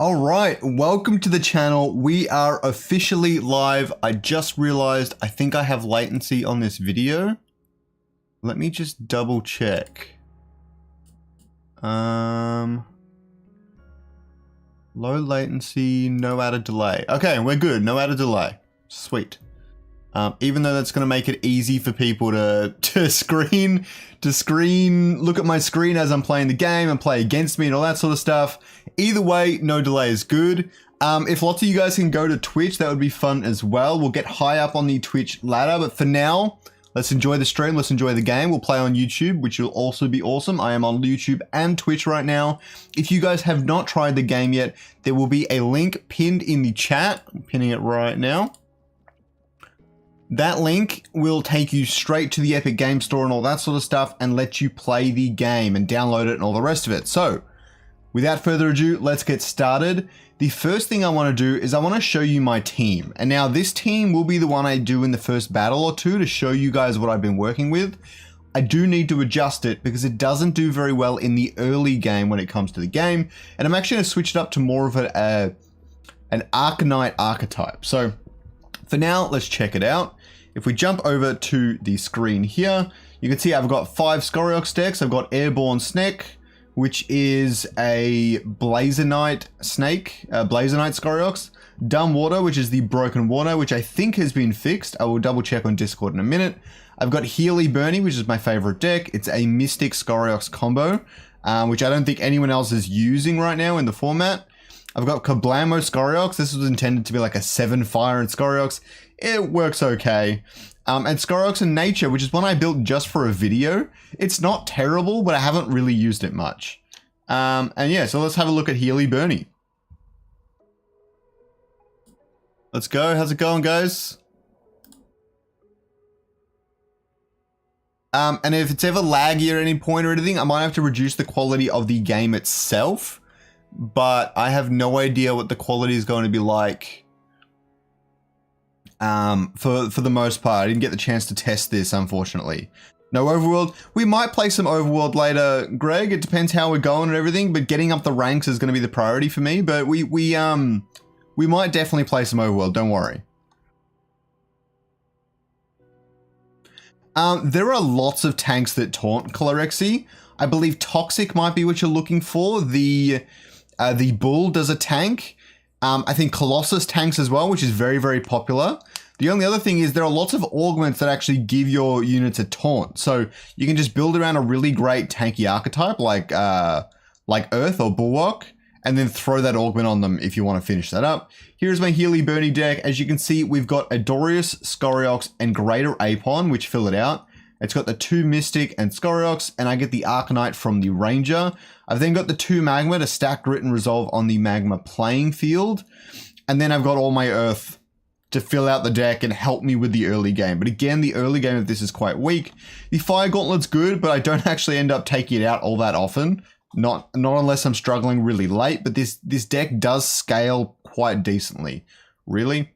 All right, welcome to the channel. We are officially live. I just realized I think I have latency on this video. Let me just double check. Low latency, no added delay. Okay, we're good. No added delay. Sweet. Even though that's going to make it easy for people to look at my screen as I'm playing the game and play against me and all that sort of stuff. Either way, no delay is good. If lots of you guys can go to Twitch, that would be fun as well. We'll get high up on the Twitch ladder, but for now, let's enjoy the stream. Let's enjoy the game. We'll play on YouTube, which will also be awesome. I am on YouTube and Twitch right now. If you guys have not tried the game yet, there will be a link pinned in the chat. I'm pinning it right now. That link will take you straight to the Epic Game Store and all that sort of stuff and let you play the game and download it and all the rest of it. So, without further ado, let's get started. The first thing I want to do is I want to show you my team. And now this team will be the one I do in the first battle or two to show you guys what I've been working with. I do need to adjust it because it doesn't do very well in the early game when it comes to the game. And I'm actually going to switch it up to more of an Arcanite archetype. So, for now, let's check it out. If we jump over to the screen here, you can see I've got 5 Scoriox decks. I've got Airborne Snake, which is a Blazonite Snake, Blazonite Scoriox. Dumb Water, which is the Broken Water, which I think has been fixed. I will double check on Discord in a minute. I've got Healy Bernie, which is my favorite deck. It's a Mystic Scoriox combo, which I don't think anyone else is using right now in the format. I've got Kablamo Scoriox. This was intended to be like a 7 fire and Scoriox. It works okay. And Scoriox in Nature, which is one I built just for a video. It's not terrible, but I haven't really used it much. And yeah, so let's have a look at Healy Bernie. Let's go. How's it going, guys? And if it's ever laggy at any point or anything, I might have to reduce the quality of the game itself. But I have no idea what the quality is going to be like. For the most part, I didn't get the chance to test this, unfortunately. No Overworld. We might play some Overworld later, Greg. It depends how we're going and everything, but getting up the ranks is going to be the priority for me. But we might definitely play some Overworld. Don't worry. There are lots of tanks that taunt Colorexy. I believe Toxic might be what you're looking for. The Bull does a tank. I think Colossus tanks as well, which is very, very popular. The only other thing is there are lots of augments that actually give your units a taunt. So you can just build around a really great tanky archetype like Earth or Bulwark, and then throw that augment on them if you want to finish that up. Here's my Healy Bernie deck. As you can see, we've got Adorius, Scoriox, and Greater Apon, which fill it out. It's got the 2 Mystic and Scoriox, and I get the Arcanite from the Ranger. I've then got the 2 Magma to stack Grit and Resolve on the Magma playing field. And then I've got all my Earth to fill out the deck and help me with the early game. But again, the early game of this is quite weak. The Fire Gauntlet's good, but I don't actually end up taking it out all that often. Not unless I'm struggling really late, but this deck does scale quite decently. Really.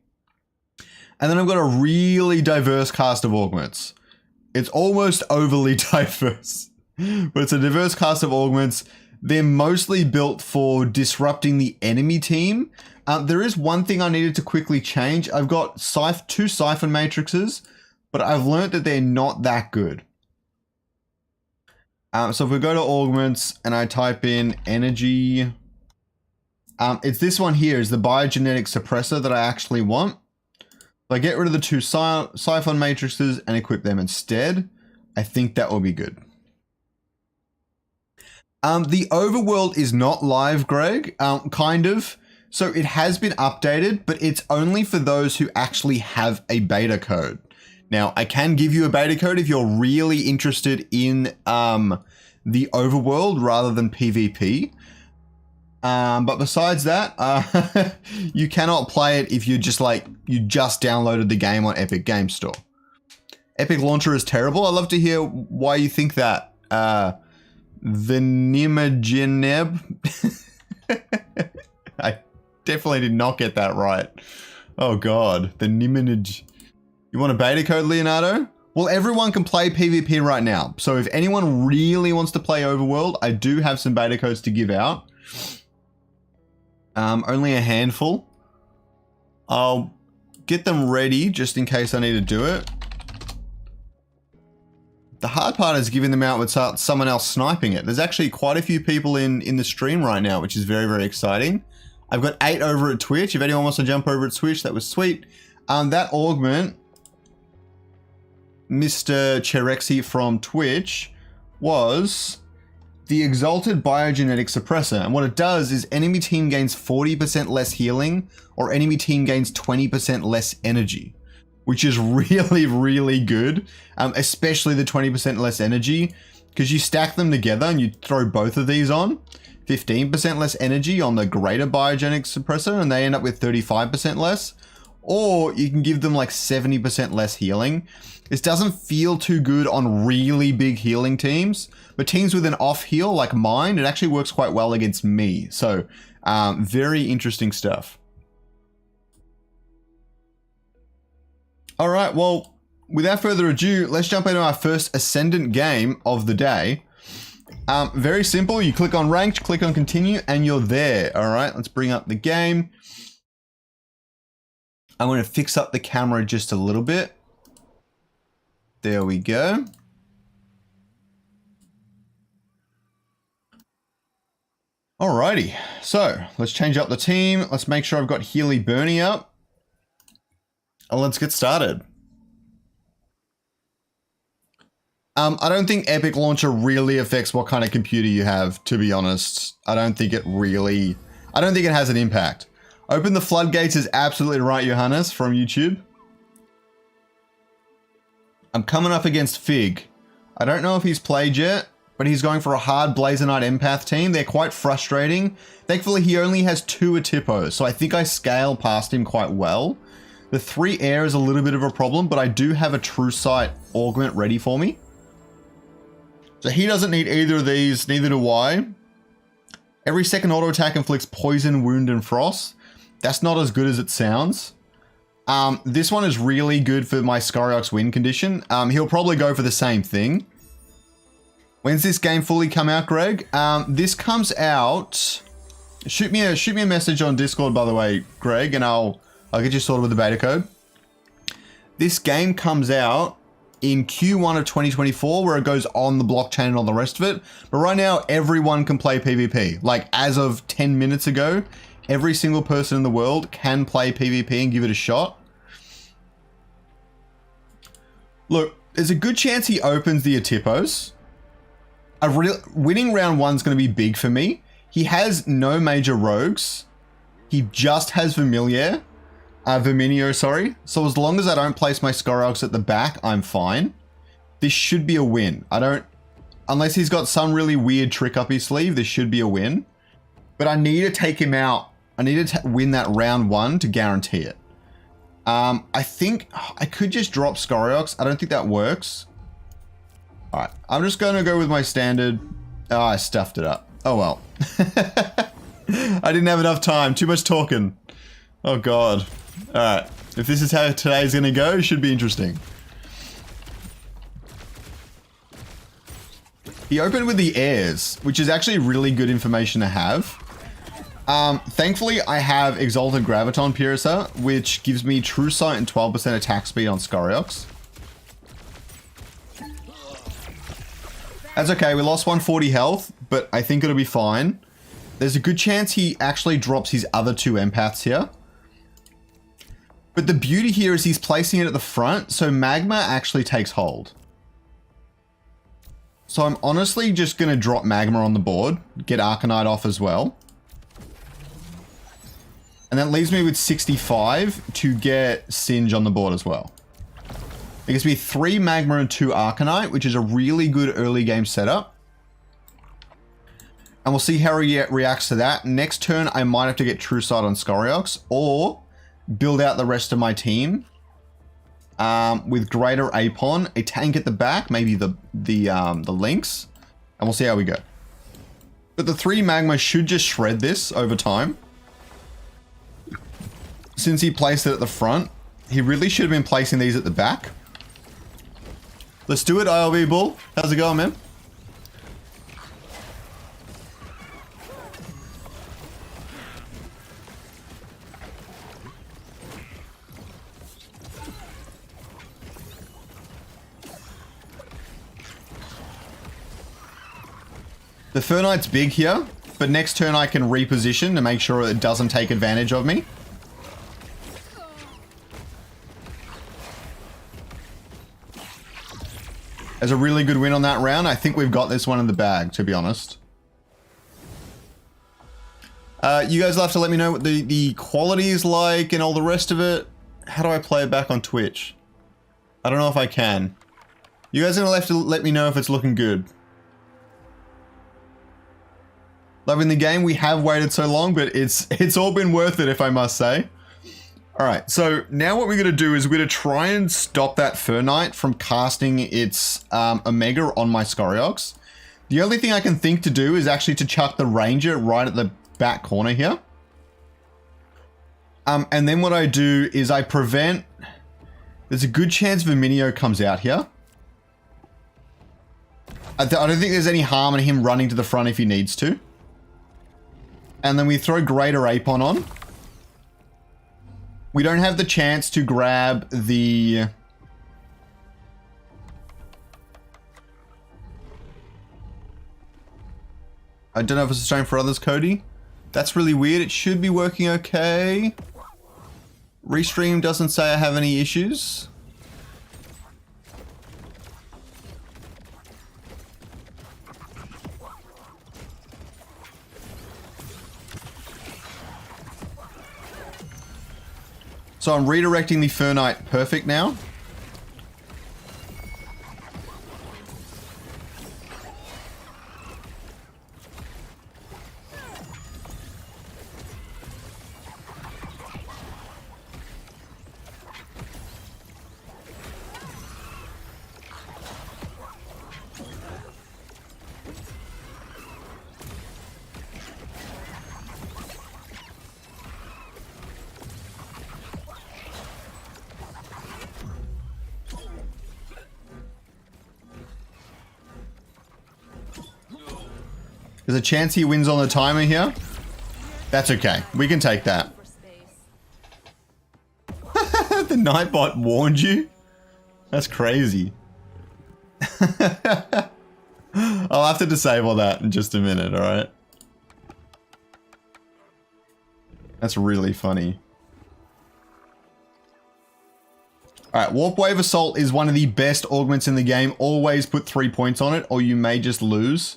And then I've got a really diverse cast of augments. It's almost overly diverse, but it's a diverse cast of augments. They're mostly built for disrupting the enemy team. There is one thing I needed to quickly change. I've got 2 Siphon Matrixes, but I've learned that they're not that good. So if we go to augments and I type in energy, it's this one here is the biogenetic suppressor that I actually want. If I get rid of the 2 Siphon Matrixes and equip them instead, I think that will be good. The Overworld is not live, Greg, kind of. So it has been updated, but it's only for those who actually have a beta code. Now, I can give you a beta code if you're really interested in the Overworld rather than PvP. But besides that, you cannot play it if you just downloaded the game on Epic Game Store. Epic Launcher is terrible. I'd love to hear why you think that. Venimagineb. I definitely did not get that right. Oh God, the Niminage. You want a beta code, Leonardo? Well, everyone can play PvP right now. So if anyone really wants to play Overworld, I do have some beta codes to give out. Only a handful. I'll get them ready just in case I need to do it. The hard part is giving them out with someone else sniping it. There's actually quite a few people in the stream right now, which is very, very exciting. I've got 8 over at Twitch. If anyone wants to jump over at Twitch, that was sweet. That augment, Mr. Cherexi from Twitch, was the Exalted Biogenetic Suppressor. And what it does is enemy team gains 40% less healing or enemy team gains 20% less energy, which is really, really good, especially the 20% less energy, because you stack them together and you throw both of these on, 15% less energy on the greater biogenic suppressor, and they end up with 35% less, or you can give them like 70% less healing. This doesn't feel too good on really big healing teams, but teams with an off heal like mine, it actually works quite well against me. So very interesting stuff. All right, well, without further ado, let's jump into our first Ascendant game of the day. Very simple. You click on Ranked, click on Continue, and you're there. All right, let's bring up the game. I'm going to fix up the camera just a little bit. There we go. Alrighty, so let's change up the team. Let's make sure I've got Healy Bernie up. Let's get started. I don't think Epic Launcher really affects what kind of computer you have, to be honest. I don't think it has an impact. Open the floodgates is absolutely right, Johannes from YouTube. I'm coming up against Fig. I don't know if he's played yet, but he's going for a hard Blazer Knight Empath team. They're quite frustrating. Thankfully, he only has 2 Atippos, so I think I scale past him quite well. The 3 air is a little bit of a problem, but I do have a True Sight augment ready for me. So he doesn't need either of these, neither do I. Every second auto attack inflicts poison, wound, and frost. That's not as good as it sounds. This one is really good for my Scoriox win condition. He'll probably go for the same thing. When's this game fully come out, Greg? This comes out... Shoot me a message on Discord, by the way, Greg, and I'll get you sorted with the beta code. This game comes out in Q1 of 2024, where it goes on the blockchain and all the rest of it. But right now, everyone can play PvP. Like, as of 10 minutes ago, every single person in the world can play PvP and give it a shot. Look, there's a good chance he opens the Atippos. Winning round 1's going to be big for me. He has no major rogues. He just has Verminio, sorry. So as long as I don't place my Scoriox at the back, I'm fine. This should be a win. Unless he's got some really weird trick up his sleeve, this should be a win. But I need to take him out. I need to win that round 1 to guarantee it. I think I could just drop Scoriox. I don't think that works. All right, I'm just going to go with my standard. Oh, I stuffed it up. Oh, well. I didn't have enough time. Too much talking. Oh, God. All right. If this is how today's going to go, it should be interesting. He opened with the airs, which is actually really good information to have. Thankfully, I have Exalted Graviton Piercer, which gives me True Sight and 12% attack speed on Scoriox. That's okay, we lost 140 health, but I think it'll be fine. There's a good chance he actually drops his other 2 empaths here. But the beauty here is he's placing it at the front, so Magma actually takes hold. So I'm honestly just going to drop Magma on the board, get Arcanite off as well. And that leaves me with 65 to get Singe on the board as well. It gives me 3 Magma and 2 Arcanite, which is a really good early game setup. And we'll see how he reacts to that. Next turn, I might have to get True Sight on Scoriox, or build out the rest of my team with Greater Apon, a tank at the back, maybe the Lynx, and we'll see how we go. But the 3 Magma should just shred this over time. Since he placed it at the front, he really should have been placing these at the back. Let's do it, ILB Bull. How's it going, man? The Fur Knight's big here, but next turn I can reposition to make sure it doesn't take advantage of me. As a really good win on that round. I think we've got this one in the bag, to be honest. You guys will have to let me know what the quality is like and all the rest of it. How do I play it back on Twitch? I don't know if I can. You guys are gonna have to let me know if it's looking good. Loving the game. We have waited so long, but it's all been worth it, if I must say. Alright, so now what we're going to do is we're going to try and stop that Fur Knight from casting its Omega on my Scoriox. The only thing I can think to do is actually to chuck the Ranger right at the back corner here. And then what I do is I prevent... There's a good chance Verminio comes out here. I don't think there's any harm in him running to the front if he needs to. And then we throw Greater Apon on. We don't have the chance to grab the... I don't know if it's the same for others, Cody. That's really weird. It should be working okay. Restream doesn't say I have any issues. So I'm redirecting the Fur Knight perfect now. There's a chance he wins on the timer here. That's okay. We can take that. The Nightbot warned you? That's crazy. I'll have to disable that in just a minute, alright? That's really funny. Alright, Warp Wave Assault is one of the best augments in the game. Always put 3 points on it or you may just lose.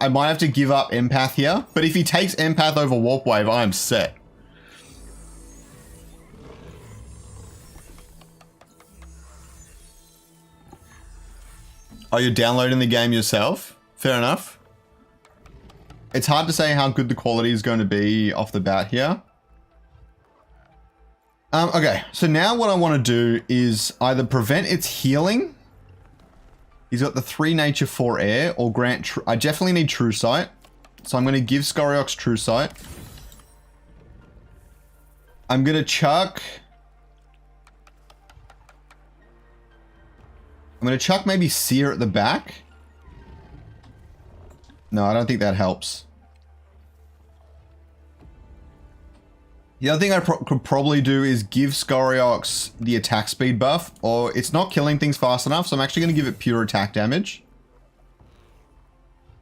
I might have to give up Empath here, but if he takes Empath over Warp Wave, I am set. Oh, you're downloading the game yourself? Fair enough. It's hard to say how good the quality is going to be off the bat here. Okay, so now what I want to do is either prevent its healing. He's got the 3 nature, 4 air, or grant... I definitely need True Sight. So I'm going to give Scoriox True Sight. I'm going to chuck... I'm going to chuck maybe Seer at the back. No, I don't think that helps. The other thing I could probably do is give Scoriox the attack speed buff, or it's not killing things fast enough, so I'm actually going to give it pure attack damage.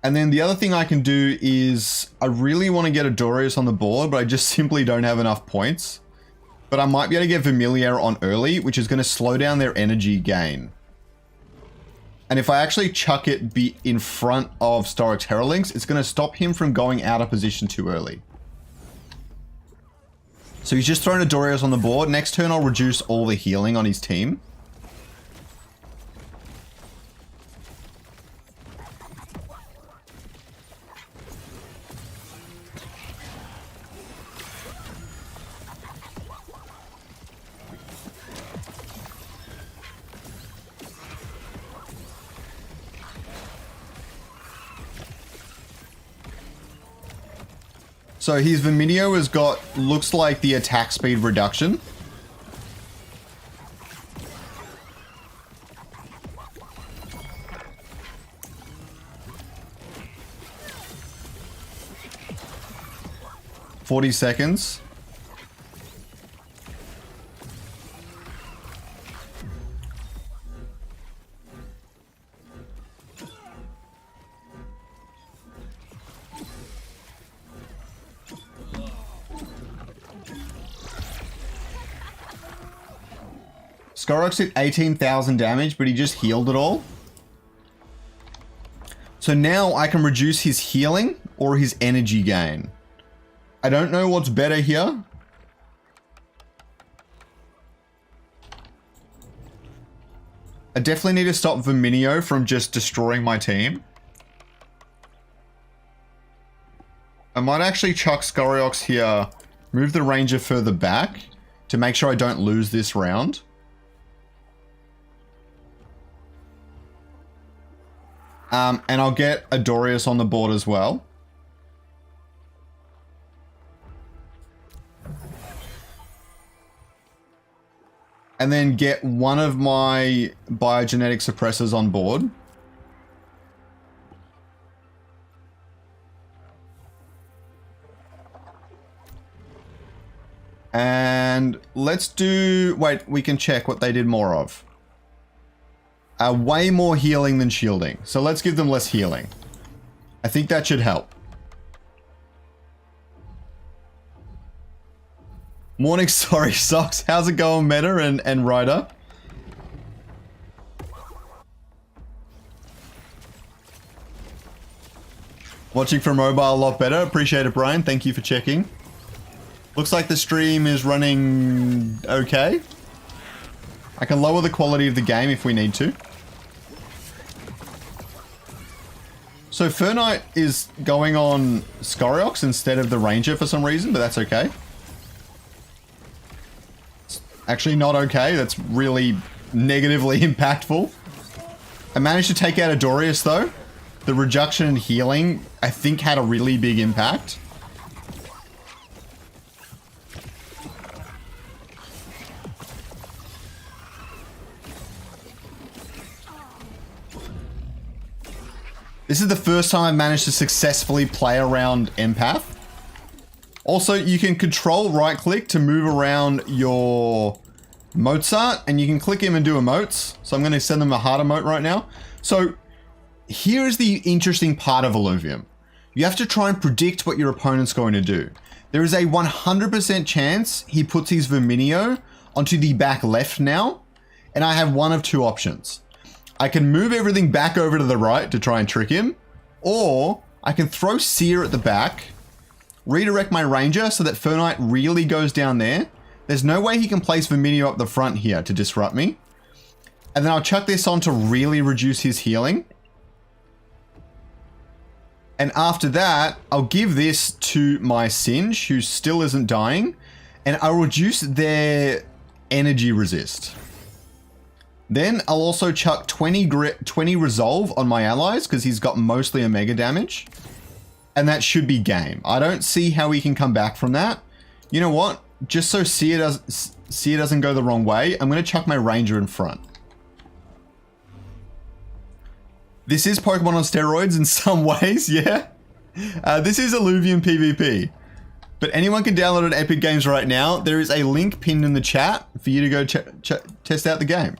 And then the other thing I can do is, I really want to get a Dorius on the board, but I just simply don't have enough points. But I might be able to get Vermilion on early, which is going to slow down their energy gain. And if I actually chuck it in front of Storix Heraldings, it's going to stop him from going out of position too early. So he's just thrown a Dorios on the board. Next turn, I'll reduce all the healing on his team. So his Verminio has got, looks like the attack speed reduction. $40 seconds. Skorok's did 18,000 damage, but he just healed it all. So now I can reduce his healing or his energy gain. I don't know what's better here. I definitely need to stop Verminio from just destroying my team. I might actually chuck Skoriox here, move the Ranger further back to make sure I don't lose this round. And I'll get Adorius on the board as well. And then get one of my biogenetic suppressors on board. And let's do... Wait, we can check what they did more of. Way more healing than shielding. So let's give them less healing. I think that should help. Morning, sorry, Socks. How's it going, Meta and Ryder? Watching from mobile a lot better. Appreciate it, Brian. Thank you for checking. Looks like the stream is running okay. I can lower the quality of the game if we need to. So Fernite is going on Skoriox instead of the Ranger for some reason, but that's okay. It's actually not okay. That's really negatively impactful. I managed to take out Adorius though. The reduction in healing, I think, had a really big impact. This is the first time I've managed to successfully play around Empath. Also, you can control right click to move around your Mozart, and you can click him and do emotes. So I'm going to send them a heart emote right now. So here is the interesting part of Illuvium. You have to try and predict what your opponent's going to do. There is a 100% chance he puts his Verminio onto the back left now, and I have one of two options. I can move everything back over to the right to try and trick him, or I can throw Seer at the back, redirect my Ranger so that Fernite really goes down there. There's no way he can place Verminio up the front here to disrupt me. And then I'll chuck this on to really reduce his healing. And after that, I'll give this to my Singe, who still isn't dying, and I'll reduce their energy resist. Then I'll also chuck 20 resolve on my allies because he's got mostly Omega damage. And that should be game. I don't see how he can come back from that. You know what? Just so Seer doesn't go the wrong way, I'm going to chuck my Ranger in front. This is Pokemon on steroids in some ways, yeah. This is Illuvium PvP. But anyone can download it at Epic Games right now. There is a link pinned in the chat for you to go test out the game.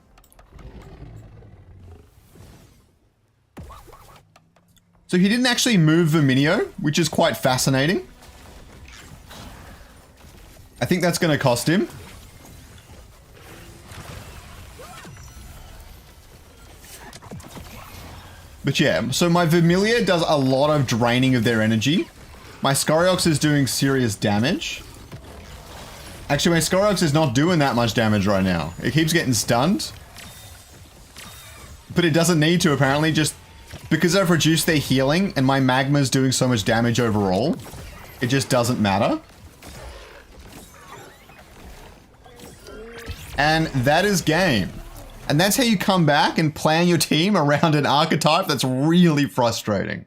So he didn't actually move Verminio, which is quite fascinating. I think that's going to cost him. But yeah, so my Vermilion does a lot of draining of their energy. My Skoriox is doing serious damage. Actually, my Skoriox is not doing that much damage right now. It keeps getting stunned. But it doesn't need to, apparently, just because I've reduced their healing and my Magma's doing so much damage overall, it just doesn't matter. And that is game. And that's how you come back and plan your team around an archetype that's really frustrating.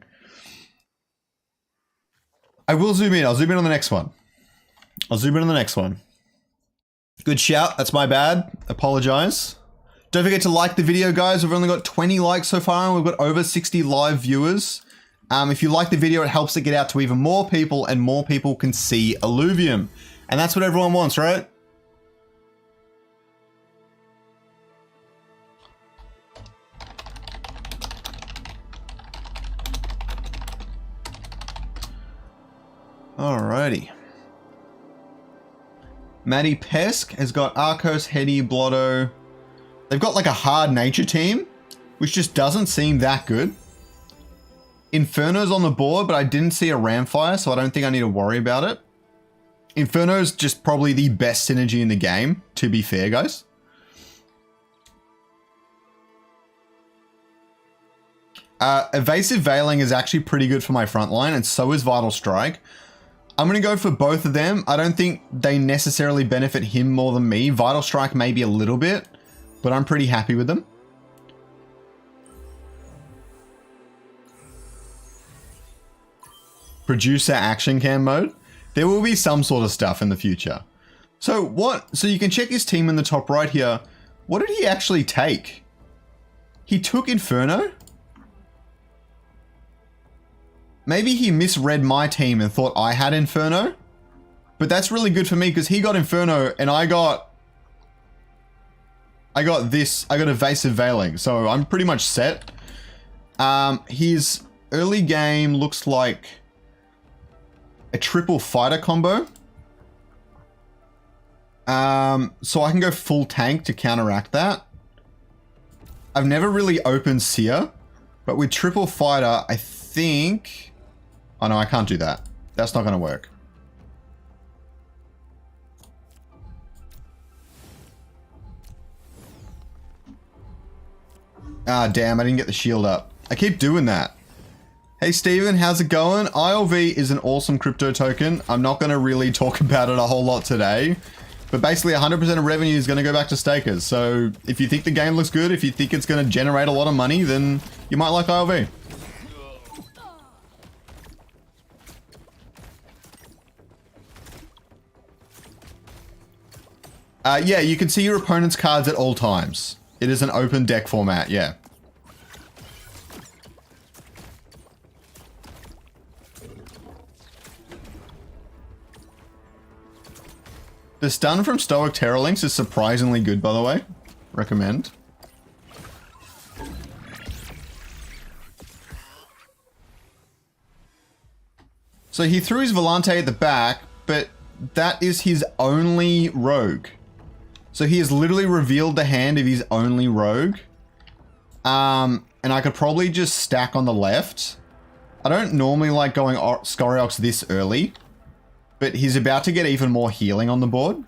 I will zoom in. I'll zoom in on the next one. Good shout. That's my bad. Apologize. Don't forget to like the video, guys. We've only got 20 likes so far, and we've got over 60 live viewers. If you like the video, it helps it get out to even more people, and more people can see Illuvium. And that's what everyone wants, right? Alrighty. Maddie Pesk has got Arcos, Hetty, Blotto, They've got like a hard nature team, which just doesn't seem that good. Inferno's on the board, but I didn't see a Ramfire, so I don't think I need to worry about it. Inferno's just probably the best synergy in the game, to be fair, guys. Evasive Veiling is actually pretty good for my front line, and so is Vital Strike. I'm going to go for both of them. I don't think they necessarily benefit him more than me. Vital Strike maybe a little bit, but I'm pretty happy with them. Producer action cam mode. There will be some sort of stuff in the future. So you can check his team in the top right here. What did he actually take? He took Inferno? Maybe he misread my team and thought I had Inferno. But that's really good for me because he got Inferno and I got Evasive Veiling. So I'm pretty much set. His early game looks like a triple fighter combo. So I can go full tank to counteract that. I've never really opened Seer, but with triple fighter, I think... Oh no, I can't do that. That's not going to work. Ah, damn, I didn't get the shield up. I keep doing that. Hey Steven, how's it going? ILV is an awesome crypto token. I'm not going to really talk about it a whole lot today. But basically 100% of revenue is going to go back to stakers. So if you think the game looks good, if you think it's going to generate a lot of money, then you might like ILV. Yeah, you can see your opponent's cards at all times. It is an open deck format, yeah. The stun from Stoic Terralinx is surprisingly good, by the way. Recommend. So he threw his Volante at the back, but that is his only rogue. So he has literally revealed the hand of his only rogue. And I could probably just stack on the left. I don't normally like going Scoriox this early. But he's about to get even more healing on the board.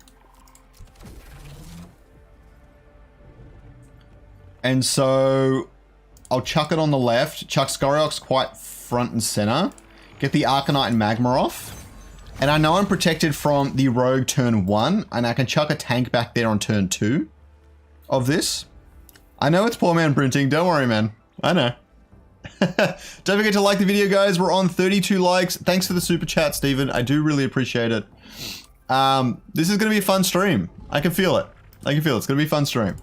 And so I'll chuck it on the left. Chuck Scoriox quite front and center. Get the Arcanite and Magma off. And I know I'm protected from the Rogue turn 1. And I can chuck a tank back there on turn 2 of this. I know it's poor man printing. Don't worry, man. I know. Don't forget to like the video, guys. We're on 32 likes. Thanks for the super chat, Steven. I do really appreciate it. This is going to be a fun stream. I can feel it. I can feel it. It's going to be a fun stream.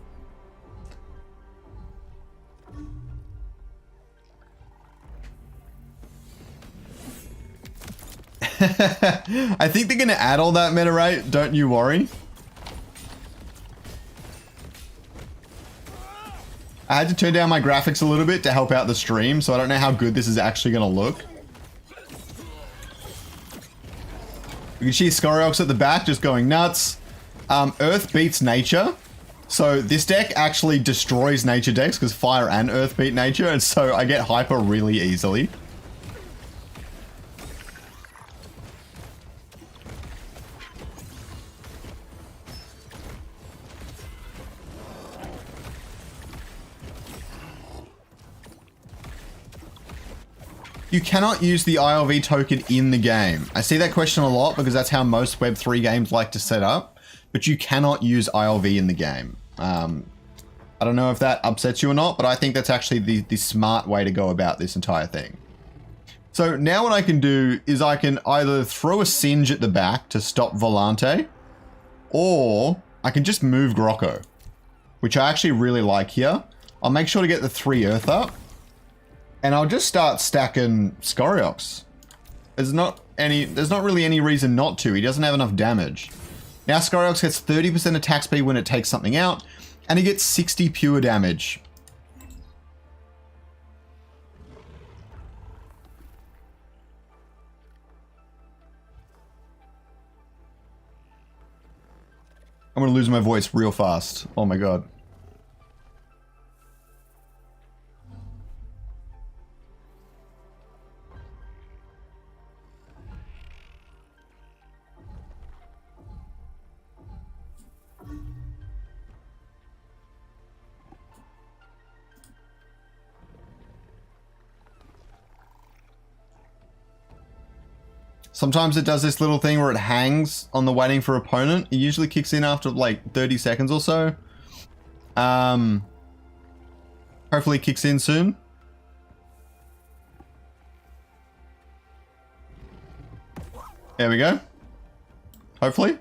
I think they're going to add all that meta rate. Don't you worry. I had to turn down my graphics a little bit to help out the stream, so I don't know how good this is actually going to look. You can see Scoriox at the back just going nuts. Earth beats nature. So this deck actually destroys nature decks because fire and earth beat nature, and so I get hyper really easily. You cannot use the ILV token in the game. I see that question a lot because that's how most Web3 games like to set up, but you cannot use ILV in the game. I don't know if that upsets you or not, but I think that's actually the smart way to go about this entire thing. So now what I can do is I can either throw a Singe at the back to stop Volante, or I can just move Grocko, which I actually really like here. I'll make sure to get the 3 Earth up. And I'll just start stacking Scoriox. There's not really any reason not to. He doesn't have enough damage. Now Scoriox gets 30% attack speed when it takes something out, and he gets 60 pure damage. I'm gonna lose my voice real fast. Oh my god. Sometimes it does this little thing where it hangs on the waiting for opponent. It usually kicks in after like 30 seconds or so. Hopefully it kicks in soon. There we go. Hopefully.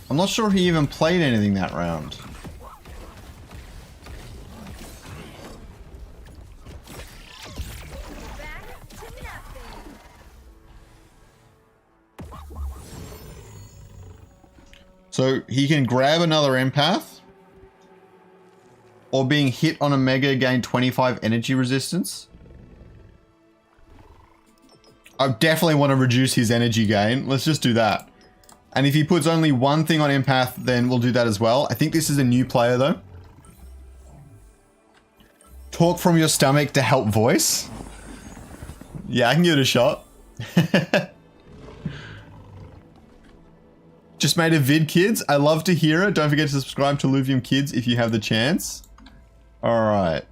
I'm not sure he even played anything that round. So he can grab another empath, or being hit on a mega gain 25 energy resistance. I definitely want to reduce his energy gain. Let's just do that. And if he puts only one thing on empath, then we'll do that as well. I think this is a new player though. Talk from your stomach to help voice. Yeah, I can give it a shot. Just made a vid, kids. I love to hear it. Don't forget to subscribe to Illuvium Kids if you have the chance. All right.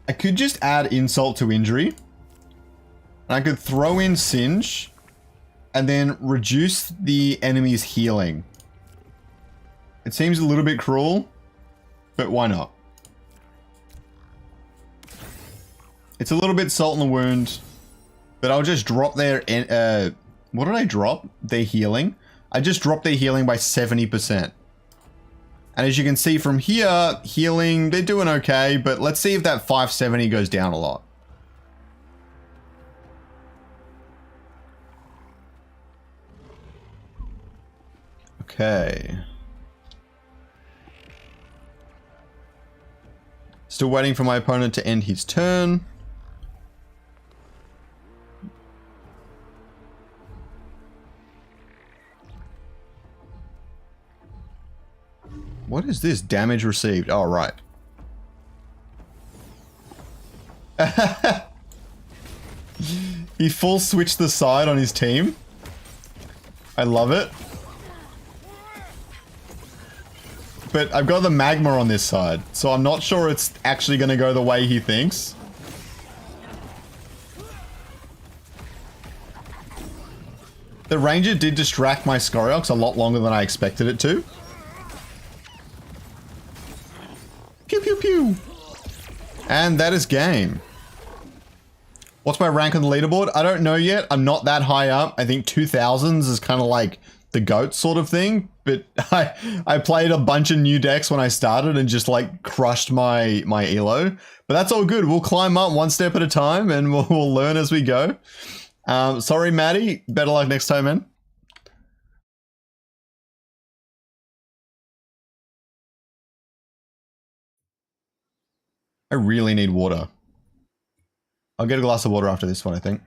I could just add insult to injury. And I could throw in Singe and then reduce the enemy's healing. It seems a little bit cruel, but why not? It's a little bit salt in the wound, but I'll just drop their... what did I drop? Their healing. I just dropped their healing by 70%. And as you can see from here, healing, they're doing okay, but let's see if that 570 goes down a lot. Okay. Still waiting for my opponent to end his turn. What is this? Damage received. Oh, right. He full switched the side on his team. I love it. But I've got the magma on this side, so I'm not sure it's actually going to go the way he thinks. The ranger did distract my Scoriox a lot longer than I expected it to. Pew pew pew. And that is game. What's my rank on the leaderboard? I don't know yet. I'm not that high up. I think 2000s is kind of like the GOAT sort of thing. But I played a bunch of new decks when I started and just like crushed my elo. But that's all good. We'll climb up one step at a time and we'll learn as we go. Sorry, Maddie. Better luck next time, man. I really need water. I'll get a glass of water after this one, I think.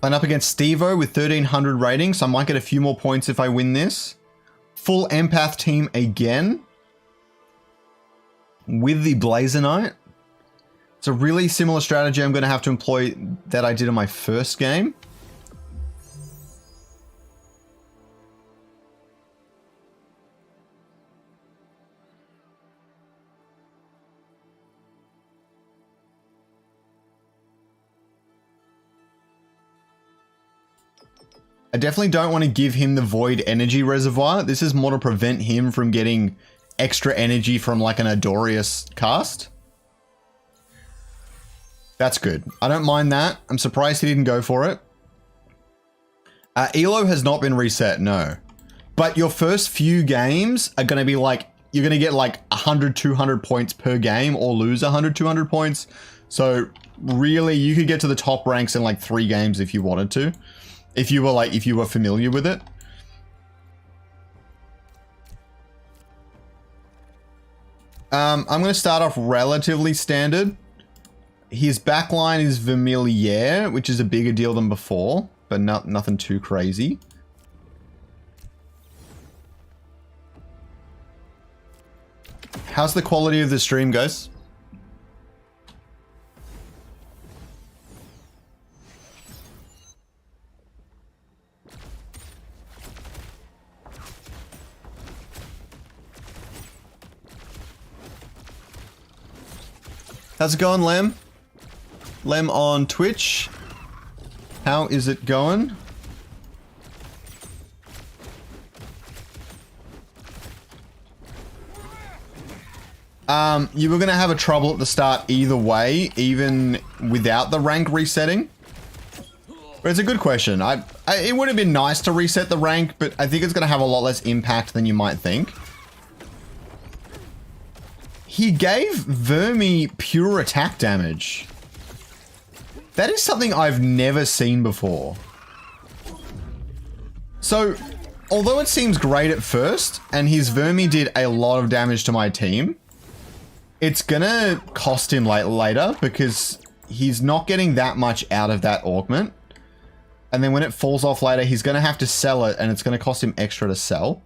Line up against Stevo with 1300 ratings, so I might get a few more points if I win this. Full empath team again. With the Blazer Knight. It's a really similar strategy I'm going to have to employ that I did in my first game. I definitely don't want to give him the Void Energy Reservoir. This is more to prevent him from getting extra energy from like an Adorius cast. That's good. I don't mind that. I'm surprised he didn't go for it. Elo has not been reset, no. But your first few games are going to be like, you're going to get like 100, 200 points per game or lose 100, 200 points. So really you could get to the top ranks in like 3 games if you wanted to. If you were familiar with it. I'm going to start off relatively standard. His backline is Familiar, which is a bigger deal than before, but nothing too crazy. How's the quality of the stream, guys? How's it going, Lem? Lem on Twitch. How is it going? You were going to have a trouble at the start either way, even without the rank resetting. But it's a good question. It would have been nice to reset the rank, but I think it's going to have a lot less impact than you might think. He gave Vermi pure attack damage. That is something I've never seen before. So, although it seems great at first, and his Vermi did a lot of damage to my team, it's gonna cost him later because he's not getting that much out of that augment. And then when it falls off later, he's gonna have to sell it, and it's gonna cost him extra to sell.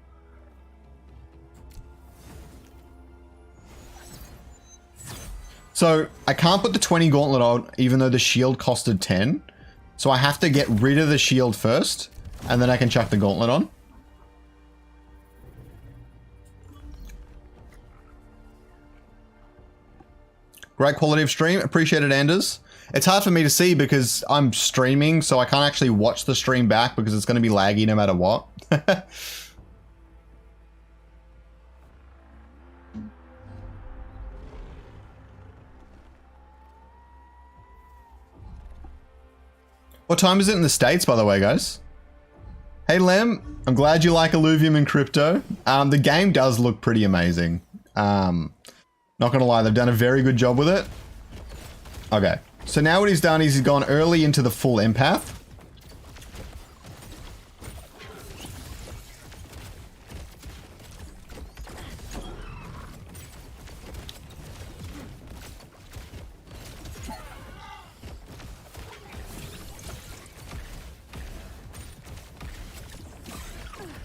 So I can't put the 20 gauntlet on, even though the shield costed 10. So I have to get rid of the shield first, and then I can chuck the gauntlet on. Great quality of stream. Appreciate it, Anders. It's hard for me to see because I'm streaming, so I can't actually watch the stream back because it's going to be laggy no matter what. What time is it in the States, by the way, guys? Hey, Lem. I'm glad you like Illuvium and crypto. The game does look pretty amazing. Not gonna lie, they've done a very good job with it. Okay, so now what he's done is he's gone early into the full empath.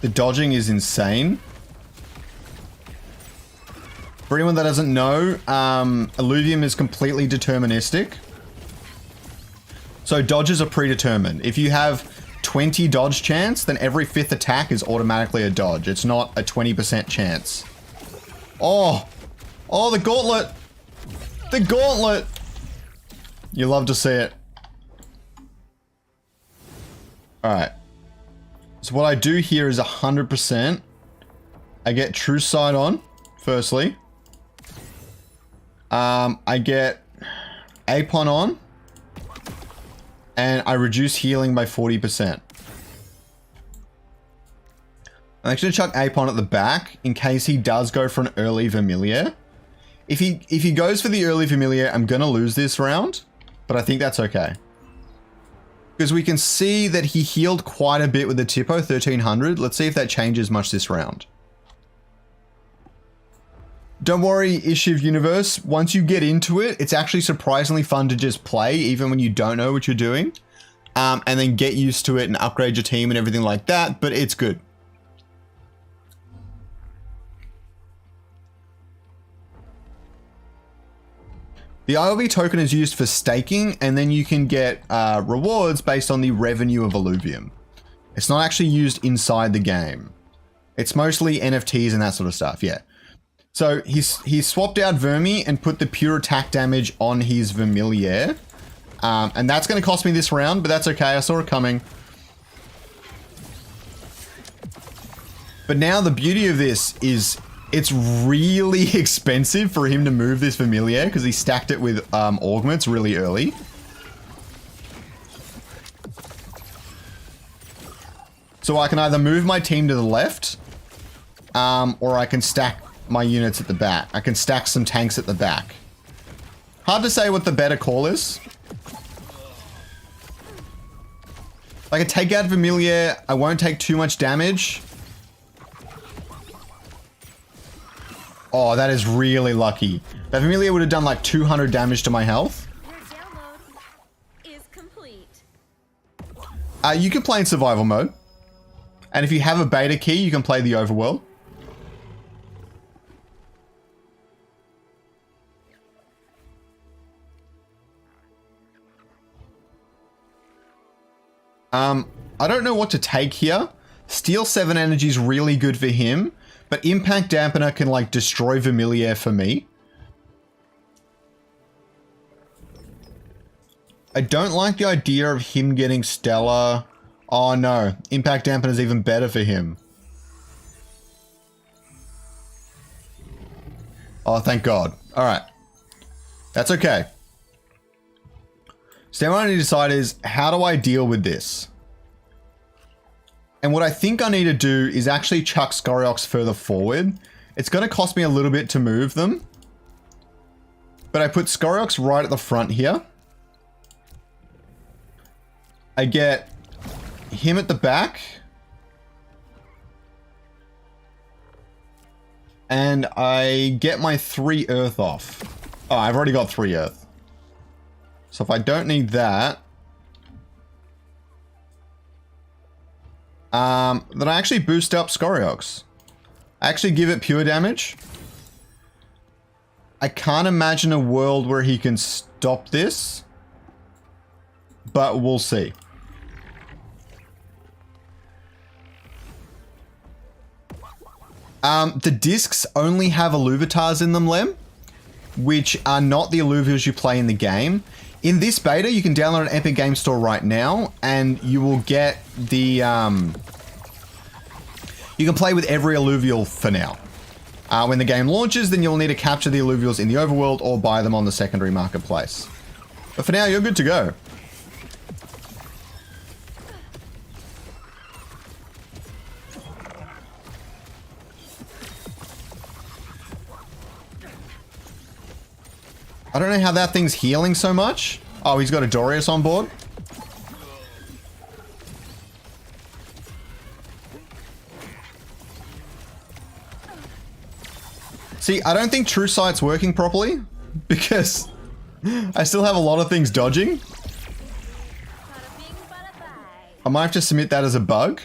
The dodging is insane. For anyone that doesn't know, Illuvium is completely deterministic. So dodges are predetermined. If you have 20 dodge chance, then every 5th attack is automatically a dodge. It's not a 20% chance. Oh! Oh, the gauntlet! The gauntlet! You love to see it. Alright. So what I do here is 100%. I get true sight on, firstly. I get Apon on, and I reduce healing by 40%. I'm actually gonna chuck Apon at the back in case he does go for an early Familiar. If he goes for the early Familiar, I'm gonna lose this round, but I think that's okay. Because we can see that he healed quite a bit with the Tipo 1300. Let's see if that changes much this round. Don't worry, Ishiv Universe. Once you get into it, it's actually surprisingly fun to just play, even when you don't know what you're doing. And then get used to it and upgrade your team and everything like that, but it's good. The ILV token is used for staking, and then you can get rewards based on the revenue of Illuvium. It's not actually used inside the game. It's mostly NFTs and that sort of stuff, yeah. So he's swapped out Vermi and put the pure attack damage on his Familiar. And that's going to cost me this round, but that's okay. I saw it coming. But now the beauty of this is it's really expensive for him to move this Familiar because he stacked it with augments really early. So I can either move my team to the left or I can stack my units at the back. I can stack some tanks at the back. Hard to say what the better call is. I can take out Familiar. I won't take too much damage. Oh, that is really lucky. That Familiar would have done like 200 damage to my health. Your download is complete. You can play in survival mode. And if you have a beta key, you can play the overworld. I don't know what to take here. Steel 7 energy is really good for him, but Impact Dampener can like destroy Familiar for me. I don't like the idea of him getting Stellar. Oh no, Impact Dampener is even better for him. Oh, thank God. All right. That's okay. So now what I need to decide is, how do I deal with this? And what I think I need to do is actually chuck Scoriox further forward. It's going to cost me a little bit to move them. But I put Scoriox right at the front here. I get him at the back. And I get my 3 Earth off. Oh, I've already got 3 Earth. So if I don't need that, then I actually boost up Scoriox. I actually give it pure damage. I can't imagine a world where he can stop this, but we'll see. The discs only have Illuvatars in them, Lem, which are not the Illuvials you play in the game. In this beta, you can download an Epic Game Store right now, and you will get the, you can play with every Illuvial for now. When the game launches, then you'll need to capture the Illuvials in the overworld or buy them on the secondary marketplace. But for now, you're good to go. I don't know how that thing's healing so much. Oh, he's got a Dorius on board. See, I don't think True Sight's working properly because I still have a lot of things dodging. I might have to submit that as a bug.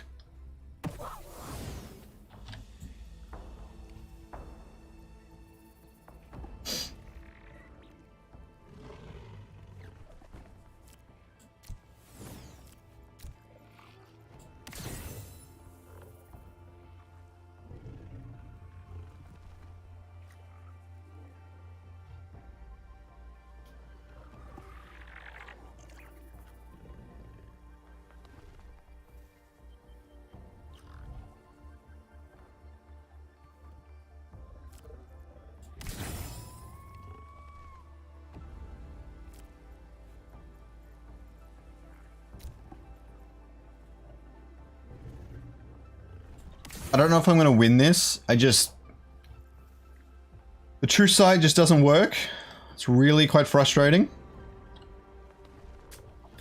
I don't know if I'm going to win this. The True Sight just doesn't work. It's really quite frustrating.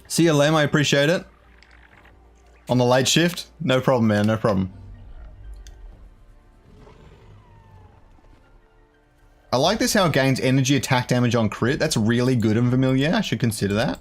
See you, Lem. I appreciate it. On the late shift. No problem, man. No problem. I like this how it gains energy attack damage on crit. That's really good in Familiar. I should consider that.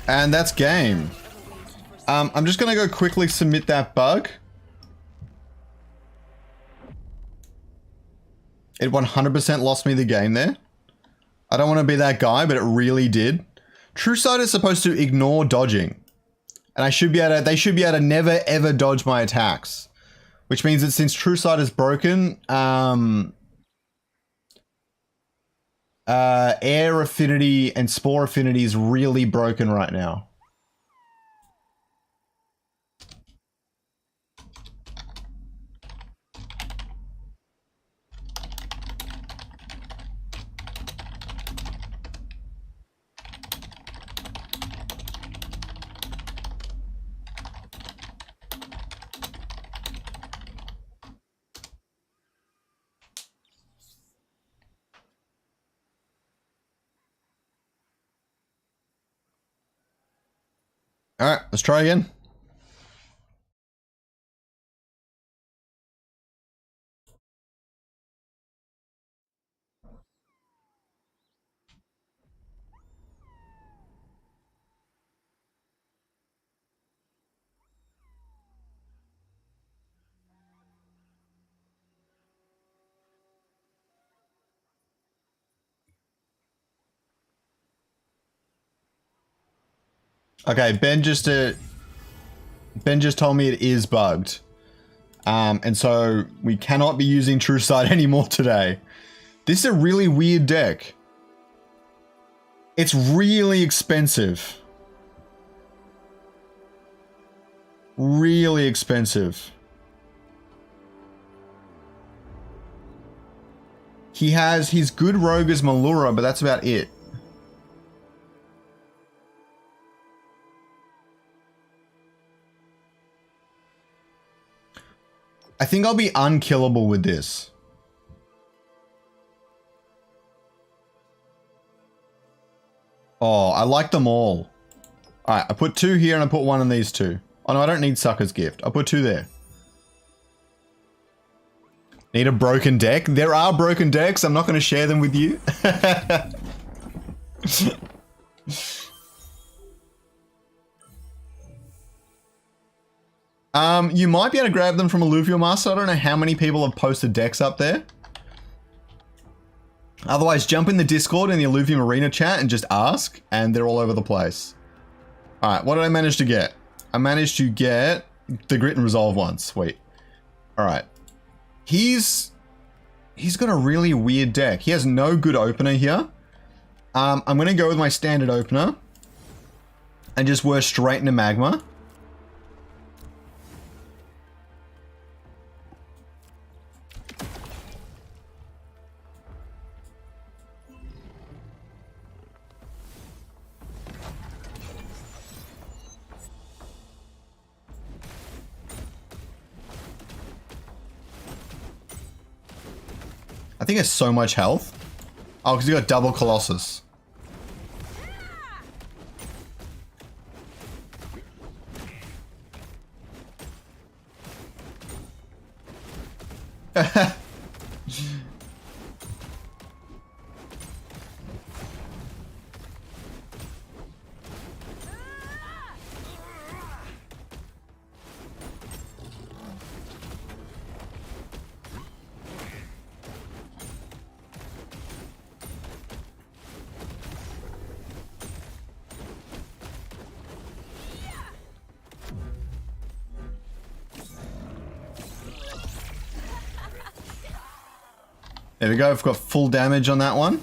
And that's game. I'm just gonna go quickly submit that bug. It 100% lost me the game there. I don't want to be that guy, but it really did. True Sight is supposed to ignore dodging. And they should be able to never ever dodge my attacks. Which means that since True Sight is broken, Air Affinity and Spore Affinity is really broken right now. All right, let's try again. Okay, Ben just told me it is bugged. And so we cannot be using True Sight anymore today. This is a really weird deck. It's really expensive. Really expensive. He has his good rogue as Malura, but that's about it. I think I'll be unkillable with this. Oh, I like them all. Alright, I put 2 here and I put 1 on these 2. Oh no, I don't need Sucker's Gift. I'll put 2 there. Need a broken deck? There are broken decks. I'm not going to share them with you. You might be able to grab them from Illuvium Master. I don't know how many people have posted decks up there. Otherwise, jump in the Discord in the Illuvium Arena chat and just ask, and they're all over the place. Alright, what did I manage to get? I managed to get the Grit and Resolve one. Sweet. Alright. He's got a really weird deck. He has no good opener here. I'm going to go with my standard opener and just whir straight into Magma. I think it's so much health. Oh, because you got double Colossus. There we go, I've got full damage on that one.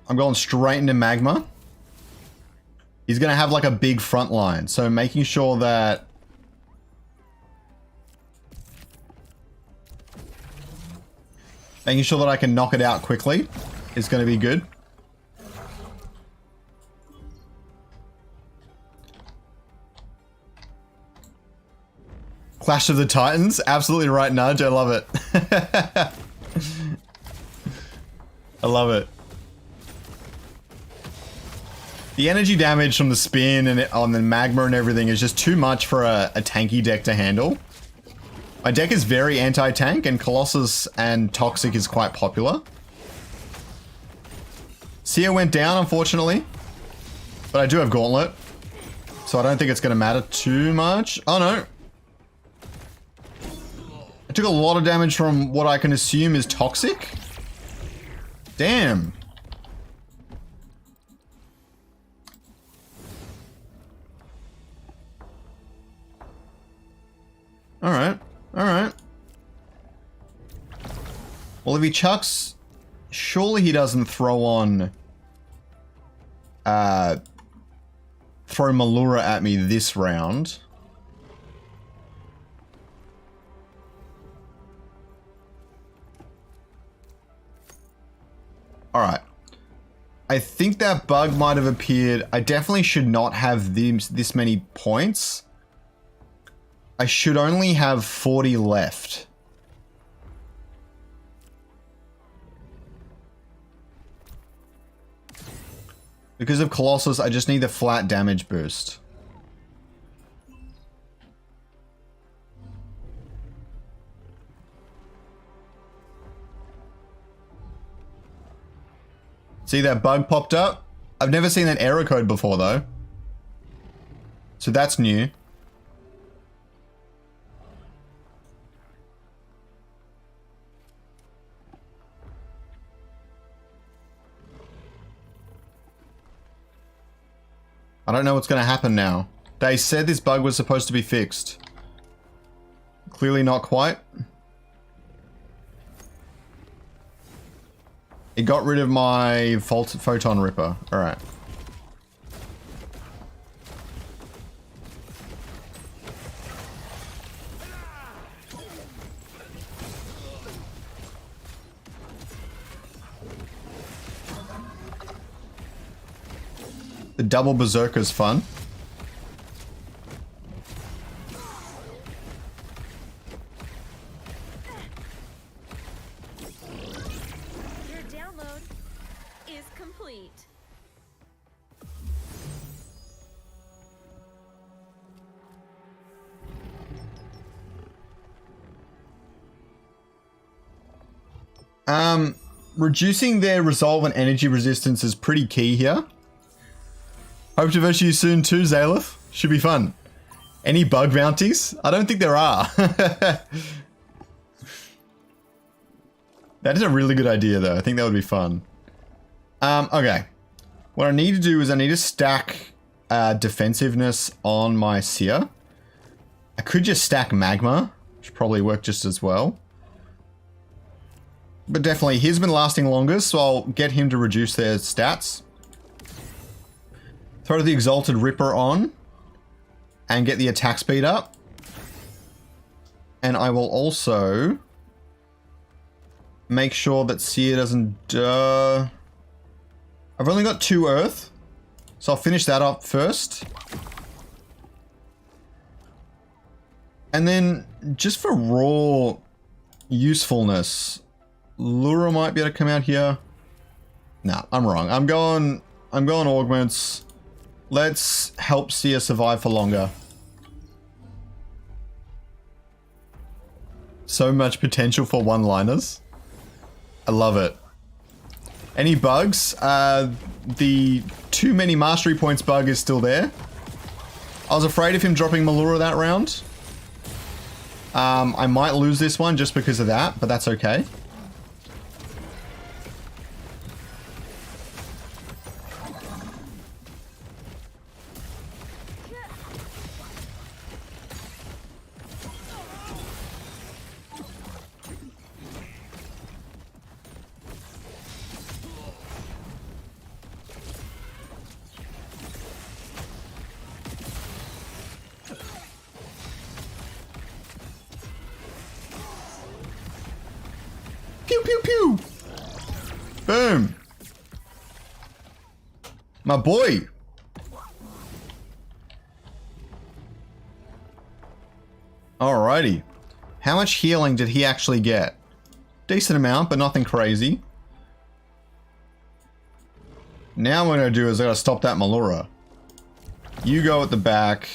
I'm going straight into Magma. He's going to have like a big front line, so making sure that... Making sure that I can knock it out quickly is going to be good. Clash of the Titans. Absolutely right, Nudge. I love it. I love it. The energy damage from the spin and on the magma and everything is just too much for a tanky deck to handle. My deck is very anti-tank and Colossus and Toxic is quite popular. Seer went down, unfortunately. But I do have Gauntlet. So I don't think it's going to matter too much. Oh no. Took a lot of damage from what I can assume is toxic. Damn. Alright. Alright. Well, if he chucks... Surely he doesn't throw on... throw Malura at me this round. Alright. I think that bug might have appeared. I definitely should not have this many points. I should only have 40 left. Because of Colossus, I just need the flat damage boost. See that bug popped up? I've never seen that error code before though. So that's new. I don't know what's going to happen now. They said this bug was supposed to be fixed. Clearly not quite. It got rid of my photon ripper. Alright. The double berserker's fun. Your download is complete. Reducing their resolve and energy resistance is pretty key here. Hope to verse you soon too, Zaleth. Should be fun. Any bug bounties? I don't think there are. That is a really good idea though. I think that would be fun. Okay. What I need to do is I need to stack defensiveness on my Seer. I could just stack Magma, which probably work just as well. But definitely, he's been lasting longest, so I'll get him to reduce their stats. Throw the Exalted Ripper on and get the attack speed up. And I will also make sure that Seer doesn't... I've only got 2 Earth, so I'll finish that up first. And then, just for raw usefulness, Lura might be able to come out here. Nah, I'm wrong. I'm going augments. Let's help Seer survive for longer. So much potential for one-liners. I love it. Any bugs? The too many mastery points bug is still there. I was afraid of him dropping Malura that round. I might lose this one just because of that, but that's okay. Pew, pew, pew. Boom. My boy. Alrighty. How much healing did he actually get? Decent amount, but nothing crazy. Now what I'm going to do is I got to stop that Malura. You go at the back.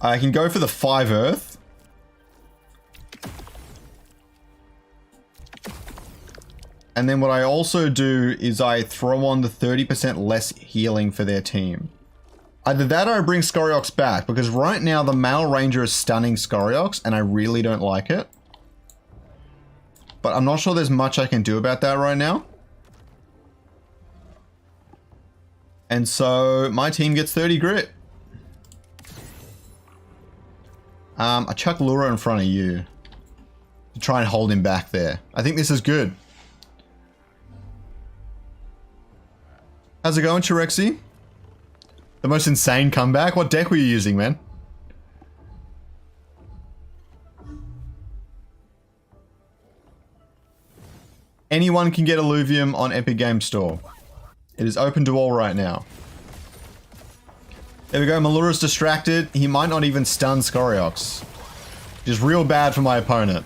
I can go for the 5 Earth. And then what I also do is I throw on the 30% less healing for their team. Either that or I bring Scoriox back, because right now the male ranger is stunning Scoriox, and I really don't like it. But I'm not sure there's much I can do about that right now. And so my team gets 30 grit. I chuck Lura in front of you to try and hold him back there. I think this is good. How's it going, Chirexi? The most insane comeback? What deck were you using, man? Anyone can get Illuvium on Epic Games Store. It is open to all right now. There we go, Malura's distracted. He might not even stun Scoriox. Which is real bad for my opponent.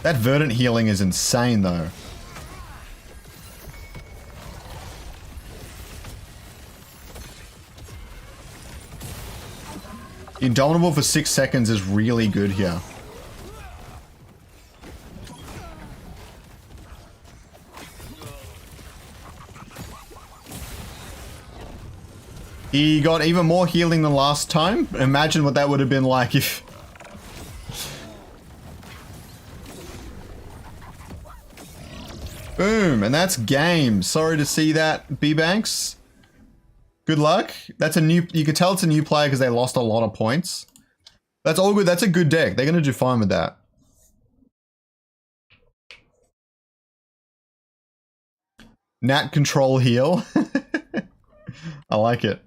That Verdant healing is insane though. Indomitable for 6 seconds is really good here. He got even more healing than last time. Imagine what that would have been like if... Boom, and that's game. Sorry to see that, B-Banks. Good luck. That's a new... You could tell it's a new player because they lost a lot of points. That's all good. That's a good deck. They're going to do fine with that. Nat control heal. I like it.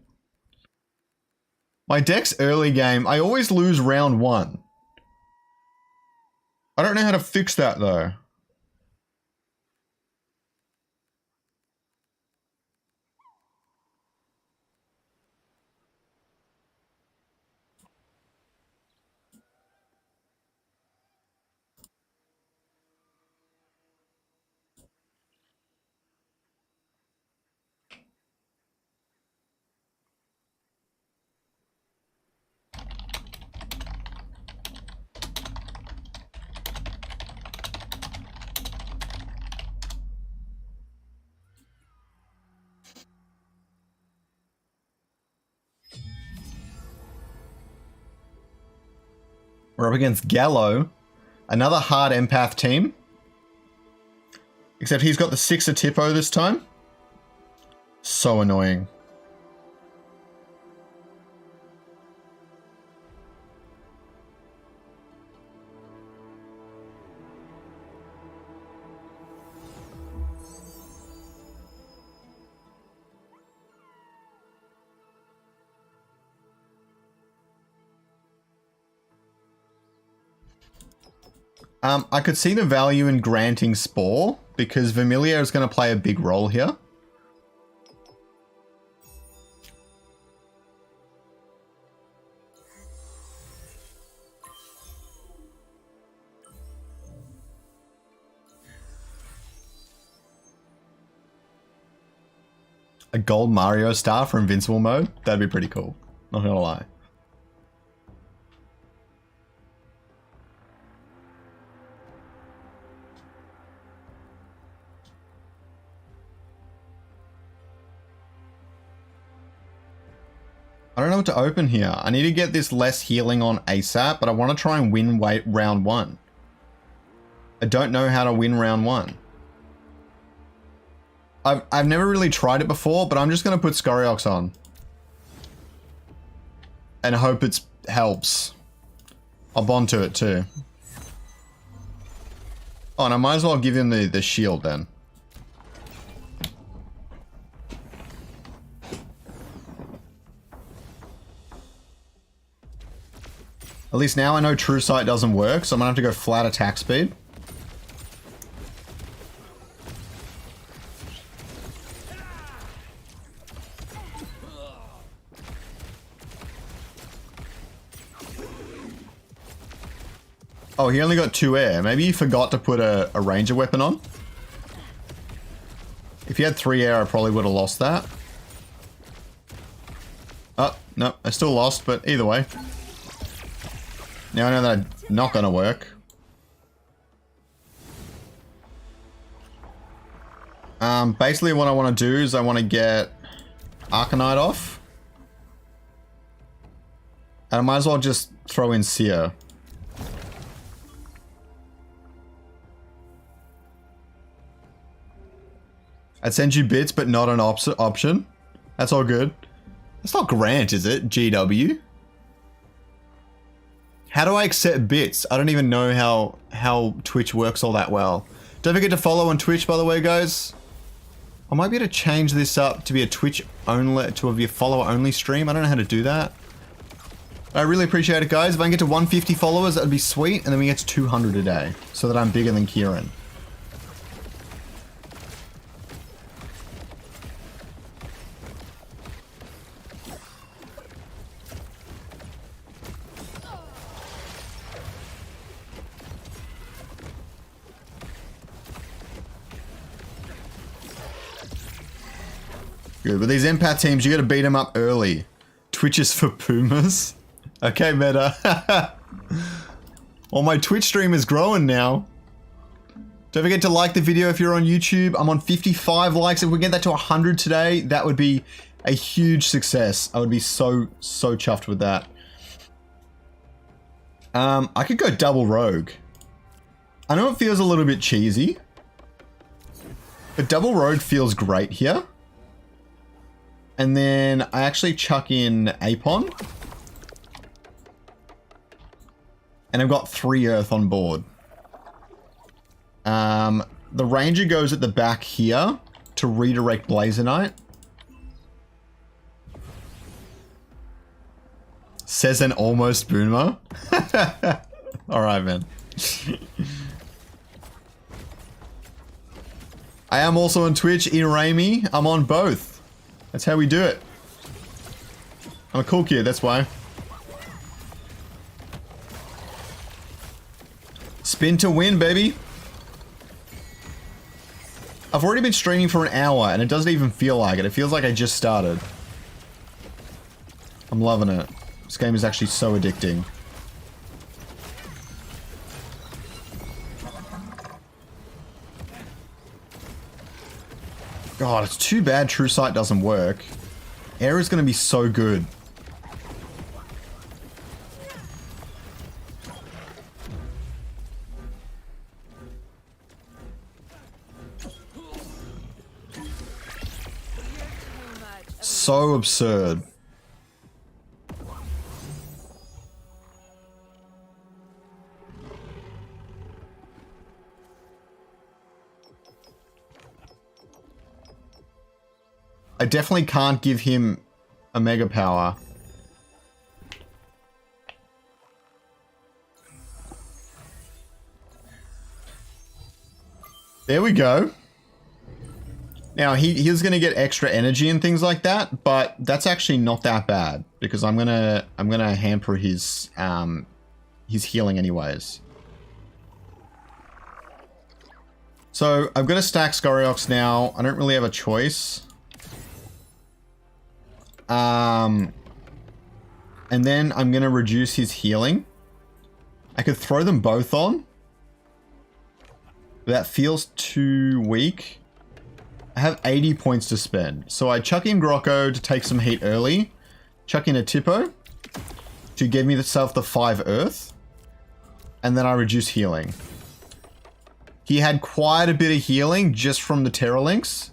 My deck's early game, I always lose round 1. I don't know how to fix that though. We're up against Gallo, another hard empath team. Except he's got the 6er Tipo this time. So annoying. I could see the value in granting Spore, because Vermilion is going to play a big role here. A gold Mario star for Invincible mode? That'd be pretty cool. Not gonna lie. I don't know what to open here. I need to get this less healing on ASAP, but I want to try and win round 1. I don't know how to win round 1. I've never really tried it before, but I'm just going to put Scoriox on. And hope it helps. I'll bond to it too. Oh, and I might as well give him the shield then. At least now I know True Sight doesn't work, so I'm gonna have to go flat attack speed. Oh, he only got 2 air. Maybe he forgot to put a ranger weapon on. If he had 3 air, I probably would have lost that. Oh, no, I still lost, but either way. Now I know that's not going to work. Basically what I want to do is I want to get Arcanite off. And I might as well just throw in Seer. I'd send you bits, but not an option. That's all good. That's not Grant, is it? GW. How do I accept bits? I don't even know how Twitch works all that well. Don't forget to follow on Twitch, by the way, guys. I might be able to change this up to be a Twitch only, to be a follower only stream. I don't know how to do that. I really appreciate it, guys. If I can get to 150 followers, that would be sweet. And then we get to 200 a day, so that I'm bigger than Kieran. Good, but these empath teams, you gotta beat them up early. Twitch is for Pumas. Okay, meta. Well, my Twitch stream is growing now. Don't forget to like the video if you're on YouTube. I'm on 55 likes. If we get that to 100 today, that would be a huge success. I would be so chuffed with that. I could go double rogue. I know it feels a little bit cheesy, but double rogue feels great here. And then I actually chuck in Apon. And I've got 3 Earth on board. The Ranger goes at the back here to redirect Blazonite. Says an almost boomer. Alright, man. I am also on Twitch, Irami. I'm on both. That's how we do it. I'm a cool kid, that's why. Spin to win, baby. I've already been streaming for an hour and it doesn't even feel like it. It feels like I just started. I'm loving it. This game is actually so addicting. God, it's too bad True Sight doesn't work. Air is going to be so good. So absurd. I definitely can't give him a mega power. There we go. Now he's gonna get extra energy and things like that, but that's actually not that bad because I'm gonna hamper his healing anyways. So I'm gonna stack Scoriox now. I don't really have a choice. And then I'm gonna reduce his healing. I could throw them both on. That feels too weak. I have 80 points to spend. So I chuck in Grocko to take some heat early. Chuck in a Tipo to give me myself the 5 Earth. And then I reduce healing. He had quite a bit of healing just from the Terralinks.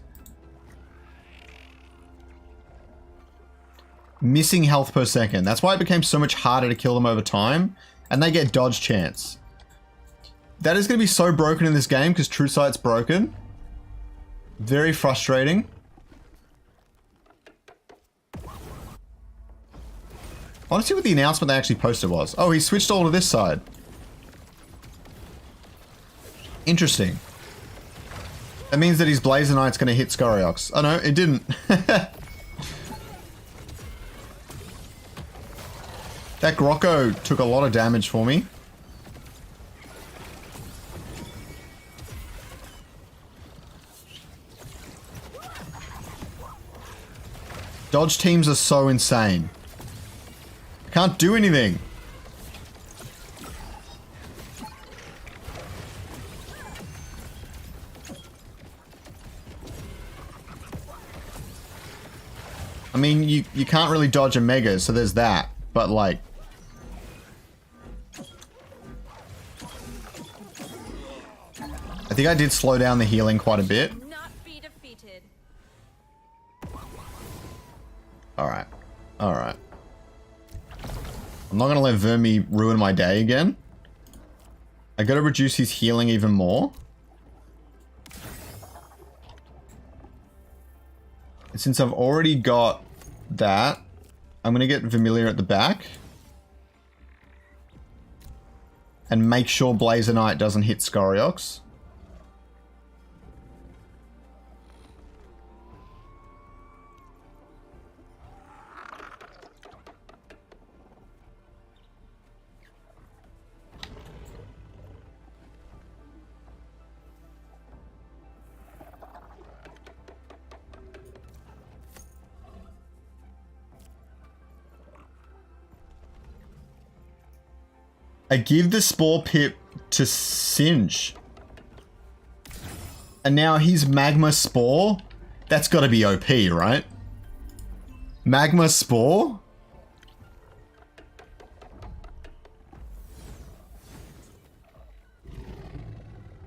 Missing health per second. That's why it became so much harder to kill them over time. And they get dodge chance. That is going to be so broken in this game because True Sight's broken. Very frustrating. I want to see what the announcement they actually posted was. Oh, he switched all to this side. Interesting. That means that his Blazonite's going to hit Scoriox. Oh no, it didn't. That Grocko took a lot of damage for me. Dodge teams are so insane. I can't do anything. I mean, you can't really dodge a mega, so there's that. But like... I think I did slow down the healing quite a bit. Not be defeated. Alright. Alright. I'm not gonna let Vermi ruin my day again. I gotta reduce his healing even more. And since I've already got that, I'm gonna get Vermilion at the back. And make sure Blazer Knight doesn't hit Scoriox. I give the Spore Pip to Singe. And now he's Magma Spore? That's gotta be OP, right? Magma Spore?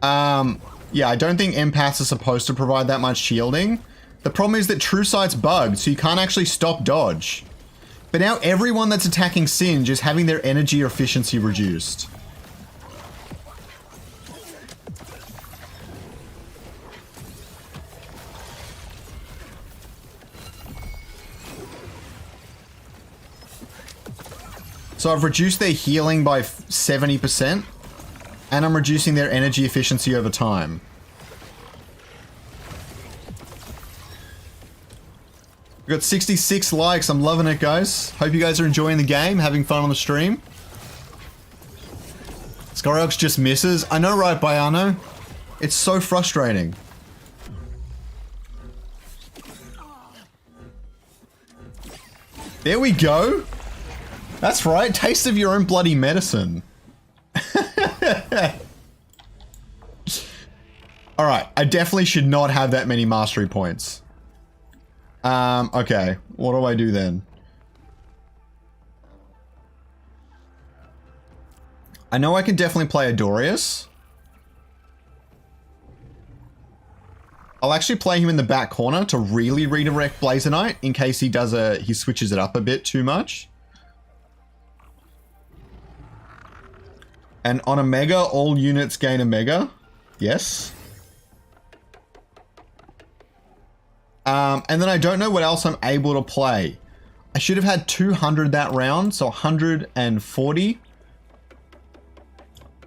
Yeah, I don't think empaths are supposed to provide that much shielding. The problem is that True Sight's bugged, so you can't actually stop dodge. But now everyone that's attacking Singe is having their energy efficiency reduced. So I've reduced their healing by 70%, and I'm reducing their energy efficiency over time. We got 66 likes. I'm loving it, guys. Hope you guys are enjoying the game, having fun on the stream. Scoriox just misses. I know, right, Biano? It's so frustrating. There we go. That's right. Taste of your own bloody medicine. Alright, I definitely should not have that many mastery points. Okay. What do I do then? I know I can definitely play Adorius. I'll actually play him in the back corner to really redirect Blazer Knight in case he does he switches it up a bit too much. And on a mega, all units gain a mega. Yes. And then I don't know what else I'm able to play. I should have had 200 that round, so 140.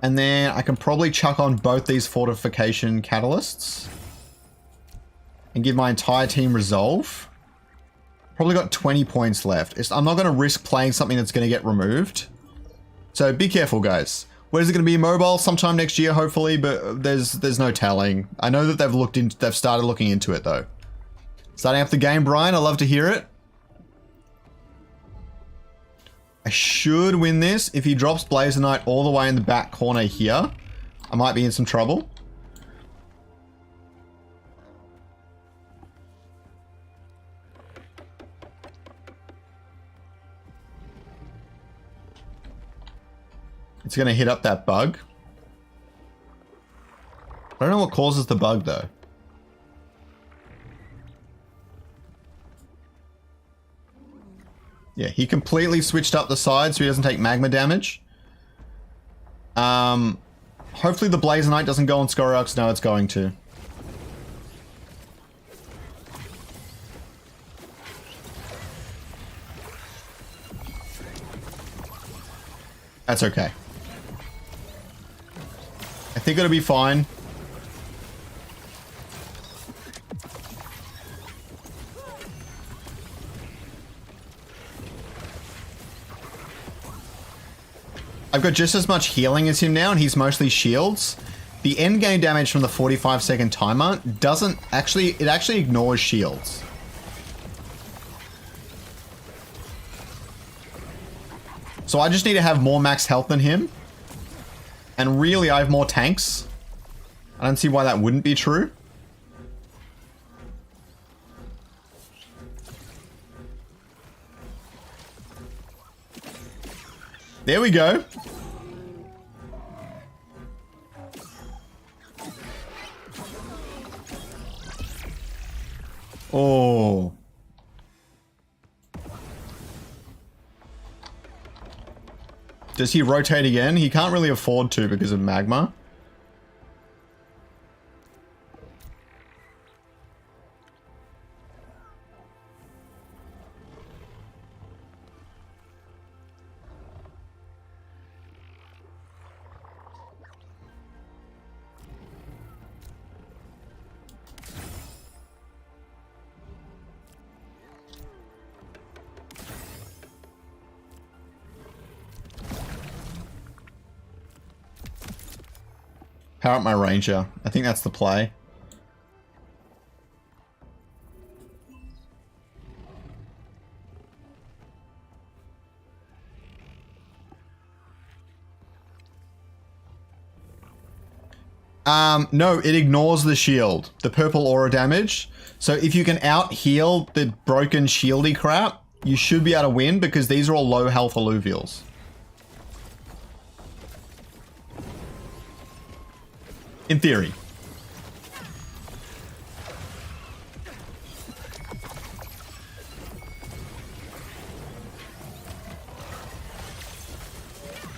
And then I can probably chuck on both these fortification catalysts. And give my entire team resolve. Probably got 20 points left. I'm not going to risk playing something that's going to get removed. So be careful, guys. Where is it going to be mobile? Sometime next year, hopefully, but there's no telling. I know that they've started looking into it though. Starting up the game, Brian. I love to hear it. I should win this. If he drops Blazer Knight all the way in the back corner here, I might be in some trouble. It's going to hit up that bug. I don't know what causes the bug though. Yeah, he completely switched up the side so he doesn't take magma damage. Hopefully the Blazer Knight doesn't go on Scoriox. No, it's going to. That's okay. I think it'll be fine. I've got just as much healing as him now, and he's mostly shields. The end game damage from the 45-second timer doesn't actually, it actually ignores shields. So I just need to have more max health than him. And really, I have more tanks. I don't see why that wouldn't be true. There we go. Oh. Does he rotate again? He can't really afford to because of magma. Power up my ranger. I think that's the play. No, it ignores the shield, the purple aura damage. So if you can out heal the broken shieldy crap, you should be able to win because these are all low health Illuvials. In theory.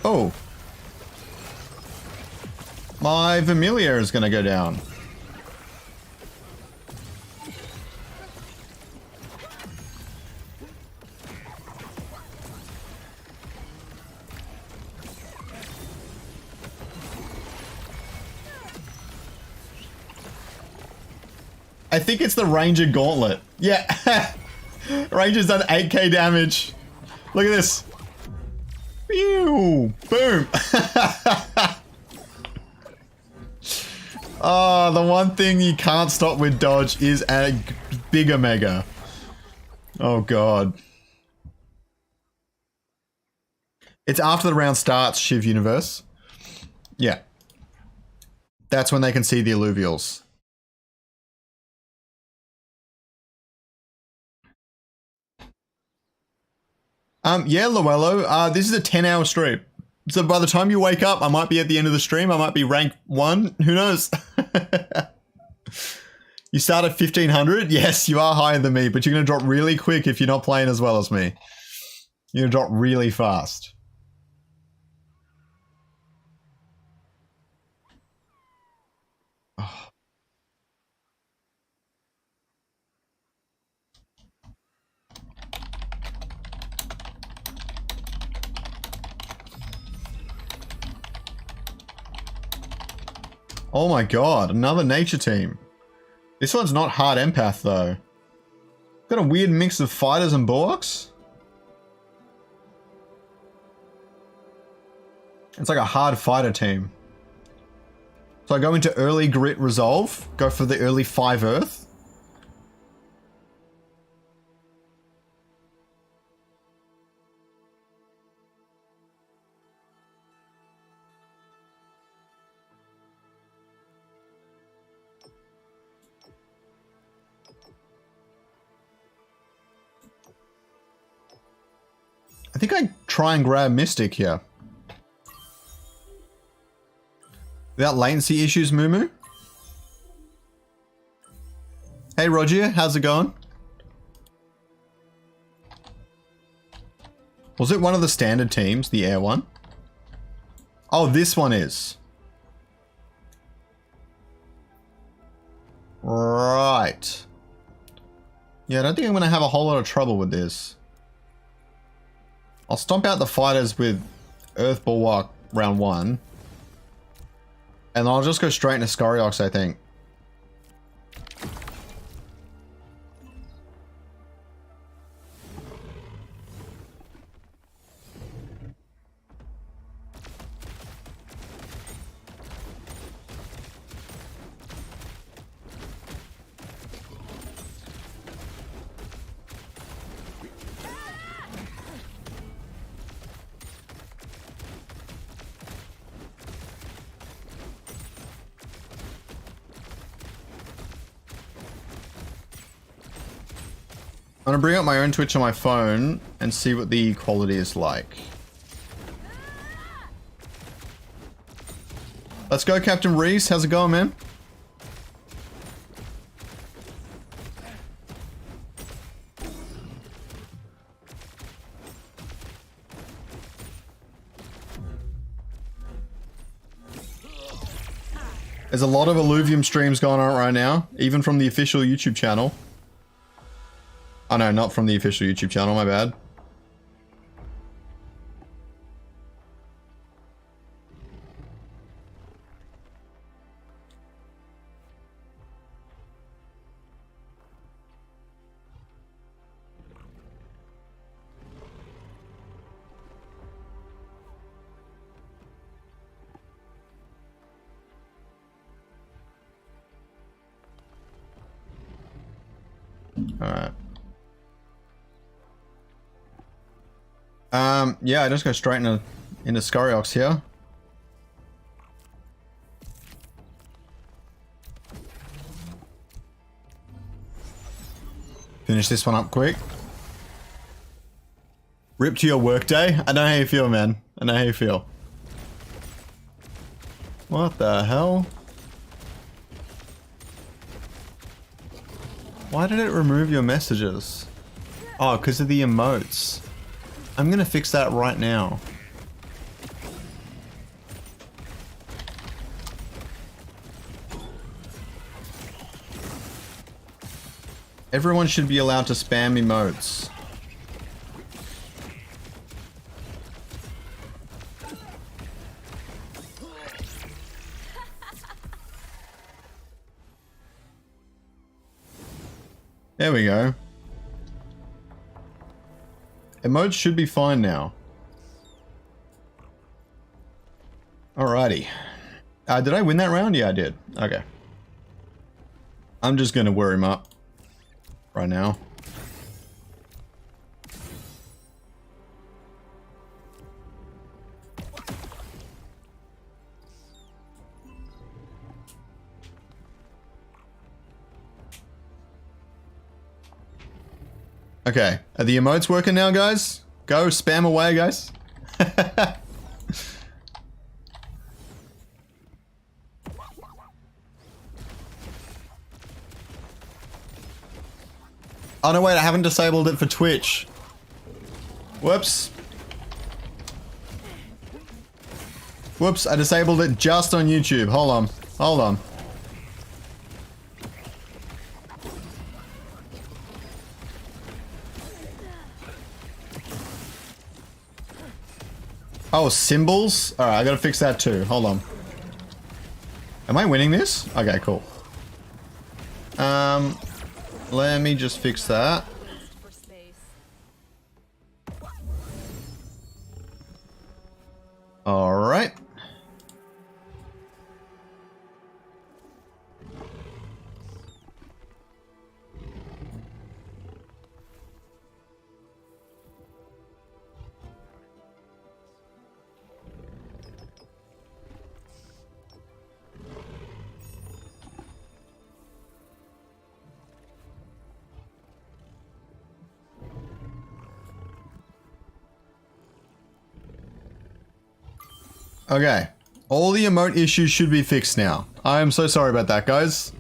Oh. My Vermilion is gonna go down. I think it's the Ranger Gauntlet. Yeah. Ranger's done 8k damage. Look at this. Pew! Boom. Oh, the one thing you can't stop with dodge is a bigger mega. Oh god. It's after the round starts, Shiv Universe. Yeah. That's when they can see the Illuvials. Yeah, Luello, this is a 10-hour stream. So by the time you wake up, I might be at the end of the stream. I might be rank 1. Who knows? You start at 1500? Yes, you are higher than me, but you're going to drop really quick if you're not playing as well as me. You're going to drop really fast. Oh. Oh my god, another nature team. This one's not hard empath though. Got a weird mix of fighters and bullocks. It's like a hard fighter team. So I go into early grit resolve, go for the early 5 earth. I think I try and grab Mystic here. Without latency issues, Mumu. Hey Roger, how's it going? Was it one of the standard teams, the air one? Oh, this one is. Right. Yeah, I don't think I'm going to have a whole lot of trouble with this. I'll stomp out the fighters with Earth Bulwark round 1. And I'll just go straight into Scoriox, I think. I'm gonna bring up my own Twitch on my phone and see what the quality is like. Let's go, Captain Reese. How's it going, man? There's a lot of Illuvium streams going on right now, even from the official YouTube channel. Oh no, not from the official YouTube channel, my bad. Alright. Yeah, I just go straight into Scoriox here. Finish this one up quick. Rip to your workday. I know how you feel, man. I know how you feel. What the hell? Why did it remove your messages? Oh, because of the emotes. I'm gonna fix that right now. Everyone should be allowed to spam emotes. There we go. Emotes should be fine now. Alrighty. Did I win that round? Yeah, I did. Okay. I'm just gonna wear him up right now. Okay, are the emotes working now, guys? Go spam away, guys. Oh no, wait, I haven't disabled it for Twitch. Whoops. Whoops, I disabled it just on YouTube. Hold on, hold on. Oh, symbols? Alright, I gotta fix that too. Hold on. Am I winning this? Okay, cool. Let me just fix that. Alright. Okay, all the emote issues should be fixed now. I am so sorry about that, guys.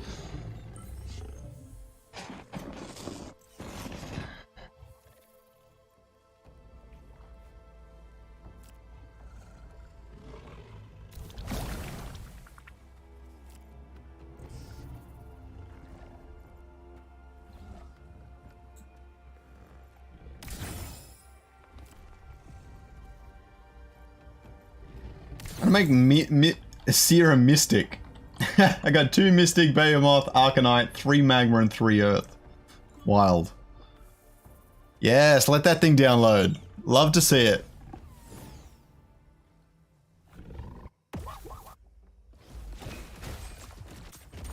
I make Sierra Mystic. I got 2 Mystic, Behemoth, Arcanite, 3 Magma, and 3 Earth. Wild. Yes, let that thing download. Love to see it.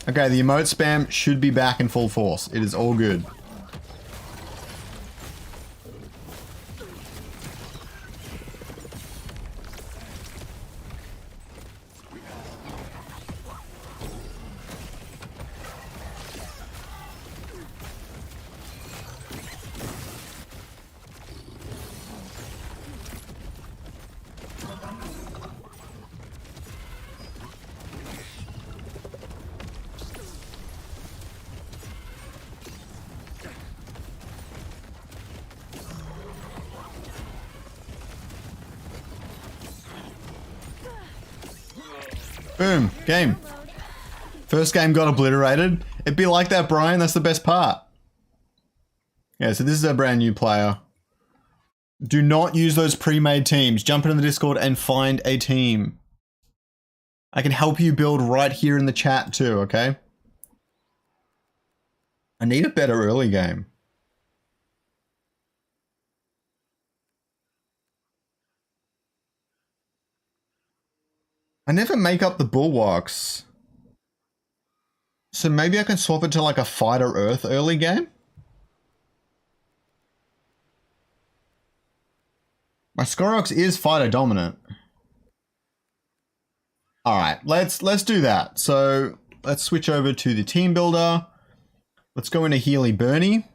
Okay, the emote spam should be back in full force. It is all good. Boom, game. First game got obliterated. It'd be like that, Brian. That's the best part. Yeah, so this is a brand new player. Do not use those pre-made teams. Jump into the Discord and find a team. I can help you build right here in the chat too, okay? I need a better early game. I never make up the bulwarks. So maybe I can swap it to like a fighter earth early game? My Skorox is fighter dominant. Alright, let's do that. So let's switch over to the team builder. Let's go into Healy Bernie.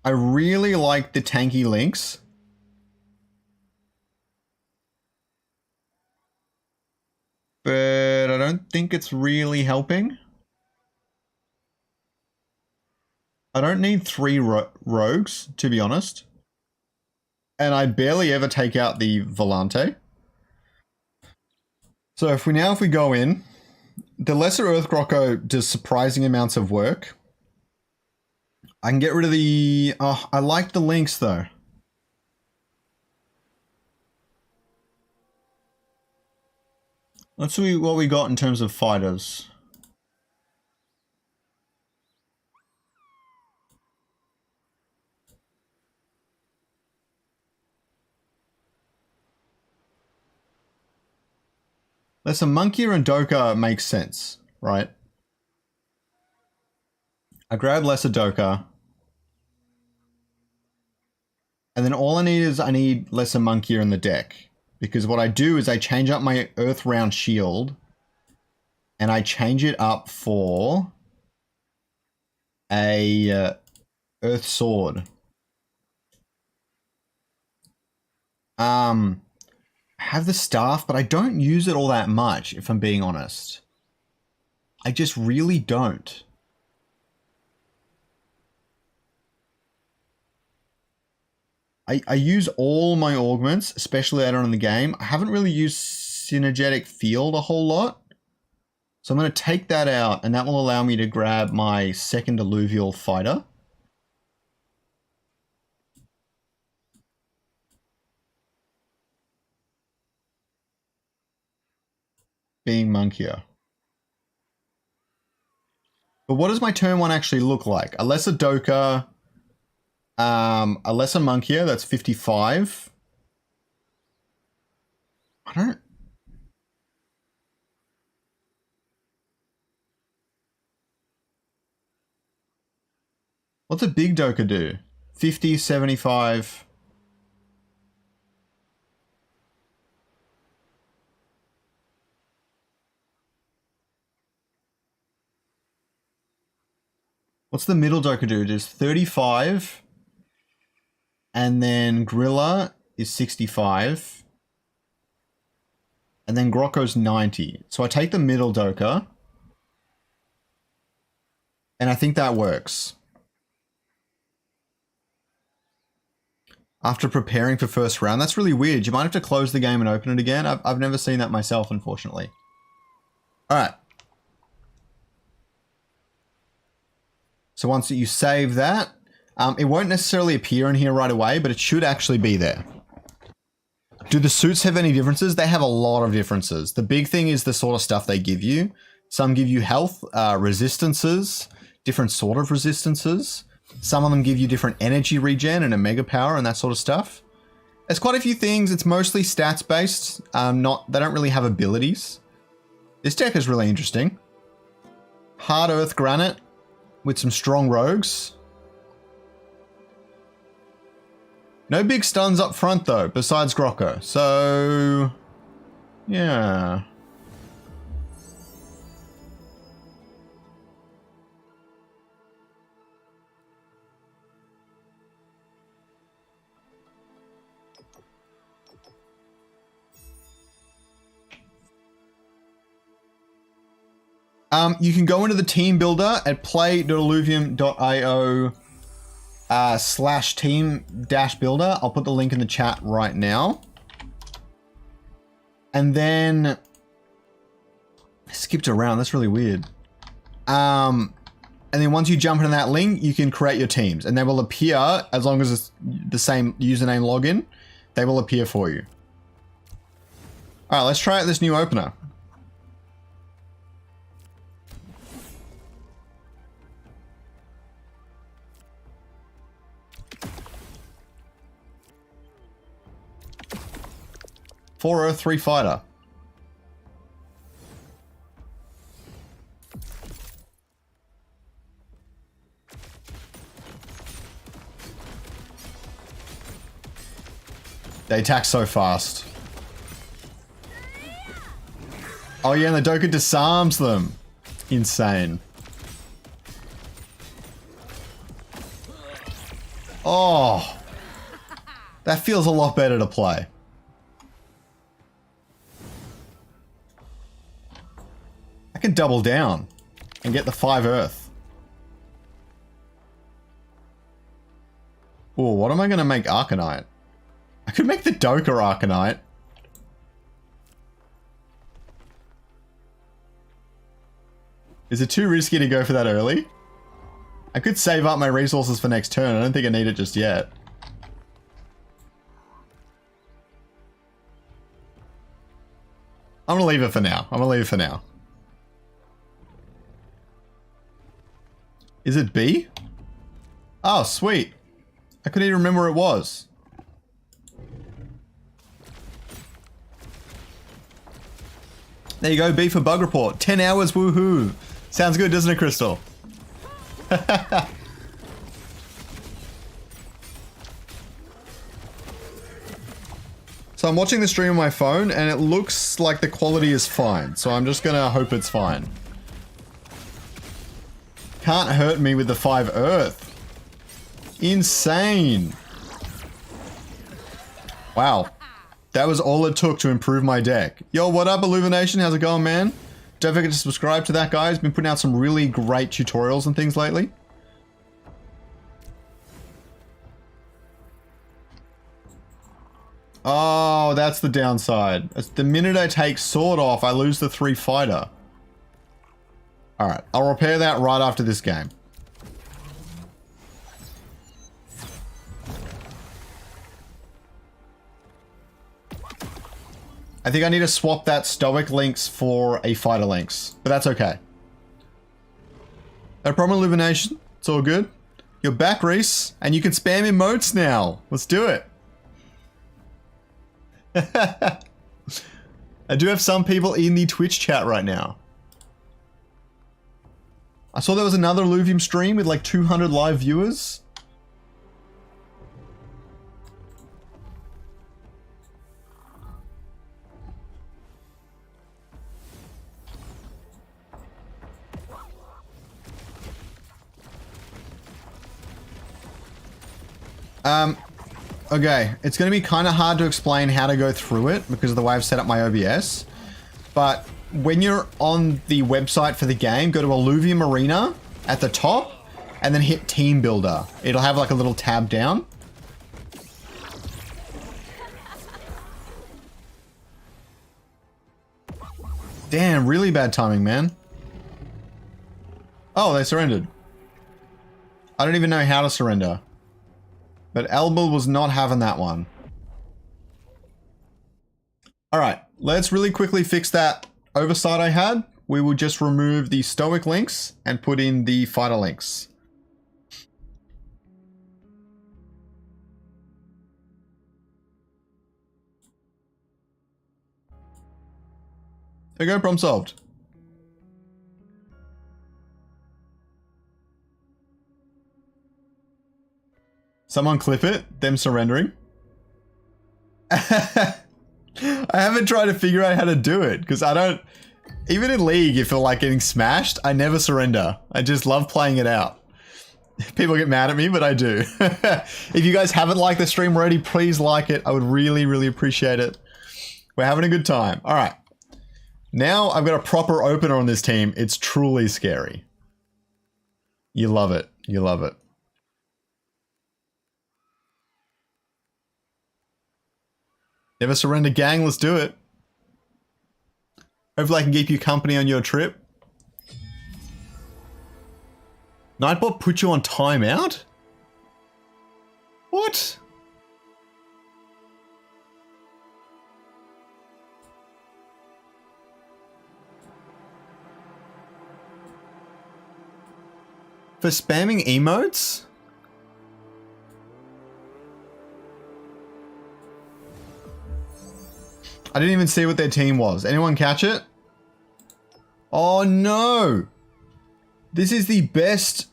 I really like the tanky links. But I don't think it's really helping. I don't need 3 rogues, to be honest. And I barely ever take out the Volante. So if we go in, the Lesser Earth Grocko does surprising amounts of work. I can get rid of the... Oh, I like the links though. Let's see what we got in terms of fighters. Lesser Monkier and Doka makes sense, right? I grab Lesser Doka. And then all I need is Lesser Monkier in the deck. Because what I do is I change up my Earth Round Shield. And I change it up for a Earth Sword. I have the staff, but I don't use it all that much, if I'm being honest. I just really don't. I use all my augments, especially later on in the game. I haven't really used Synergetic Field a whole lot. So I'm going to take that out, and that will allow me to grab my second Illuvial fighter. Being Monkier. But what does my turn 1 actually look like? A Lesser Doka, a Lesser Monkier, that's 55. I don't... What's a big Doka do? 50, 75... What's the middle Doka do? It is 35. And then Grilla is 65. And then Grokko's 90. So I take the middle Doka. And I think that works. After preparing for first round. That's really weird. You might have to close the game and open it again. I've never seen that myself, unfortunately. Alright. So once you save that, it won't necessarily appear in here right away, but it should actually be there. Do the suits have any differences? They have a lot of differences. The big thing is the sort of stuff they give you. Some give you health, resistances, different sort of resistances. Some of them give you different energy regen and a mega power and that sort of stuff. There's quite a few things. It's mostly stats based. They don't really have abilities. This deck is really interesting. Hard Earth Granite with some strong rogues. No big stuns up front though, besides Grocko. So, yeah. You can go into the team builder at play.illuvium.io slash team dash builder. I'll put the link in the chat right now. And then I skipped around. That's really weird. And then once you jump into that link, you can create your teams and they will appear as long as it's the same username login. They will appear for you. All right, let's try out this new opener. Four Earth 3 fighter. They attack so fast. Oh yeah, and the Doka disarms them. Insane. Oh. That feels a lot better to play. I can double down and get the 5 Earth. Oh, what am I going to make Arcanite? I could make the Doka Arcanite. Is it too risky to go for that early? I could save up my resources for next turn. I don't think I need it just yet. I'm gonna leave it for now. Is it B? Oh, sweet. I couldn't even remember where it was. There you go, B for bug report. 10 hours, woohoo. Sounds good, doesn't it, Crystal? So I'm watching the stream on my phone and it looks like the quality is fine. So I'm just gonna hope it's fine. Can't hurt me with the 5 Earth. Insane. Wow. That was all it took to improve my deck. Yo, what up, Illumination? How's it going, man? Don't forget to subscribe to that guy. He's been putting out some really great tutorials and things lately. Oh, that's the downside. The minute I take sword off, I lose the 3 fighter. Alright, I'll repair that right after this game. I think I need to swap that Stoic Lynx for a Fighter Lynx, but that's okay. No problem, Illumination. It's all good. You're back, Reese, and you can spam emotes now. Let's do it. I do have some people in the Twitch chat right now. I saw there was another Illuvium stream with like 200 live viewers. Okay, it's going to be kind of hard to explain how to go through it because of the way I've set up my OBS. But when you're on the website for the game, go to Illuvium Arena at the top and then hit Team Builder. It'll have like a little tab down. Damn, really bad timing, man. Oh, they surrendered. I don't even know how to surrender. But Elbel was not having that one. Alright, let's really quickly fix that oversight I had. We will just remove the Stoic Lynx and put in the Fighter Lynx. There you go, problem solved. Someone clip it, them surrendering. I haven't tried to figure out how to do it because I don't, even in League, if you're like getting smashed, I never surrender. I just love playing it out. People get mad at me, but I do. If you guys haven't liked the stream already, please like it. I would really, really appreciate it. We're having a good time. All right. Now I've got a proper opener on this team. It's truly scary. You love it. You love it. Never surrender, gang. Let's do it. Hopefully I can keep you company on your trip. Nightbot put you on timeout? What? For spamming emotes? I didn't even see what their team was. Anyone catch it? Oh no! This is the best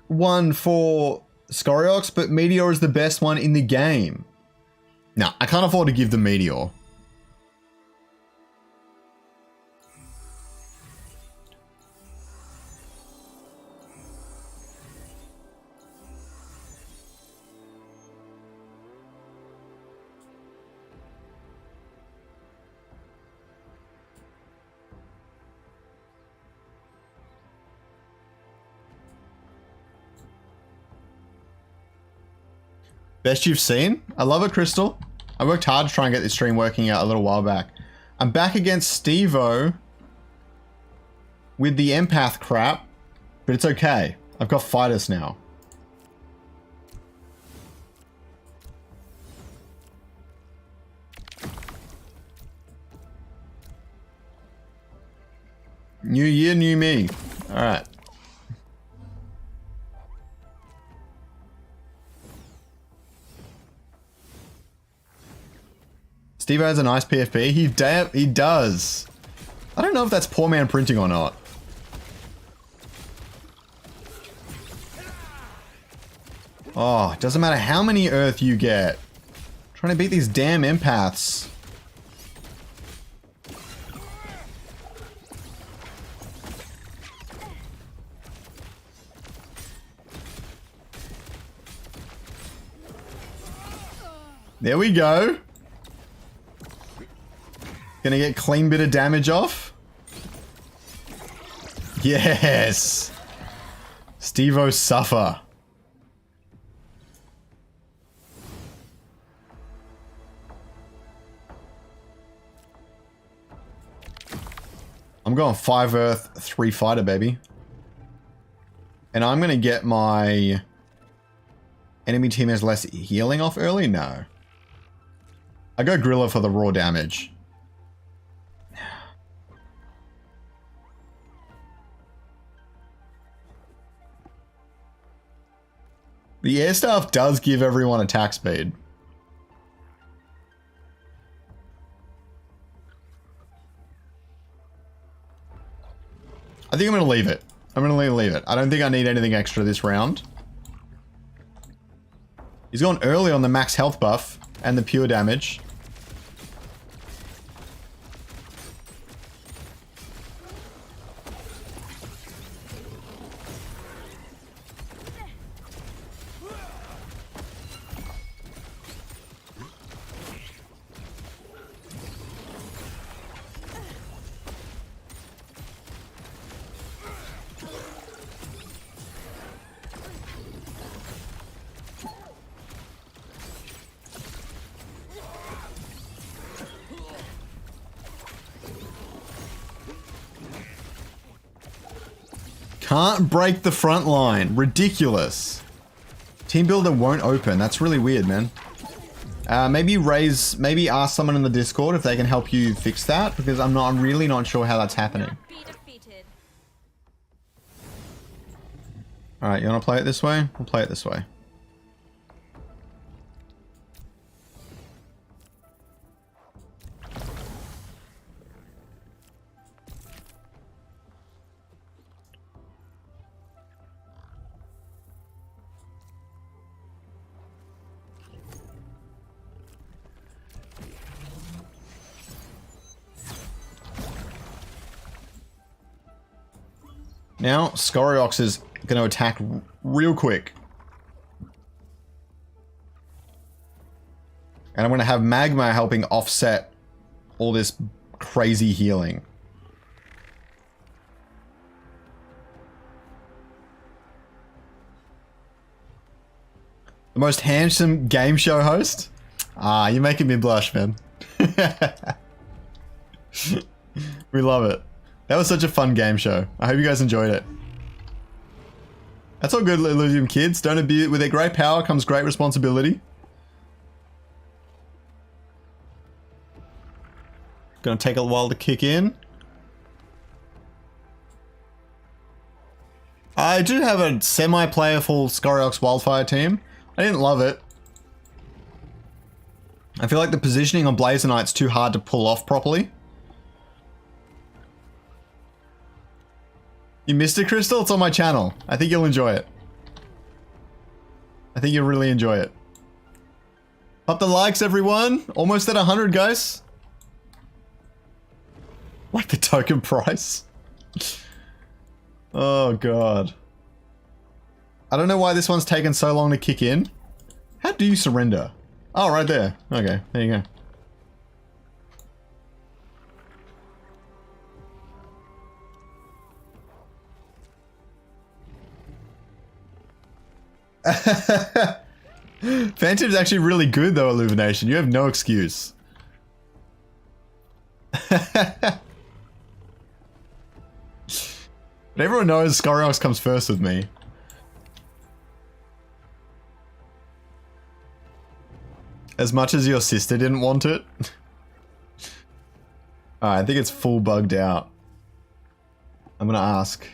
one for Scoriox, but Meteor is the best one in the game. Nah, I can't afford to give them Meteor. Best you've seen? I love it, Crystal. I worked hard to try and get this stream working out a little while back. I'm back against Steve-O with the empath crap, but it's okay. I've got fighters now. New year, new me. All right. Steve has a nice PFP. He does. I don't know if that's poor man printing or not. Oh, it doesn't matter how many earth you get. Trying to beat these damn empaths. There we go. Gonna get clean bit of damage off. Yes. Steve-O suffer. I'm going 5 earth, 3 fighter, baby. And I'm gonna get my enemy team has less healing off early? No. I go Gorilla for the raw damage. The air staff does give everyone attack speed. I think I'm going to leave it. I'm going to leave it. I don't think I need anything extra this round. He's gone early on the max health buff and the pure damage. Can't break the front line. Ridiculous. Team builder won't open. That's really weird, man. Maybe ask someone in the Discord if they can help you fix that, because I'm really not sure how that's happening. Alright, you wanna play it this way? We'll play it this way. Now, Scoriox is going to attack real quick. And I'm going to have Magma helping offset all this crazy healing. The most handsome game show host? Ah, you're making me blush, man. We love it. That was such a fun game show. I hope you guys enjoyed it. That's all good, Illuvium kids. Don't abuse. With their great power comes great responsibility. Gonna take a while to kick in. I do have a semi-playerful Scoriox Wildfire team. I didn't love it. I feel like the positioning on Blazer Knight's too hard to pull off properly. You missed it, Crystal? It's on my channel. I think you'll enjoy it. I think you'll really enjoy it. Up the likes, everyone. Almost at 100, guys. Like the token price. Oh, God. I don't know why this one's taken so long to kick in. How do you surrender? Oh, right there. Okay, there you go. Phantom's actually really good though, Illumination. You have no excuse. But everyone knows Scoriox comes first with me. As much as your sister didn't want it. Alright, I think it's full bugged out. I'm gonna ask.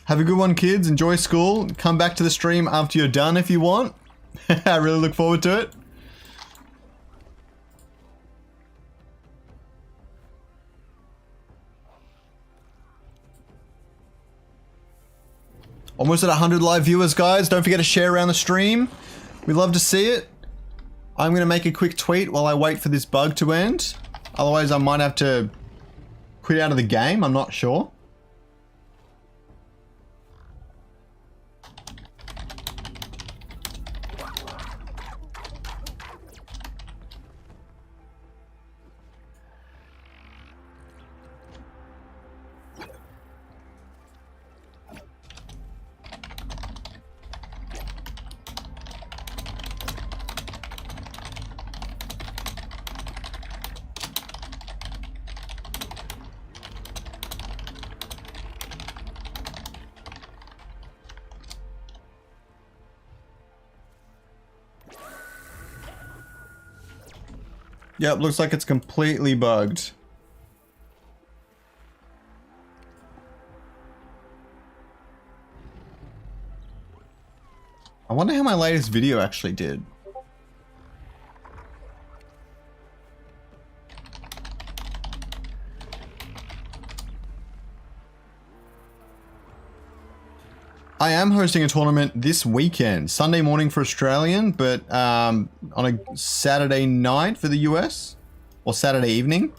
Have a good one, kids. Enjoy school. Come back to the stream after you're done if you want. I really look forward to it. Almost at 100 live viewers, guys. Don't forget to share around the stream. We'd love to see it. I'm going to make a quick tweet while I wait for this bug to end. Otherwise, I might have to quit out of the game. I'm not sure. Yep, looks like it's completely bugged. I wonder how my latest video actually did. I am hosting a tournament this weekend, Sunday morning for Australian, but on a Saturday night for the US, or Saturday evening.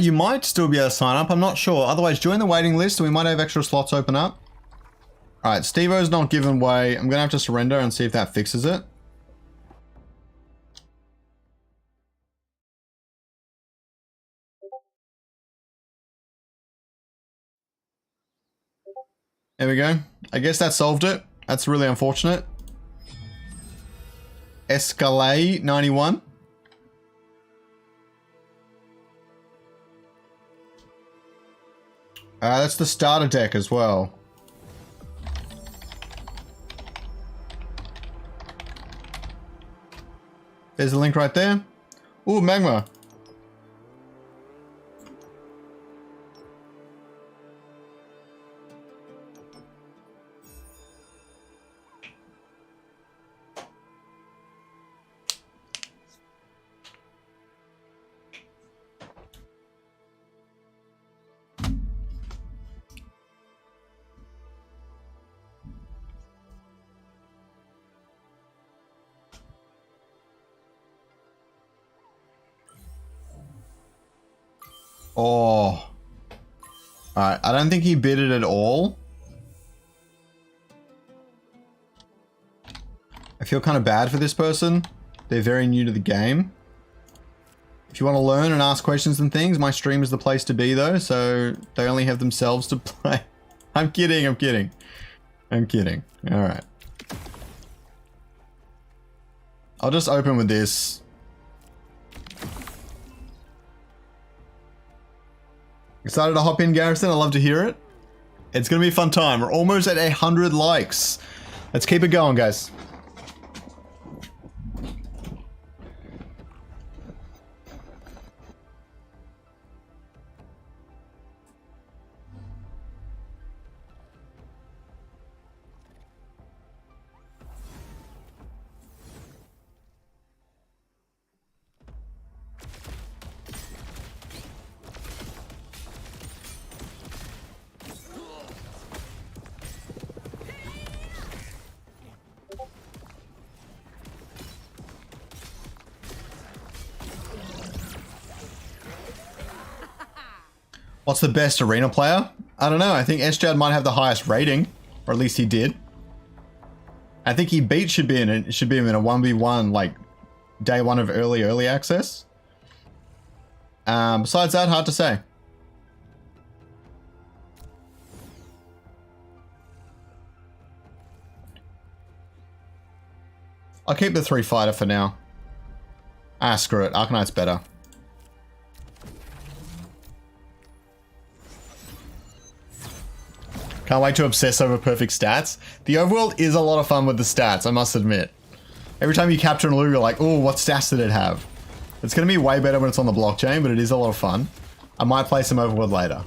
You might still be able to sign up, I'm not sure. Otherwise, join the waiting list and we might have extra slots open up. Alright, Steve-O's not giving way. I'm gonna have to surrender and see if that fixes it. There we go. I guess that solved it. That's really unfortunate. Escalade 91. That's the starter deck as well. There's a link right there. Ooh, magma. Oh. Alright, I don't think he bid it at all. I feel kind of bad for this person. They're very new to the game. If you want to learn and ask questions and things, my stream is the place to be though, so they only have themselves to play. I'm kidding, I'm kidding. I'm kidding. Alright. I'll just open with this. Excited to hop in, Garrison? I love to hear it. It's going to be a fun time. We're almost at 100 likes. Let's keep it going, guys. What's the best arena player? I don't know. I think Esjad might have the highest rating, or at least he did. I think he beat should be in a 1v1 like day one of early access. Besides that, hard to say. I'll keep the 3 fighter for now. Ah, screw it. Arcanite's better. Can't wait to obsess over perfect stats. The overworld is a lot of fun with the stats, I must admit. Every time you capture an Illuvium, you're like, oh, what stats did it have? It's going to be way better when it's on the blockchain, but it is a lot of fun. I might play some overworld later.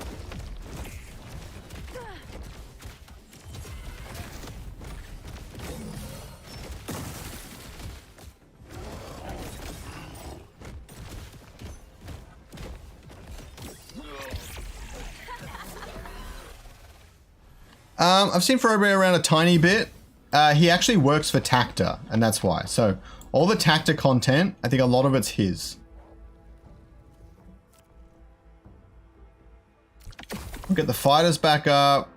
I've seen Frobe around a tiny bit. He actually works for Tacta, and that's why. So, all the Tacta content, I think a lot of it's his. We'll get the fighters back up,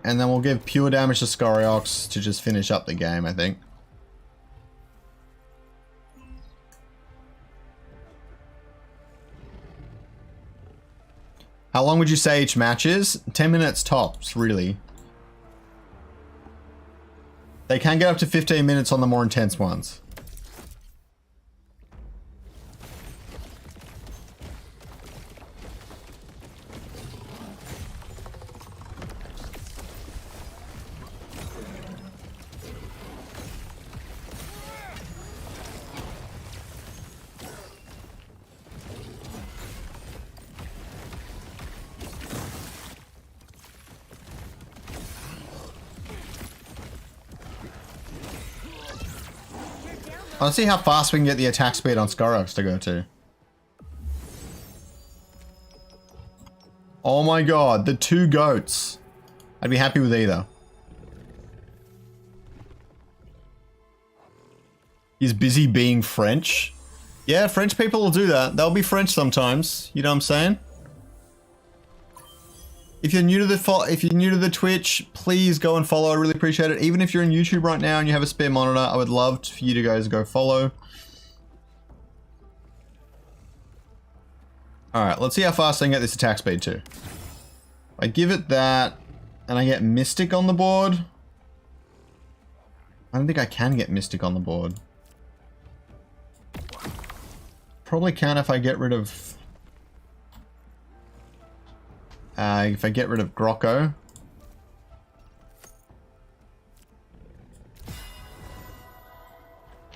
and then we'll give pure damage to Scoriox to just finish up the game, I think. How long would you say each match is? 10 minutes tops, really. They can get up to 15 minutes on the more intense ones. I want to see how fast we can get the attack speed on Scoriox to go to. Oh my god, the 2 goats. I'd be happy with either. He's busy being French. Yeah, French people will do that. They'll be French sometimes. You know what I'm saying? If you're new to the Twitch, please go and follow. I really appreciate it. Even if you're on YouTube right now and you have a spare monitor, I would love for you to guys go follow. Alright, let's see how fast I can get this attack speed to. I give it that, and I get Mystic on the board. I don't think I can get Mystic on the board. Probably can if I get rid of... If I get rid of Grocco.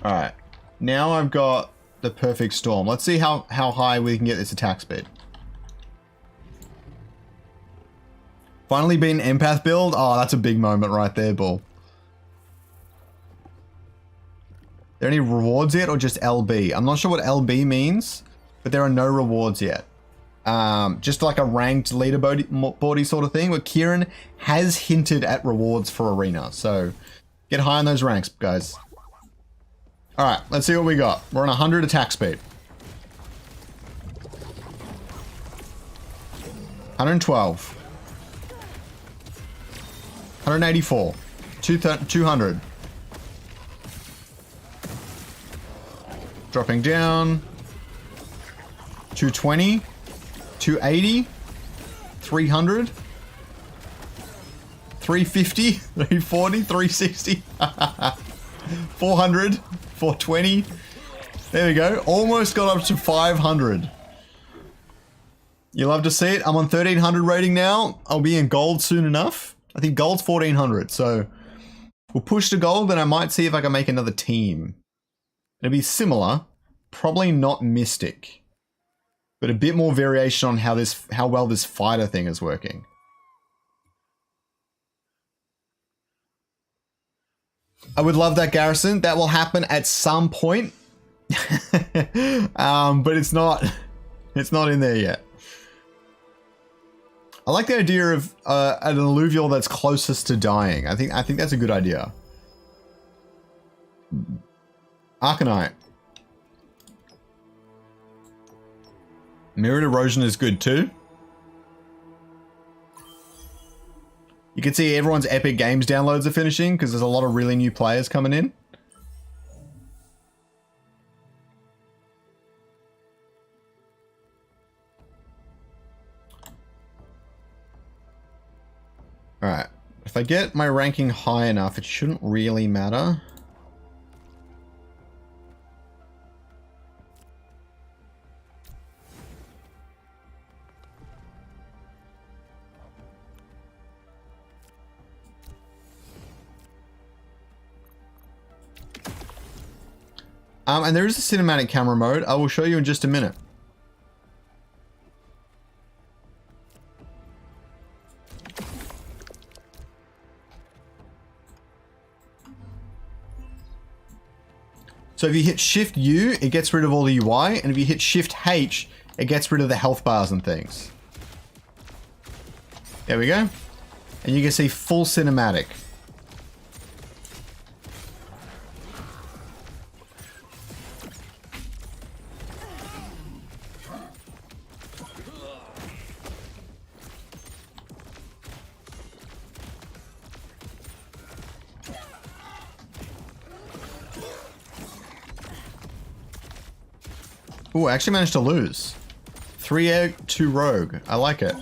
Alright. Now I've got the perfect storm. Let's see how high we can get this attack speed. Finally beat an empath build? Oh, that's a big moment right there, Bull. There any rewards yet or just LB? I'm not sure what LB means, but there are no rewards yet. Just like a ranked leaderboardy sort of thing, but Kieran has hinted at rewards for Arena, so get high on those ranks, guys. Alright, let's see what we got. We're on 100 attack speed. 112. 184. 200. Dropping down. 220. 280. 300. 350. 340. 360. 400. 420. There we go. Almost got up to 500. You love to see it. I'm on 1300 rating now. I'll be in gold soon enough. I think gold's 1400. So we'll push to gold, and I might see if I can make another team. It'll be similar. Probably not Mystic. But a bit more variation on how well this fighter thing is working. I would love that, Garrison. That will happen at some point. But it's not in there yet. I like the idea of an Illuvial that's closest to dying. I think that's a good idea. Arcanite. Mirrored Erosion is good too. You can see everyone's Epic Games downloads are finishing because there's a lot of really new players coming in. Alright. If I get my ranking high enough, it shouldn't really matter. And there is a cinematic camera mode. I will show you in just a minute. So if you hit Shift U, it gets rid of all the UI, and if you hit Shift H, it gets rid of the health bars and things. There we go. And you can see full cinematic. Ooh, I actually managed to lose. 3 egg, 2 rogue. I like it.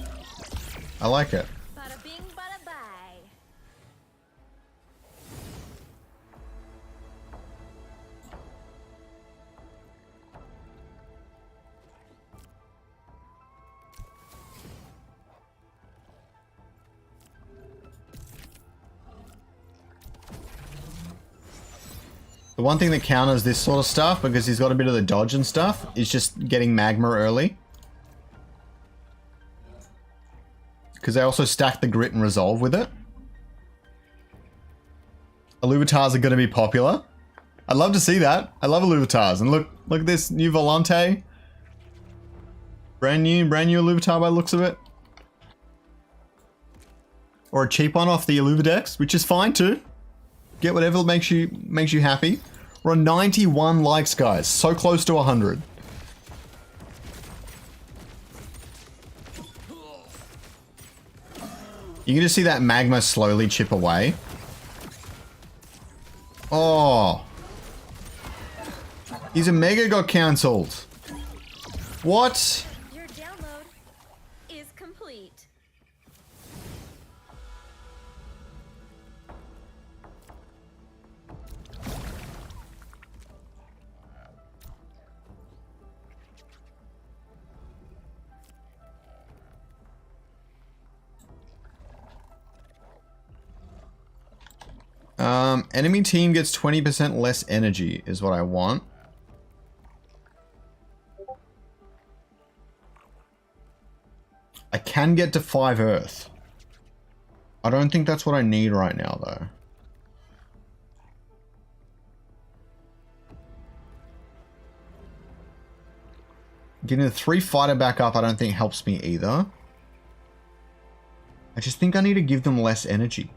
I like it. Bada bing, bada bye. The one thing that counters this sort of stuff, because he's got a bit of the dodge and stuff, is just getting magma early. Because they also stack the grit and resolve with it. Illuvitars are going to be popular. I'd love to see that. I love Illuvitars. And look at this new Volante. Brand new Illuvitar by the looks of it. Or a cheap one off the Illuvidex, which is fine too. Get whatever makes you happy. We're on 91 likes, guys. So close to 100. You can just see that magma slowly chip away. Oh. His Omega got cancelled. What? Your download is complete. Enemy team gets 20% less energy is what I want. I can get to 5 Earth. I don't think that's what I need right now, though. Getting the 3 fighter back up I don't think helps me either. I just think I need to give them less energy.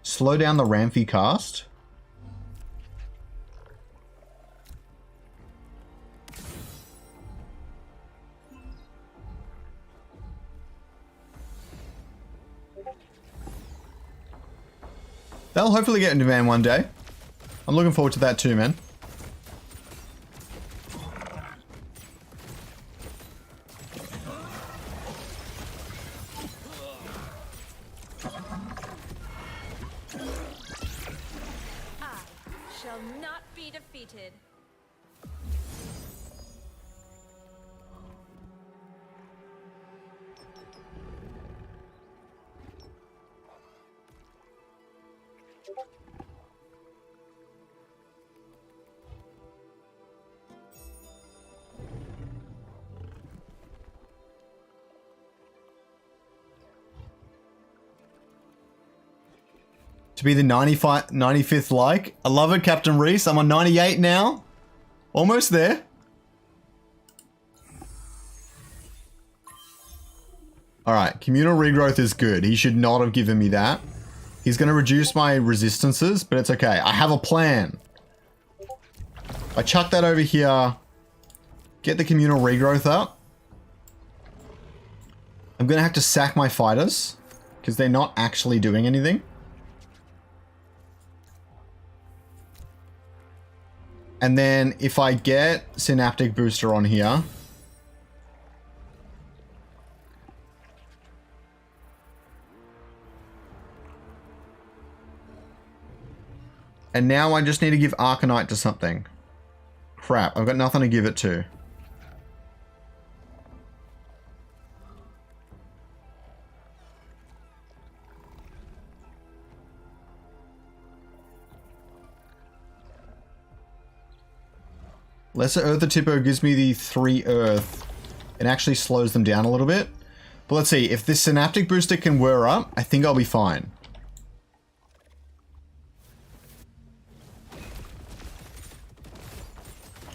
Slow down the Ramphy cast. They'll hopefully get in demand one day. I'm looking forward to that too, man. Defeated. To be the 95th like. I love it, Captain Reese. I'm on 98 now. Almost there. Alright, communal regrowth is good. He should not have given me that. He's going to reduce my resistances, but it's okay. I have a plan. I chuck that over here. Get the communal regrowth up. I'm going to have to sack my fighters, because they're not actually doing anything. And then if I get Synaptic Booster on here, and now I just need to give Arcanite to something. Crap, I've got nothing to give it to. Lesser Earth Tipo gives me the 3 Earth. It actually slows them down a little bit. But let's see, if this Synaptic Booster can whir up, I think I'll be fine.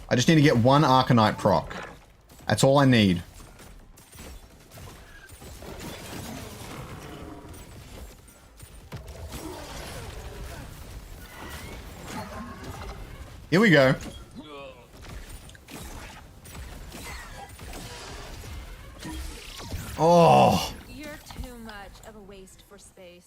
I just need to get 1 Arcanite proc. That's all I need. Here we go. Oh. You're too much of a waste for space.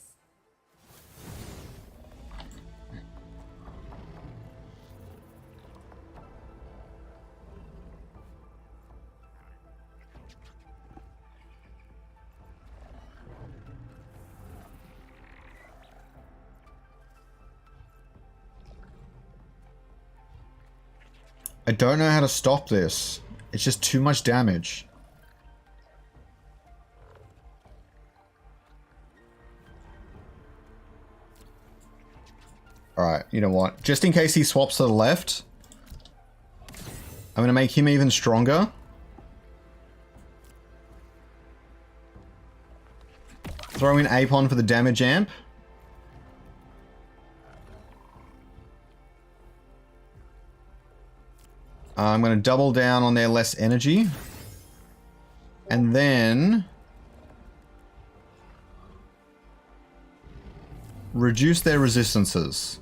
I don't know how to stop this. It's just too much damage. Alright, you know what? Just in case he swaps to the left, I'm going to make him even stronger. Throw in Apon for the damage amp. I'm going to double down on their less energy. And then reduce their resistances.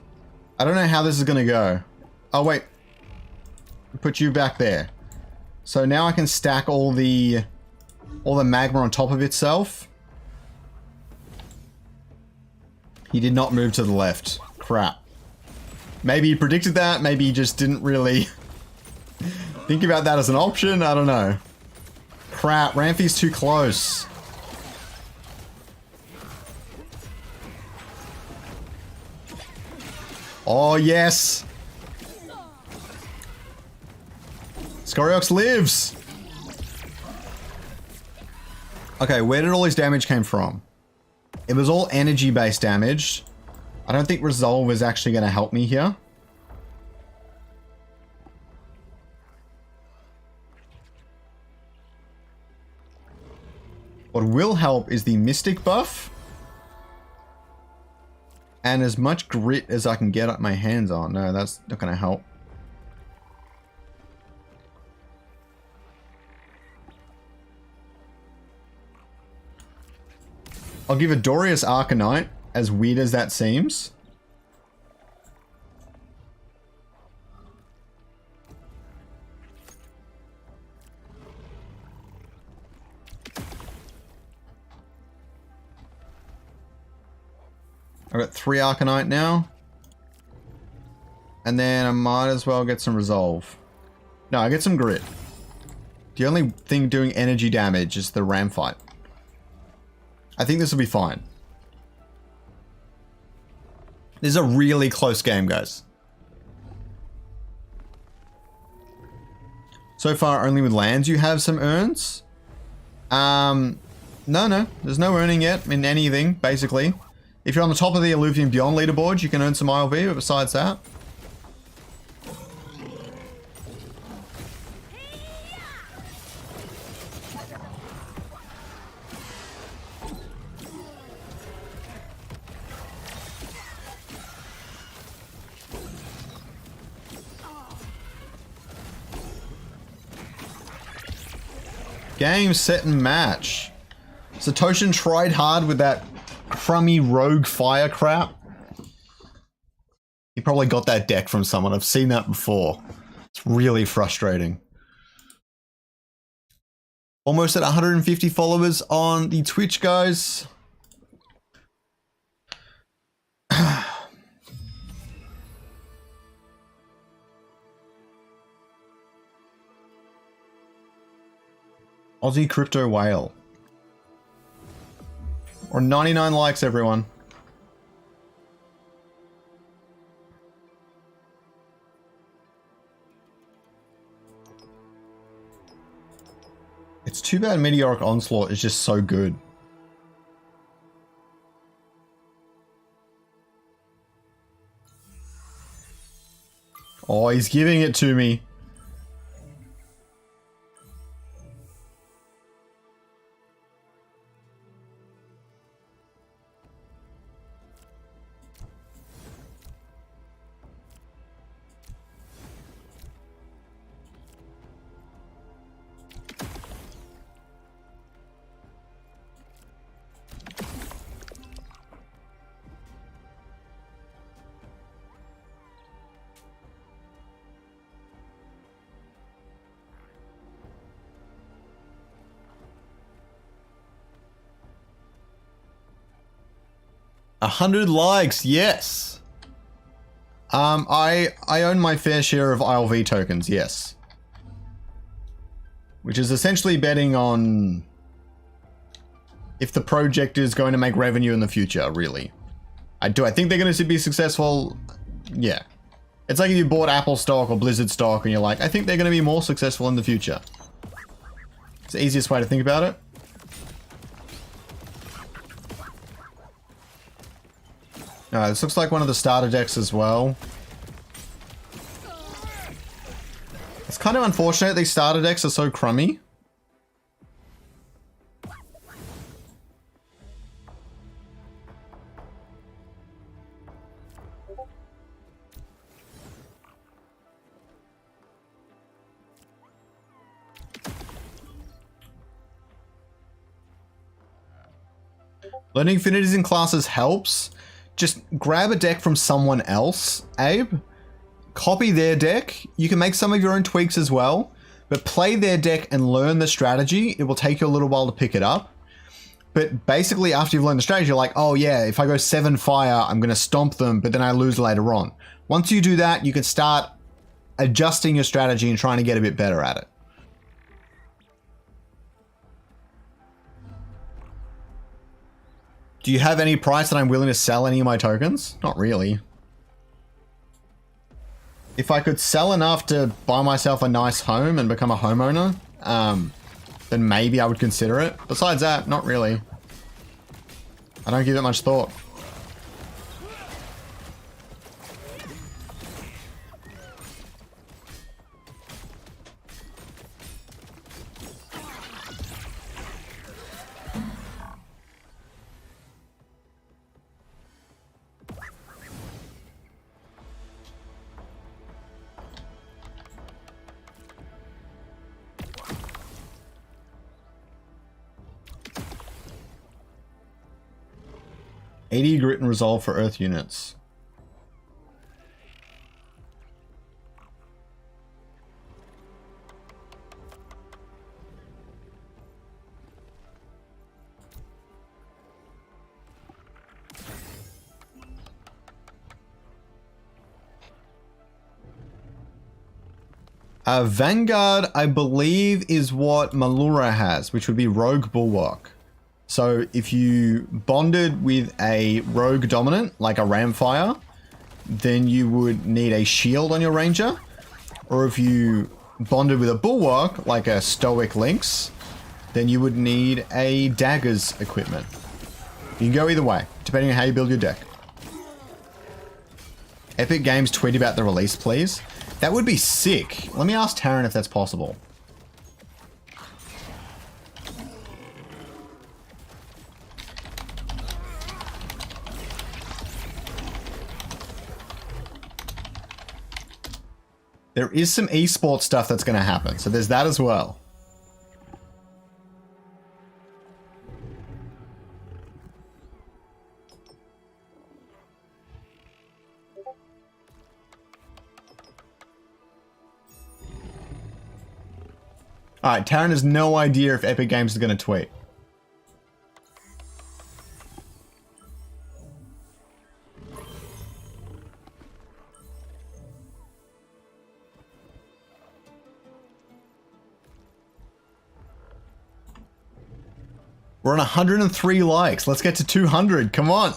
I don't know how this is going to go. Oh, wait. Put you back there. So now I can stack all the magma on top of itself. He did not move to the left. Crap. Maybe he predicted that. Maybe he just didn't really think about that as an option. I don't know. Crap. Ramphy's too close. Oh, yes. Scoriox lives. Okay, where did all his damage came from? It was all energy-based damage. I don't think Resolve is actually going to help me here. What will help is the Mystic buff. And as much grit as I can get my hands on. No, that's not going to help. I'll give a Dorius Arcanite, as weird as that seems. I've got 3 Arcanite now. And then I might as well get some Resolve. No, I get some Grit. The only thing doing energy damage is the Ram Fight. I think this will be fine. This is a really close game, guys. So far, only with lands you have some earns. No, there's no earning yet in anything, basically. If you're on the top of the Illuvium Beyond leaderboard, you can earn some ILV, but besides that... Game, set, and match. Satoshin tried hard with that crummy rogue fire crap. He probably got that deck from someone. I've seen that before. It's really frustrating. Almost at 150 followers on the Twitch, guys. Aussie Crypto Whale. Or 99 likes, everyone. It's too bad Meteoric Onslaught is just so good. Oh, he's giving it to me. A 100 likes, yes. I own my fair share of ILV tokens, yes. Which is essentially betting on if the project is going to make revenue in the future, really. I think they're going to be successful? Yeah. It's like if you bought Apple stock or Blizzard stock and you're like, I think they're going to be more successful in the future. It's the easiest way to think about it. This looks like one of the starter decks as well. It's kind of unfortunate these starter decks are so crummy. Learning affinities in classes helps. Just grab a deck from someone else, Abe. Copy their deck. You can make some of your own tweaks as well, but play their deck and learn the strategy. It will take you a little while to pick it up. But basically, after you've learned the strategy, you're like, oh yeah, if I go 7 fire, I'm going to stomp them, but then I lose later on. Once you do that, you can start adjusting your strategy and trying to get a bit better at it. Do you have any price that I'm willing to sell any of my tokens? Not really. If I could sell enough to buy myself a nice home and become a homeowner, then maybe I would consider it. Besides that, not really. I don't give it much thought. 80 grit and resolve for Earth units. Vanguard, I believe, is what Malura has, which would be Rogue Bulwark. So if you bonded with a Rogue Dominant, like a Ramfire, then you would need a shield on your Ranger. Or if you bonded with a Bulwark, like a Stoic Lynx, then you would need a Daggers equipment. You can go either way, depending on how you build your deck. Epic Games tweet about the release, please. That would be sick. Let me ask Taryn if that's possible. There is some esports stuff that's going to happen, so there's that as well. Alright, Taryn has no idea if Epic Games is going to tweet. We're on 103 likes. Let's get to 200. Come on.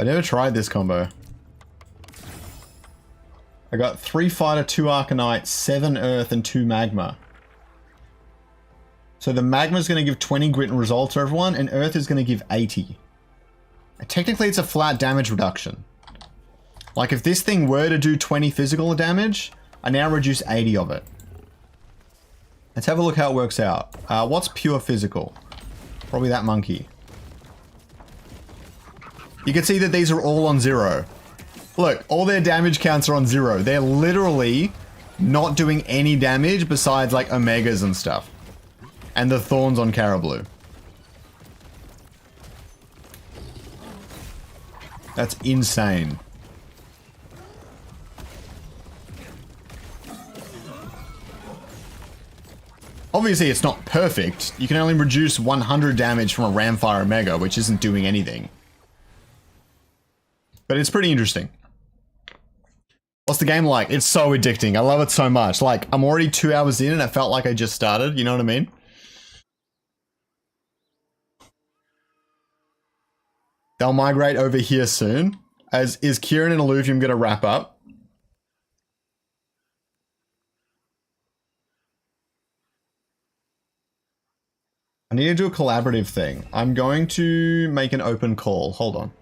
I never tried this combo. I got 3 Fighter, 2 Arcanite, 7 Earth, and 2 Magma. So the Magma is going to give 20 grit and resolve to everyone, and Earth is going to give 80. Technically, it's a flat damage reduction. Like, if this thing were to do 20 physical damage, I now reduce 80 of it. Let's have a look how it works out. What's pure physical? Probably that monkey. You can see that these are all on 0. Look, all their damage counts are on 0. They're literally not doing any damage besides like Omegas and stuff. And the Thorns on Carablue. That's insane. Obviously, it's not perfect. You can only reduce 100 damage from a Ramfire Omega, which isn't doing anything. But it's pretty interesting. What's the game like? It's so addicting. I love it so much. Like, I'm already 2 hours in and I felt like I just started. You know what I mean? They'll migrate over here soon. Is Kieran and Illuvium going to wrap up? I need to do a collaborative thing. I'm going to make an open call. Hold on.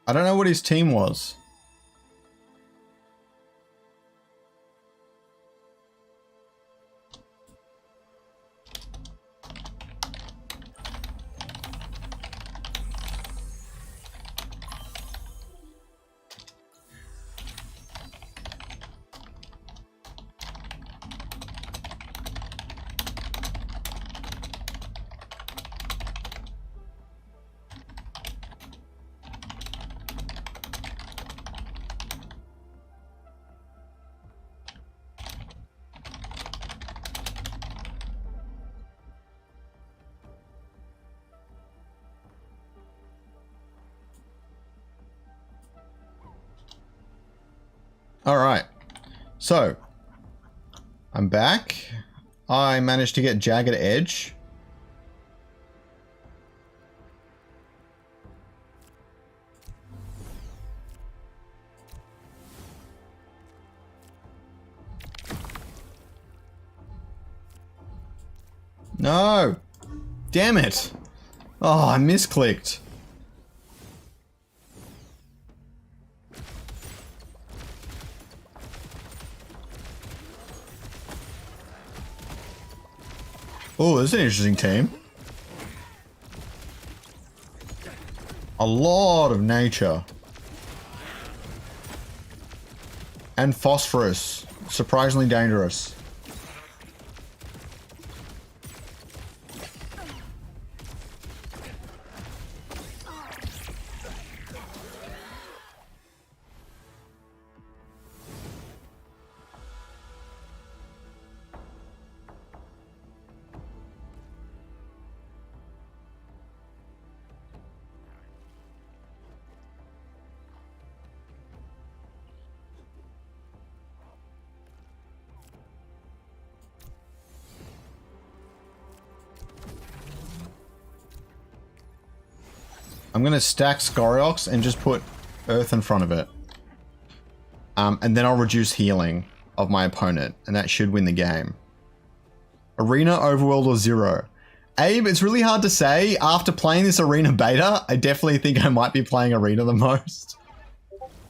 I don't know what his team was. All right, so I'm back. I managed to get Jagged Edge. No! Damn it! Oh, I misclicked. Oh, this is an interesting team. A lot of nature. And phosphorus. Surprisingly dangerous. I'm gonna stack Scoriox and just put Earth in front of it. And then I'll reduce healing of my opponent, and that should win the game. Arena, Overworld, or Zero? Abe, it's really hard to say. After playing this Arena beta, I definitely think I might be playing Arena the most.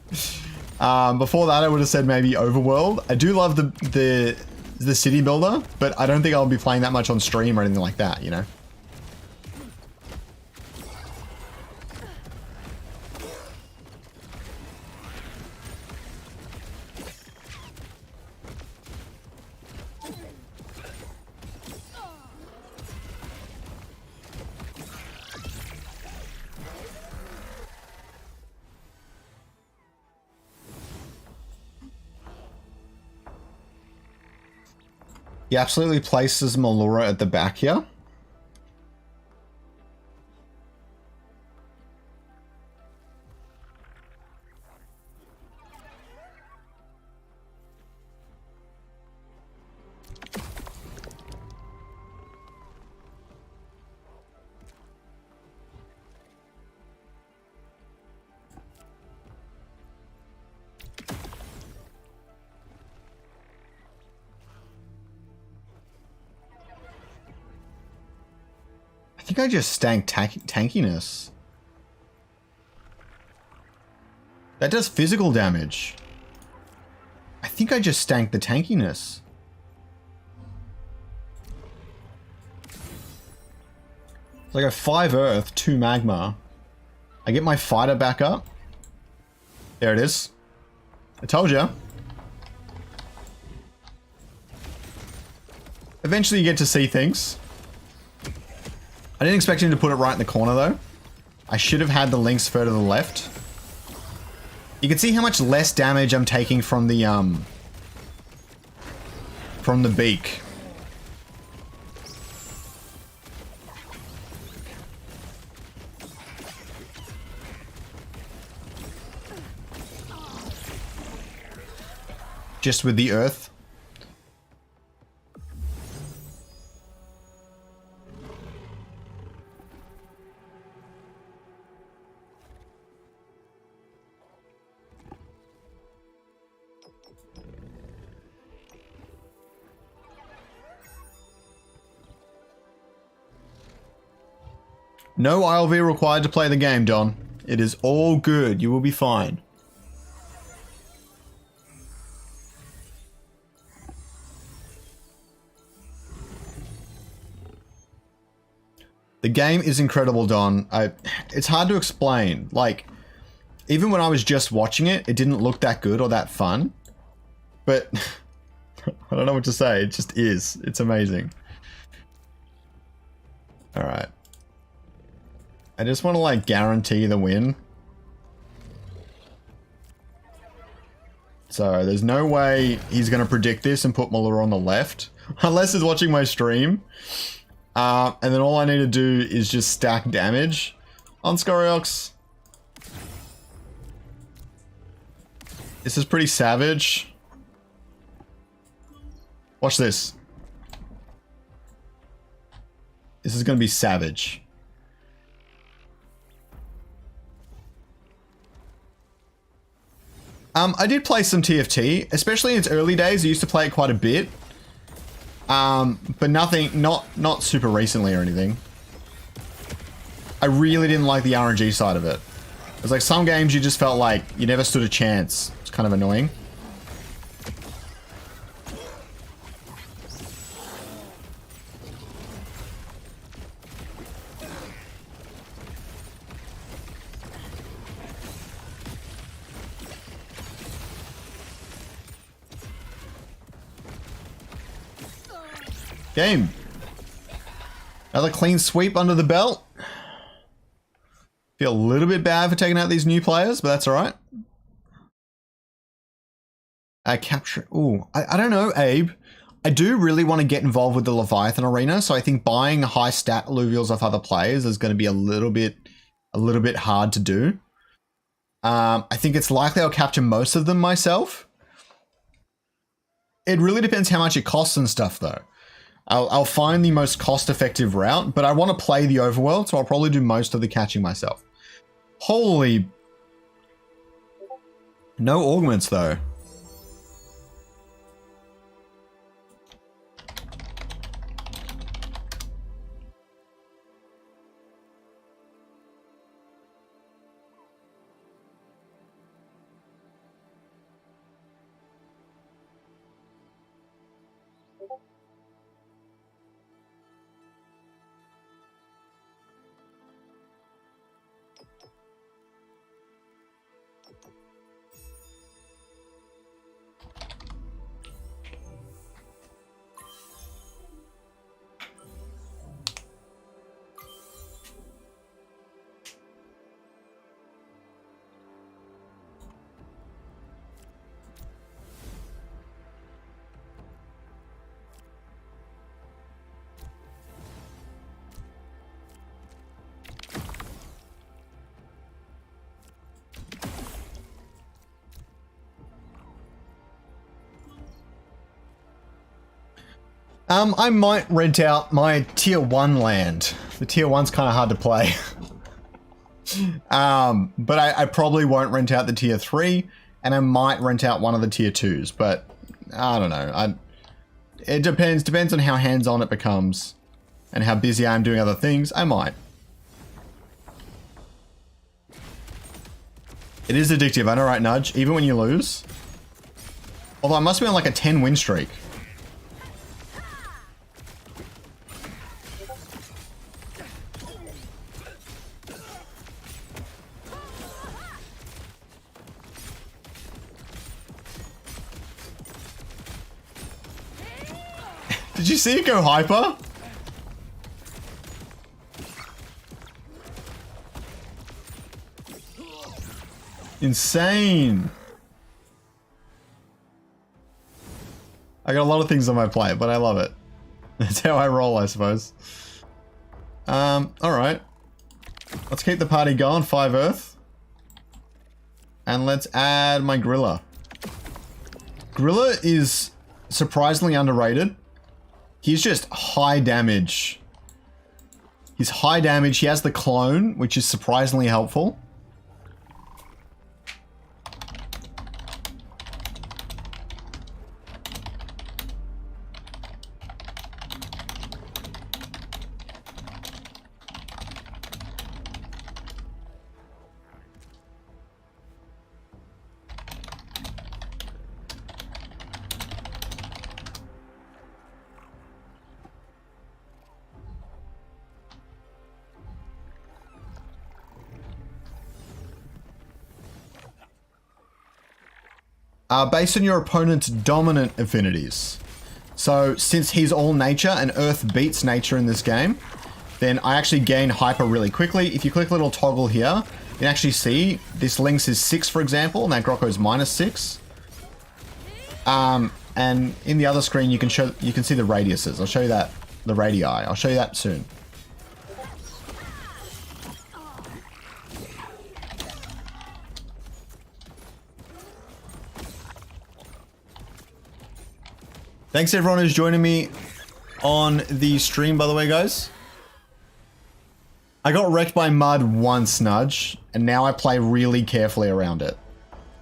Before that, I would have said maybe Overworld. I do love the city builder, but I don't think I'll be playing that much on stream or anything like that, you know? He absolutely places Melora at the back here. I think I just stank tankiness. That does physical damage. I think I just stank the tankiness. So I go 5 Earth, 2 Magma. I get my fighter back up. There it is. I told you. Eventually you get to see things. I didn't expect him to put it right in the corner though. I should have had the links further to the left. You can see how much less damage I'm taking from the beak. Just with the earth. No ILV required to play the game, Don. It is all good. You will be fine. The game is incredible, Don. It's hard to explain. Like, even when I was just watching it, it didn't look that good or that fun. But I don't know what to say. It just is. It's amazing. All right. I just want to, like, guarantee the win. So, there's no way he's going to predict this and put Melora on the left. Unless he's watching my stream. And then all I need to do is just stack damage on Scoriox. This is pretty savage. Watch this. This is going to be savage. I did play some TFT, especially in its early days. I used to play it quite a bit. But nothing, not super recently or anything. I really didn't like the RNG side of it. It was like some games you just felt like you never stood a chance. It's kind of annoying. Game. Another clean sweep under the belt. Feel a little bit bad for taking out these new players, but that's all right. Capture. Ooh, I don't know, Abe. I do really want to get involved with the Leviathan arena, so I think buying high stat Illuvials off other players is going to be a little bit hard to do. I think it's likely I'll capture most of them myself. It really depends how much it costs and stuff, though. I'll find the most cost-effective route, but I want to play the overworld, so I'll probably do most of the catching myself. Holy... No augments, though. I might rent out my tier 1 land. The tier 1's kind of hard to play. But I probably won't rent out the tier 3, and I might rent out one of the tier 2s, but I don't know. It depends on how hands-on it becomes and how busy I am doing other things. I might. It is addictive, I know, right, Nudge? Even when you lose. Although I must be on like a 10 win streak. Did you see it go hyper? Insane. I got a lot of things on my plate, but I love it. That's how I roll, I suppose. Alright. Let's keep the party going, 5 Earth. And let's add my Gorilla. Gorilla is surprisingly underrated. He's just high damage. He's high damage. He has the clone, which is surprisingly helpful. Based on your opponent's dominant affinities. So since he's all nature and Earth beats nature in this game, then I actually gain hyper really quickly. If you click a little toggle here, you can actually see this Lynx is 6, for example, and that Grocco is -6. And in the other screen, you can see the radiuses. I'll show you that, the radii. I'll show you that soon. Thanks everyone who's joining me on the stream, by the way, guys. I got wrecked by mud once, Nudge, and now I play really carefully around it.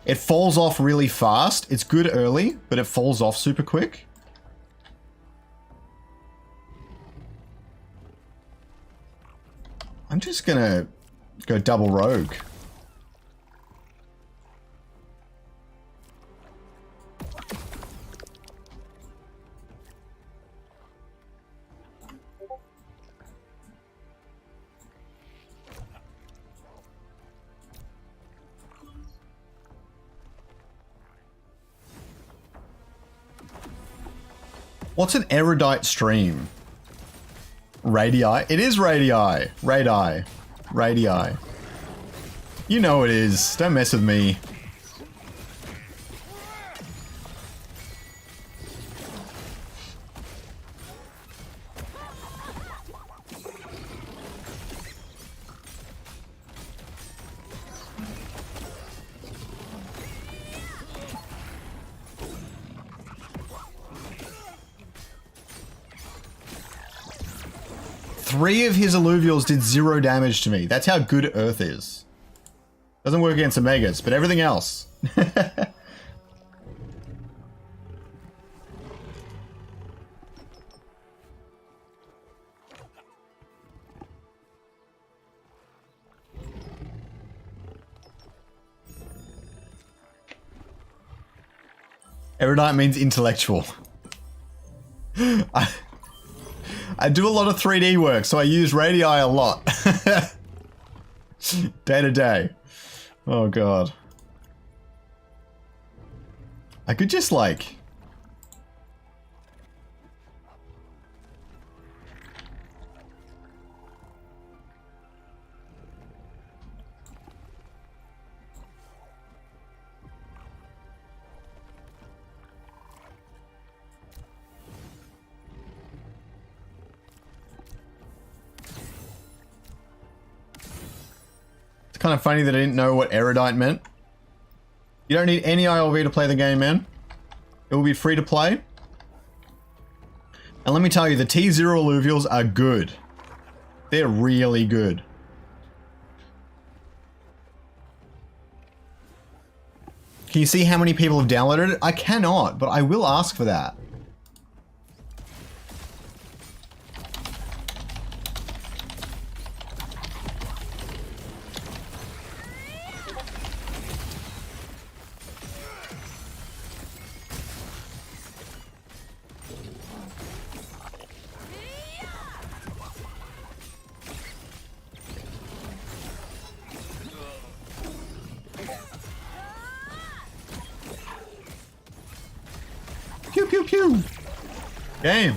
It falls off really fast. It's good early, but it falls off super quick. I'm just gonna go double rogue. What's an erudite stream? Radii? It is radii. Radii. Radii. You know it is. Don't mess with me. Three of his Illuvials did 0 damage to me. That's how good Earth is. Doesn't work against Omegas, but everything else. Erudite means intellectual. I do a lot of 3D work, so I use radii a lot. Day to day. Oh god. I could just like... Kind of funny that I didn't know what erudite meant. You don't need any ILV to play the game, man. It will be free to play. And let me tell you, the T0 Illuvials are good. They're really good. Can you see how many people have downloaded it? I cannot, but I will ask for that. Pew pew pew. Game.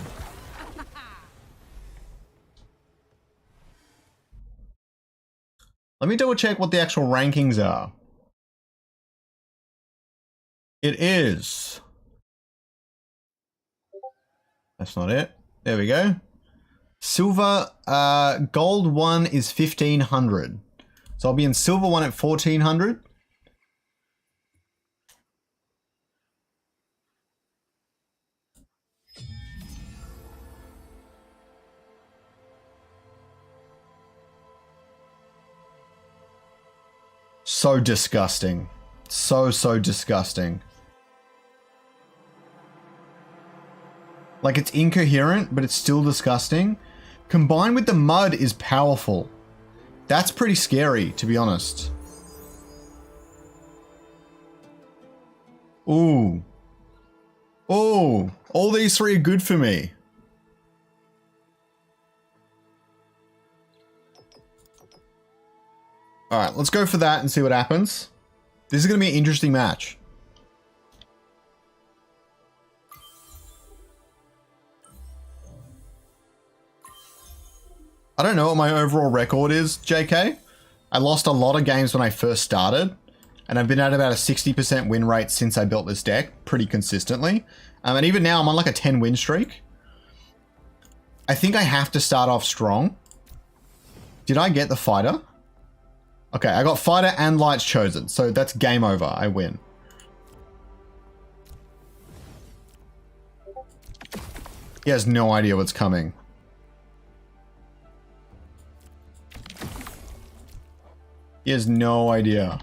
Let me double check what the actual rankings are. It is. That's not it. There we go. Silver, gold 1 is 1500. So I'll be in silver 1 at 1400. So disgusting. So disgusting. Like, it's incoherent, but it's still disgusting. Combined with the mud is powerful. That's pretty scary, to be honest. Ooh. Oh, all these three are good for me. Alright, let's go for that and see what happens. This is going to be an interesting match. I don't know what my overall record is, JK. I lost a lot of games when I first started, and I've been at about a 60% win rate since I built this deck, pretty consistently. And even now, I'm on like a 10 win streak. I think I have to start off strong. Did I get the fighter? Okay, I got fighter and lights chosen, so that's game over. I win. He has no idea what's coming. He has no idea.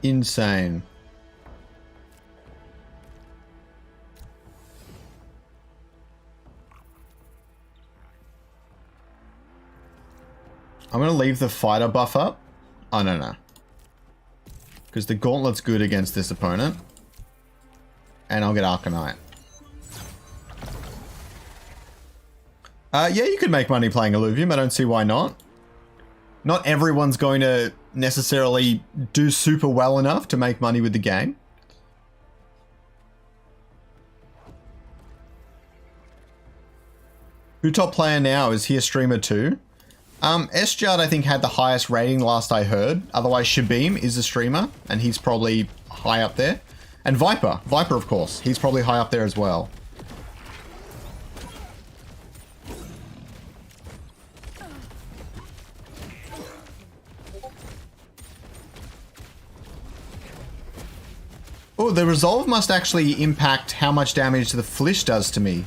Insane. I'm going to leave the fighter buff up. Oh, no. Because the gauntlet's good against this opponent. And I'll get Arcanite. Yeah, you could make money playing Illuvium. I don't see why not. Not everyone's going to necessarily do super well enough to make money with the game. Who top player now? Is he a streamer too? S-Jard I think had the highest rating last I heard. Otherwise Shabim is a streamer and he's probably high up there. And Viper of course. He's probably high up there as well. Oh, the resolve must actually impact how much damage the Flish does to me.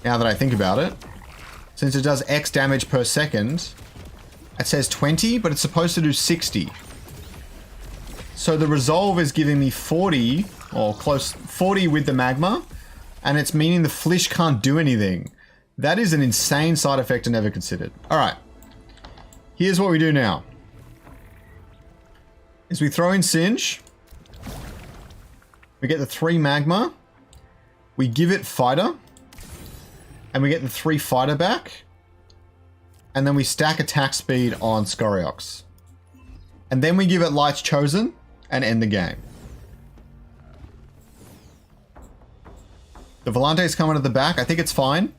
Now that I think about it. Since it does X damage per second. It says 20, but it's supposed to do 60. So the resolve is giving me 40, or close, 40 with the magma. And it's meaning the Flish can't do anything. That is an insane side effect I never considered. Alright. Here's what we do now. Is we throw in Singe. We get the 3 magma. We give it fighter. And we get the 3 fighter back. And then we stack attack speed on Scoriox. And then we give it Light's Chosen and end the game. The Volante's coming at the back. I think it's fine.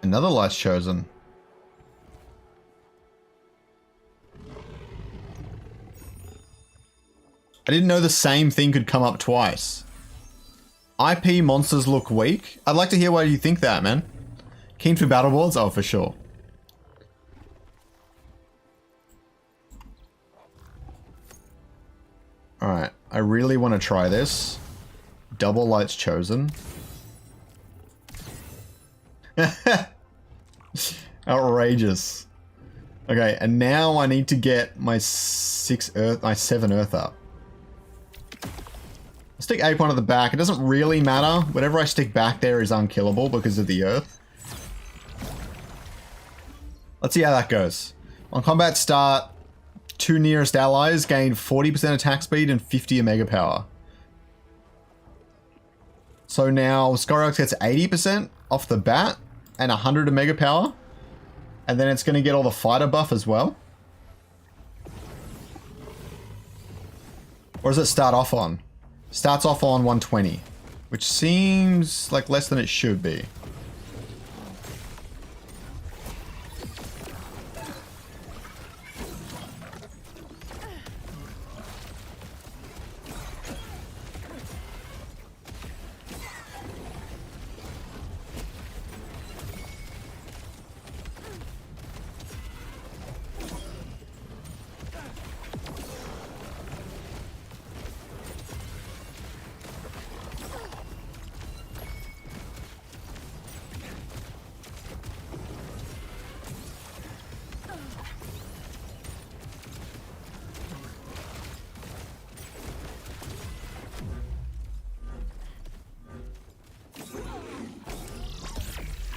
Another Light's Chosen. I didn't know the same thing could come up twice. IP monsters look weak. I'd like to hear why you think that, man. Keen for battle boards? Oh, for sure. Alright, I really want to try this. Double Light's Chosen. Outrageous. Okay, and now I need to get my 7 Earth up. I'll stick Ape one at the back. It doesn't really matter. Whatever I stick back there is unkillable because of the Earth. Let's see how that goes. On combat start, 2 nearest allies gain 40% attack speed and 50 Omega power. So now Scoriox gets 80% off the bat and 100 Omega power. And then it's going to get all the fighter buff as well. Or does it start off on? Starts off on 120, which seems like less than it should be.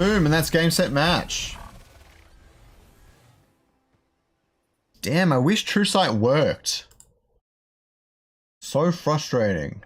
Boom, and that's game, set, match. Damn, I wish True Sight worked. So frustrating.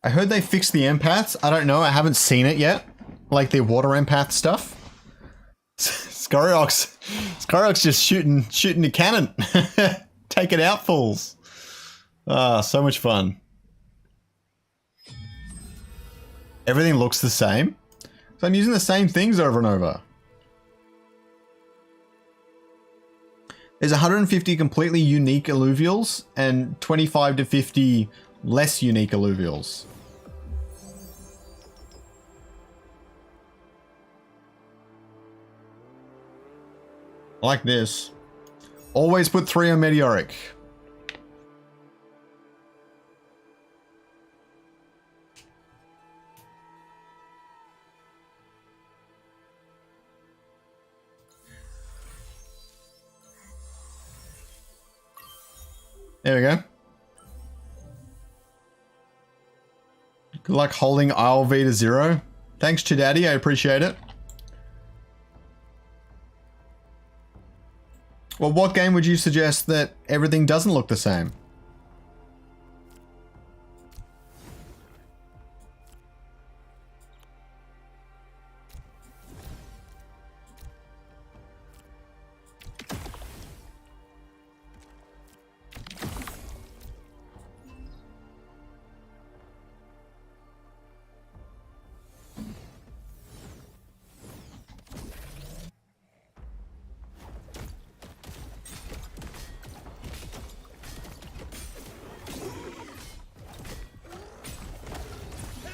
I heard they fixed the empaths. I don't know. I haven't seen it yet. Like the water empath stuff. Scoriox just shooting a cannon. Take it out, fools. Ah, so much fun. Everything looks the same. So I'm using the same things over and over. There's 150 completely unique Illuvials and 25 to 50 less unique Illuvials. I like this. Always put 3 on Meteoric. There we go. Good luck holding ILV to 0. Thanks, Chidaddy. I appreciate it. Well, what game would you suggest that everything doesn't look the same?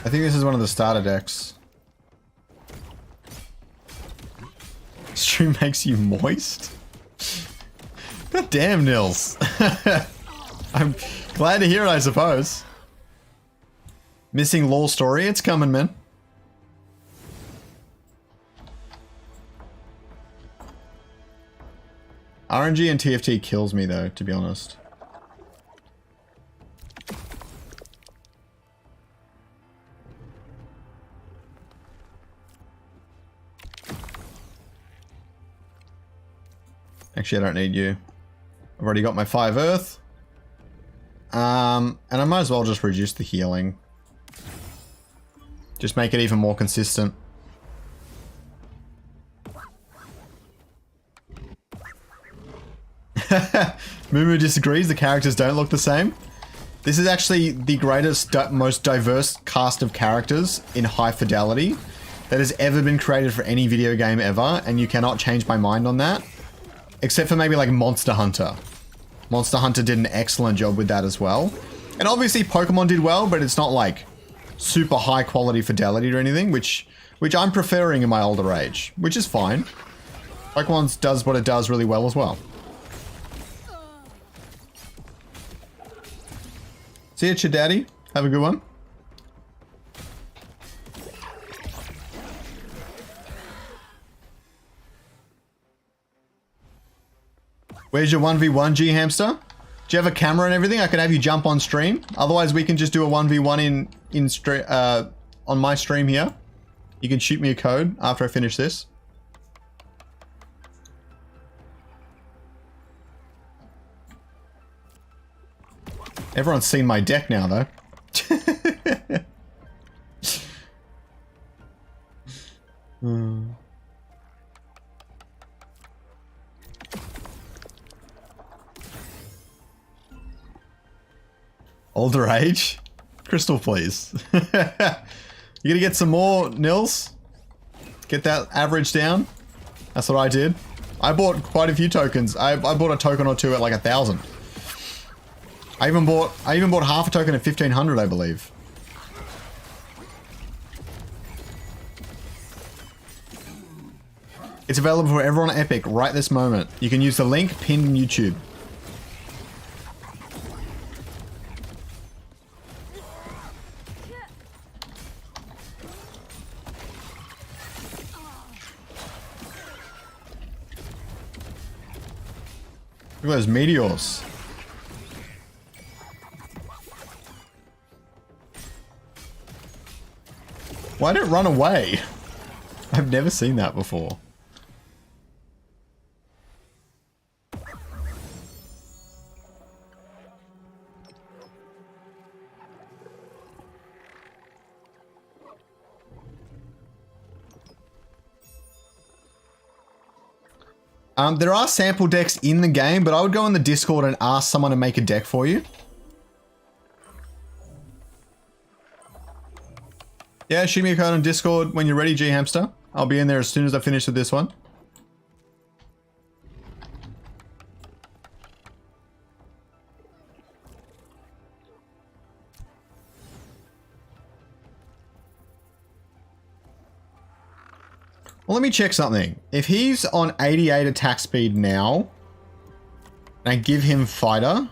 I think this is one of the starter decks. Stream makes you moist? God damn, Nils. I'm glad to hear it, I suppose. Missing lore story? It's coming, man. RNG and TFT kills me, though, to be honest. Actually, I don't need you. I've already got my 5 earth. And I might as well just reduce the healing. Just make it even more consistent. Mumu disagrees, the characters don't look the same. This is actually the greatest, most diverse cast of characters in high fidelity that has ever been created for any video game ever, and you cannot change my mind on that. Except for maybe like Monster Hunter. Monster Hunter did an excellent job with that as well. And obviously Pokemon did well, but it's not like super high quality fidelity or anything, which I'm preferring in my older age, which is fine. Pokemon does what it does really well as well. See ya, Chidaddy. Have a good one. Where's your 1v1, G-Hamster? Do you have a camera and everything? I can have you jump on stream. Otherwise, we can just do a 1v1 on my stream here. You can shoot me a code after I finish this. Everyone's seen my deck now, though. Older age? Crystal, please. You gonna get some more, Nils? Get that average down? That's what I did. I bought quite a few tokens. I bought a token or two at like 1,000. I even bought half a token at 1,500, I believe. It's available for everyone on Epic right this moment. You can use the link pinned in YouTube. Look at those meteors. Why did it run away? I've never seen that before. There are sample decks in the game, but I would go in the Discord and ask someone to make a deck for you. Yeah, shoot me a code on Discord when you're ready, G Hamster. I'll be in there as soon as I finish with this one. Well, let me check something. If he's on 88 attack speed now, and I give him fighter,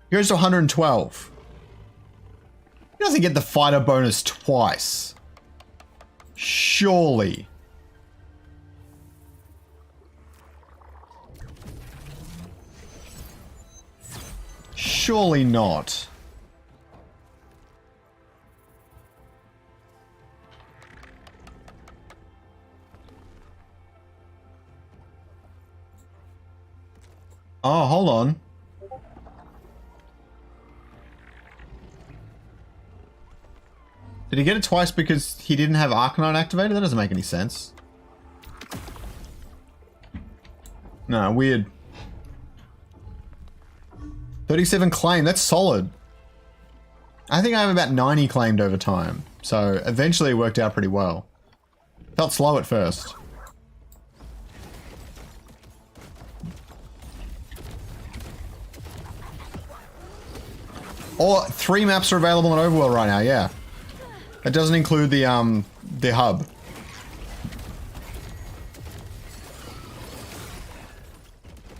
he goes to 112. He doesn't get the fighter bonus twice. Surely. Surely not. Oh, hold on. Did he get it twice because he didn't have Arcanine activated? That doesn't make any sense. No, weird. 37 claim, that's solid. I think I have about 90 claimed over time. So eventually it worked out pretty well. Felt slow at first. Or 3 maps are available on Overworld right now, yeah. That doesn't include the hub.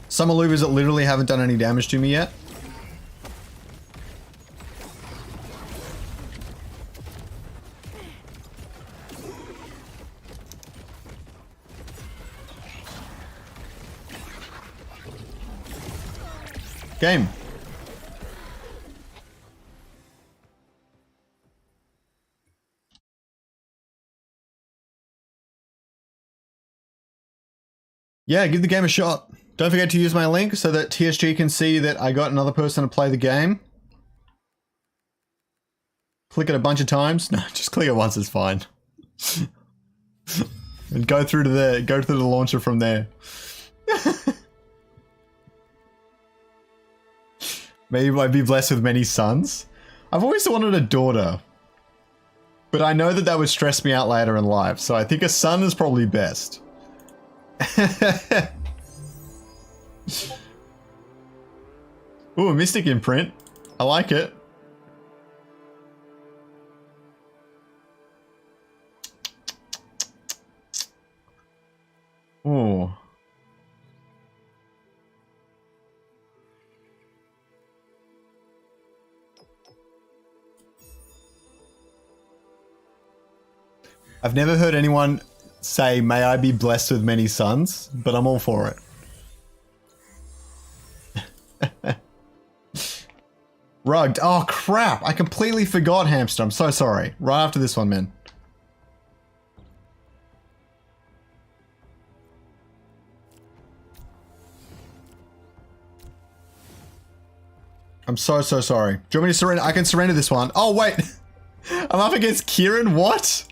Some Illuvials that literally haven't done any damage to me yet. Game. Yeah, give the game a shot. Don't forget to use my link so that TSG can see that I got another person to play the game. Click it a bunch of times. No, just click it once, it's fine. And go through to the launcher from there. Maybe I'd be blessed with many sons. I've always wanted a daughter. But I know that that would stress me out later in life, so I think a son is probably best. Ooh, a Mystic imprint. I like it. Ooh. I've never heard anyone say, may I be blessed with many sons, but I'm all for it. Rugged. Oh, crap. I completely forgot Hamster. I'm so sorry. Right after this one, man. I'm so sorry. Do you want me to surrender? I can surrender this one. Oh, wait. I'm up against Kieran? What?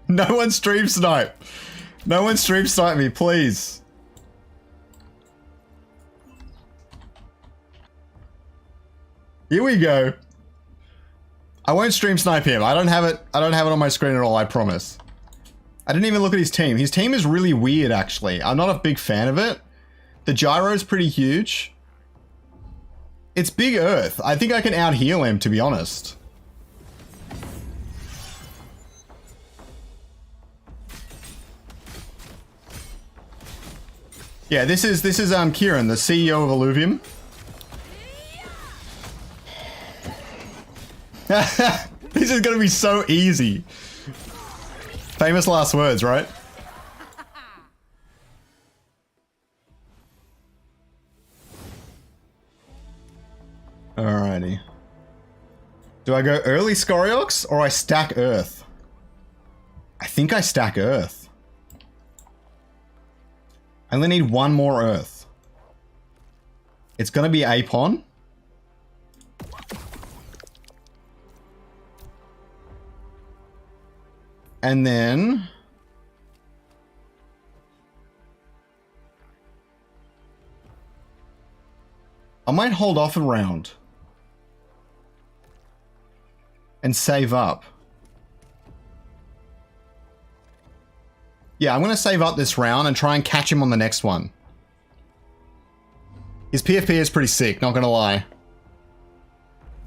No one stream snipe. No one stream snipe me, please. Here we go. I won't stream snipe him. I don't have it on my screen at all, I promise. I didn't even look at his team. His team is really weird, actually. I'm not a big fan of it. The gyro's pretty huge. It's Big Earth. I think I can out-heal him, to be honest. Yeah, this is Kieran, the CEO of Illuvium. This is gonna be so easy. Famous last words, right? Alrighty. Do I go early Scoriox or I stack Earth? I think I stack Earth. I only need one more Earth. It's gonna be Apon. And then... I might hold off a round. And save up. Yeah, I'm going to save up this round and try and catch him on the next one. His PFP is pretty sick, not going to lie.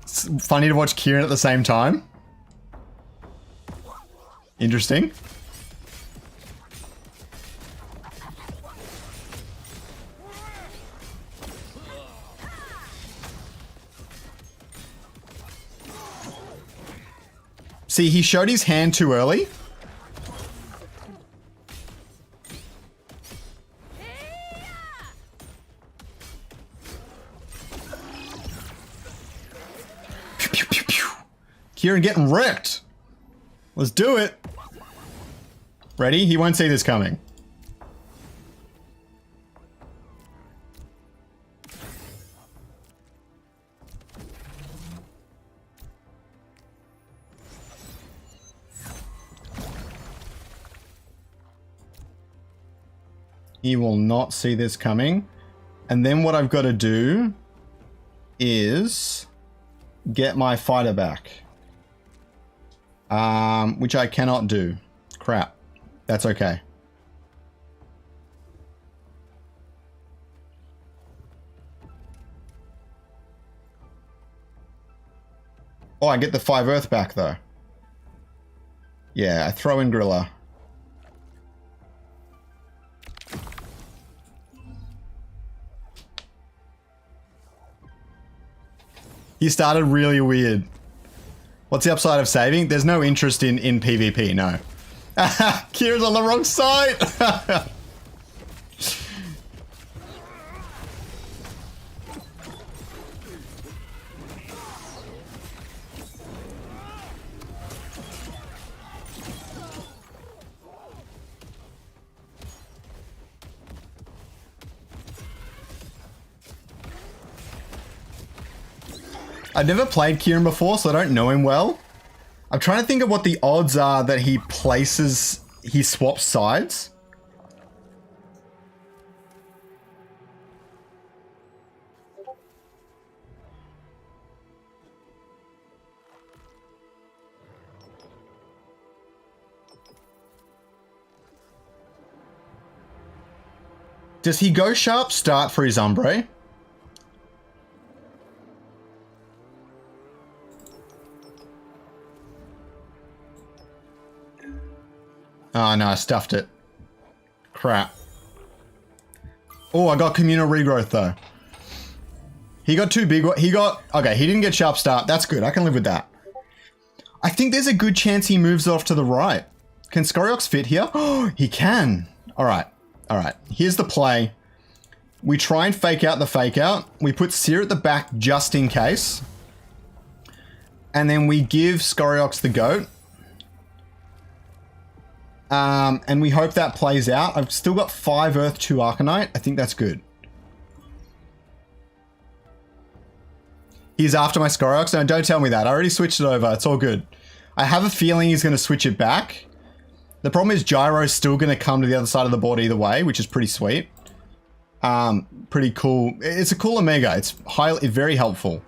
It's funny to watch Kieran at the same time. Interesting. See, he showed his hand too early. Pew, pew, pew, pew. Kieran getting wrecked. Let's do it. Ready? He won't see this coming. He will not see this coming. And then what I've got to do is get my fighter back. Which I cannot do. Crap. That's okay. Oh, I get the 5 Earth back though. Yeah, I throw in Grilla. He started really weird. What's the upside of saving? There's no interest in PvP, no. Kira's on the wrong side! I've never played Kieran before, so I don't know him well. I'm trying to think of what the odds are that he swaps sides. Does he go sharp start for his Umbre? Oh no, I stuffed it. Crap. Oh, I got communal regrowth though. He got too big. Okay, he didn't get sharp start. That's good. I can live with that. I think there's a good chance he moves off to the right. Can Scoriox fit here? Oh, he can. All right. All right. Here's the play. We try and fake out the fake out. We put Seer at the back just in case. And then we give Scoriox the goat. And we hope that plays out. I've still got 5 Earth, 2 Arcanite. I think that's good. He's after my Scoriox. No, don't tell me that. I already switched it over. It's all good. I have a feeling he's going to switch it back. The problem is Gyro's still going to come to the other side of the board either way, which is pretty sweet. Pretty cool. It's a cool Omega. It's very helpful.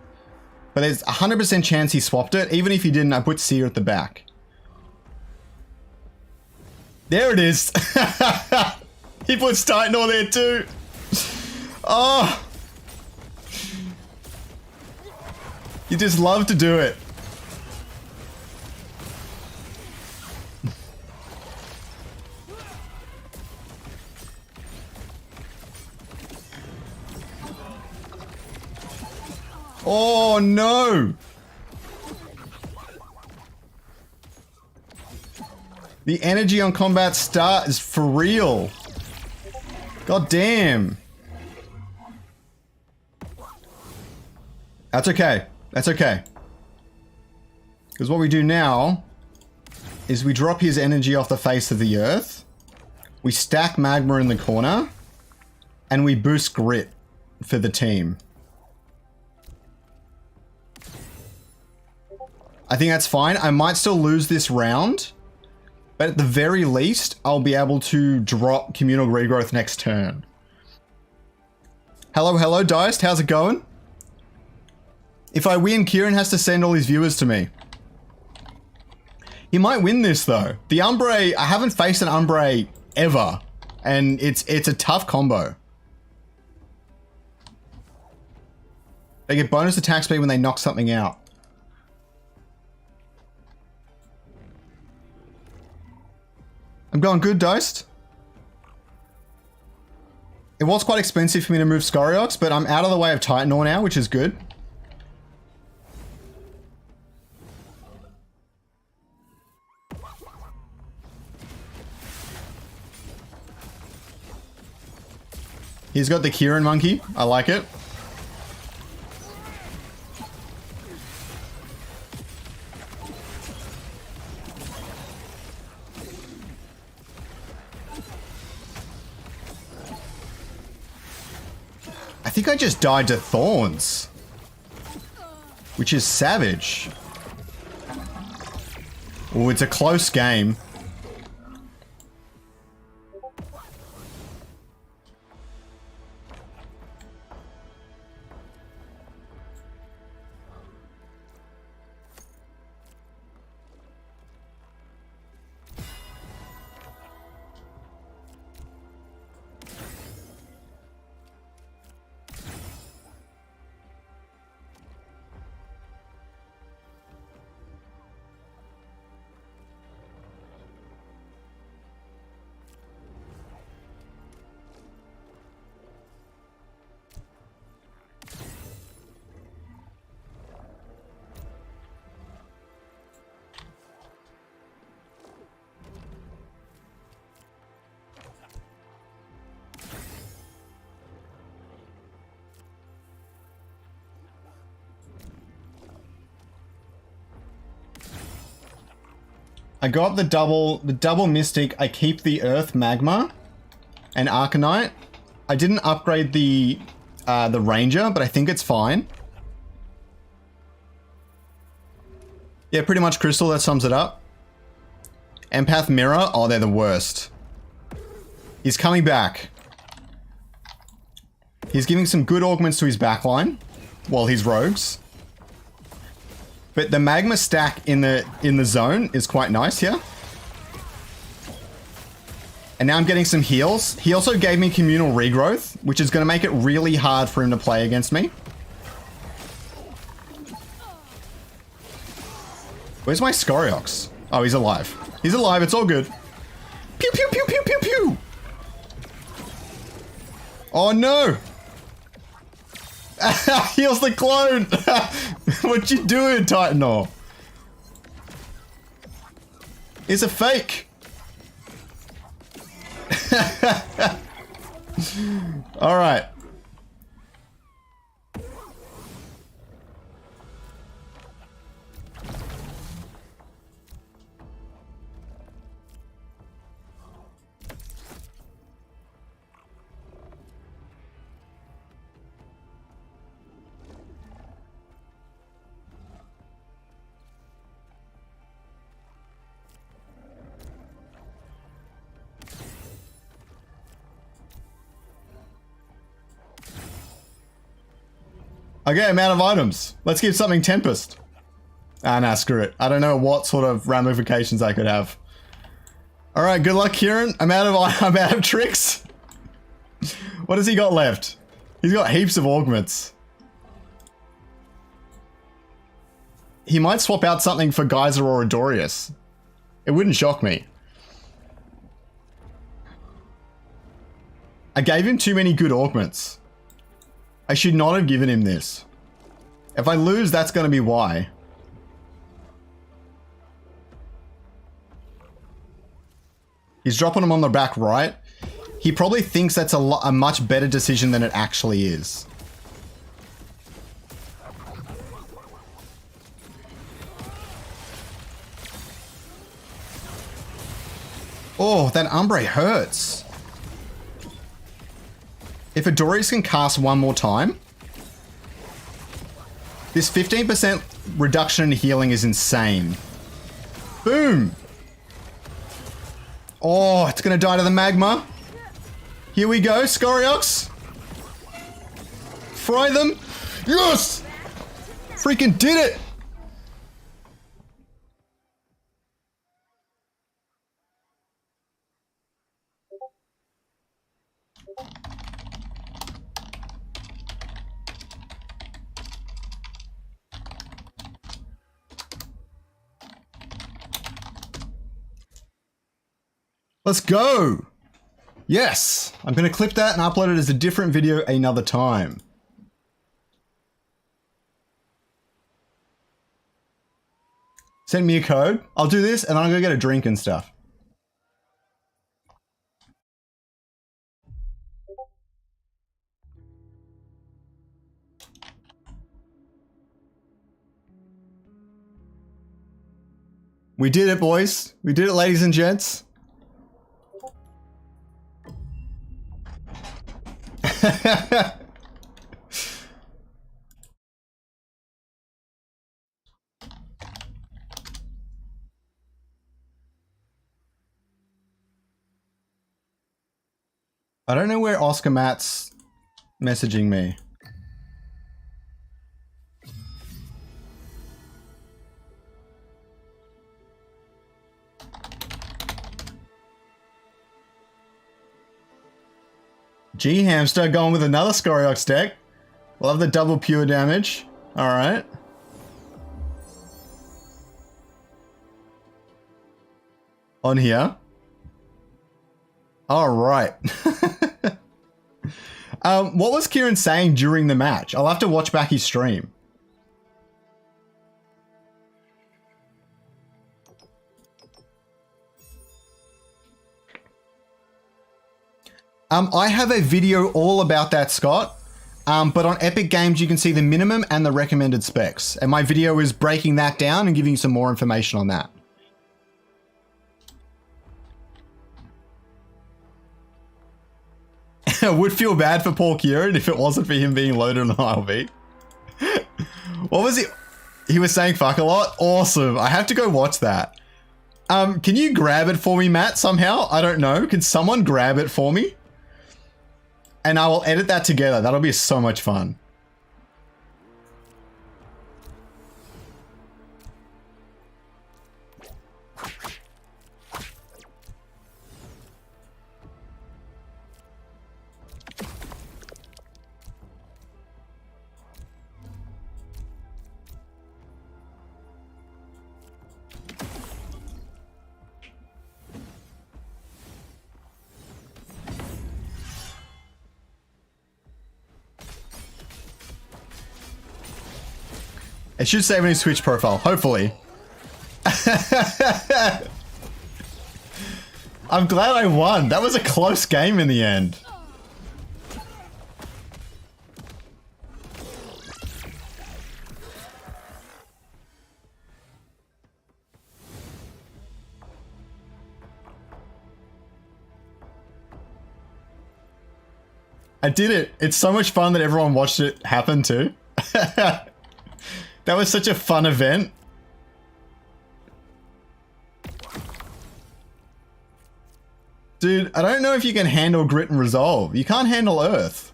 But there's 100% chance he swapped it. Even if he didn't, I put Seer at the back. There it is. He puts Titanor there too. Oh. You just love to do it. Oh no! The energy on combat start is for real. God damn. That's okay. That's okay. Because what we do now is we drop his energy off the face of the earth. We stack magma in the corner. And we boost grit for the team. I think that's fine. I might still lose this round. But at the very least, I'll be able to drop communal regrowth next turn. Hello, hello, Diced. How's it going? If I win, Kieran has to send all his viewers to me. He might win this, though. The Umbre, I haven't faced an Umbre ever. And it's a tough combo. They get bonus attack speed when they knock something out. I'm going good, Diced. It was quite expensive for me to move Scoriox, but I'm out of the way of Titanor now, which is good. He's got the Kieran monkey. I like it. I think I just died to Thorns. Which is savage. Oh, it's a close game. I got the double Mystic. I keep the Earth Magma and Arcanite. I didn't upgrade the Ranger, but I think it's fine. Yeah, pretty much Crystal, that sums it up. Empath Mirror, oh, they're the worst. He's coming back. He's giving some good augments to his backline while he's rogues. But the magma stack in the zone is quite nice here. And now I'm getting some heals. He also gave me communal regrowth, which is going to make it really hard for him to play against me. Where's my Scoriox? Oh, he's alive. He's alive, it's all good. Pew, pew, pew, pew, pew, pew. Oh no! Heals the clone! What you doing, Titanor? It's a fake! Alright. Okay, I'm out of items. Let's give something Tempest. Ah, nah, screw it. I don't know what sort of ramifications I could have. Alright, good luck, Kieran. I'm out of tricks. What has he got left? He's got heaps of augments. He might swap out something for Geyser or Adorius. It wouldn't shock me. I gave him too many good augments. I should not have given him this. If I lose, that's going to be why. He's dropping him on the back right. He probably thinks that's a much better decision than it actually is. Oh, that Umbre hurts. If Adorius can cast one more time, this 15% reduction in healing is insane. Boom. Oh, it's going to die to the magma. Here we go, Scoriox. Fry them. Yes! Freaking did it! Let's go! Yes! I'm going to clip that and upload it as a different video another time. Send me a code. I'll do this and then I'll go get a drink and stuff. We did it, boys. We did it, ladies and gents. I don't know where Oscar Matt's messaging me. G Hamster going with another Scoriox deck. Love the double pure damage. Alright. On here. Alright. What was Kieran saying during the match? I'll have to watch back his stream. I have a video all about that, Scott. But on Epic Games, you can see the minimum and the recommended specs. And my video is breaking that down and giving you some more information on that. I would feel bad for poor Kieran if it wasn't for him being loaded on ILV. What was he? He was saying fuck a lot? Awesome. I have to go watch that. Can you grab it for me, Matt, somehow? I don't know. Can someone grab it for me? And I will edit that together. That'll be so much fun. It should save in his Twitch profile, hopefully. I'm glad I won. That was a close game in the end. I did it. It's so much fun that everyone watched it happen too. That was such a fun event. Dude, I don't know if you can handle grit and resolve. You can't handle earth.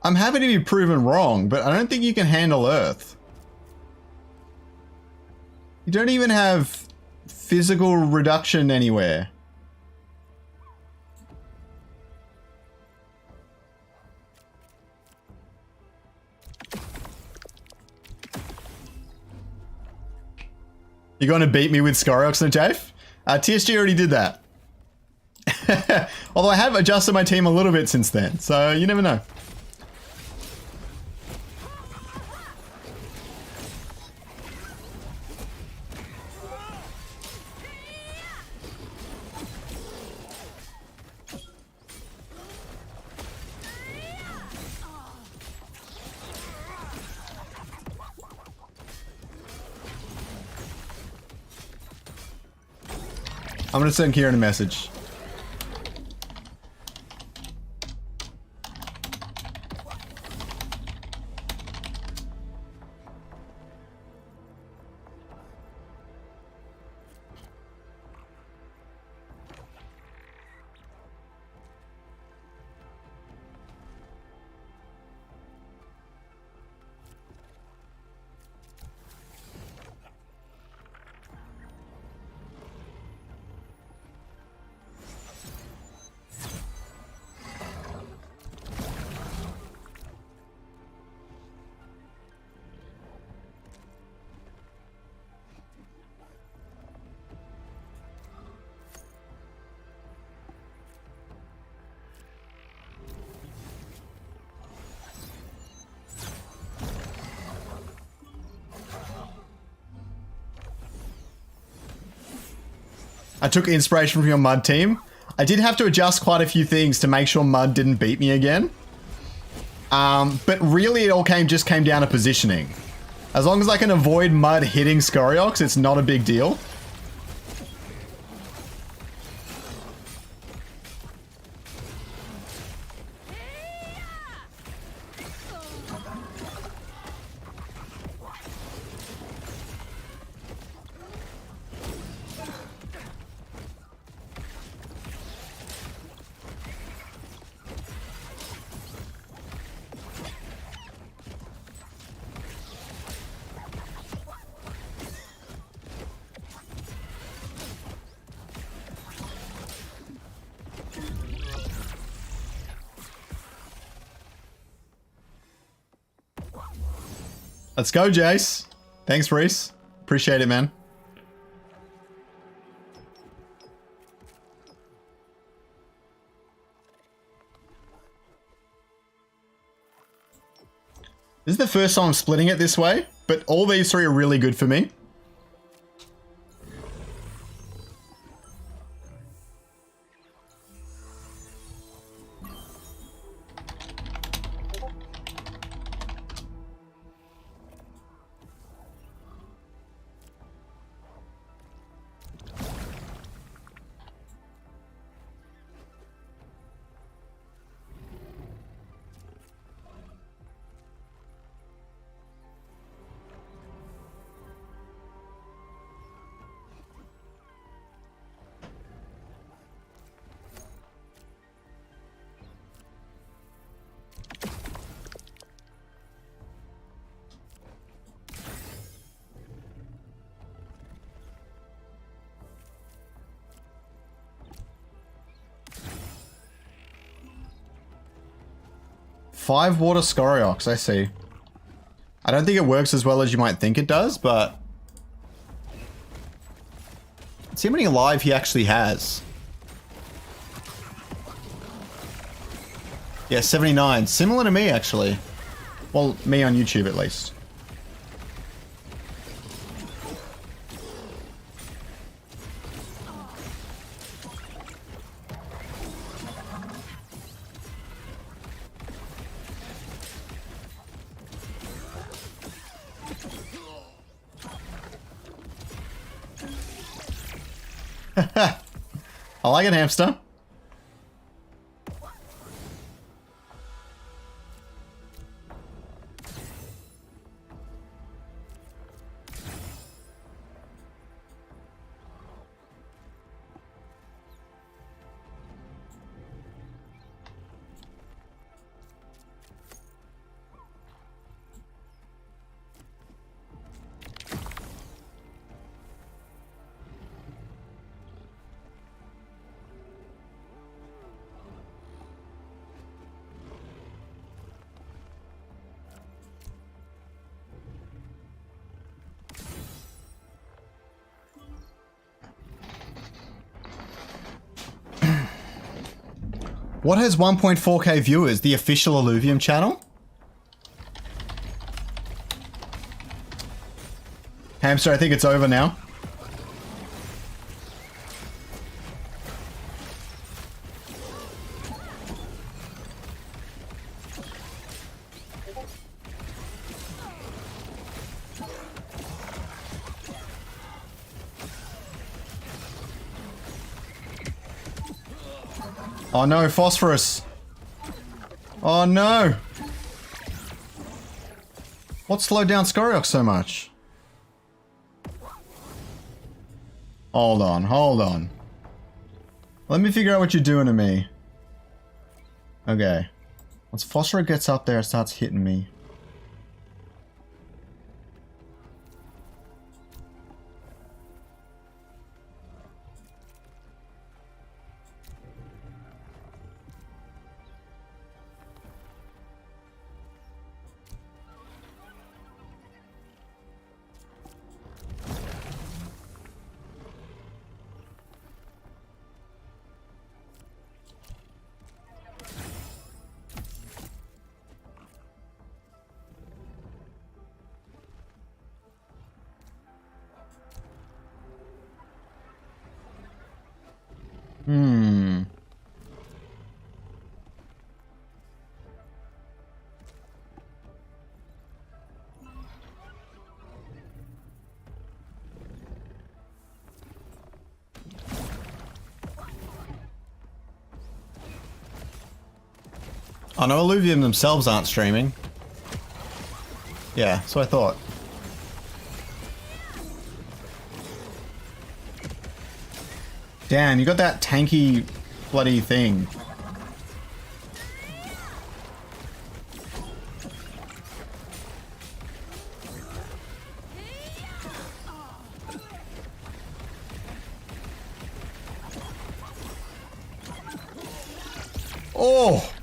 I'm happy to be proven wrong, but I don't think you can handle earth. You don't even have physical reduction anywhere. You're going to beat me with Scoriox and Jafe? TSG already did that. Although I have adjusted my team a little bit since then, so you never know. I'm gonna send Kieran a message. I took inspiration from your Mud team. I did have to adjust quite a few things to make sure Mud didn't beat me again. But really it all just came down to positioning. As long as I can avoid Mud hitting Scoriox, it's not a big deal. Let's go, Jace. Thanks, Reese. Appreciate it, man. This is the first time I'm splitting it this way, but all these three are really good for me. Five water Scoriox, I see. I don't think it works as well as you might think it does, but... Let's see how many alive he actually has. Yeah, 79. Similar to me, actually. Well, me on YouTube, at least. I like it, hamster. What has 1.4k viewers? The official Illuvium channel? Hamster, I think it's over now. Oh no, phosphorus. Oh no. What slowed down Scoriox so much? Hold on, hold on. Let me figure out what you're doing to me. Okay. Once phosphorus gets up there, it starts hitting me. I know Illuvium themselves aren't streaming. Yeah, so I thought. Damn, you got that tanky bloody thing. Oh!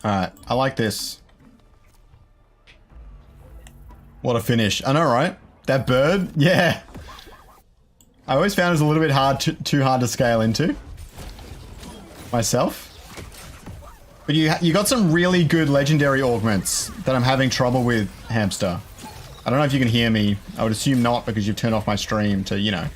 Alright, I like this. What a finish. I know, right? That bird? Yeah. I always found it was a little bit hard, too hard to scale into. Myself. But you got some really good legendary augments that I'm having trouble with, Hamster. I don't know if you can hear me. I would assume not because you've turned off my stream to, you know.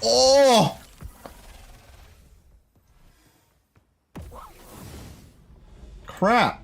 Oh! Crap.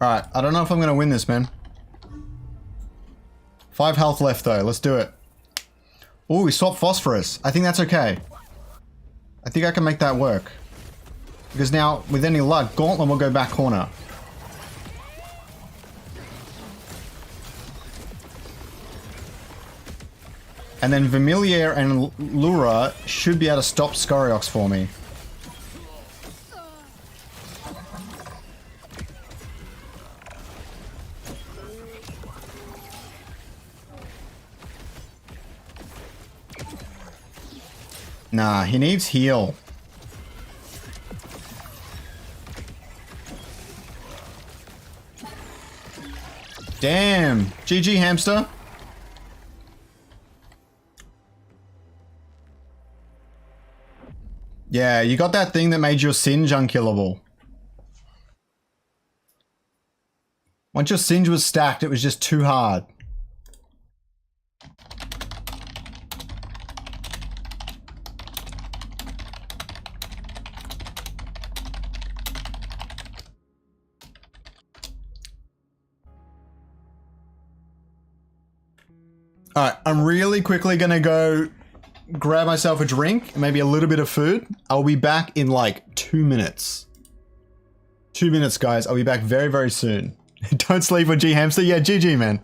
Alright, I don't know if I'm gonna win this, man. 5 health left though, let's do it. Oh, we swapped phosphorus. I think that's okay. I think I can make that work. Because now, with any luck, Gauntlet will go back corner. And then Vermilier and Lura should be able to stop Scoriox for me. Nah, he needs heal. Damn. GG, hamster. Yeah, you got that thing that made your Singe unkillable. Once your Singe was stacked, it was just too hard. Alright, I'm really quickly gonna go grab myself a drink, maybe a little bit of food. I'll be back in like 2 minutes. 2 minutes, guys. I'll be back very, very soon. Don't sleep on G Hamster. Yeah, GG, man.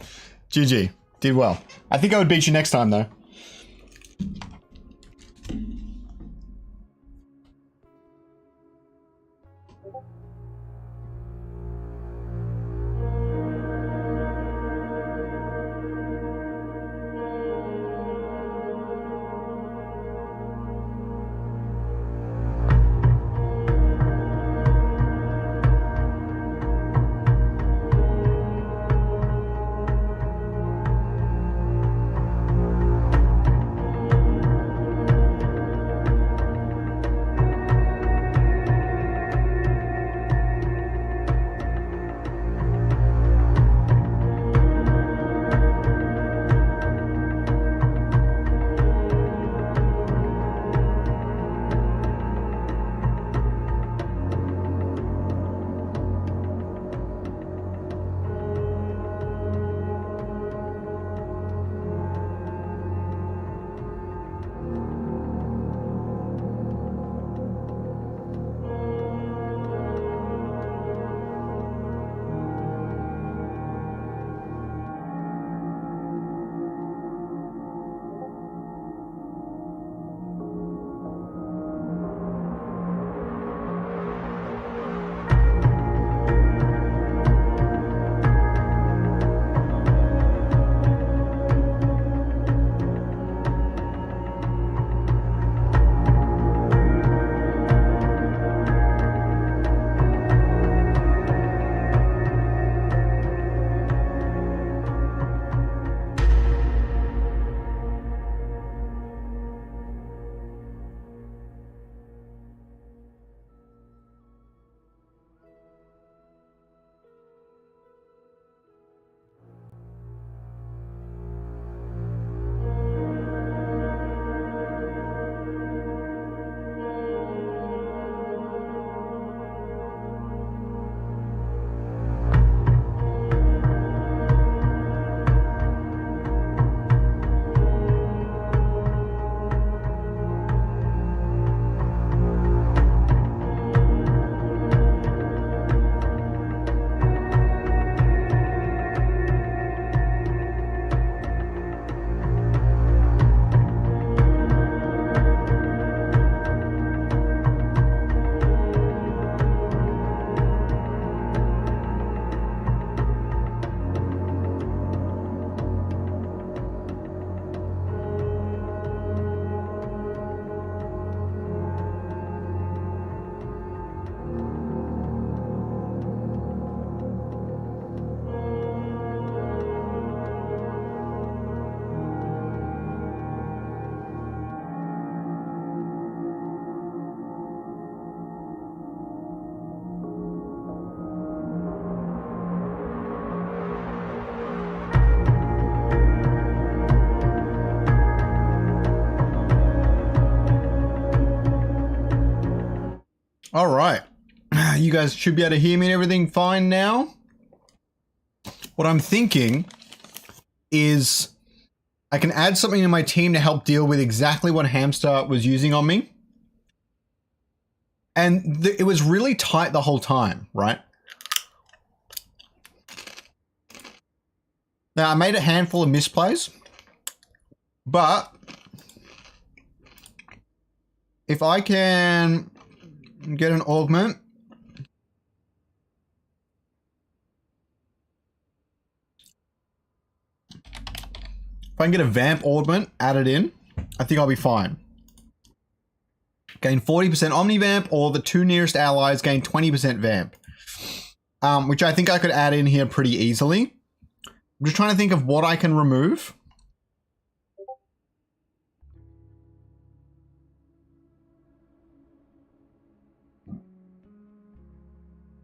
GG. Did well. I think I would beat you next time, though. All right. You guys should be able to hear me and everything fine now. What I'm thinking is I can add something to my team to help deal with exactly what Hamster was using on me. And it was really tight the whole time, right? Now, I made a handful of misplays, but if I can get an augment, if I can get a vamp augment added in, I think I'll be fine. Gain 40% Omni-Vamp, or the 2 nearest allies gain 20% Vamp. Which I think I could add in here pretty easily. I'm just trying to think of what I can remove.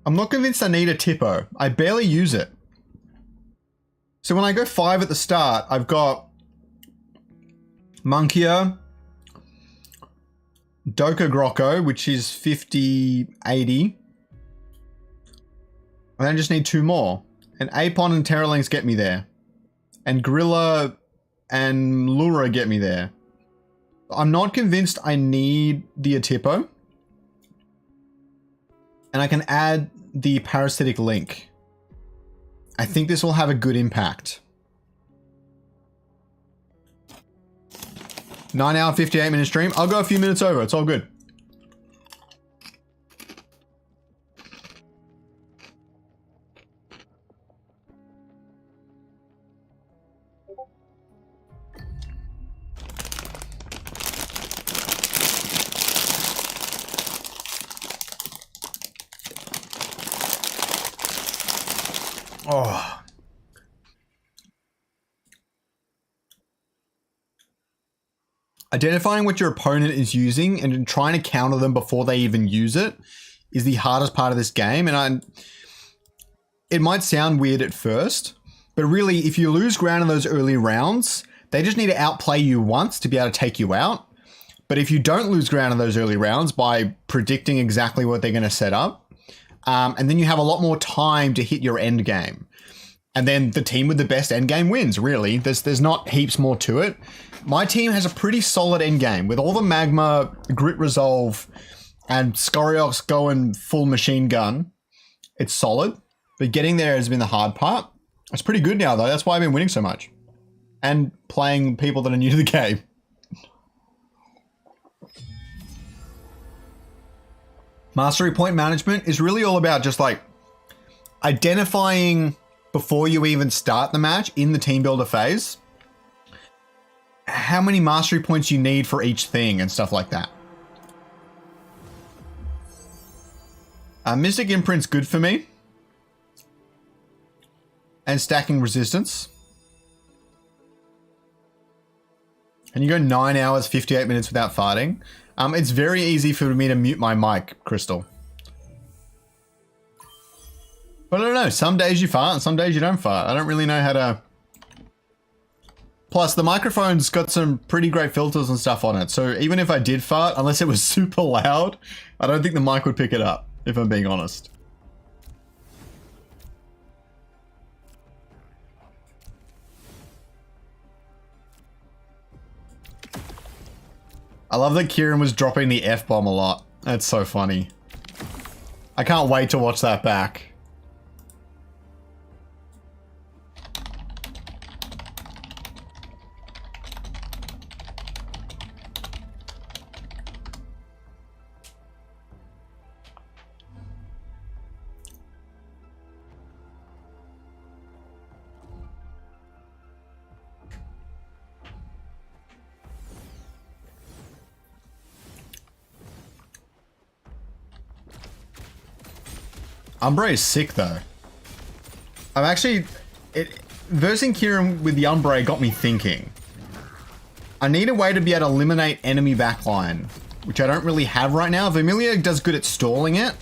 I'm not convinced I need a Tipo. I barely use it. So when I go 5 at the start, I've got Monkia, Doka Grocco, which is 50, 80. And I just need 2 more. And Apon and Terralinx get me there. And Gorilla and Lura get me there. I'm not convinced I need the Atipo. And I can add the Parasitic Link. I think this will have a good impact. 9-hour, 58-minute stream. I'll go a few minutes over. It's all good. Oh. Identifying what your opponent is using and trying to counter them before they even use it is the hardest part of this game. And it might sound weird at first, but really, if you lose ground in those early rounds, they just need to outplay you once to be able to take you out. But if you don't lose ground in those early rounds by predicting exactly what they're going to set up, and then you have a lot more time to hit your end game. And then the team with the best end game wins, really. There's not heaps more to it. My team has a pretty solid end game with all the Magma, Grit Resolve, and Scoriox going full machine gun. It's solid, but getting there has been the hard part. It's pretty good now, though. That's why I've been winning so much. And playing people that are new to the game. Mastery point management is really all about just like identifying before you even start the match in the team builder phase how many mastery points you need for each thing and stuff like that. Mystic Imprint's good for me. And stacking resistance. And you go 9 hours, 58 minutes without farting. It's very easy for me to mute my mic, Crystal. But I don't know, some days you fart and some days you don't fart. I don't really know how to... Plus, the microphone's got some pretty great filters and stuff on it. So even if I did fart, unless it was super loud, I don't think the mic would pick it up, if I'm being honest. I love that Kieran was dropping the F-bomb a lot. That's so funny. I can't wait to watch that back. Umbre is sick though. I'm actually... versing Kieran with the Umbre got me thinking. I need a way to be able to eliminate enemy backline, which I don't really have right now. Vermilia does good at stalling it,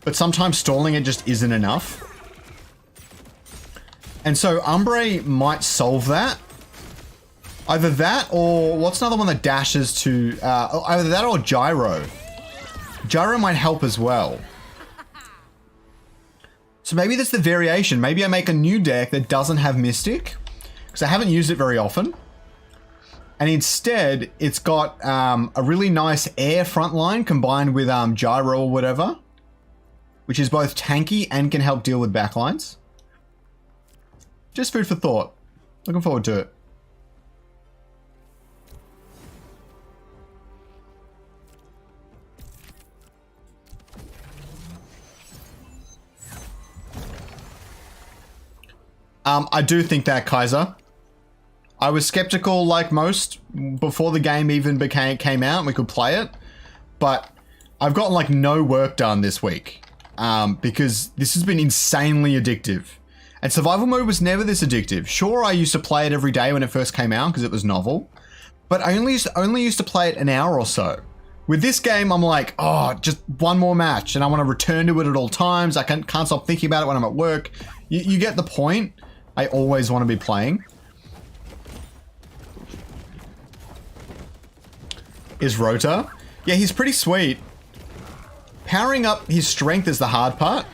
but sometimes stalling it just isn't enough. And so Umbre might solve that. Either that or... what's another one that dashes to... either that or Gyro. Gyro might help as well. So maybe that's the variation. Maybe I make a new deck that doesn't have Mystic, because I haven't used it very often. And instead, it's got a really nice air front line combined with Gyro or whatever, which is both tanky and can help deal with backlines. Just food for thought. Looking forward to it. I do think that, Kaiser. I was skeptical like most before the game even came out and we could play it. But I've gotten like no work done this week because this has been insanely addictive. And survival mode was never this addictive. Sure, I used to play it every day when it first came out because it was novel. But I only used to play it an hour or so. With this game, I'm like, oh, just one more match. And I want to return to it at all times. I can't stop thinking about it when I'm at work. You get the point. I always want to be playing. Is Rota? Yeah, he's pretty sweet. Powering up his strength is the hard part.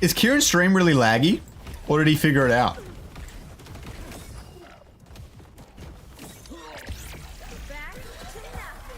Is Kieran's stream really laggy? Or did he figure it out? Back to nothing.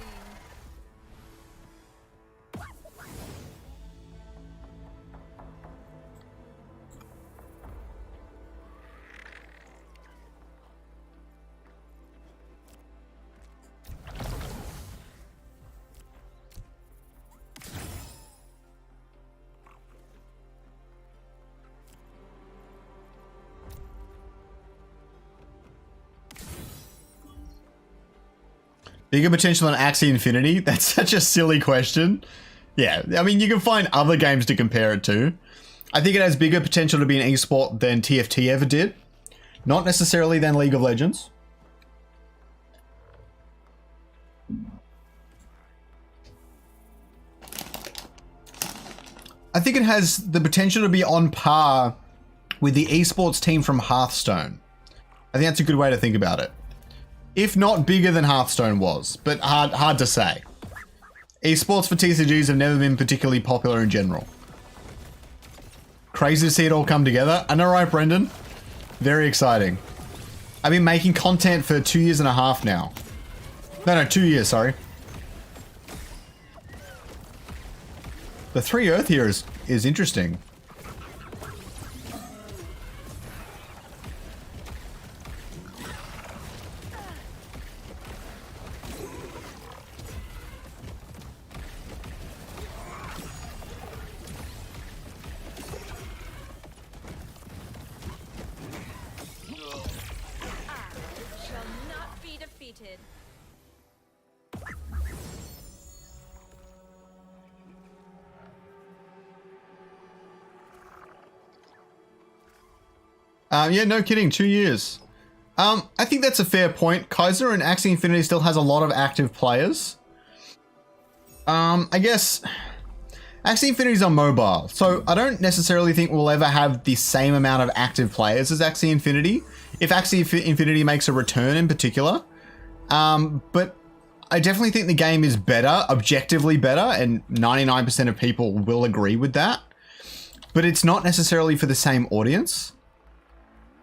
Bigger potential than Axie Infinity? That's such a silly question. Yeah, I mean, you can find other games to compare it to. I think it has bigger potential to be an esport than TFT ever did. Not necessarily than League of Legends. I think it has the potential to be on par with the esports team from Hearthstone. I think that's a good way to think about it. If not bigger than Hearthstone was, but hard to say. Esports for TCGs have never been particularly popular in general. Crazy to see it all come together. I know, right, Brendan? Very exciting. I've been making content for 2.5 years now. No, 2 years, sorry. The 3 Earth here is interesting. Shall not be defeated. Yeah, no kidding, 2 years. I think that's a fair point. Kaiser and Axie Infinity still has a lot of active players. I guess Axie Infinity's on mobile, so I don't necessarily think we'll ever have the same amount of active players as Axie Infinity, if Axie Infinity makes a return in particular. But I definitely think the game is better, objectively better, and 99% of people will agree with that. But it's not necessarily for the same audience.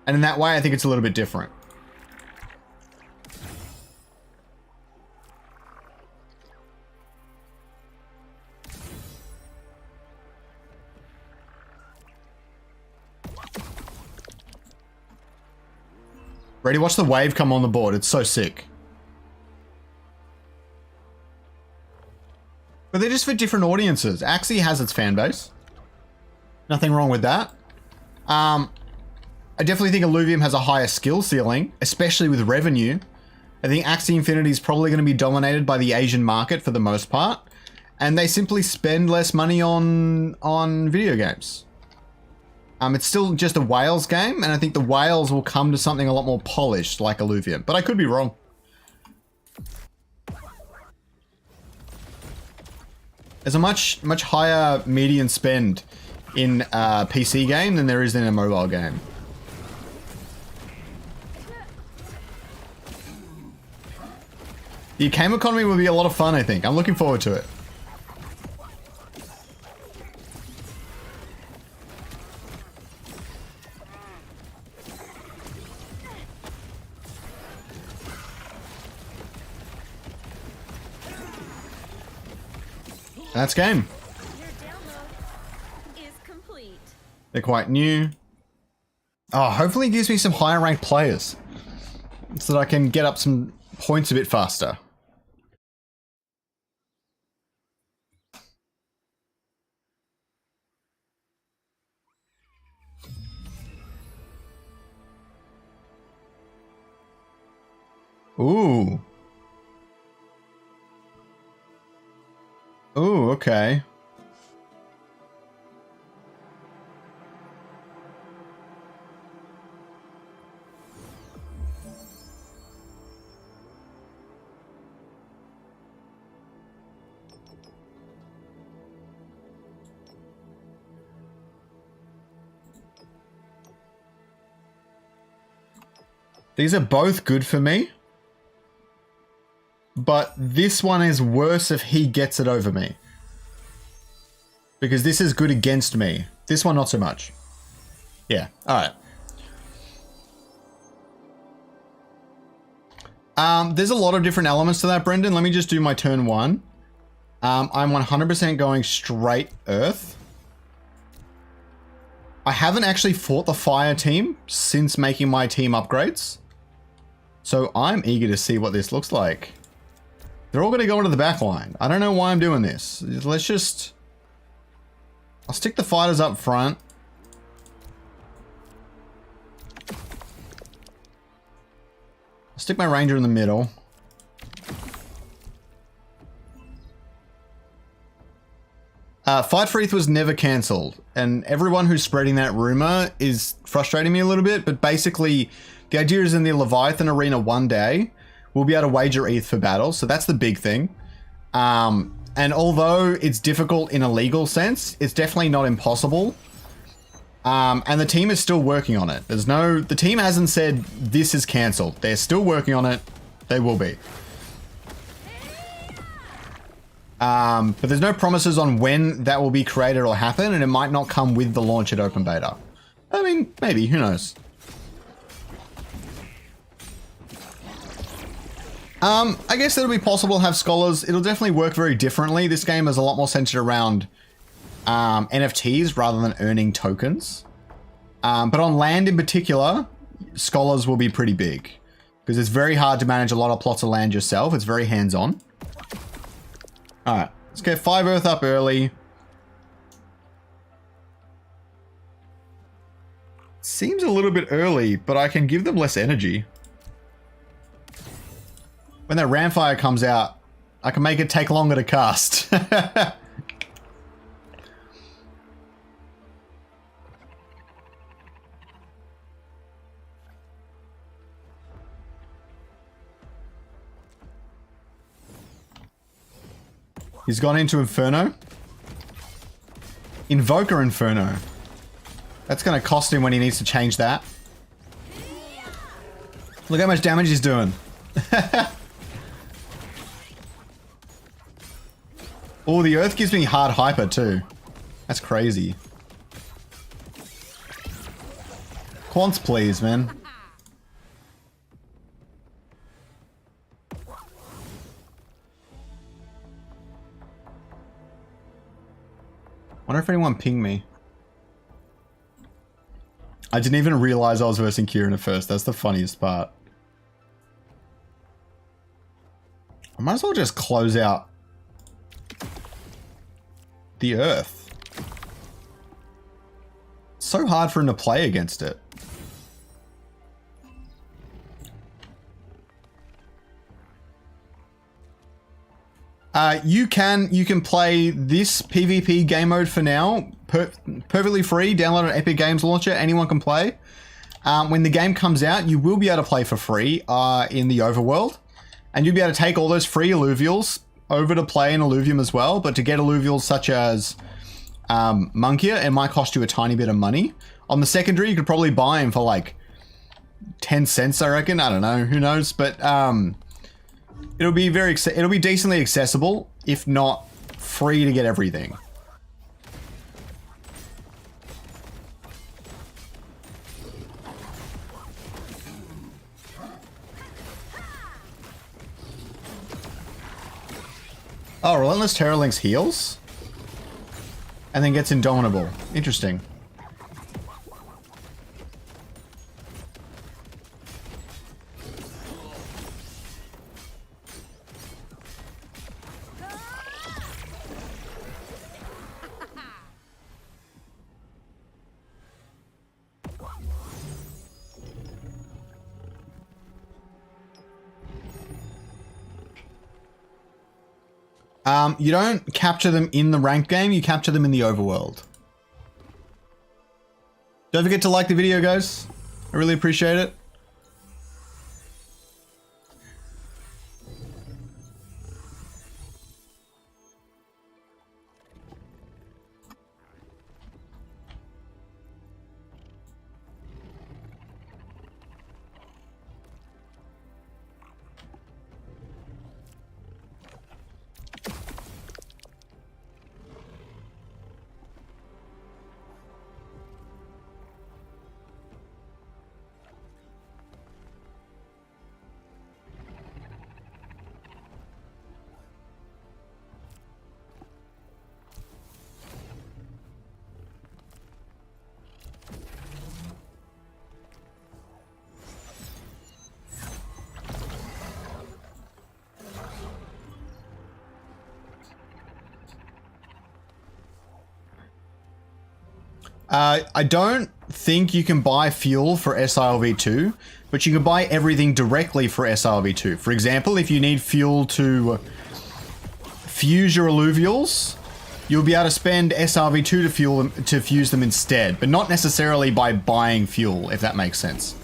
And in that way, I think it's a little bit different. Ready? Watch the wave come on the board. It's so sick. But they're just for different audiences. Axie has its fan base. Nothing wrong with that. I definitely think Illuvium has a higher skill ceiling, especially with revenue. I think Axie Infinity is probably going to be dominated by the Asian market for the most part. And they simply spend less money on video games. It's still just a Whales game, and I think the Whales will come to something a lot more polished like Illuvium. But I could be wrong. There's a much higher median spend in a PC game than there is in a mobile game. The game economy will be a lot of fun, I think. I'm looking forward to it. That's game. Your download is complete. They're quite new. Oh, hopefully it gives me some higher ranked players so that I can get up some points a bit faster. Ooh. Ooh, okay. These are both good for me. But this one is worse if he gets it over me. Because this is good against me. This one, not so much. Yeah, alright. There's a lot of different elements to that, Brendan. Let me just do my turn one. I'm 100% going straight Earth. I haven't actually fought the fire team since making my team upgrades. So I'm eager to see what this looks like. They're all going to go into the back line. I don't know why I'm doing this. Let's just... I'll stick the fighters up front. I'll stick my ranger in the middle. Fight for ETH was never cancelled. And everyone who's spreading that rumor is frustrating me a little bit. But basically, the idea is in the Leviathan arena one day, we'll be able to wager ETH for battles, so that's the big thing. And although it's difficult in a legal sense, it's definitely not impossible. And the team is still working on it. The team hasn't said this is cancelled. They're still working on it. They will be. But there's no promises on when that will be created or happen, and it might not come with the launch at open beta. I mean, maybe, who knows? I guess it'll be possible to have scholars. It'll definitely work very differently. This game is a lot more centered around NFTs rather than earning tokens. But on land in particular, scholars will be pretty big because it's very hard to manage a lot of plots of land yourself. It's very hands-on. All right, let's get 5 Earth up early. Seems a little bit early, but I can give them less energy. When that Ramfire comes out, I can make it take longer to cast. He's gone into Inferno. Invoker Inferno. That's going to cost him when he needs to change that. Look how much damage he's doing. Oh, the Earth gives me hard hyper too. That's crazy. Quants, please, man. Wonder if anyone pinged me. I didn't even realize I was versing Kieran at first. That's the funniest part. I might as well just close out the Earth. It's so hard for him to play against it. You can play this PvP game mode for now, perfectly free. Download an Epic Games launcher. Anyone can play. When the game comes out, you will be able to play for free in the overworld, and you'll be able to take all those free Illuvials over to play in Illuvium as well. But to get Illuvials such as Monkia, it might cost you a tiny bit of money. On the secondary, you could probably buy him for like 10 cents, I reckon. I don't know, who knows? But it'll be decently accessible, if not free to get everything. Oh, Relentless Terrorlynx heals? And then gets Indomitable. Interesting. You don't capture them in the ranked game, you capture them in the overworld. Don't forget to like the video, guys. I really appreciate it. I don't think you can buy fuel for SILV2, but you can buy everything directly for SILV2. For example, if you need fuel to fuse your Illuvials, you'll be able to spend SRV2 to fuse them instead, but not necessarily by buying fuel, if that makes sense.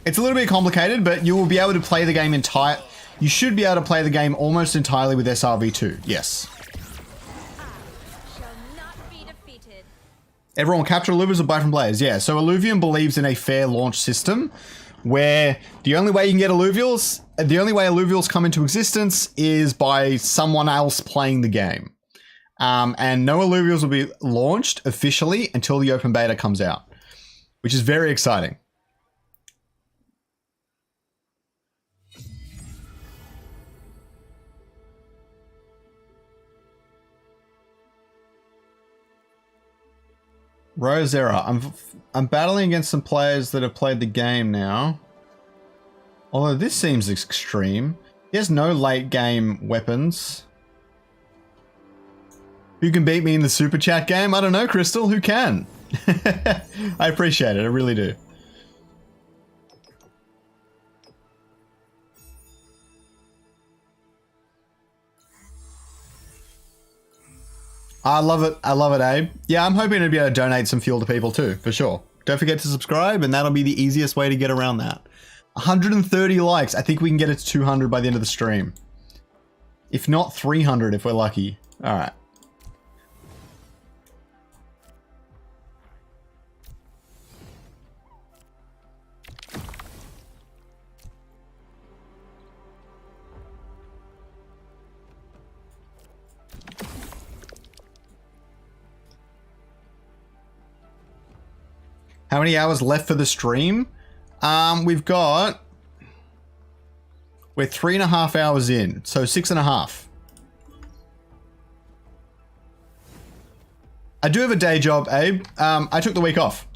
It's a little bit complicated, but you will be able to play the game you should be able to play the game almost entirely with SRV2, yes. Everyone capture Illuvials or buy from players. Yeah, so Illuvium believes in a fair launch system where the only way you can get Illuvials, the only way Illuvials come into existence is by someone else playing the game. And no Illuvials will be launched officially until the open beta comes out, which is very exciting. Rosera, I'm battling against some players that have played the game now. Although this seems extreme. He has no late game weapons. Who can beat me in the super chat game? I don't know, Crystal. Who can? I appreciate it. I really do. I love it. I love it, Abe. Yeah, I'm hoping to be able to donate some fuel to people too, for sure. Don't forget to subscribe, and that'll be the easiest way to get around that. 130 likes. I think we can get it to 200 by the end of the stream. If not 300 if we're lucky. All right. How many hours left for the stream? We're 3.5 hours in, so 6.5. I do have a day job, Abe. I took the week off.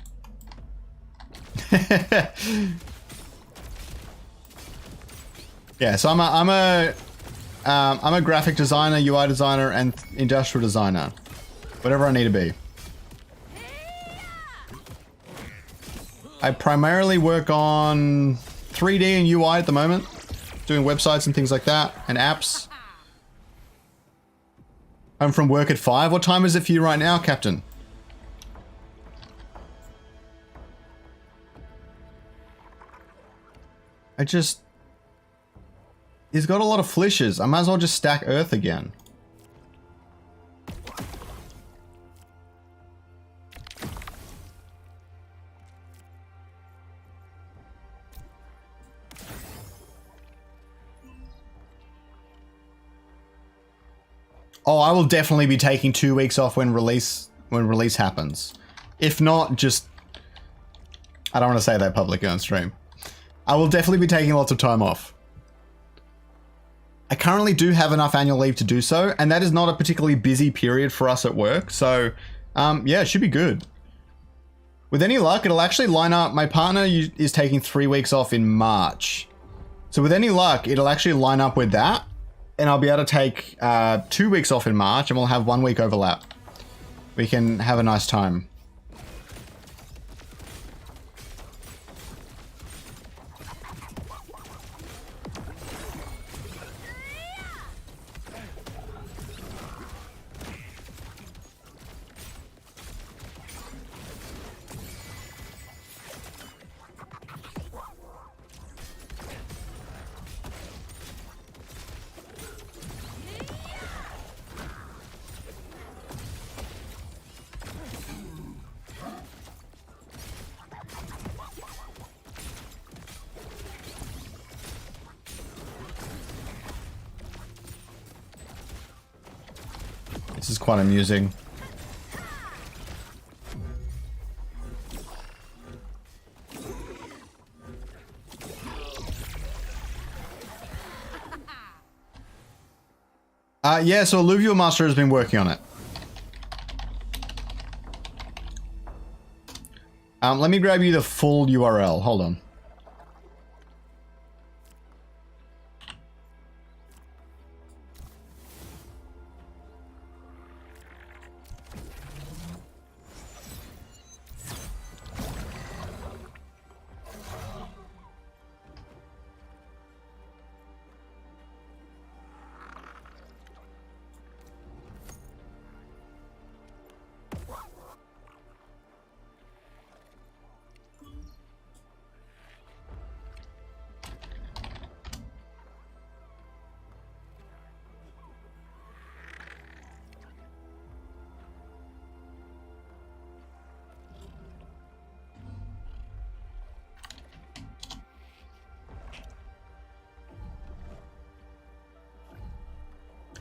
Yeah, so I'm a graphic designer, UI designer, and industrial designer. Whatever I need to be. I primarily work on 3D and UI at the moment, doing websites and things like that, and apps. I'm from work at 5. What time is it for you right now, Captain? He's got a lot of flishes. I might as well just stack Earth again. Oh, I will definitely be taking 2 weeks off when release happens. If not, just... I don't want to say that publicly on stream. I will definitely be taking lots of time off. I currently do have enough annual leave to do so, and that is not a particularly busy period for us at work, so yeah, it should be good. With any luck, it'll actually line up. My partner is taking 3 weeks off in March. So with any luck, it'll actually line up with that, and I'll be able to take 2 weeks off in March, and we'll have 1 week overlap. We can have a nice time. This is quite amusing. Yeah, so Illuvium Master has been working on it. Let me grab you the full URL. Hold on.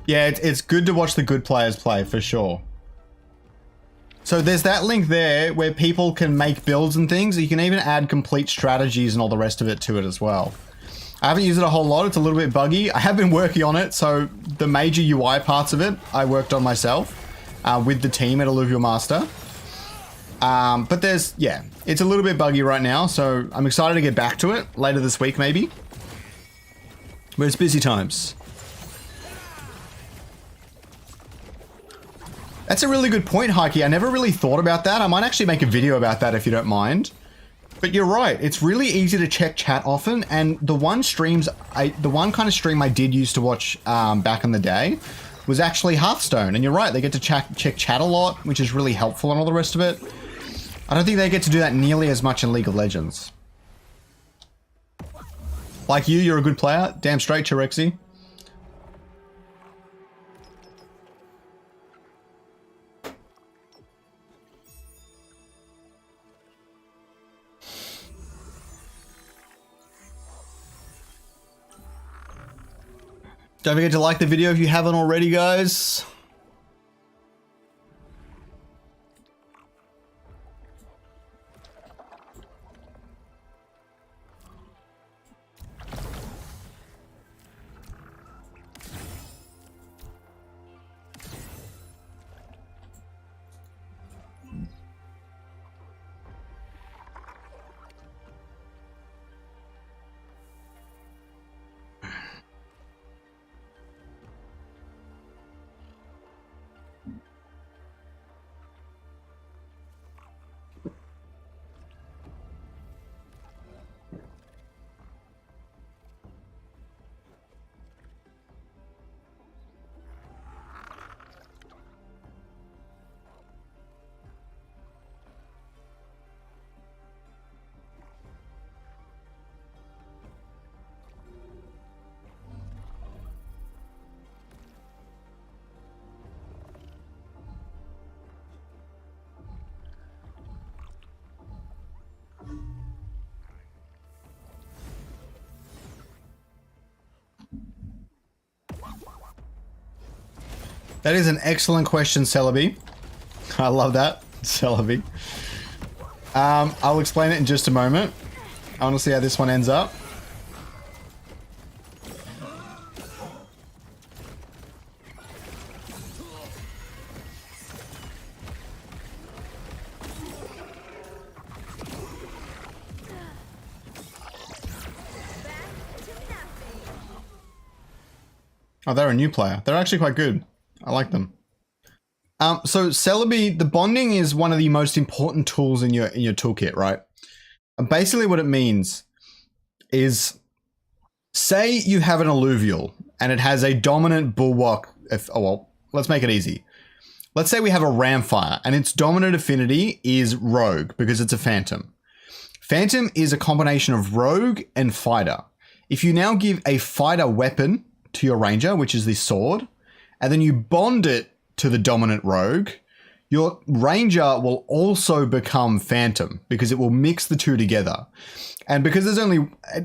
Yeah, it's good to watch the good players play, for sure. So there's that link there where people can make builds and things. You can even add complete strategies and all the rest of it to it as well. I haven't used it a whole lot. It's a little bit buggy. I have been working on it, so the major UI parts of it, I worked on myself with the team at Illuvium Master. But there's, yeah, it's a little bit buggy right now, so I'm excited to get back to it later this week, maybe. But it's busy times. That's a really good point, Heike. I never really thought about that. I might actually make a video about that if you don't mind. But you're right. It's really easy to check chat often, and the one kind of stream I did used to watch back in the day was actually Hearthstone. And you're right, they get to check chat a lot, which is really helpful and all the rest of it. I don't think they get to do that nearly as much in League of Legends. Like you're a good player. Damn straight, Chirexi. Don't forget to like the video if you haven't already, guys. That is an excellent question, Celebi. I love that, Celebi. I'll explain it in just a moment. I want to see how this one ends up. Oh, they're a new player. They're actually quite good. I like them. So Celebi, the bonding is one of the most important tools in your toolkit, right? And basically what it means is, say you have an Illuvial and it has a dominant bulwark. Let's make it easy. Let's say we have a Ramfire and its dominant affinity is Rogue because it's a Phantom. Phantom is a combination of Rogue and Fighter. If you now give a Fighter weapon to your Ranger, which is this sword, and then you bond it to the dominant Rogue, your Ranger will also become Phantom because it will mix the two together. And because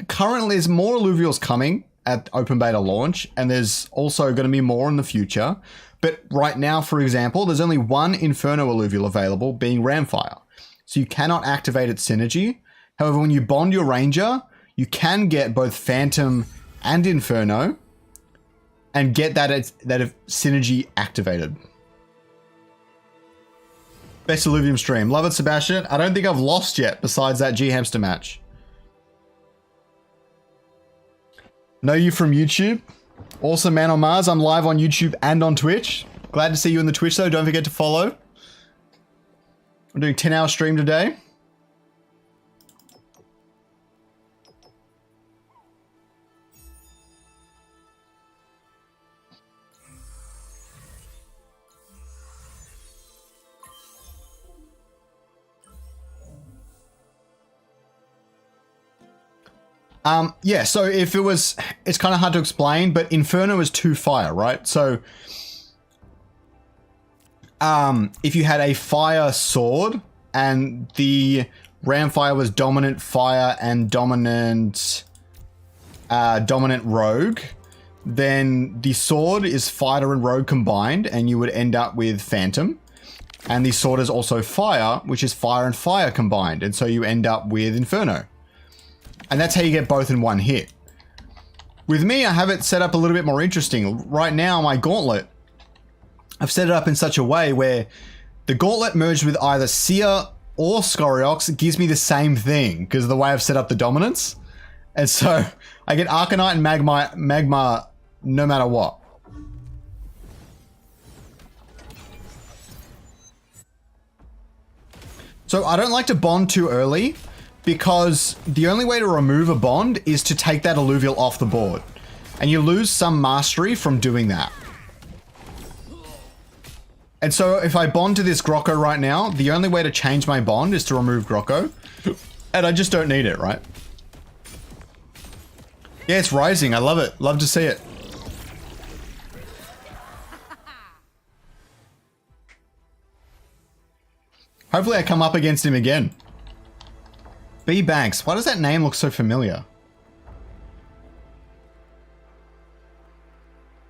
currently there's more Illuvials coming at open beta launch, and there's also going to be more in the future. But right now, for example, there's only one Inferno Illuvial available, being Ramfire. So you cannot activate its synergy. However, when you bond your Ranger, you can get both Phantom and Inferno and get that synergy activated. Best Illuvium stream. Love it, Sebastian. I don't think I've lost yet besides that G-Hamster match. Know you from YouTube. Awesome Man on Mars. I'm live on YouTube and on Twitch. Glad to see you in the Twitch though. Don't forget to follow. I'm doing 10-hour stream today. Yeah, so if it was, it's kind of hard to explain, but Inferno is 2 fire, right? So, if you had a fire sword and the Ramfire was dominant fire and dominant rogue, then the sword is fighter and rogue combined, and you would end up with Phantom. And the sword is also fire, which is fire and fire combined, and so you end up with Inferno. And that's how you get both in one hit. With me, I have it set up a little bit more interesting. Right now, my gauntlet, I've set it up in such a way where the gauntlet merged with either Seer or Scoriox gives me the same thing because of the way I've set up the dominance. And so I get Arcanite and Magma no matter what. So I don't like to bond too early, because the only way to remove a bond is to take that Illuvial off the board. And you lose some mastery from doing that. And so if I bond to this Grocko right now, the only way to change my bond is to remove Grocko. And I just don't need it, right? Yeah, it's rising. I love it. Love to see it. Hopefully I come up against him again. B Banks. Why does that name look so familiar?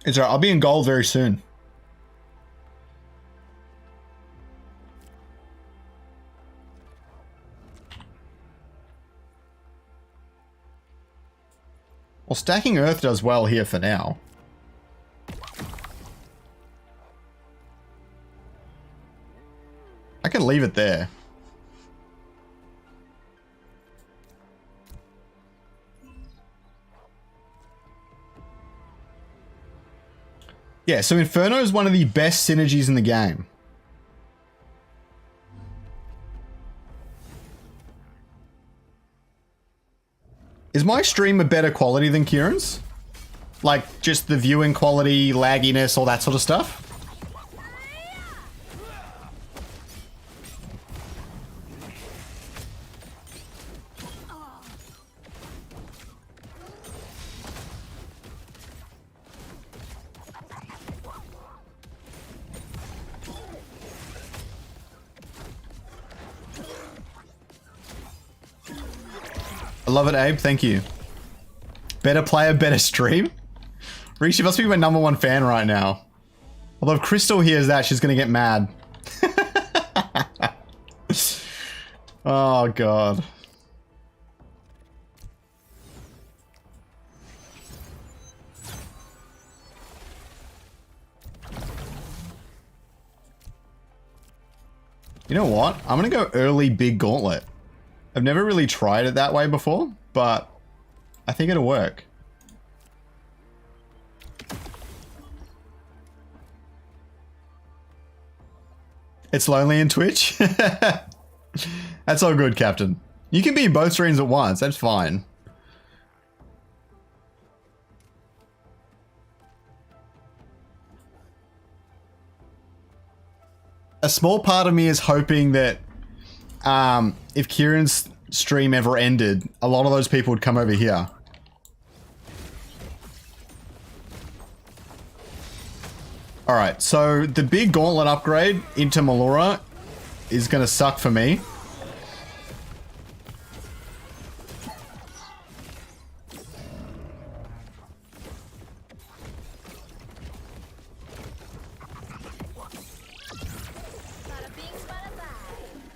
It's alright. I'll be in gold very soon. Well, stacking Earth does well here for now. I can leave it there. Yeah, so Inferno is one of the best synergies in the game. Is my stream a better quality than Kieran's? Like, just the viewing quality, lagginess, all that sort of stuff? I love it, Abe. Thank you. Better player, better stream? Rishi must be my #1 fan right now. Although if Crystal hears that, she's going to get mad. Oh, God. You know what? I'm going to go early big gauntlet. I've never really tried it that way before, but I think it'll work. It's lonely in Twitch? That's all good, Captain. You can be in both streams at once. That's fine. A small part of me is hoping that if Kieran's stream ever ended, a lot of those people would come over here. Alright, so the big gauntlet upgrade into Melora is going to suck for me.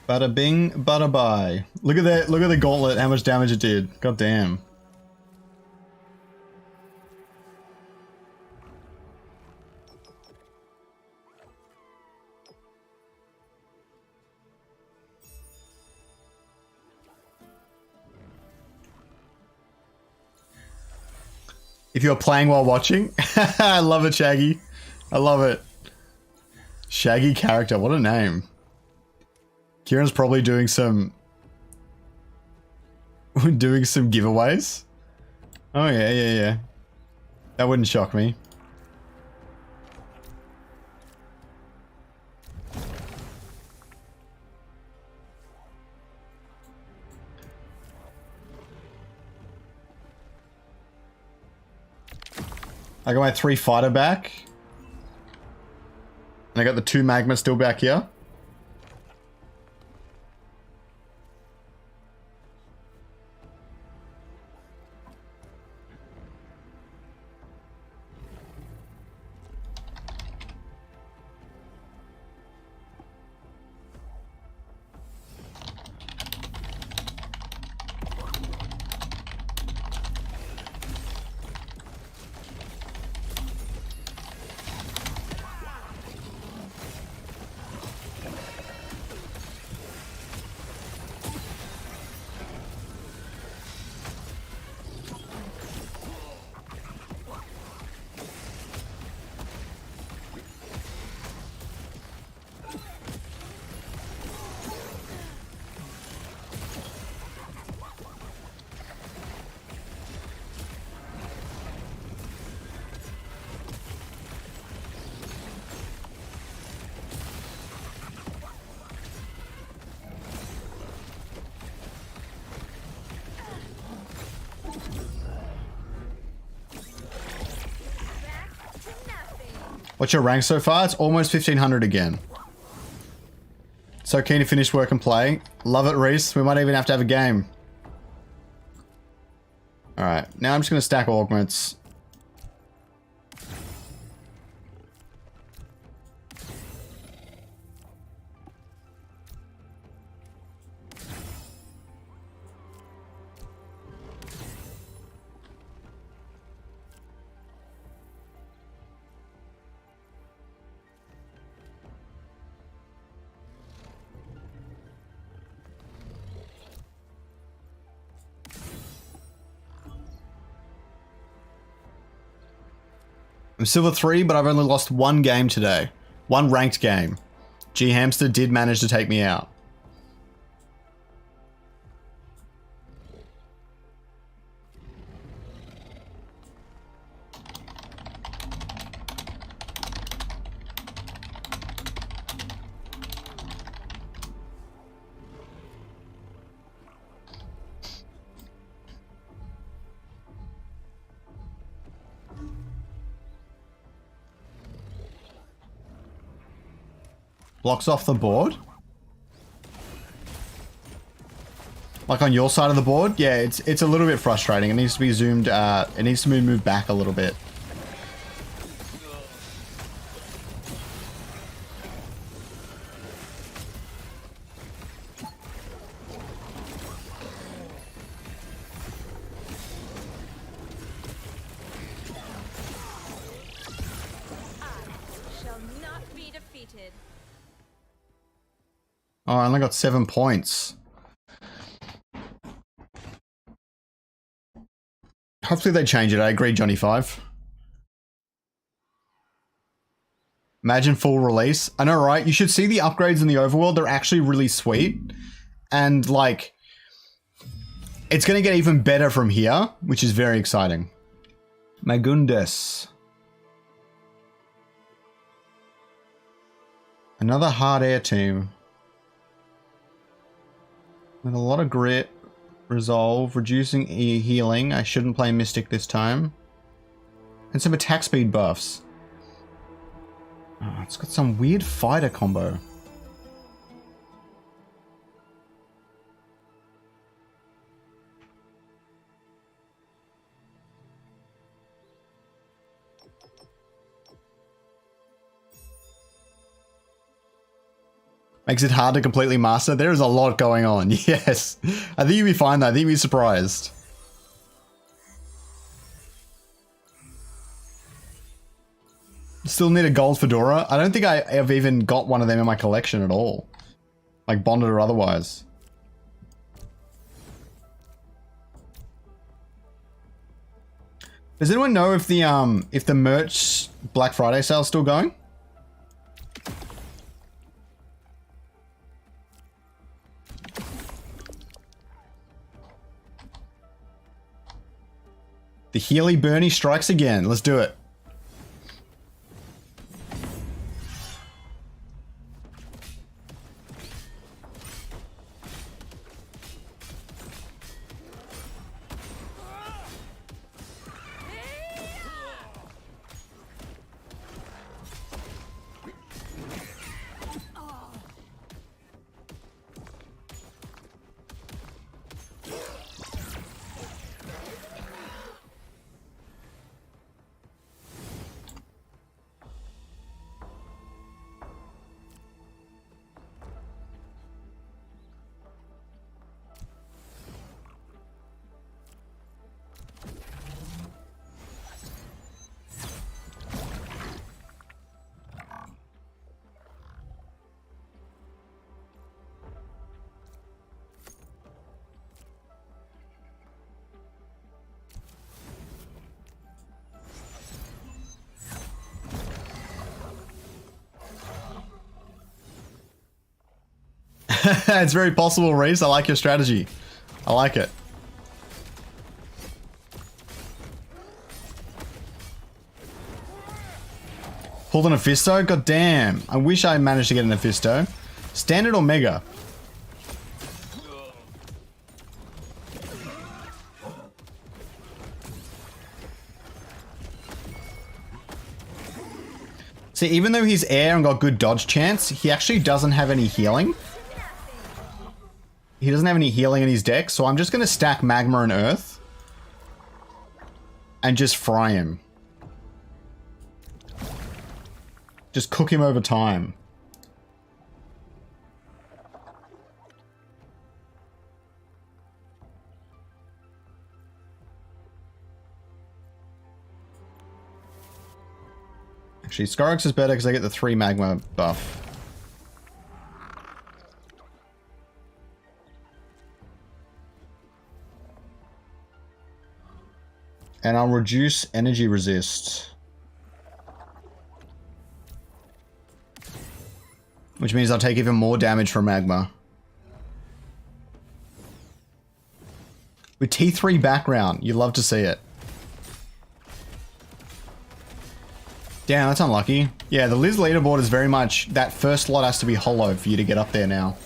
Bada bing, bada bye. Look at that, look at the gauntlet, how much damage it did. God damn. If you're playing while watching, I love it, Shaggy. I love it. Shaggy character, what a name. Kieran's probably doing some giveaways. Oh yeah. That wouldn't shock me. I got my 3 fighter back. And I got the 2 magma still back here. What's your rank so far? It's almost 1500 again. So keen to finish work and play. Love it, Reese. We might even have to have a game. Alright, now I'm just going to stack augments. I'm silver 3, but I've only lost 1 game today. 1 ranked game. G Hamster did manage to take me out. Blocks off the board? Like on your side of the board? Yeah, it's a little bit frustrating. It needs to be zoomed, it needs to be moved back a little bit. Oh, I only got 7 points. Hopefully they change it. I agree, Johnny 5. Imagine full release. I know, right? You should see the upgrades in the overworld. They're actually really sweet. And, like, it's going to get even better from here, which is very exciting. Magundes. Another hard air team. With a lot of grit, resolve, reducing healing. I shouldn't play Mystic this time. And some attack speed buffs. Oh, it's got some weird fighter combo. Makes it hard to completely master. There is a lot going on. Yes. I think you'll be fine though. I think you'll be surprised. Still need a gold fedora. I don't think I have even got one of them in my collection at all. Like bonded or otherwise. Does anyone know if the merch Black Friday sale is still going? The Healy Bernie strikes again. Let's do it. It's very possible, Reese. I like your strategy. I like it. Pulled an Ophisto? God damn. I wish I managed to get an Ophisto. Standard or Mega? See, even though he's air and got good dodge chance, he actually doesn't have any healing. He doesn't have any healing in his deck, so I'm just going to stack Magma and Earth. And just fry him. Just cook him over time. Actually, Scorex is better because I get the 3 Magma buff. And I'll reduce energy resist. Which means I'll take even more damage from Magma. With T3 background, you'd love to see it. Damn, that's unlucky. Yeah, the Liz leaderboard is very much, that first slot has to be hollow for you to get up there now.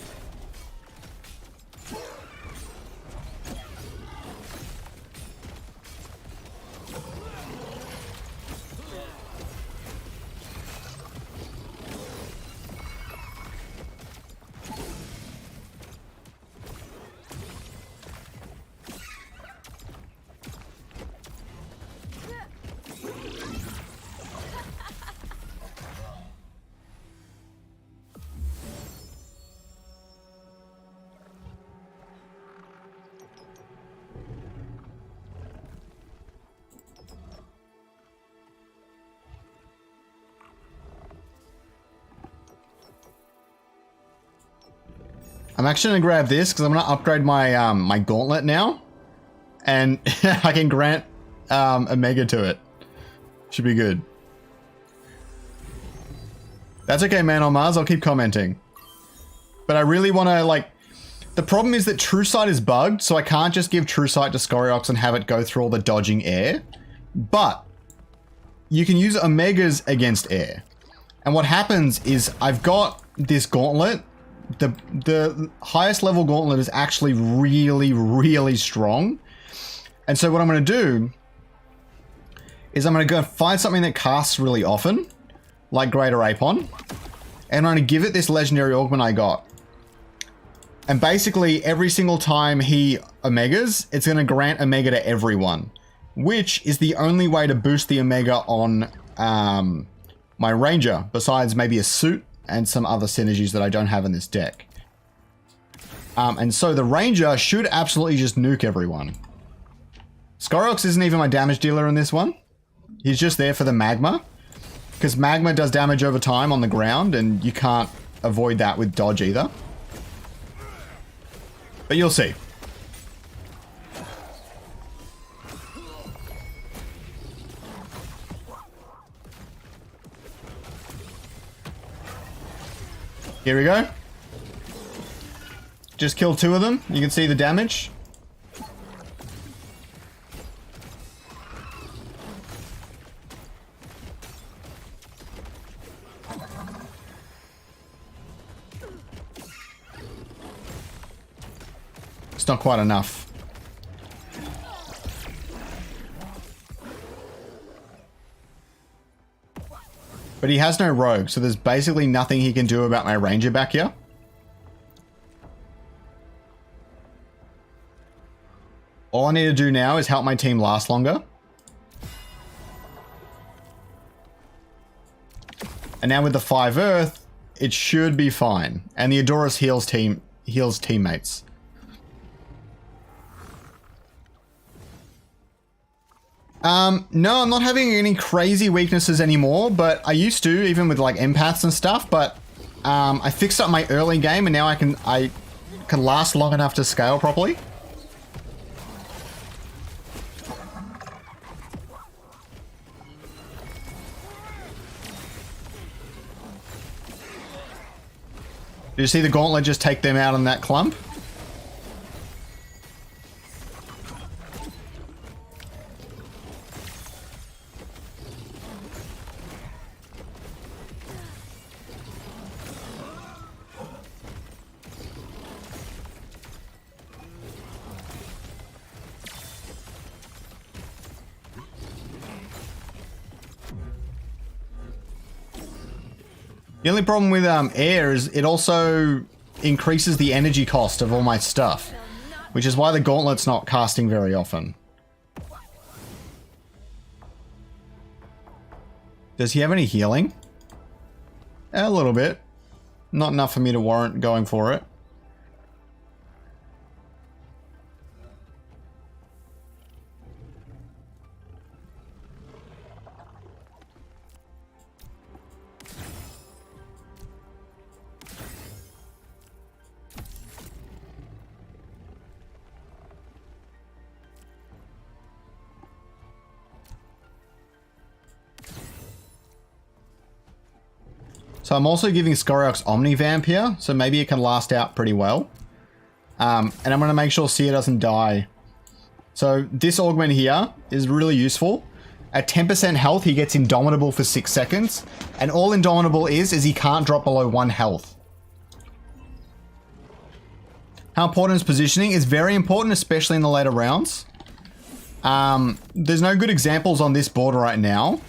I'm actually going to grab this because I'm going to upgrade my my gauntlet now. And I can grant Omega to it. Should be good. That's okay, man on Mars. I'll keep commenting. But I really want to, like... The problem is that True Sight is bugged, so I can't just give True Sight to Scoriox and have it go through all the dodging air. But you can use Omegas against air. And what happens is I've got this gauntlet. The highest level gauntlet is actually really, really strong. And so what I'm going to do is I'm going to go find something that casts really often, like Greater Apon. And I'm going to give it this legendary augment I got. And basically, every single time he Omegas, it's going to grant Omega to everyone. Which is the only way to boost the Omega on my Ranger, besides maybe a suit and some other synergies that I don't have in this deck. And so the Ranger should absolutely just nuke everyone. Scoriox isn't even my damage dealer in this one. He's just there for the Magma. Because Magma does damage over time on the ground, and you can't avoid that with dodge either. But you'll see. Here we go. Just killed 2 of them. You can see the damage. It's not quite enough. But he has no rogue, so there's basically nothing he can do about my Ranger back here. All I need to do now is help my team last longer. And now with the 5 Earth, it should be fine. And the Adorus heals teammates. No, I'm not having any crazy weaknesses anymore, but I used to, even with like empaths and stuff, but I fixed up my early game and now I can last long enough to scale properly. Did you see the gauntlet just take them out in that clump? The only problem with air is it also increases the energy cost of all my stuff, which is why the gauntlet's not casting very often. Does he have any healing? A little bit. Not enough for me to warrant going for it. So I'm also giving Scoriox Omnivamp here, so maybe it can last out pretty well. And I'm going to make sure Seer doesn't die. So this augment here is really useful. At 10% health, he gets Indomitable for 6 seconds. And all Indomitable is he can't drop below 1 health. How important is positioning? It's very important, especially in the later rounds. There's no good examples on this board right now,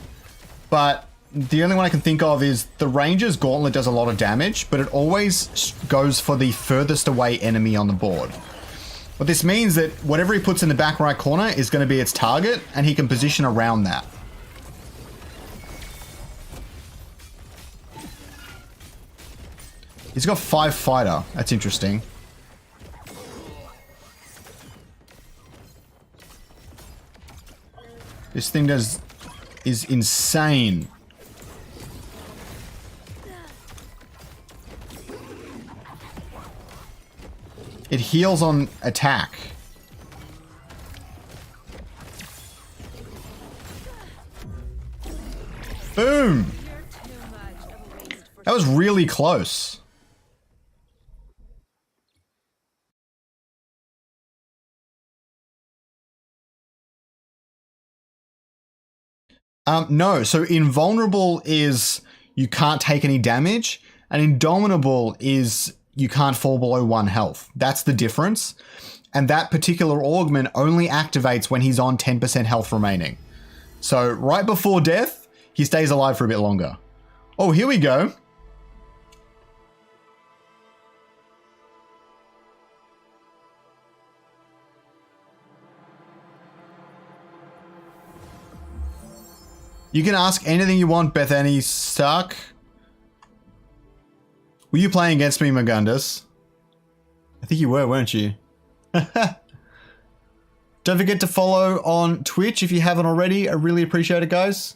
but the only one I can think of is the Ranger's Gauntlet does a lot of damage, but it always goes for the furthest away enemy on the board. What this means that whatever he puts in the back right corner is going to be its target, and he can position around that. He's got 5 fighter. That's interesting. This thing is insane. It heals on attack. Boom! That was really close. No, so invulnerable is you can't take any damage, and indomitable is you can't fall below 1 health. That's the difference. And that particular augment only activates when he's on 10% health remaining. So right before death, he stays alive for a bit longer. Oh, here we go. You can ask anything you want, Bethany Stark. Were you playing against me, Magundus? I think you were, weren't you? Don't forget to follow on Twitch if you haven't already. I really appreciate it, guys.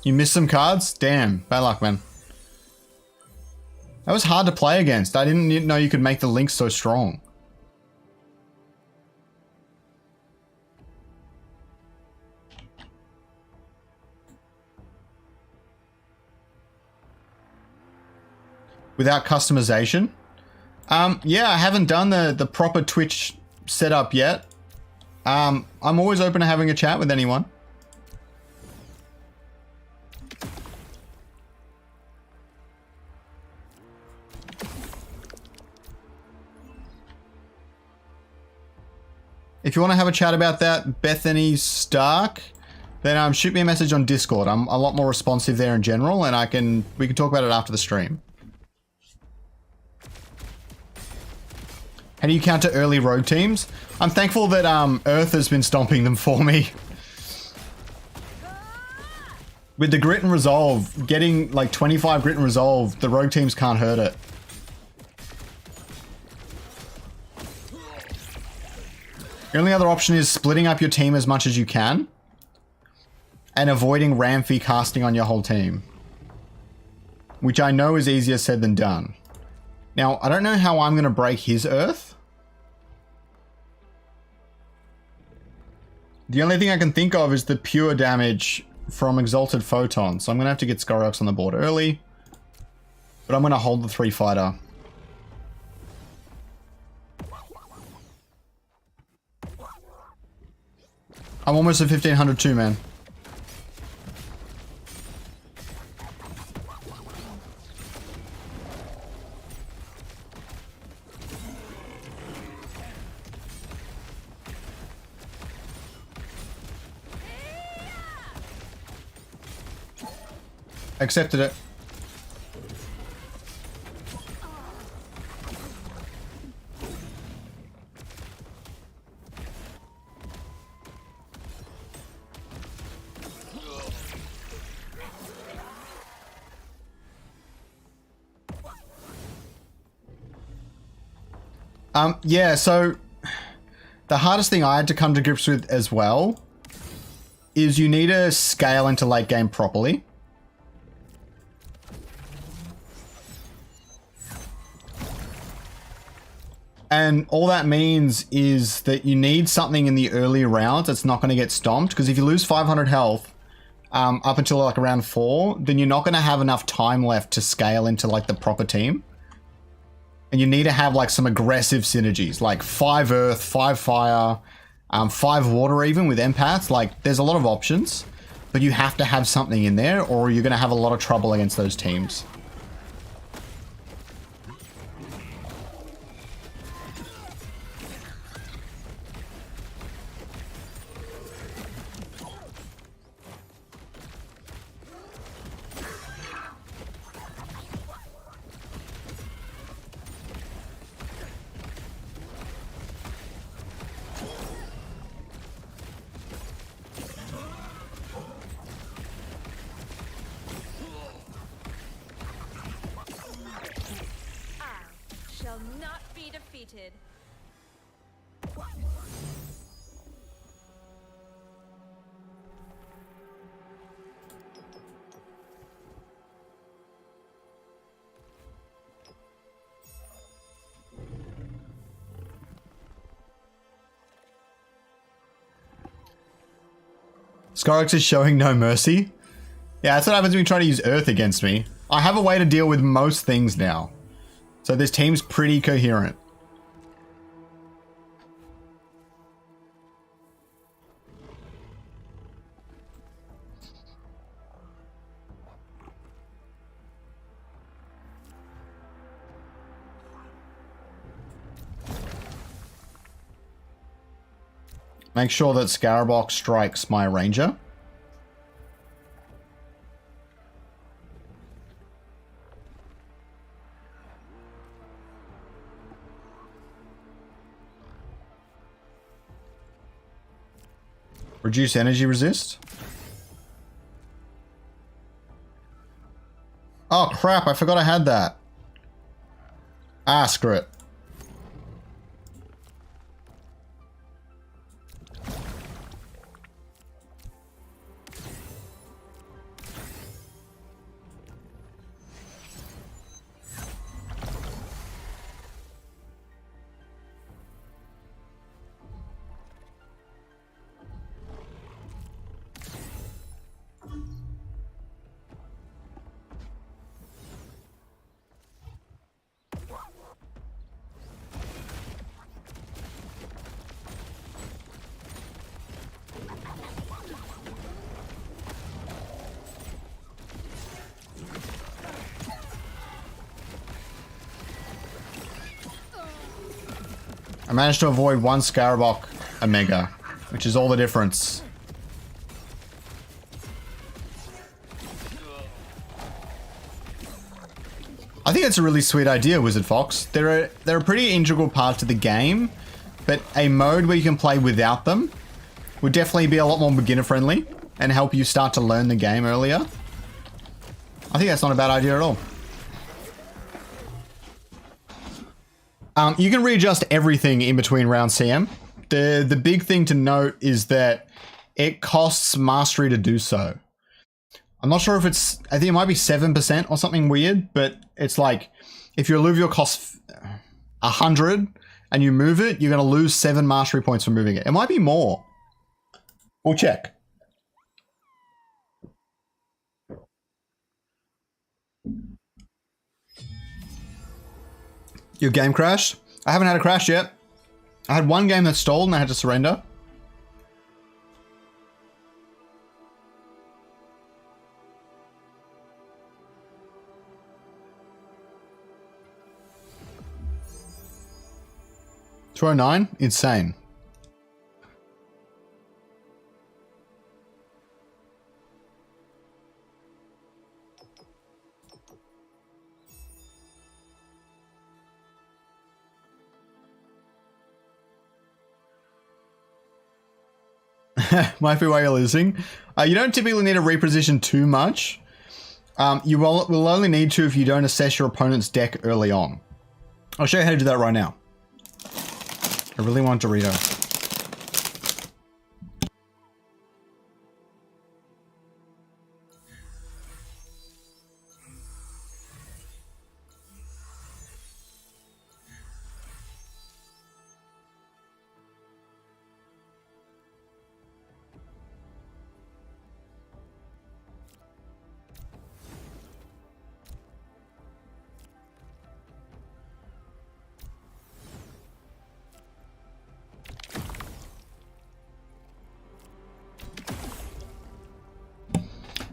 You missed some cards? Damn, bad luck, man. That was hard to play against. I didn't know you could make the links so strong. Without customization? Yeah, I haven't done the proper Twitch setup yet. I'm always open to having a chat with anyone. If you want to have a chat about that, Bethany Stark, then shoot me a message on Discord. I'm a lot more responsive there in general, and we can talk about it after the stream. How do you counter early rogue teams? I'm thankful that Earth has been stomping them for me. With the grit and resolve, getting like 25 grit and resolve, the rogue teams can't hurt it. The only other option is splitting up your team as much as you can and avoiding Ramfy casting on your whole team, which I know is easier said than done. Now, I don't know how I'm going to break his Earth. The only thing I can think of is the pure damage from Exalted Photon, so I'm going to have to get Scoriox on the board early, but I'm going to hold the 3-fighter. I'm almost at 1500 too, man. Accepted it. Yeah, so the hardest thing I had to come to grips with as well is you need to scale into late game properly. And all that means is that you need something in the early rounds that's not going to get stomped, because if you lose 500 health up until like around 4, then you're not going to have enough time left to scale into like the proper team. And you need to have like some aggressive synergies, like 5 earth, 5 fire, 5 water even with empaths. Like there's a lot of options, but you have to have something in there or you're going to have a lot of trouble against those teams. Scorex is showing no mercy. Yeah, that's what happens when you try to use Earth against me. I have a way to deal with most things now. So this team's pretty coherent. Make sure that Scarabok strikes my ranger. Reduce energy resist. Oh crap, I forgot I had that. Ah, screw it. I managed to avoid one Scarabok Omega, which is all the difference. I think it's a really sweet idea, Wizard Fox. They're a pretty integral part to the game, but a mode where you can play without them would definitely be a lot more beginner friendly and help you start to learn the game earlier. I think that's not a bad idea at all. You can readjust everything in between round CM. The big thing to note is that it costs mastery to do so. I'm not sure if it's, I think it might be 7% or something weird, but it's like, if your Illuvial costs 100 and you move it, you're going to lose 7 mastery points for moving it. It might be more. We'll check. Your game crashed? I haven't had a crash yet. I had one game that stalled and I had to surrender. $209? Insane. Might be why you're losing. You don't typically need to reposition too much. You will only need to if you don't assess your opponent's deck early on. I'll show you how to do that right now. I really want Dorito.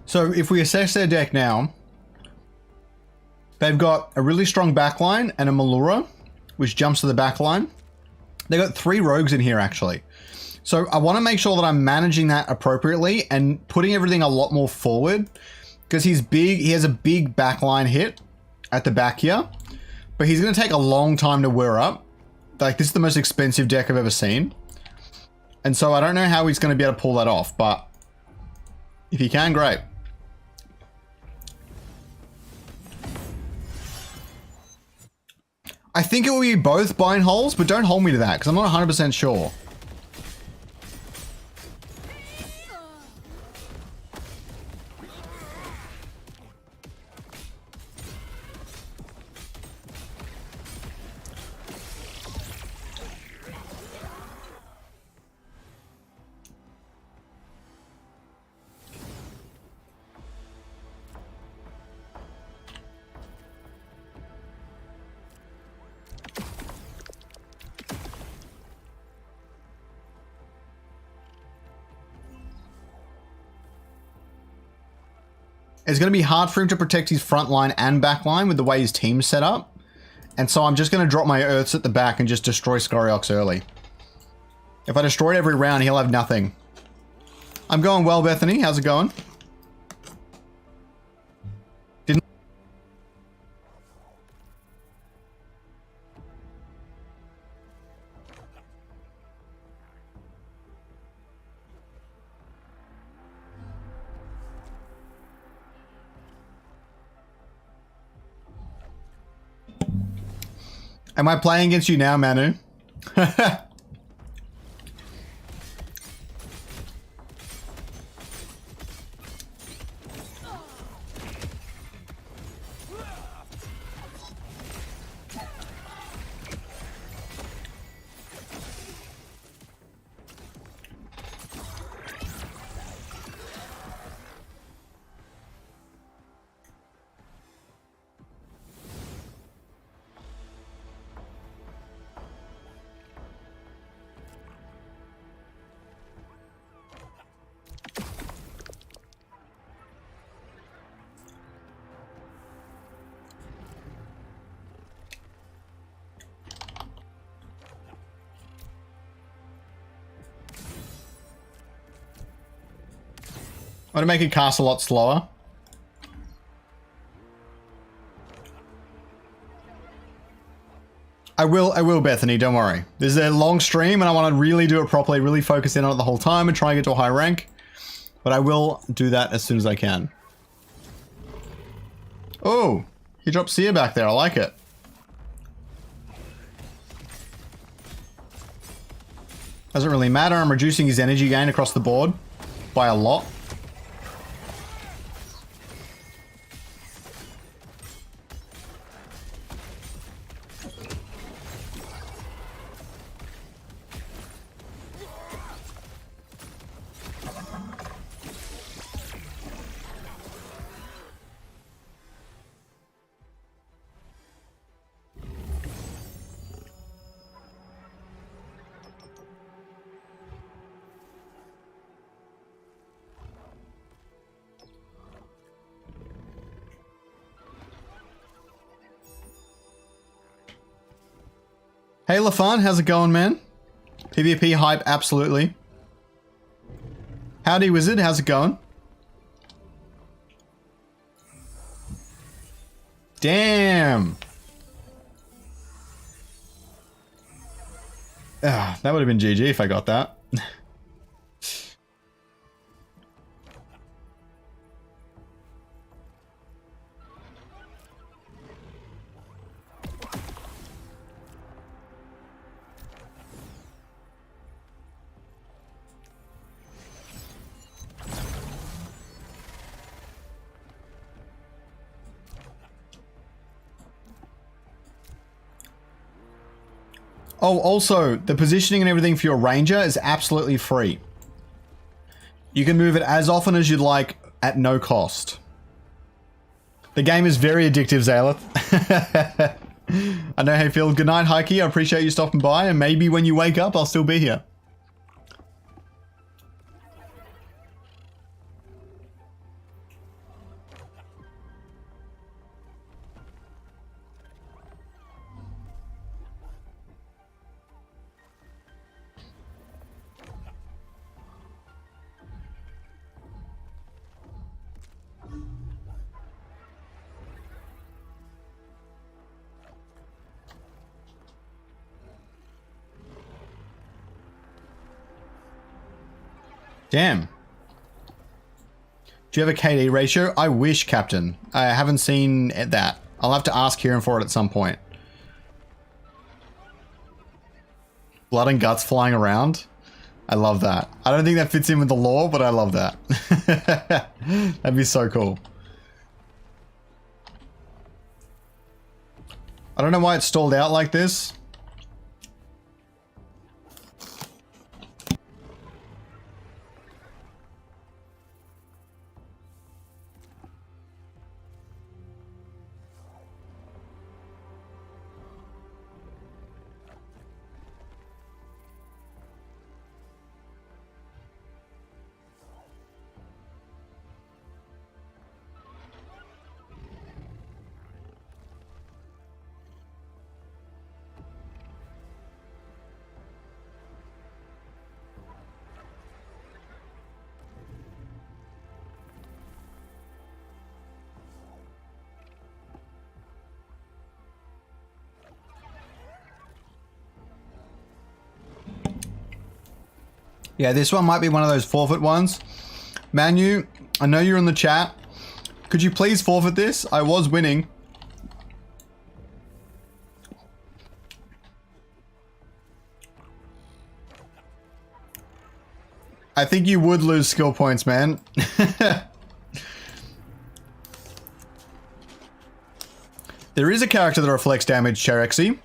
So if we assess their deck now, they've got a really strong backline and a Malura, which jumps to the backline. They've got 3 rogues in here actually. So I want to make sure that I'm managing that appropriately and putting everything a lot more forward because he's big. He has a big backline hit at the back here, but he's going to take a long time to wear up. Like this is the most expensive deck I've ever seen. And so I don't know how he's going to be able to pull that off, but if he can, great. I think it will be both bind holes, but don't hold me to that because I'm not 100% sure. It's going to be hard for him to protect his front line and back line with the way his team's set up. And so I'm just going to drop my Earths at the back and just destroy Scoriox early. If I destroy it every round, he'll have nothing. I'm going well, Bethany. How's it going? Am I playing against you now, Manu? I want to make it cast a lot slower. I will, Bethany, don't worry. This is a long stream and I want to really do it properly, really focus in on it the whole time and try and get to a high rank. But I will do that as soon as I can. Oh, he dropped Seer back there. I like it. Doesn't really matter. I'm reducing his energy gain across the board by a lot. Hey LaFun, how's it going, man? PvP hype, absolutely. Howdy Wizard, how's it going? Damn! Ah, that would have been GG if I got that. Oh, also, the positioning and everything for your Ranger is absolutely free. You can move it as often as you'd like at no cost. The game is very addictive, Zaleth. I know how you feel. Good night, Heike. I appreciate you stopping by, and maybe when you wake up, I'll still be here. Damn. Do you have a KD ratio? I wish, Captain. I haven't seen that. I'll have to ask Kieran for it at some point. Blood and guts flying around? I love that. I don't think that fits in with the lore, but I love that. That'd be so cool. I don't know why it's stalled out like this. Yeah, this one might be one of those forfeit ones. Manu, I know you're in the chat. Could you please forfeit this? I was winning. I think you would lose skill points, man. There is a character that reflects damage, Cherexy.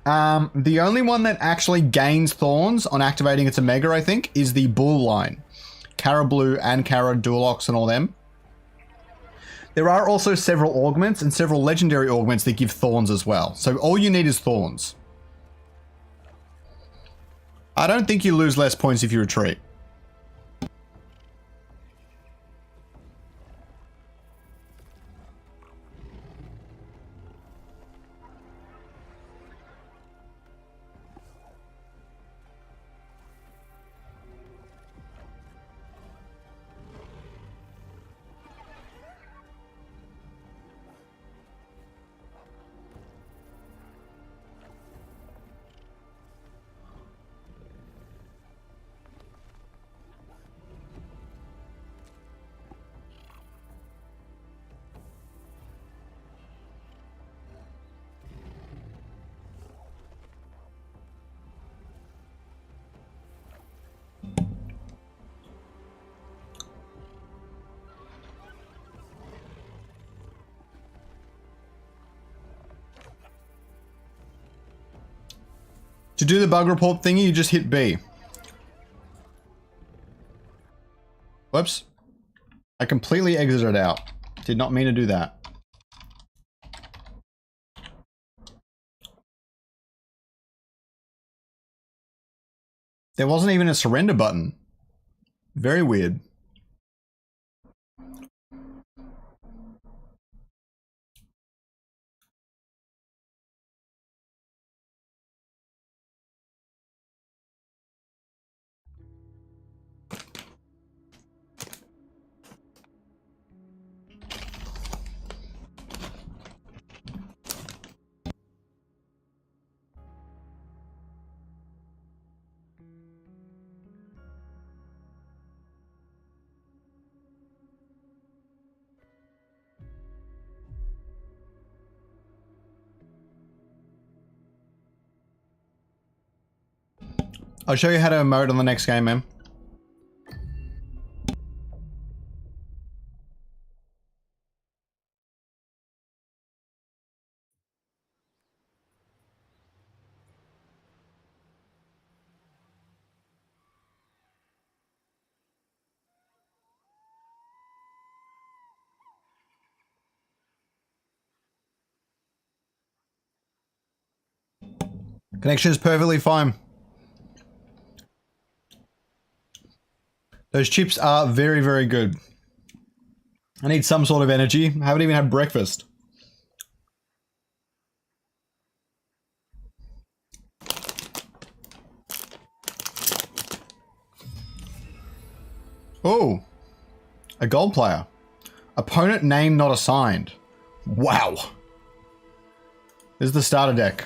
The only one that actually gains thorns on activating its Omega, I think, is the Bull line. Kara Blue and Kara Dualox and all them. There are also several augments and several legendary augments that give thorns as well. So all you need is thorns. I don't think you lose less points if you retreat. To do the bug report thingy, you just hit B. Whoops. I completely exited out. Did not mean to do that. There wasn't even a surrender button. Very weird. I'll show you how to emote on the next game, man. Connection is perfectly fine. Those chips are very, very good. I need some sort of energy. I haven't even had breakfast. Oh, a gold player. Opponent name not assigned. Wow. This is the starter deck.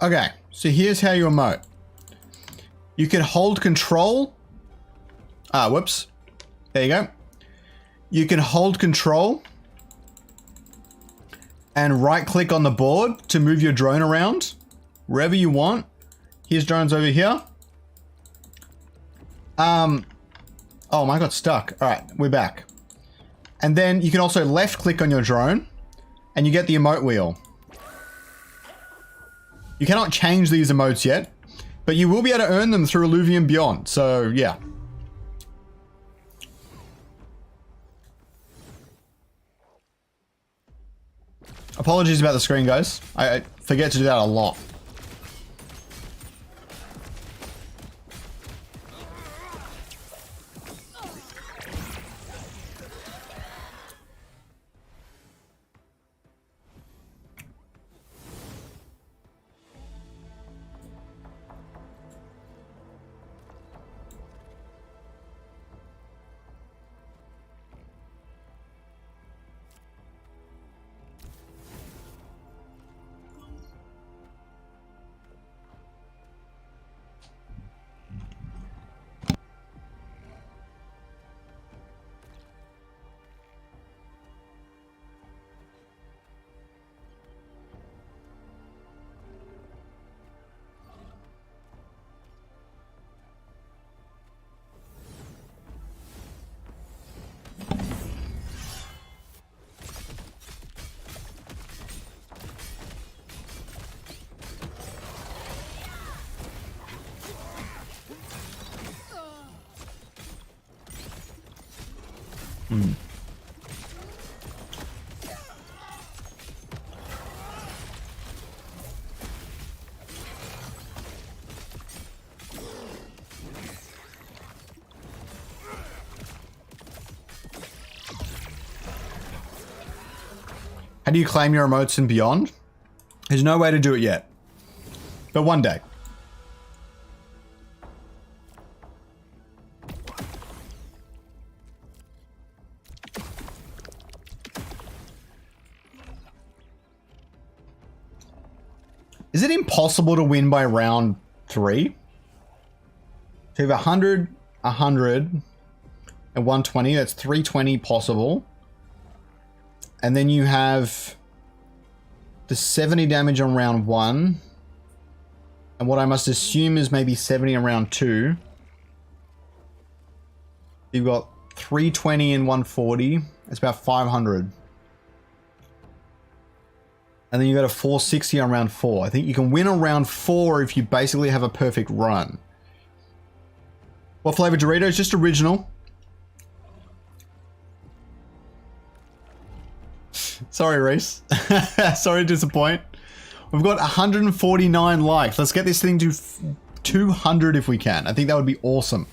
Okay, so here's how you emote. You can hold control. Whoops. There you go. You can hold control and right click on the board to move your drone around wherever you want. Here's drones over here. Oh, I got stuck. All right, we're back. And then you can also left click on your drone and you get the emote wheel. You cannot change these emotes yet, but you will be able to earn them through Illuvium Beyond. So yeah. Apologies about the screen, guys. I forget to do that a lot. How do you claim your emotes in Beyond? There's no way to do it yet. But one day. Is it impossible to win by round 3? So you have 100, 100, and 120. That's 320 possible. And then you have the 70 damage on round 1. And what I must assume is maybe 70 on round 2. You've got 320 and 140. It's about 500. And then you got a 460 on round 4. I think you can win on round 4 if you basically have a perfect run. What flavor Doritos? Just original. Sorry, Reese. Sorry to disappoint. We've got 149 likes. Let's get this thing to 200 if we can. I think that would be awesome.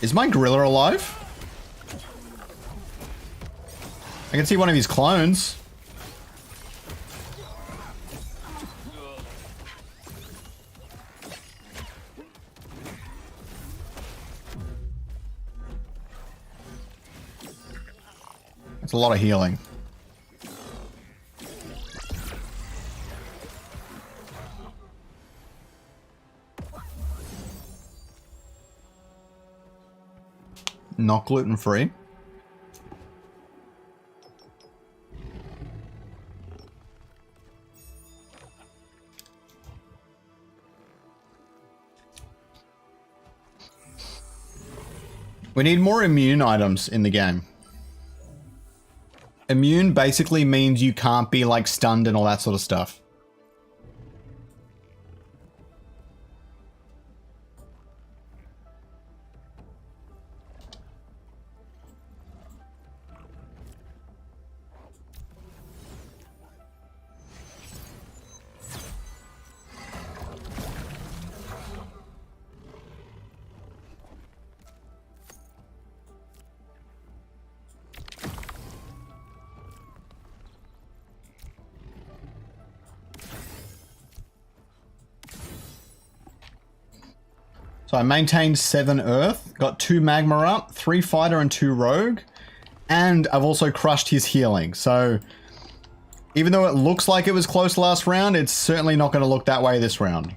Is my gorilla alive? I can see one of his clones. That's a lot of healing. Not gluten-free. We need more immune items in the game. Immune basically means you can't be like stunned and all that sort of stuff. So I maintained 7 Earth, got 2 Magma up, 3 Fighter and 2 Rogue, and I've also crushed his healing. So even though it looks like it was close last round, it's certainly not going to look that way this round.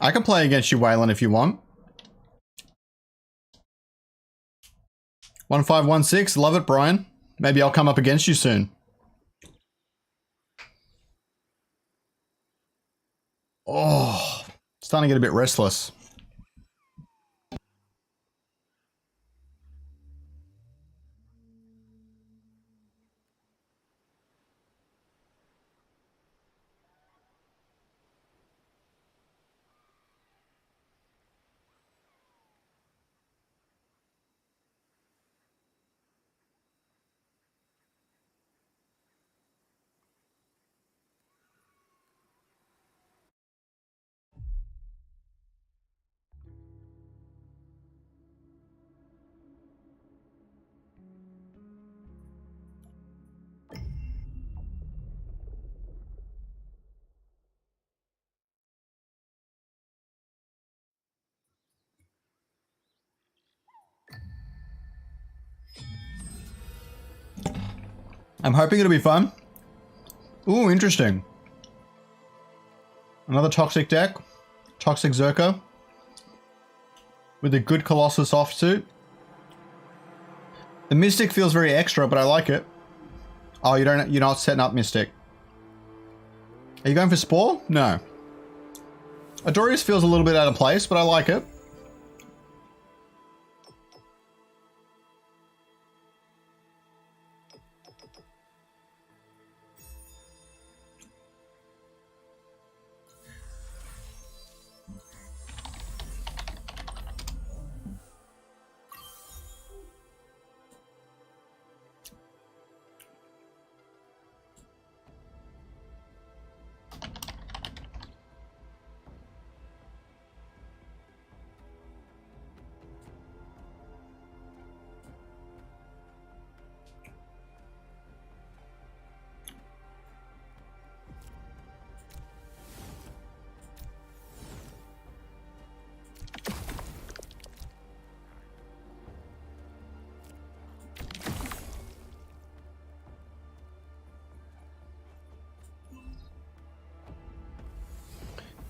I can play against you, Waylon, if you want. 1516, love it, Brian. Maybe I'll come up against you soon. Oh, starting to get a bit restless. I'm hoping it'll be fun. Ooh, interesting. Another Toxic deck. Toxic Zerker. With a good Colossus offsuit. The Mystic feels very extra, but I like it. Oh, you're not setting up Mystic. Are you going for Spore? No. Adorius feels a little bit out of place, but I like it.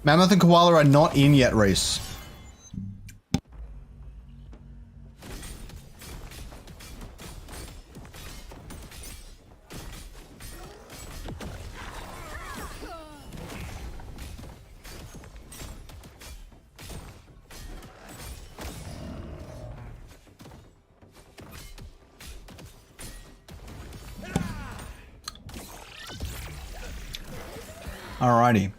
Mammoth and Koala are not in yet, Reese. Alrighty.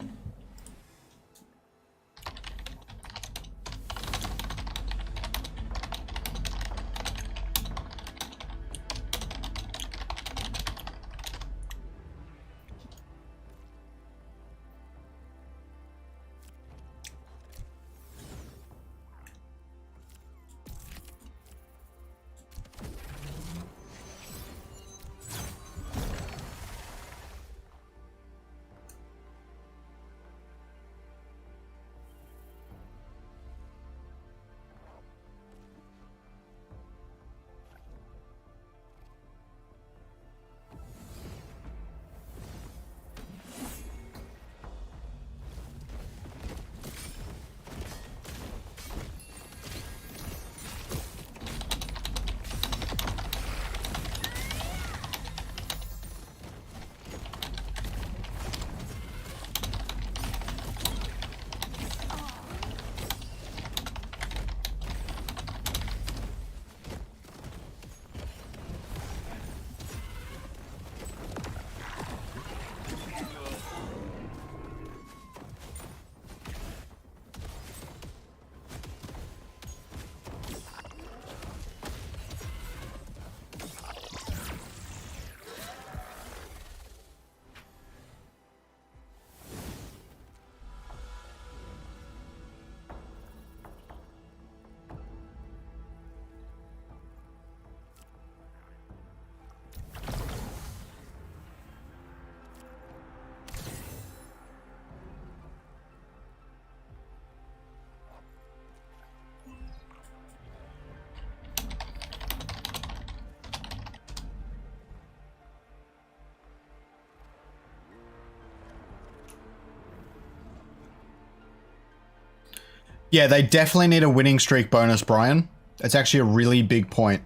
Yeah, they definitely need a winning streak bonus, Brian. That's actually a really big point.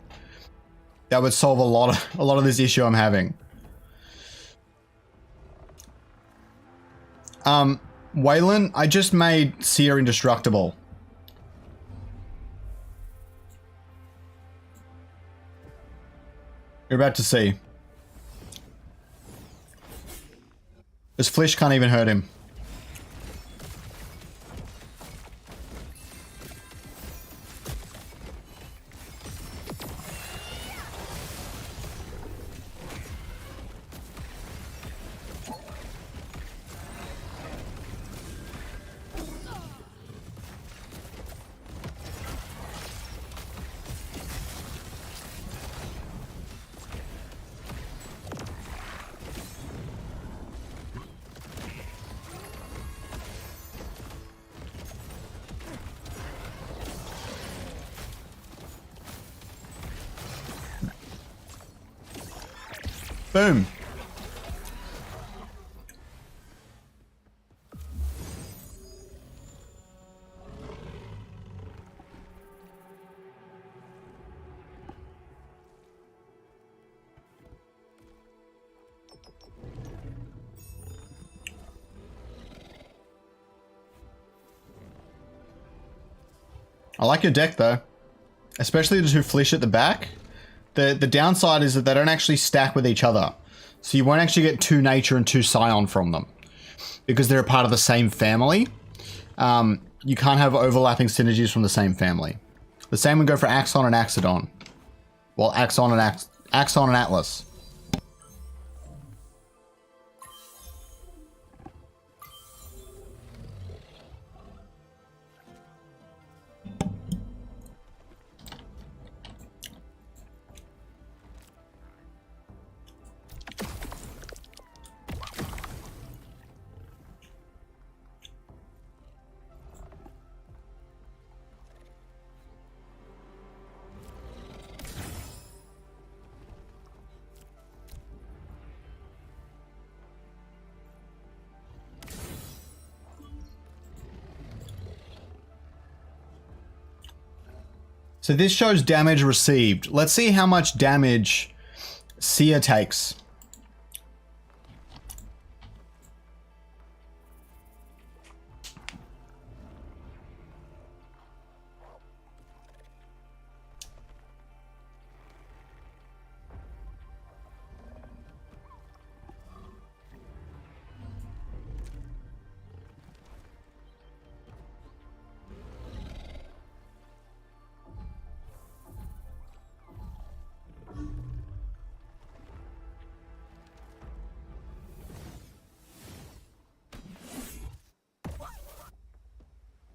That would solve a lot of this issue I'm having. Waylon, I just made Seer indestructible. You're about to see. This Flish can't even hurt him. Boom. I like your deck though, especially the two Flish at the back. The downside is that they don't actually stack with each other. So you won't actually get 2 Nature and 2 Scion from them. Because they're a part of the same family. You can't have overlapping synergies from the same family. The same would go for Axon and Axodon. Well, Axon and Atlas. So this shows damage received. Let's see how much damage Seer takes.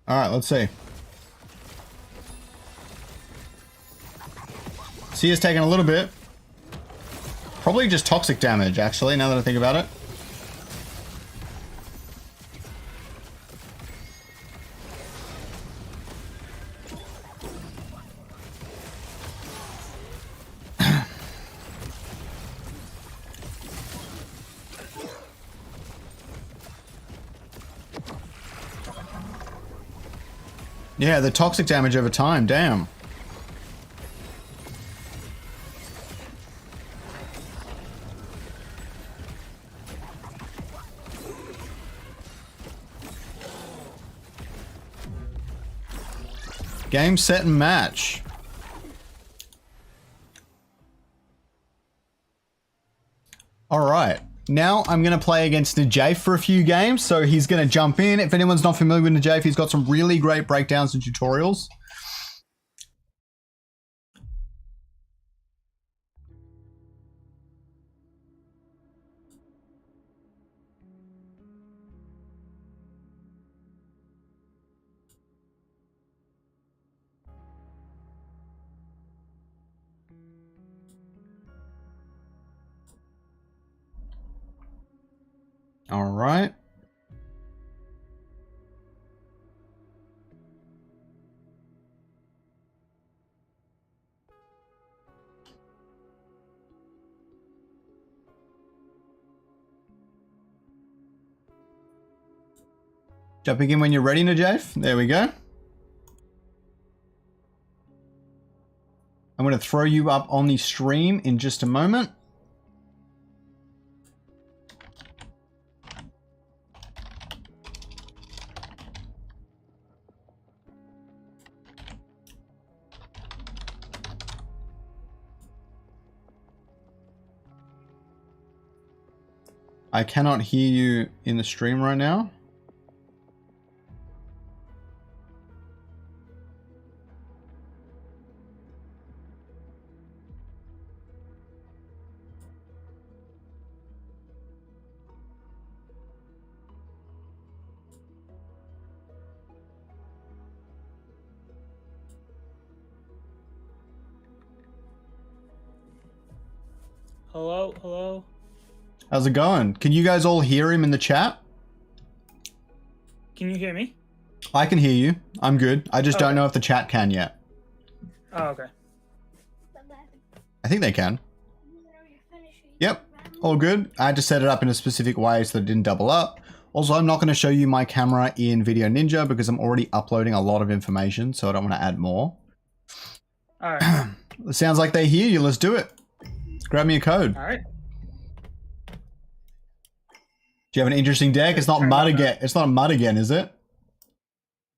All right, let's see. Seer's taking a little bit. Probably just toxic damage, actually, now that I think about it. Yeah, the toxic damage over time, damn. Game, set, and match. All right. Now I'm going to play against Najafe for a few games, so he's going to jump in. If anyone's not familiar with Najafe, he's got some really great breakdowns and tutorials. All right. Jumping in when you're ready, Najafe. There we go. I'm going to throw you up on the stream in just a moment. I cannot hear you in the stream right now. Hello, hello. How's it going? Can you guys all hear him in the chat? Can you hear me? I can hear you. I'm good. I just don't know if the chat can yet. Oh, okay. I think they can. Yep. All good. I had to set it up in a specific way so that it didn't double up. Also, I'm not going to show you my camera in Video Ninja because I'm already uploading a lot of information, so I don't want to add more. All right. It sounds like they hear you. Let's do it. Grab me a code. All right. Do you have an interesting deck? It's not mud again. It's not mud again, is it?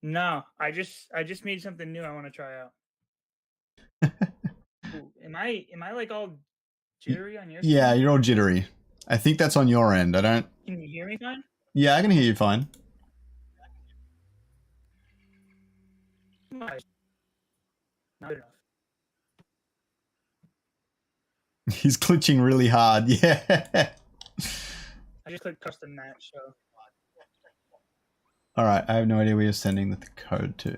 No, I just made something new I want to try out. Ooh, am I like all jittery on your side? Yeah, you're all jittery. I think that's on your end. I don't... Can you hear me fine? Yeah, I can hear you fine. Nice. Not enough. He's glitching really hard. Yeah. I just clicked custom match, so. All right. I have no idea where you're sending the code to.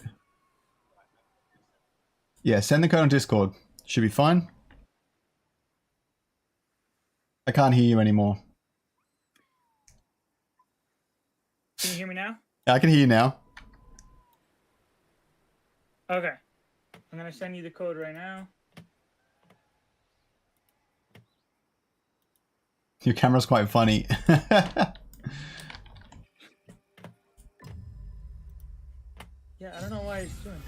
Yeah, send the code on Discord. Should be fine. I can't hear you anymore. Can you hear me now? Yeah, I can hear you now. Okay. I'm gonna send you the code right now. Your camera's quite funny. Yeah, I don't know why it's doing that.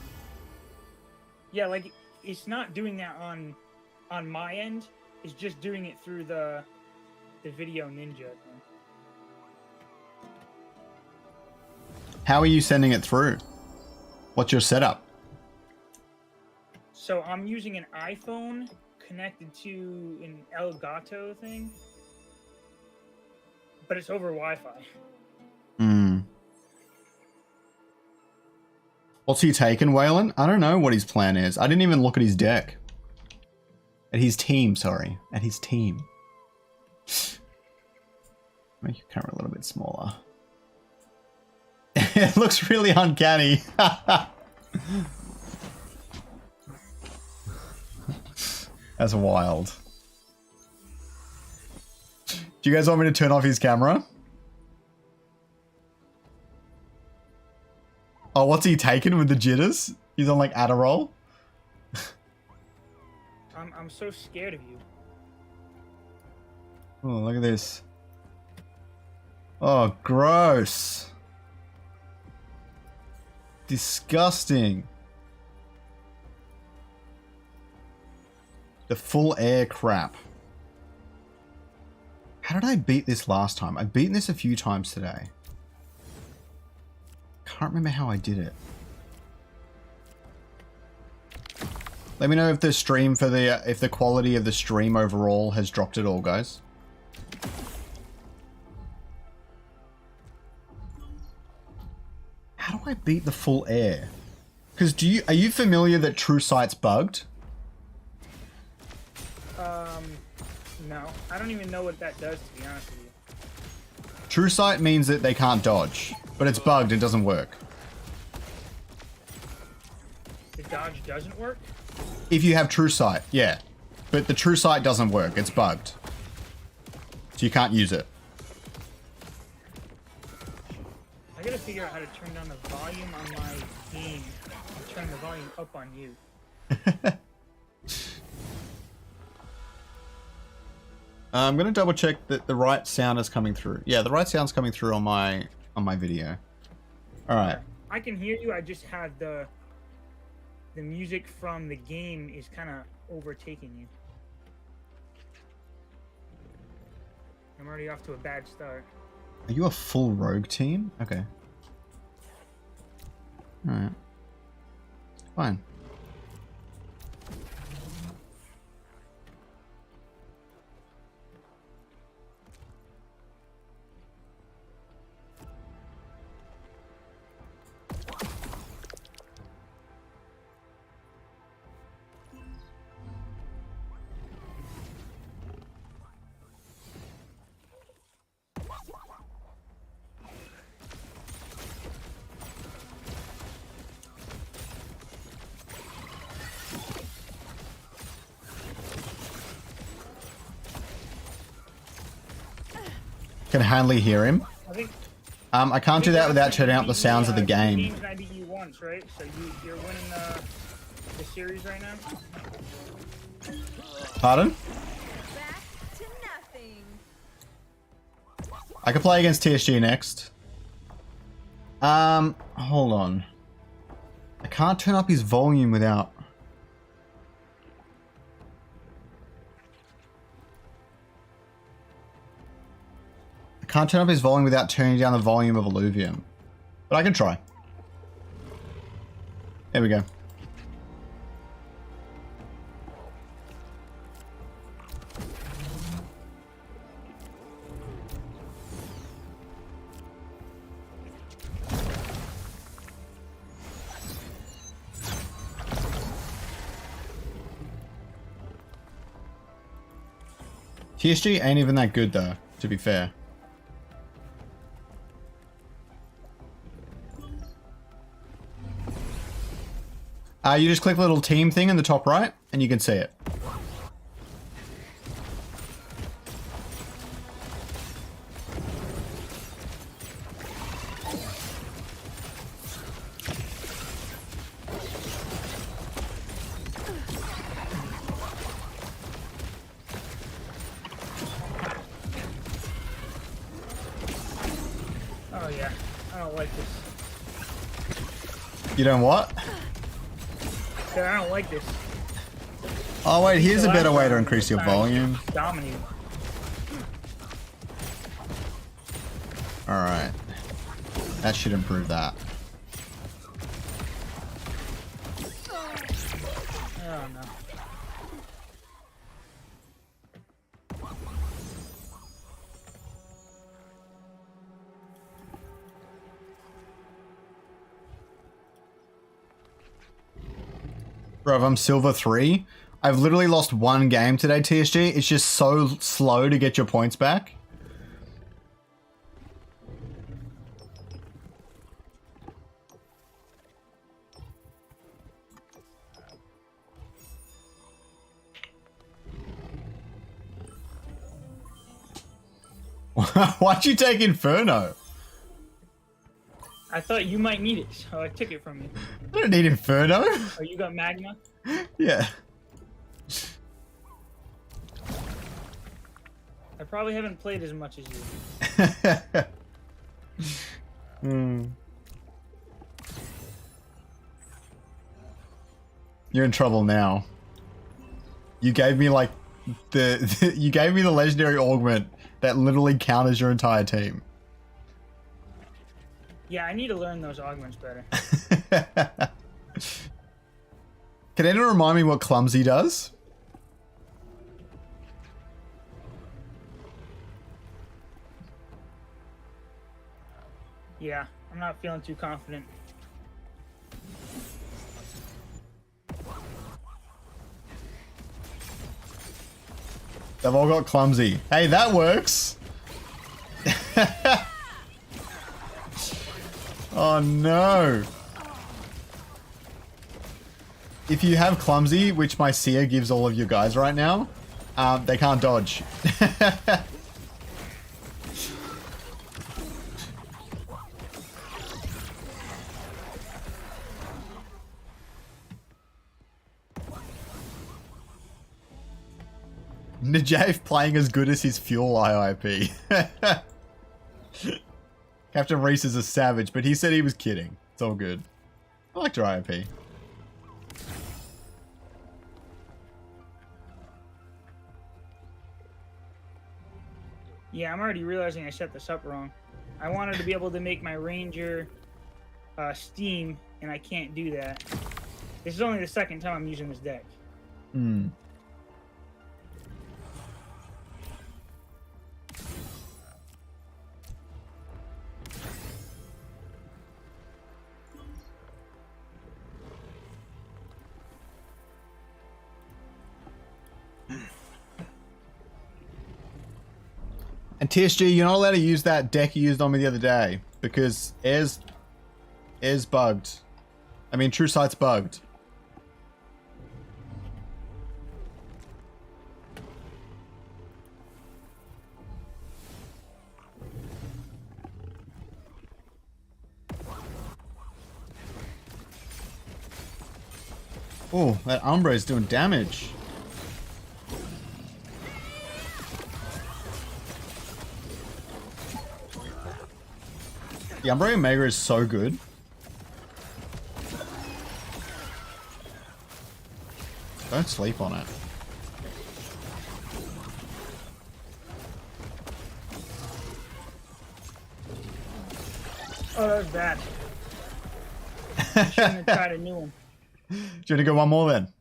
Yeah, like it's not doing that on my end. It's just doing it through the Video Ninja thing. How are you sending it through? What's your setup? So I'm using an iPhone connected to an Elgato thing, but it's over Wi-Fi. Hmm. What's he taking, Waylon? I don't know what his plan is. I didn't even look at his deck. At his team, sorry. At his team. Make your camera a little bit smaller. It looks really uncanny. That's wild. Do you guys want me to turn off his camera? Oh, what's he taking with the jitters? He's on like Adderall? I'm so scared of you. Oh, look at this. Oh, gross. Disgusting. The full air crap. How did I beat this last time? I've beaten this a few times today. Can't remember how I did it. Let me know if the stream for the if the quality of the stream overall has dropped at all, guys. How do I beat the full air? Because are you familiar that True Sight's bugged? No. I don't even know what that does, to be honest with you. True Sight means that they can't dodge, but it's bugged, it doesn't work. The dodge doesn't work? If you have True Sight, yeah. But the True Sight doesn't work, it's bugged. So you can't use it. I gotta figure out how to turn down the volume on my game and turn the volume up on you. I'm gonna double check that the right sound is coming through. Yeah, the right sound's coming through on my video. All right. I can hear you. I just had the music from the game is kind of overtaking you. I'm already off to a bad start. Are you a full rogue team? Okay. Alright. Fine. Can Hanley hear him? I think. I can't do that without turning out the sounds of the game. Games I beat you once, right? So you're winning the series right now. Pardon? Back to nothing. I could play against TSG next. Hold on. I can't turn up his volume without... I can't turn up his volume without turning down the volume of Illuvium. But I can try. There we go. TSG ain't even that good though, to be fair. You just click the little team thing in the top right, and you can see it. Oh yeah, I don't like this. You don't what? I don't like this. Oh wait, here's a better way to increase your volume. Dominate. Alright. That should improve that. Oh no. Bro, if I'm silver 3, I've literally lost one game today, TSG. It's just so slow to get your points back. Why'd you take Inferno? I thought you might need it, so I took it from you. I don't need Inferno. Oh, you got Magma? Yeah. I probably haven't played as much as you. You're in trouble now. You gave me like you gave me the legendary augment that literally counters your entire team. Yeah, I need to learn those augments better. Can anyone remind me what Clumsy does? Yeah, I'm not feeling too confident. They've all got Clumsy. Hey, that works. Oh no. If you have Clumsy, which my seer gives all of you guys right now, they can't dodge. Najaf playing as good as his fuel IIP. Captain Reese is a savage, but he said he was kidding. It's all good. I liked your IIP. Yeah, I'm already realizing I set this up wrong. I wanted to be able to make my ranger steam, and I can't do that. This is only the second time I'm using this deck. Hmm. And TSG, you're not allowed to use that deck you used on me the other day because air's bugged. I mean, True Sight's bugged. Oh, that Umbra is doing damage. The Umbra Omega is so good. Don't sleep on it. Oh, that was bad. I shouldn't have tried a new one. Do you want to go one more then?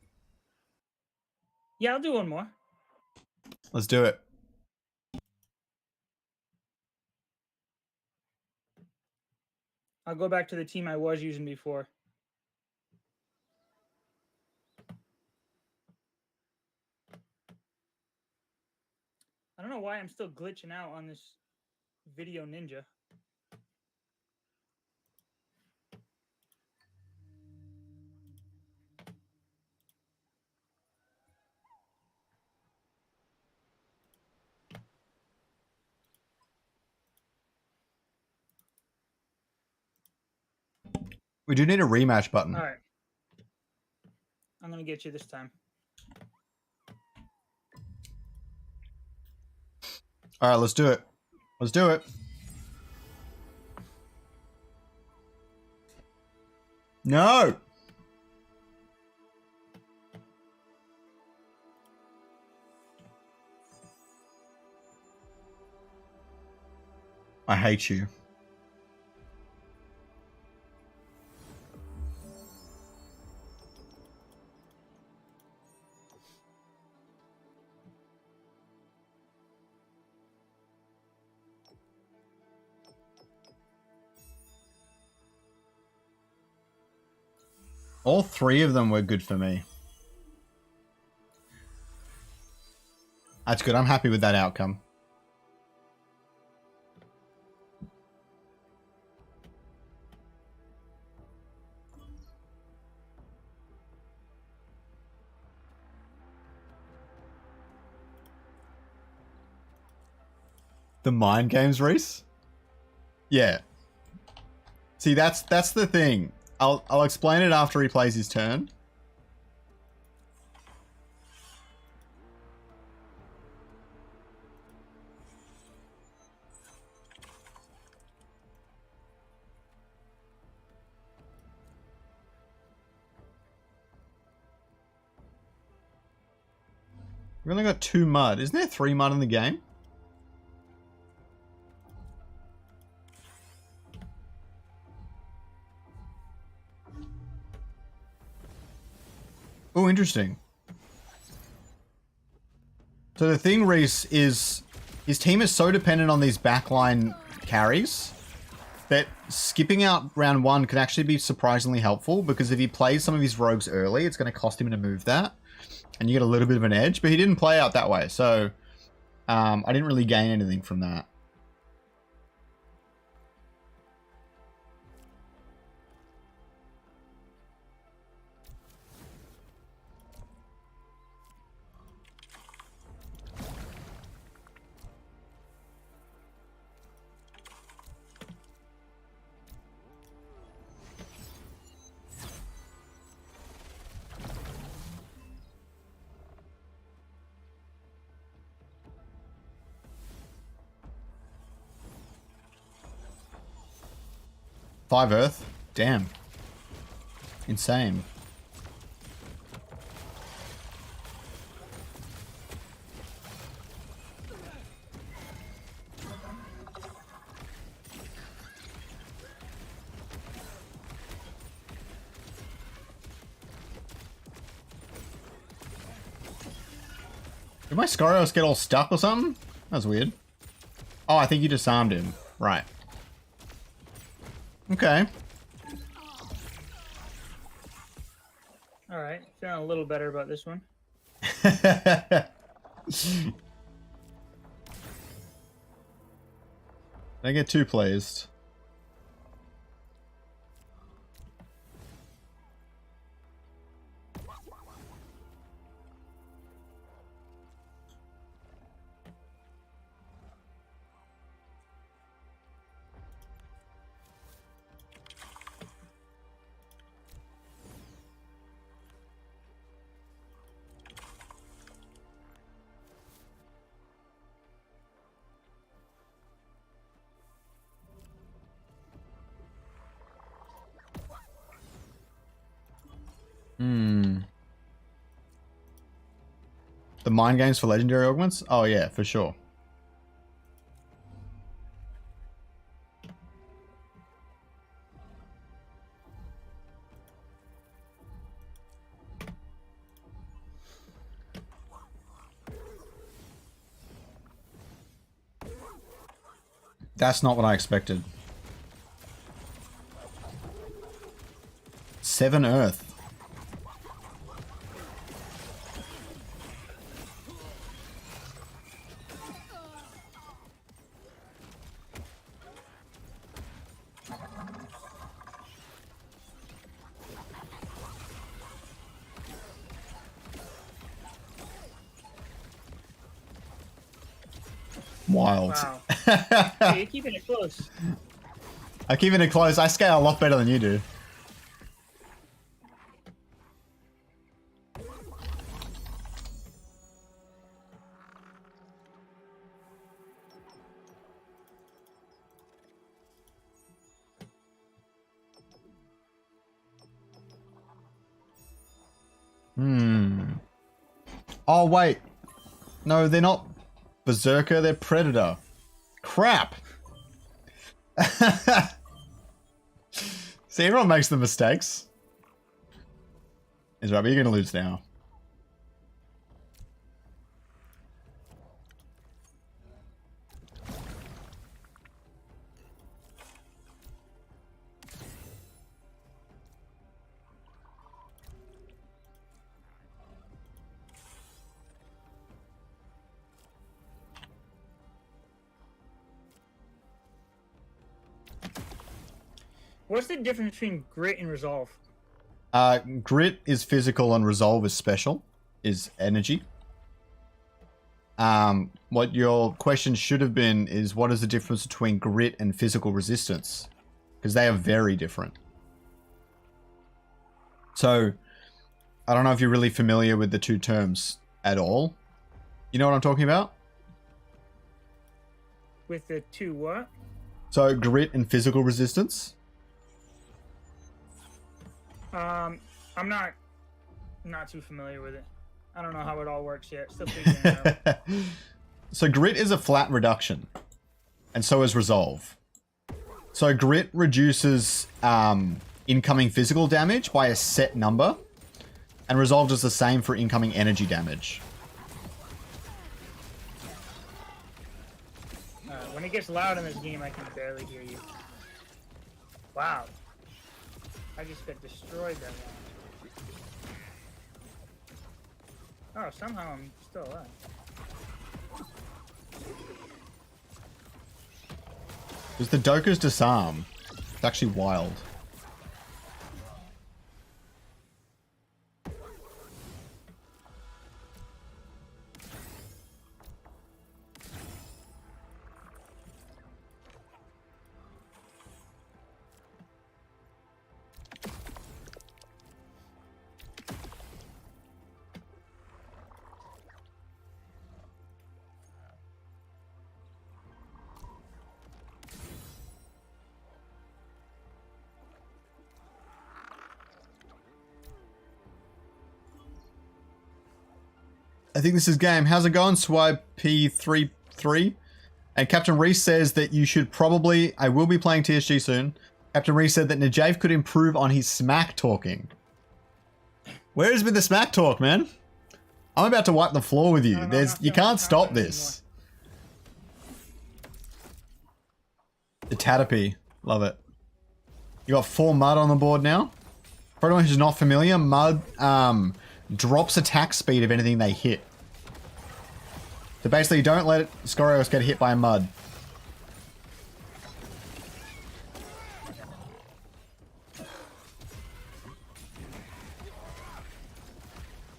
Yeah, I'll do one more. Let's do it. I'll go back to the team I was using before. I don't know why I'm still glitching out on this video ninja. We do need a rematch button. All right. I'm going to get you this time. All right, let's do it. Let's do it. No! I hate you. All three of them were good for me. That's good. I'm happy with that outcome. The mind games, Reese? Yeah. See, that's the thing. I'll explain it after he plays his turn. We've only got 2 mud. Isn't there 3 mud in the game? Oh, interesting. So the thing, Reese, is his team is so dependent on these backline carries that skipping out round 1 can actually be surprisingly helpful, because if he plays some of his rogues early, it's going to cost him to move that, and you get a little bit of an edge, but he didn't play out that way, so I didn't really gain anything from that. Five Earth? Damn. Insane. my Skyros get all stuck or something? That's weird. Oh, I think you disarmed him. Right. Okay. Alright, feeling a little better about this one. Don't get too pleased. The mind games for legendary augments? Oh yeah, for sure. That's not what I expected. 7 Earth. Wild. Wow. Hey, you're keeping it close. I'm keeping it close. I scale a lot better than you do. Oh, wait. No, they're not Berserker, they're Predator. Crap. See, everyone makes the mistakes. Is right, but you're going to lose now. What's the difference between grit and resolve? Grit is physical and resolve is special, is energy. What your question should have been is what is the difference between grit and physical resistance? Because they are very different. So, I don't know if you're really familiar with the two terms at all. You know what I'm talking about? With the two what? So, grit and physical resistance. I'm not too familiar with it. I don't know how it all works yet. Still figuring it out. So grit is a flat reduction, and so is resolve. So grit reduces incoming physical damage by a set number, and resolve does the same for incoming energy damage. When it gets loud in this game, I can barely hear you. Wow. I just got destroyed that one. Oh, somehow I'm still alive. There's the Doka's disarm. It's actually wild. I think this is game. How's it going? Swipe P33. And Captain Reese says that you should probably... I will be playing TSG soon. Captain Reese said that Najave could improve on his smack talking. Where has been the smack talk, man? I'm about to wipe the floor with you. No, I'm There's not you feeling can't stop confident this. The Caterpie. Love it. You got 4 mud on the board now. For anyone who's not familiar, mud drops attack speed of anything they hit. So basically, don't let Scorpios get hit by mud.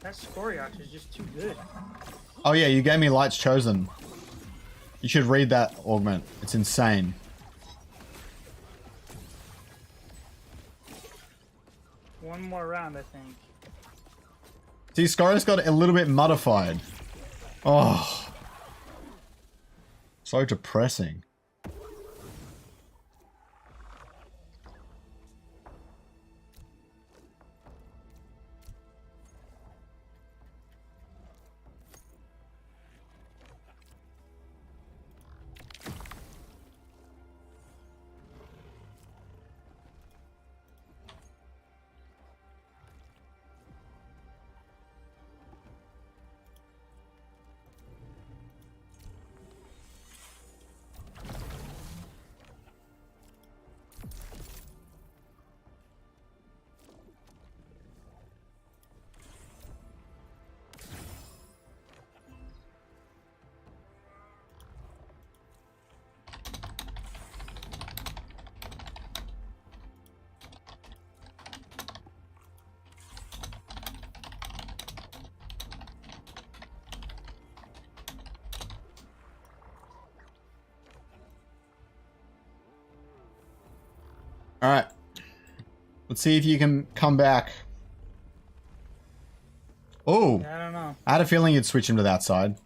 That Scoriox is just too good. Oh yeah, you gave me Light's Chosen. You should read that augment. It's insane. One more round, I think. See, Scorios got a little bit modified. Oh. So depressing. All right. Let's see if you can come back. Oh, I don't know. I had a feeling you'd switch him to that side.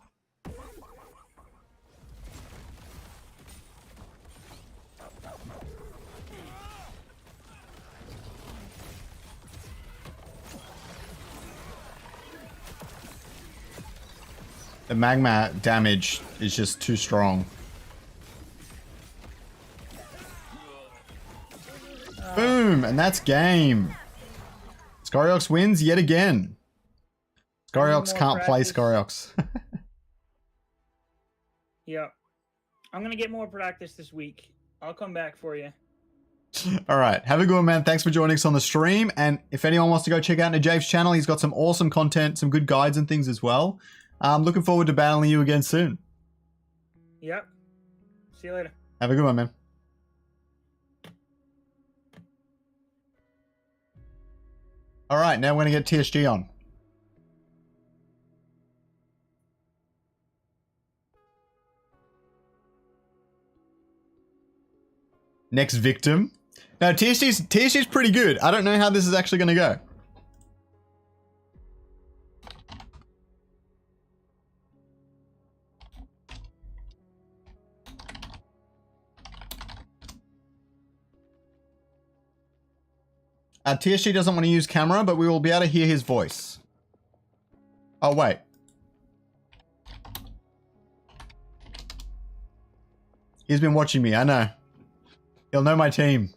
The magma damage is just too strong. Boom, and that's game. Scoriox wins yet again. Scoriox can't play Scoriox. Yeah. I'm going to get more practice this week. I'll come back for you. All right, have a good one, man. Thanks for joining us on the stream. And if anyone wants to go check out Najav's channel, he's got some awesome content, some good guides and things as well. I'm looking forward to battling you again soon. Yep. See you later. Have a good one, man. All right, now we're going to get TSG on. Next victim. Now, TSG's pretty good. I don't know how this is actually going to go. TSG doesn't want to use camera, but we will be able to hear his voice. Oh, wait. He's been watching me, I know. He'll know my team.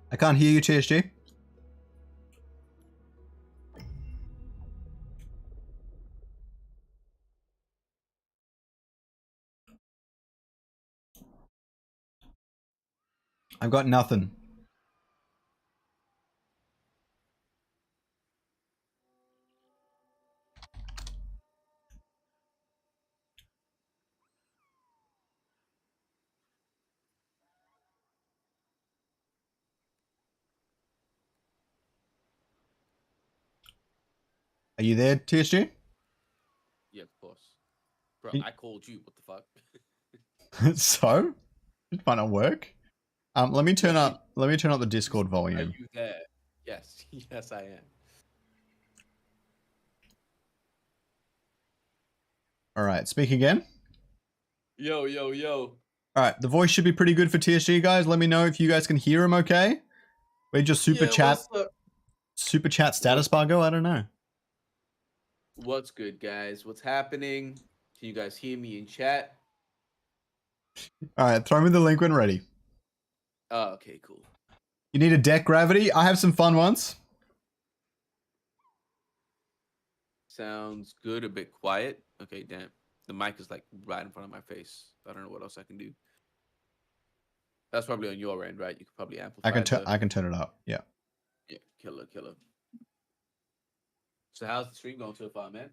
I can't hear you, TSG. I've got nothing. Are you there, TSG? Yeah, of course. Bro, I called you. What the fuck? So? It might not work. Let me turn up the Discord Are volume. you there? Yes. Yes, I am. All right, speak again. Yo, yo, yo. All right, the voice should be pretty good for TSG, guys. Let me know if you guys can hear him okay. Where'd your super chat status bar go? I don't know. What's good, guys? What's happening? Can you guys hear me in chat? All right, throw me the link when ready. Oh, okay, cool. You need a deck gravity? I have some fun ones. Sounds good. A bit quiet. Okay, damn. The mic is like right in front of my face. I don't know what else I can do. That's probably on your end, right? You could probably amplify. I can turn it up. Yeah. Yeah, killer. So how's the stream going so far, man?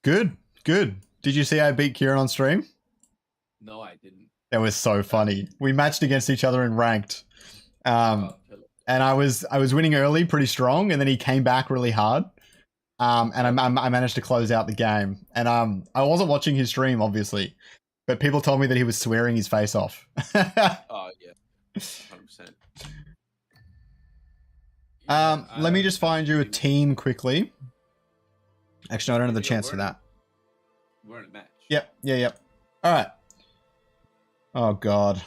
Good. Did you see I beat Kieran on stream? No, I didn't. That was so funny. We matched against each other in ranked. Killer. And I was winning early pretty strong, and then he came back really hard. And I managed to close out the game. And I wasn't watching his stream, obviously, but people told me that he was swearing his face off. Oh yeah, 100%. Let me just find you a team quickly. Actually, no, I don't have the chance for that. We're in a match. Yep. All right. Oh God.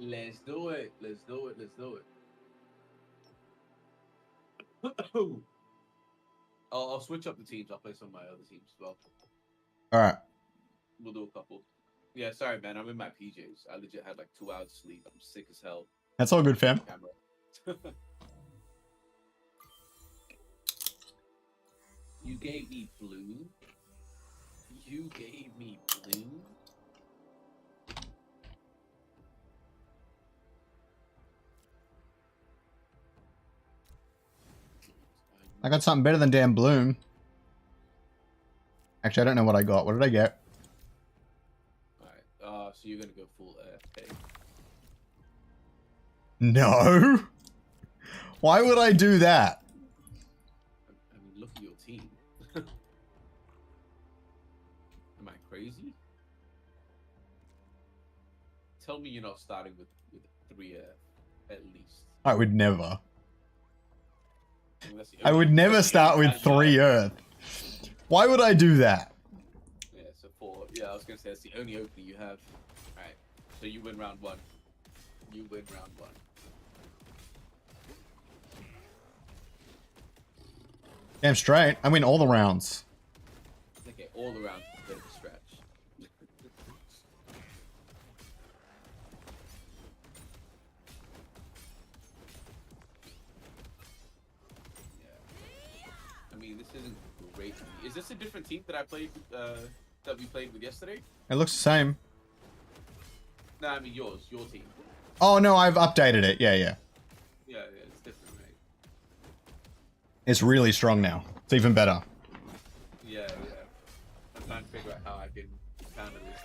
Let's do it. I'll switch up the teams. I'll play some of my other teams as well. All right. We'll do a couple. Yeah, sorry, man. I'm in my PJs. I legit had like 2 hours sleep. I'm sick as hell. That's all good, fam. You gave me blue. I got something better than damn Bloom. Actually, I don't know what I got. What did I get? Alright, so you're gonna go full AFK. No. Why would I do that? I mean, look at your team. Am I crazy? Tell me you're not starting with 3 at least. I would never. I would never start with 3 Earth. Why would I do that? Yeah, so 4. Yeah, I was gonna say that's the only opening you have. Alright, so you win round 1. Damn straight. I win all the rounds. Okay, all the rounds is a bit of a stretch. I mean, this isn't great. Is this a different team that I played? That we played with yesterday? It looks the same. No, I mean your team. Oh no, I've updated it. Yeah. Yeah, it's different, right? It's really strong now. It's even better. Yeah. I'm trying to figure out how I can counter this.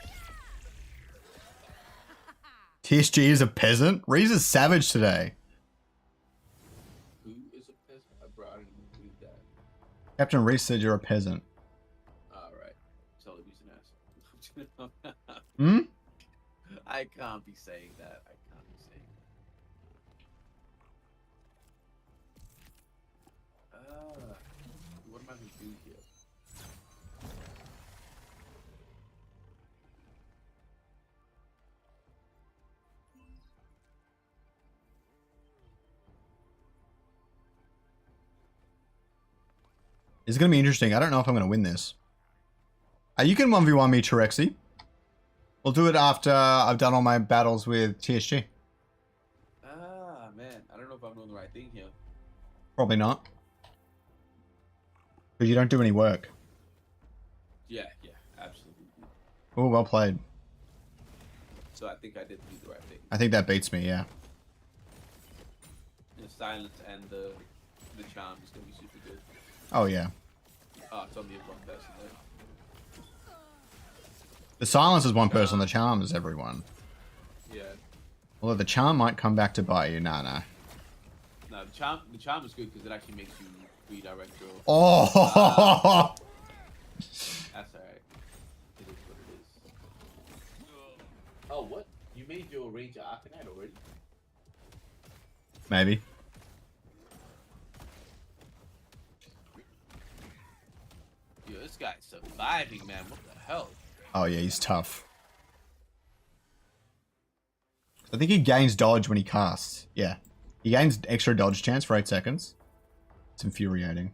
TSG is a peasant. Reese is savage today. Who is a peasant? Bro, I didn't even read that. Captain Reese said you're a peasant. Alright. Tell him he's an asshole. Hmm? I can't be saying that. What am I going to do here? It's going to be interesting. I don't know if I'm going to win this. You can 1v1 me, Terexi. We'll do it after I've done all my battles with TSG. Ah, man. I don't know if I'm doing the right thing here. Probably not. Because you don't do any work. Yeah, absolutely. Oh, well played. So I think I did do the right thing. I think that beats me, yeah. The silence and the charm is going to be super good. Oh, yeah. Oh, it's only one person there. The silence is one person, the charm is everyone. Yeah. Although the charm might come back to bite you. Nah. No, the charm is good because it actually makes you redirect your... Oh! That's alright. It is what it is. Oh, what? You made your Ranger Arcanite already? Maybe. surviving, man. What the hell? Oh yeah, he's tough. I think he gains dodge when he casts. Yeah. He gains extra dodge chance for 8 seconds. It's infuriating.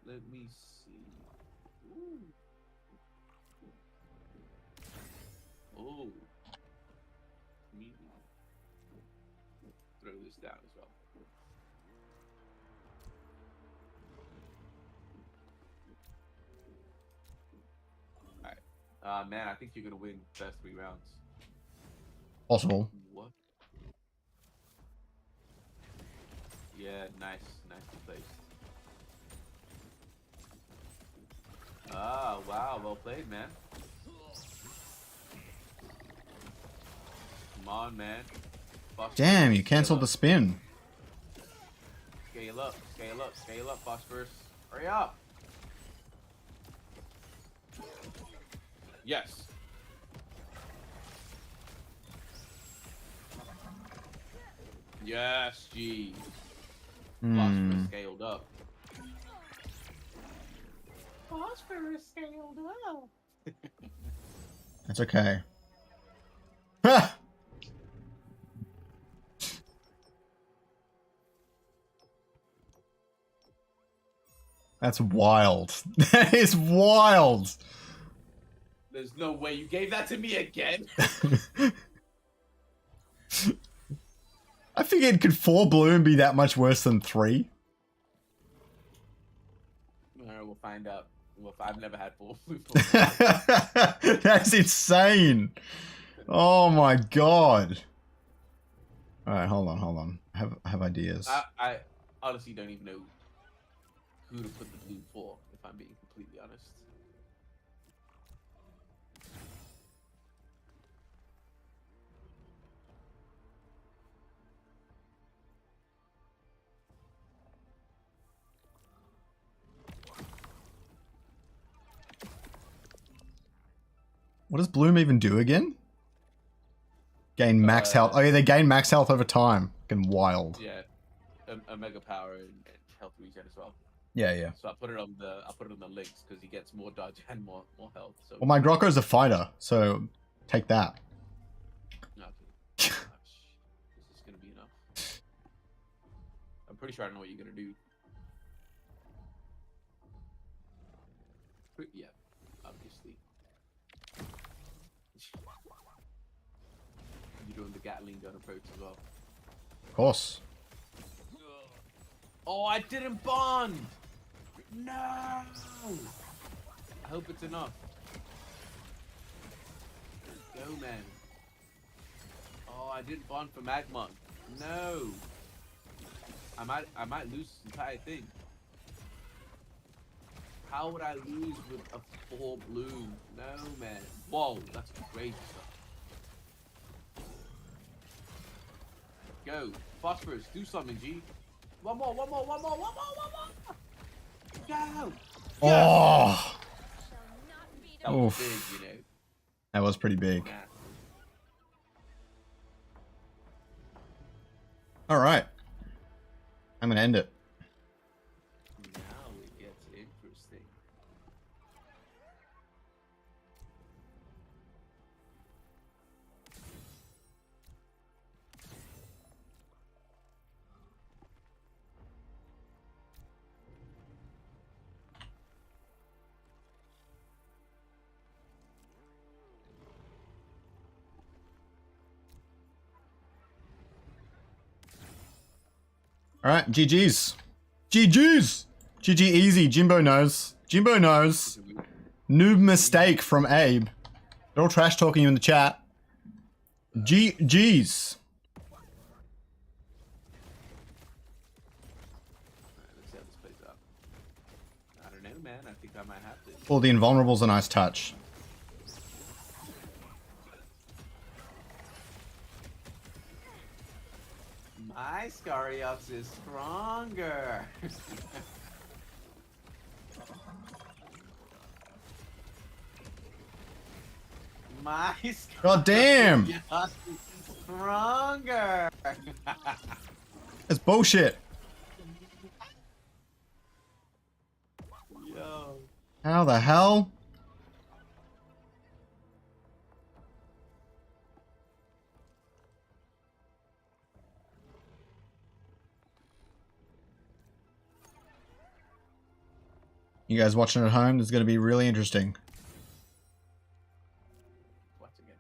Let me see. Ooh. Oh. Me. Throw this down as well. Alright. Man, I think you're gonna win the first 3 rounds. Possible. What? Yeah, nice. Nicely placed. Ah, wow, well played, man. Come on, man. Phosphorus, Damn, you cancelled the spin. Scale up, Phosphorus. Hurry up. Yes. Yes, geez. Phosphorus scaled up. Phosphorus scaled up. That's okay. Ha! That's wild. That is wild. There's no way you gave that to me again. I figured could 4 bloom be that much worse than 3? Alright, we'll find out. Well, I've never had 4 blue. That's insane. Oh my god. Alright, hold on. I have ideas. I honestly don't even know who to put the blue for, if I'm being completely honest. What does bloom even do again? Gain max health. Oh yeah, they gain max health over time. Fucking wild. Yeah, a mega power and health regen as well. Yeah. So I put it on the links because he gets more dodge and more health. So Well, my Grokko's a fighter, so take that. okay. This is gonna be enough. I'm pretty sure I know what you're gonna do. Yeah, obviously. You're doing the Gatling gun approach as well. Of course. Oh, I didn't bond! No! I hope it's enough. Go, man. Oh, I didn't bond for Magmon. No! I might lose this entire thing. How would I lose with a 4 bloom? No, man. Whoa, that's crazy stuff. Go. Phosphorus, do something, G. One more. Go! Oh! That was Oof. big, you know. That was pretty big. Yeah. Alright. I'm gonna end it. Now it gets interesting. Alright, GG's. GG's! GG easy, Jimbo knows. Jimbo knows. Noob mistake from Abe. They're all trash talking you in the chat. GG's. Alright, let's see how this plays out. I don't know, man. I think I might have to. Well, the invulnerable's a nice touch. My Scariox is stronger. My Scariox God damn! is stronger. It's bullshit. Yo. How the hell? You guys watching at home? This is going to be really interesting. Watching it.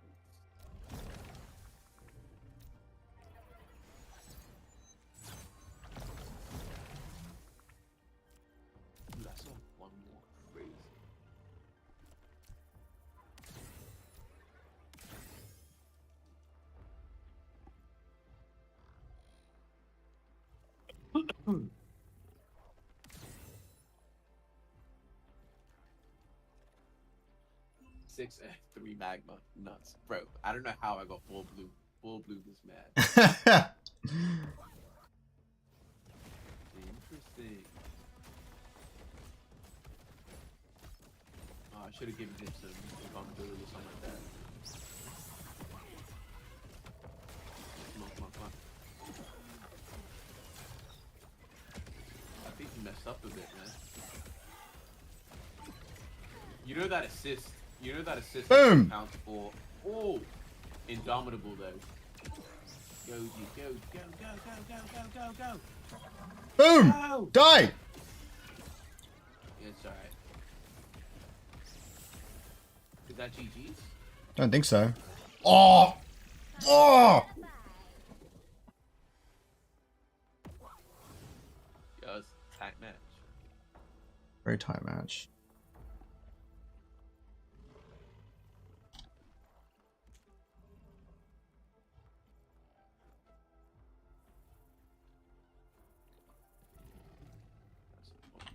Dude, I saw one more crazy. Six F3 magma nuts, bro. I don't know how I got full blue. Full blue was mad. Interesting. Oh, I should have given him some vulnerability or something like that. Come on, come on, come on. I think he messed up a bit, man. You know that assist. You know that assist Boom! counts for. Oh! Indomitable though. Go, G, go, go, go, go, go, go, go, go! Boom! Go! Die! Yeah, it's alright. Is that GG's? Don't think so. Oh! Oh! Yeah, it's a tight match. Very tight match. That's the point.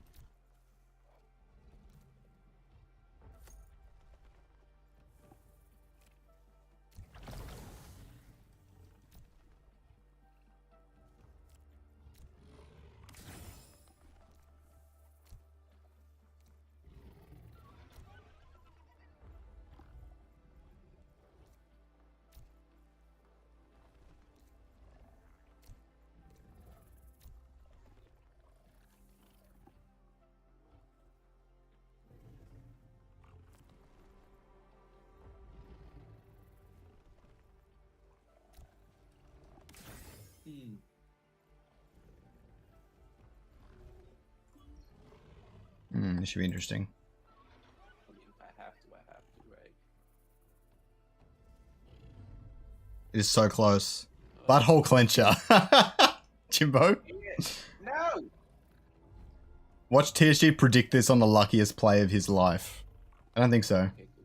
This should be interesting. I mean, if I have to, right? It is so close. Butthole clencher. Jimbo? No! Watch TSG predict this on the luckiest play of his life. I don't think so. Okay, cool.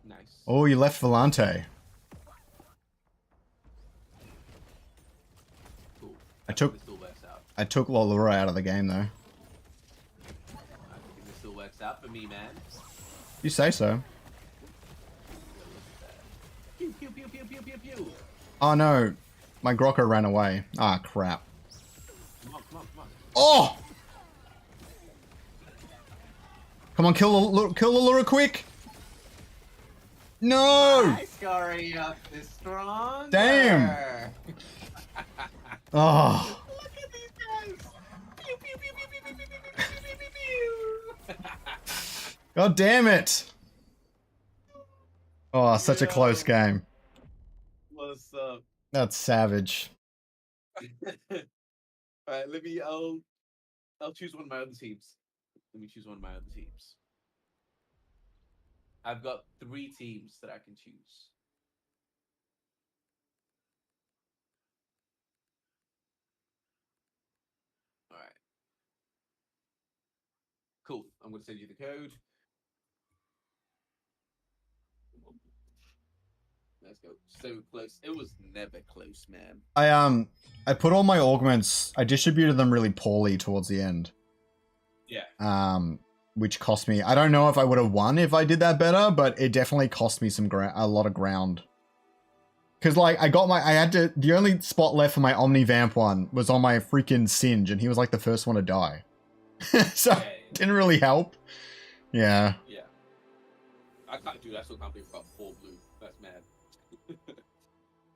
Nice. Oh, you left Volante. Cool. I took- This still works out. I took Lolura out of the game though. I think this still works out for me, man. You say so. Yo, look at that. Pew, pew, pew, pew, pew, pew, pew. Oh no. My Grokka ran away. Ah, crap. Come on, come on, come on. Oh! Come on, kill Lolura quick! No! My scurry up is strong. Damn. Oh. Look at these guys. Pew, pew, pew, pew, pew, pew, pew, pew, pew, pew, pew, pew. God damn it! Oh, such a close game. What's up? That's savage. Alright, I'll choose one of my other teams. Let me choose one of my other teams. I've got 3 teams that I can choose. Alright. Cool. I'm gonna send you the code. Let's go. So close. It was never close, man. I put all my augments, I distributed them really poorly towards the end. Yeah. Which cost me, I don't know if I would have won if I did that better, but it definitely cost me a lot of ground. Cause like, the only spot left for my Omni Vamp one was on my freaking Singe, and he was like the first one to die. So, Yeah. it didn't really help. Yeah. Yeah. I still can't believe I got 4 blue. That's mad.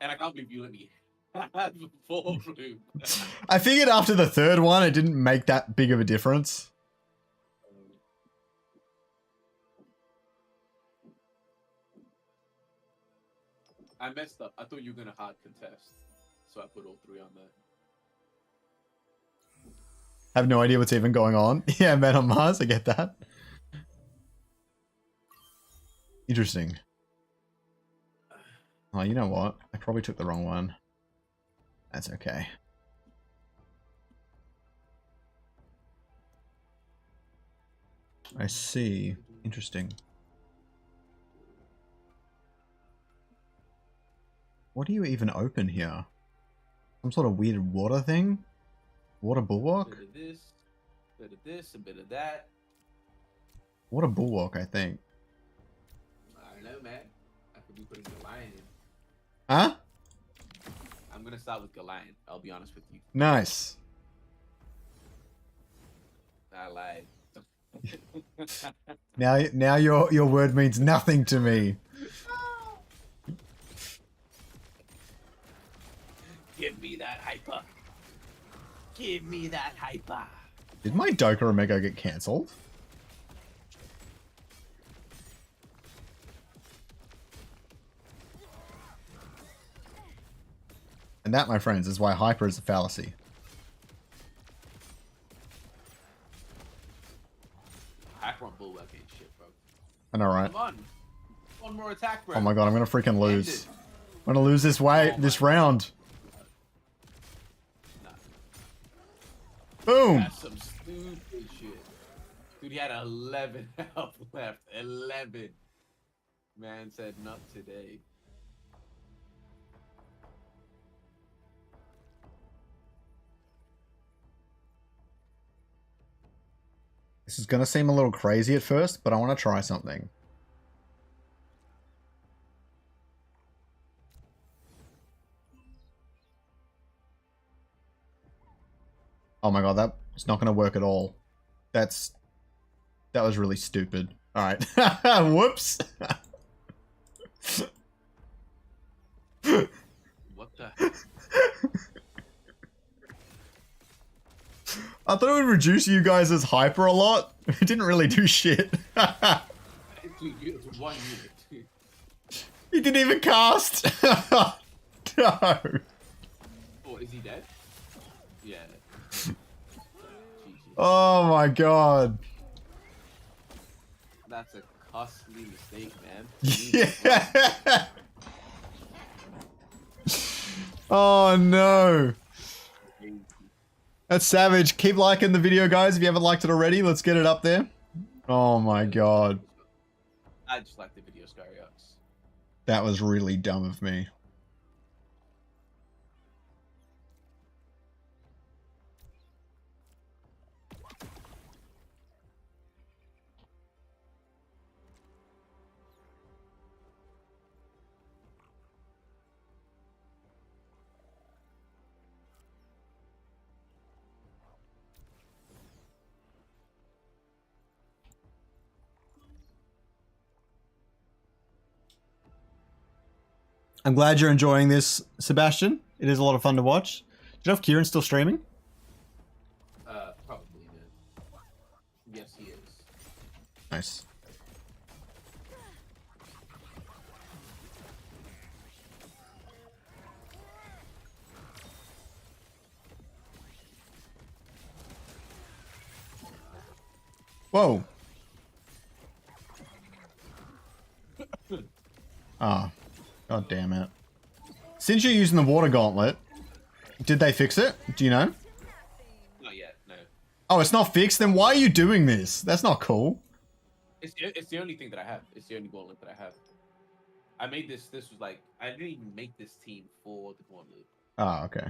And I can't believe you let me have the full room. I figured after the third one, it didn't make that big of a difference. I messed up. I thought you were gonna hard contest, so I put all 3 on there. I have no idea what's even going on. Yeah, Man on Mars, I get that. Interesting. Oh, you know what? I probably took the wrong one. That's okay. I see. Interesting. What do you even open here? Some sort of weird water thing? Water bulwark? Bit of this, a bit of that. Water bulwark, I think. I don't know, man. I could be putting Golion in. Huh? I'm gonna start with Golion. I'll be honest with you. Nice. I lied. Now your word means nothing to me. Give me that hyper. Give me that hyper. Did my Doka Omega get cancelled? And that, my friends, is why hyper is a fallacy. Hyper on bulwark ain't shit, bro. I know, right? Come on. One more attack, bro. Oh my god, I'm gonna freaking lose. End it. I'm gonna lose this this round. Nah. Boom! That's some stupid shit. Dude, he had 11 health left. 11. Man said, not today. This is gonna seem a little crazy at first, but I want to try something. Oh my god, that's not gonna work at all. That was really stupid. Alright. Whoops! What the heck? I thought it would reduce you guys' hyper a lot. It didn't really do shit. Dude, it's 1 unit, dude. He didn't even cast! No! Oh, is he dead? Yeah. Oh my god. That's a costly mistake, man. Yeah! Oh no. That's savage. Keep liking the video, guys. If you haven't liked it already, let's get it up there. Oh my god. I just like the video Skyrox. That was really dumb of me. I'm glad you're enjoying this, Sebastian. It is a lot of fun to watch. Do you know if Kieran's still streaming? Probably, man. Yes, he is. Nice. Whoa. Ah. God damn it. Since you're using the water gauntlet, did they fix it? Do you know? Not yet, no. Oh, it's not fixed? Then why are you doing this? That's not cool. It's the only thing that I have. It's the only gauntlet that I have. I made this was like, I didn't even make this team for the gauntlet. Ah, okay.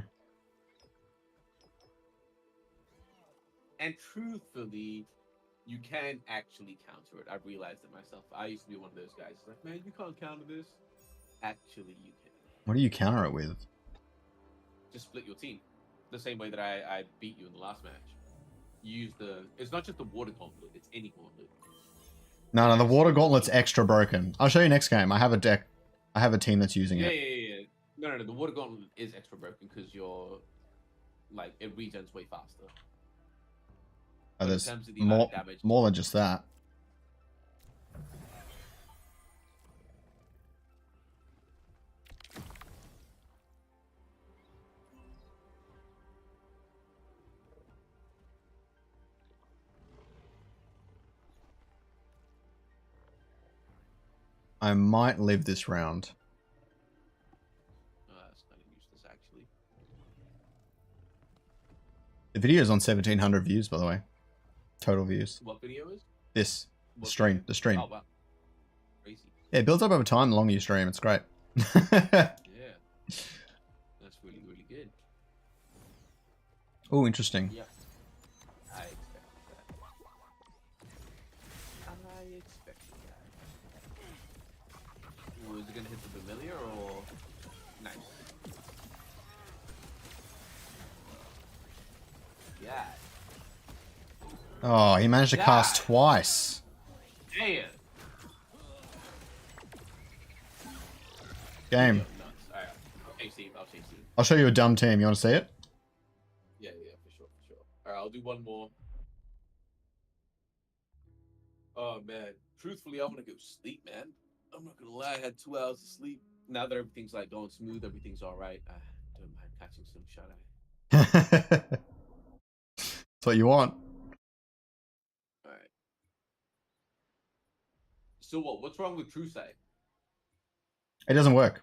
And truthfully, you can actually counter it. I've realized it myself. I used to be one of those guys. Like, man, you can't counter this. Actually, you can. What do you counter it with? Just split your team. The same way that I beat you in the last match. You use it's not just the water gauntlet, it's any gauntlet. No, the water gauntlet's extra broken. I'll show you next game. I have a deck. I have a team that's using Yeah, it. yeah, yeah. No. The water gauntlet is extra broken because you're like it regens way faster. Oh, But in there's terms of the amount more, of damage, more than just that. I might live this round. that's kind of useless actually. The video is on 1,700 views, by the way. Total views. What video is? This. The What stream. video? The stream. Oh wow, crazy. Yeah, it builds up over time the longer you stream. It's great. Yeah, that's really good. Oh, interesting. Yeah, I expected that. I expected that. Ooh, is it gonna hit the familiar or nice? Yeah. Oh, he managed to cast twice. Damn. Game. Nuts. Alright. I'll chase Steve. I'll show you a dumb team. You want to see it? Yeah, for sure. Alright, I'll do one more. Oh man. Truthfully, I want to go sleep, man. I'm not gonna lie, I had 2 hours of sleep. Now that everything's like going smooth, everything's alright. I don't mind catching some shut eye. That's what you want. Alright. So what's wrong with True Sight? It doesn't work.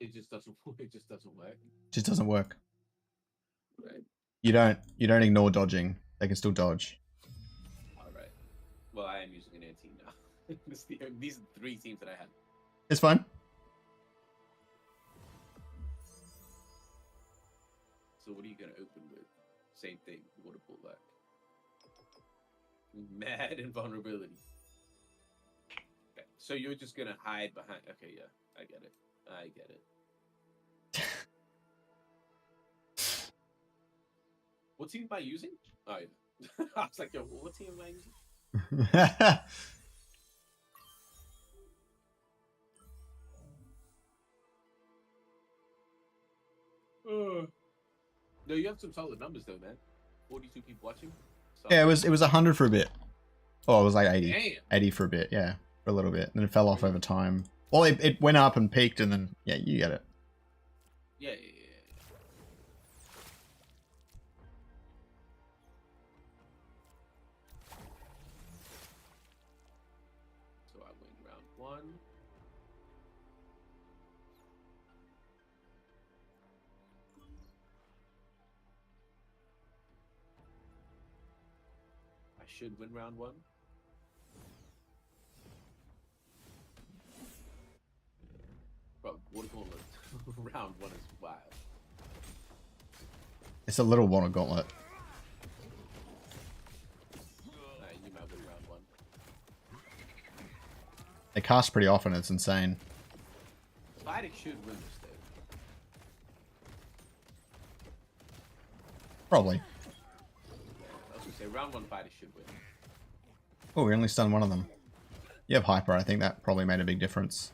It just doesn't work. It just doesn't work. Right. You don't ignore dodging. They can still dodge. Alright. Well, I am using an anti now. These are 3 teams that I have. It's fine. So what are you gonna open with? Same thing. Water pullback. Mad invulnerability. Okay. So you're just gonna hide behind. Okay, yeah, I get it. What team am I using? Oh yeah. I was like, yo, what team am I using? No, you have some solid numbers though, man. 42 people watching. Solid. Yeah, it was 100 for a bit. Oh, it was like 80. Damn. 80 for a bit, yeah. For a little bit. And then it fell off over time. Well, it went up and peaked and then, yeah, you get it. Yeah. So I win round 1. I should win round 1. Bro, water gauntlet round 1 is wild. It's a little water gauntlet. You might win round 1. They cast pretty often, it's insane. Spider should win this though. Probably. I was gonna say round 1 fighter should win. Oh, we only stunned one of them. You have Hyper, I think that probably made a big difference.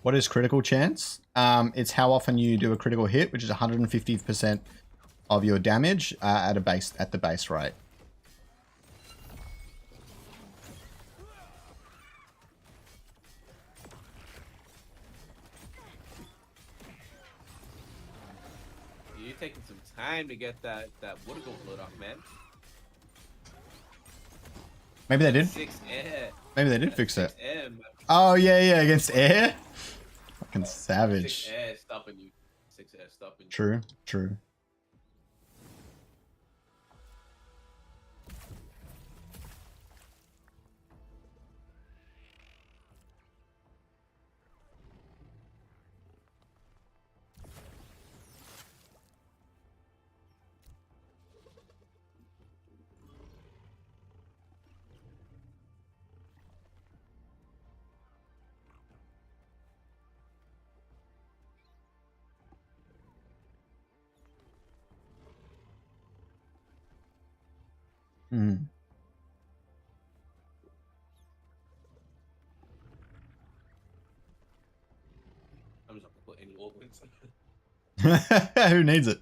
What is critical chance? It's how often you do a critical hit, which is 150% of your damage at the base rate. You're taking some time to get that water gauntlet off, man. Maybe they did. 6 air. Maybe they did fix 6 it. air, man. Oh, yeah, against air? Fucking 6 savage. air stopping you. 6 air stopping you. True. Hmm. I'm just not gonna put any organs. Who needs it?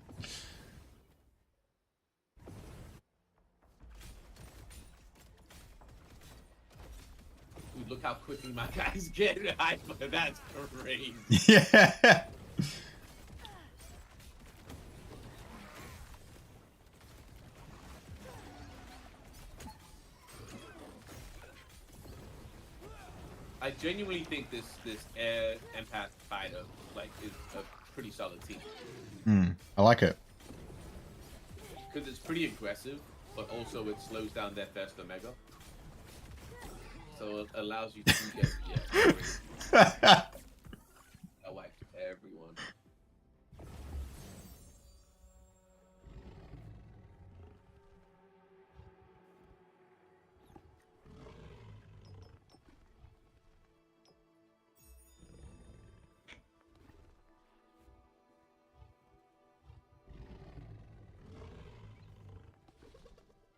Dude, look how quickly my guys get hyper. That's crazy. Yeah. I genuinely think this air empath fighter is a pretty solid team. I like it. Because it's pretty aggressive, but also it slows down their first omega. So it allows you to get I wiped everyone.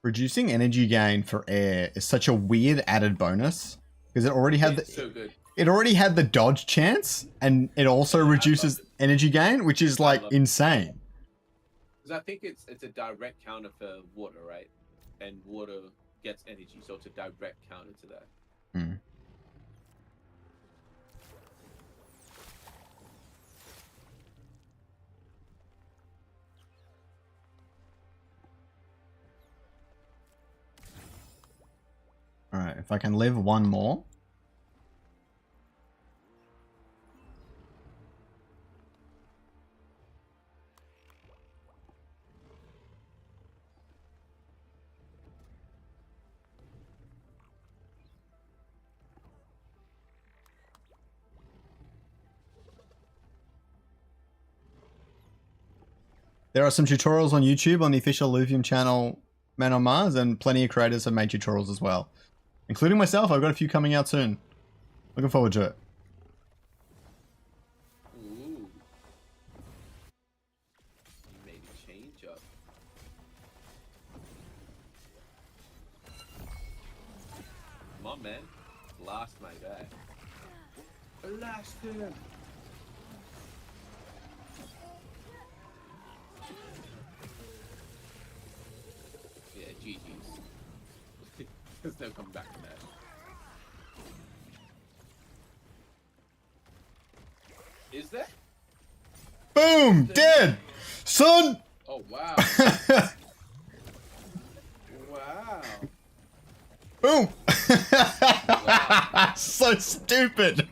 Reducing energy gain for air is such a weird added bonus because it already had It's so good. it already had the dodge chance and it also reduces energy gain, which is like insane. Because I think it's a direct counter for water, right? And water gets energy, so it's a direct counter to that. All right, if I can live one more. There are some tutorials on YouTube on the official Illuvium channel, Man on Mars, and plenty of creators have made tutorials as well. Including myself, I've got a few coming out soon. Looking forward to it. Ooh. Maybe change up. Come on, man. Blast my guy. Blast him. Yeah, GG's. There's no coming back from that. Is there? Boom! Dead! Son! Oh, wow. Wow. Boom! So stupid!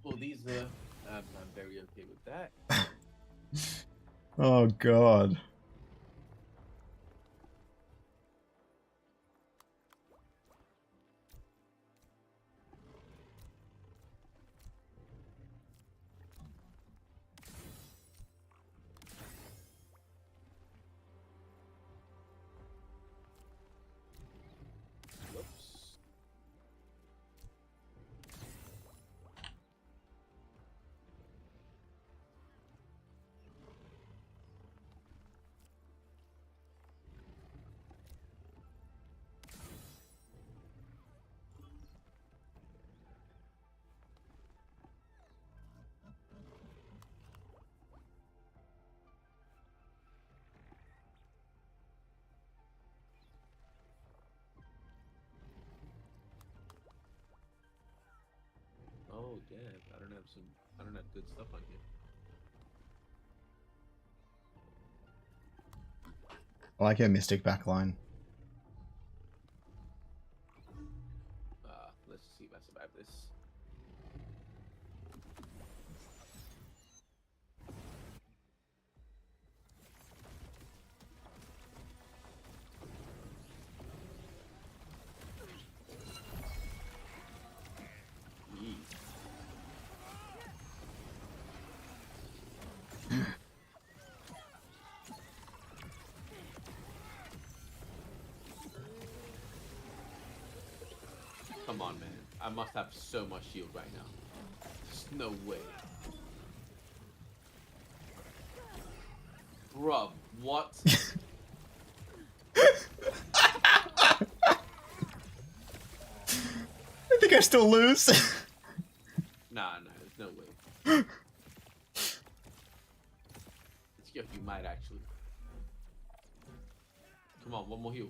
Well, these are... I'm very okay with that. Oh, God. Whoops. Oh, damn. I don't have good stuff on here. I like your Mystic backline. on, man. I must have so much shield right now. There's no way. Bruh, what? I think I still lose. Nah, there's no way. You might actually. Come on, one more heal.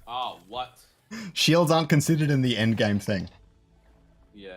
Oh, what? Shields aren't considered in the end game thing. Yeah.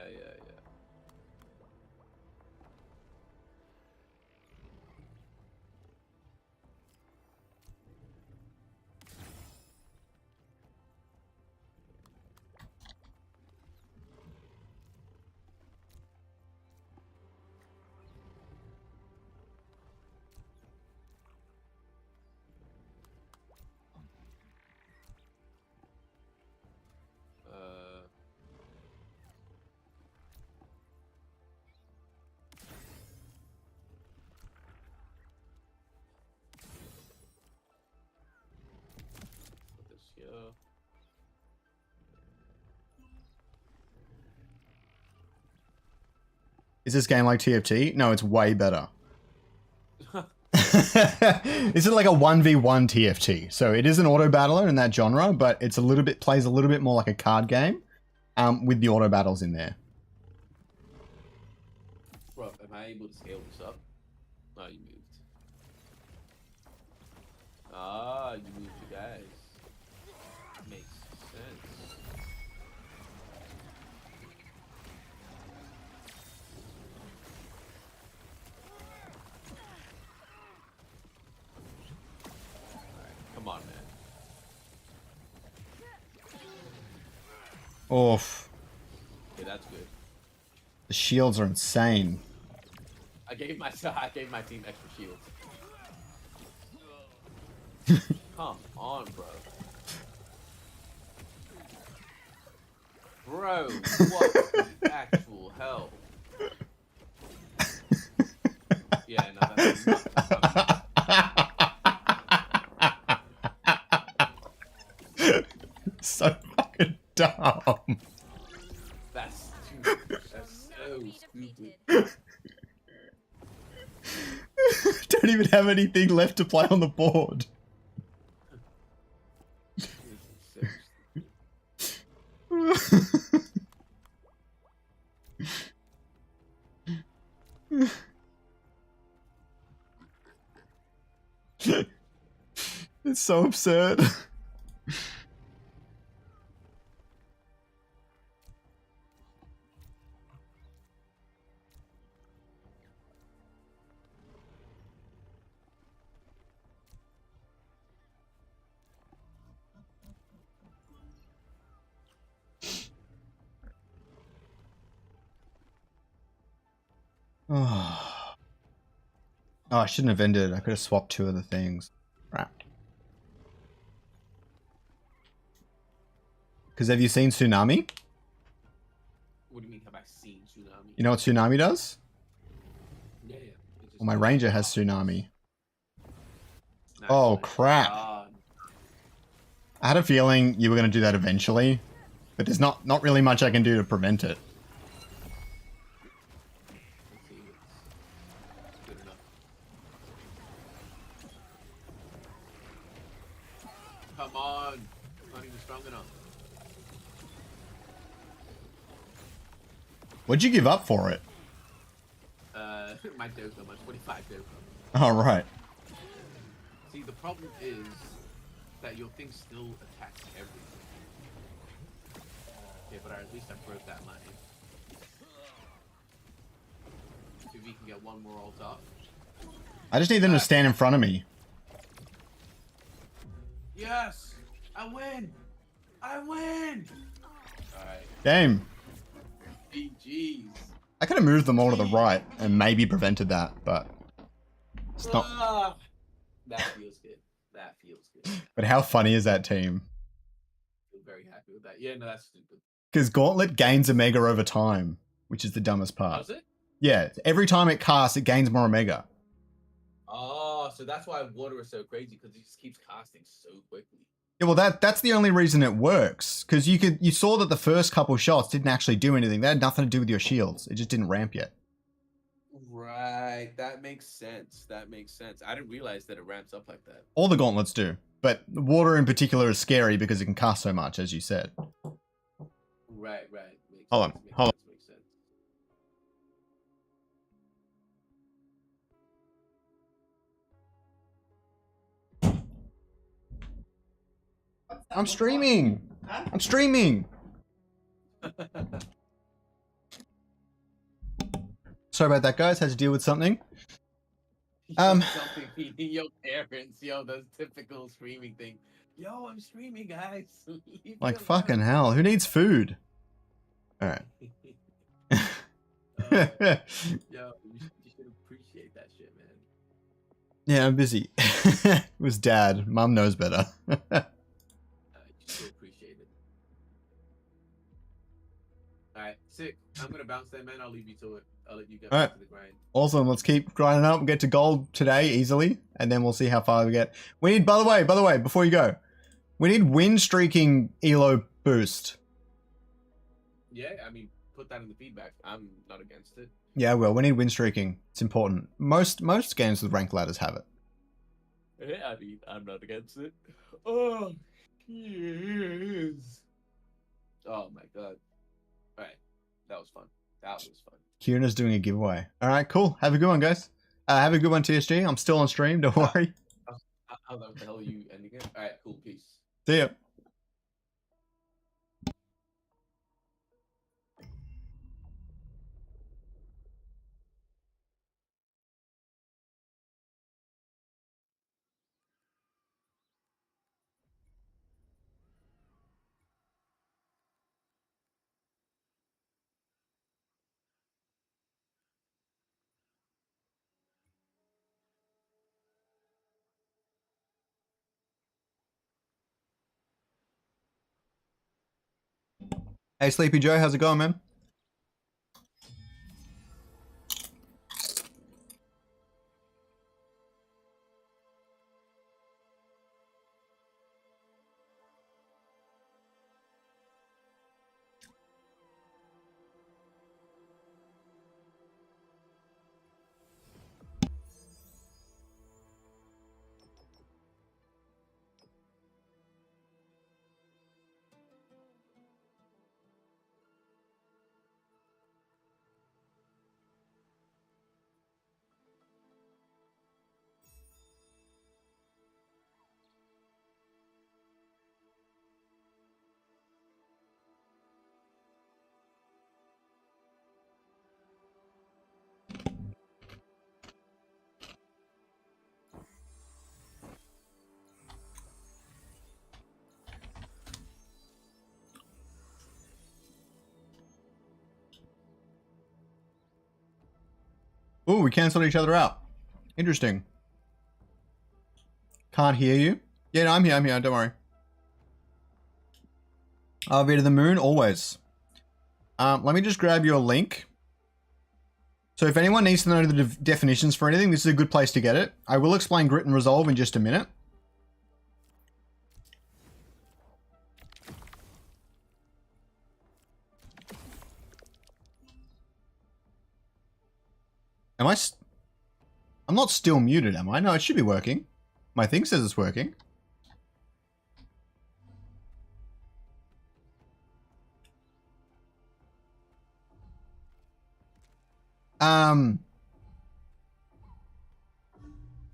Put this here. Is this game like TFT? No, it's way better. This is like a 1v1 TFT. So it is an auto battler in that genre, but it's plays a little bit more like a card game, with the auto battles in there. Bro, am I able to scale this up? Oh, you moved. Ah, you moved the guys. Makes sense. Alright, come on, man. Oof. Okay, that's good. The shields are insane. I gave my team extra shields. Come on, bro. Bro, what the actual hell? Yeah, no, that's not. So fucking dumb. That's so stupid. Don't even have anything left to play on the board. It's so absurd. Oh, I shouldn't have ended. I could have swapped two of the things. Right. Because have you seen Tsunami? What do you mean, have I seen Tsunami? You know what Tsunami does? Yeah. Well, my Ranger has Tsunami. Oh, crap. I had a feeling you were going to do that eventually, but there's not really much I can do to prevent it. Let's see. It's good enough. Come on. Not even strong enough. What'd you give up for it? My Doko, my 25 Doko. Oh, right. See, the problem is that your thing still attacks everything. Okay, but at least I broke that line. See if we can get one more ult up. I just need them to stand in front of me. Yes! I win! I win! Alright. Game. GG's. I could have moved them all to the right and maybe prevented that, but it's not. That feels good. That feels good. But how funny is that team? I'm very happy with that. Yeah, no, that's stupid. Because Gauntlet gains Omega over time, which is the dumbest part. Does it? Yeah, every time it casts, it gains more Omega. Oh, so that's why water is so crazy, because it just keeps casting so quickly. Yeah, well, that's the only reason it works, because you saw that the first couple shots didn't actually do anything. They had nothing to do with your shields. It just didn't ramp yet. Right, that makes sense. That makes sense. I didn't realize that it ramps up like that. All the gauntlets do, but water in particular is scary because it can cast so much, as you said. Right, right. Makes Hold sense. on, Makes hold on. sense. Makes sense. I'm streaming. I'm streaming. Sorry about that, guys. Had to deal with something. Something feeding your parents, yo, those typical streaming thing. Yo, I'm streaming, guys. Leave Like me fucking alone. hell. Who needs food? All right. Yo, you should appreciate that shit, man. Yeah, I'm busy. It was dad. Mum knows better. You should appreciate it. All right, sick. I'm gonna bounce that, man. I'll leave you to it. I'll let you get All back right. to the grind. Awesome. Let's keep grinding up and get to gold today easily, and then we'll see how far we get. We need, by the way, before you go, we need win streaking elo boost. Yeah, I mean, put that in the feedback. I'm not against it. Yeah, well, we need win streaking. It's important. Most games with ranked ladders have it. Yeah, I mean, I'm not against it. Oh, yes. Oh my god. All right, that was fun. That was fun. Kieran's doing a giveaway. All right, cool. Have a good one, guys. Have a good one, TSG. I'm still on stream. Don't worry. How the hell are you ending it? All right, cool. Peace. See ya. Hey, Sleepy Joe, how's it going, man? Ooh, we canceled each other out. Interesting. Can't hear you. Yeah, no, I'm here. Don't worry. I'll be to the moon, always. Let me just grab your link. So if anyone needs to know the definitions for anything, this is a good place to get it. I will explain grit and resolve in just a minute. I'm not still muted, am I? No, it should be working. My thing says it's working.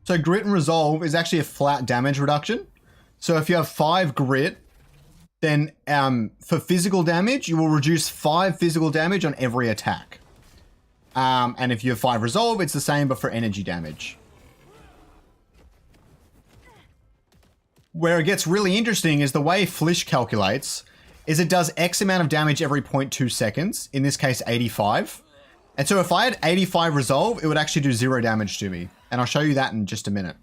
So grit and resolve is actually a flat damage reduction. So if you have 5 grit, then for physical damage, you will reduce 5 physical damage on every attack. And if you have 5 resolve, it's the same, but for energy damage. Where it gets really interesting is the way Flish calculates is it does X amount of damage every 0.2 seconds, in this case 85. And so if I had 85 resolve, it would actually do 0 damage to me. And I'll show you that in just a minute.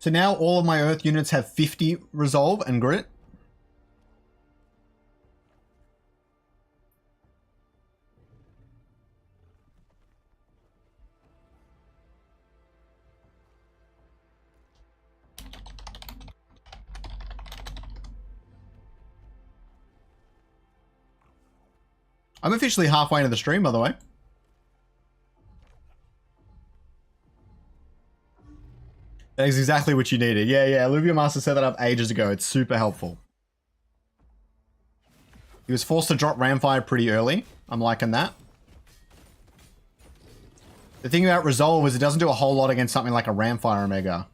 So now all of my Earth units have 50 resolve and grit. I'm officially halfway into the stream, by the way. That is exactly what you needed. Yeah, Illuvium Master set that up ages ago. It's super helpful. He was forced to drop Ramfire pretty early. I'm liking that. The thing about Resolve is it doesn't do a whole lot against something like a Ramfire Omega.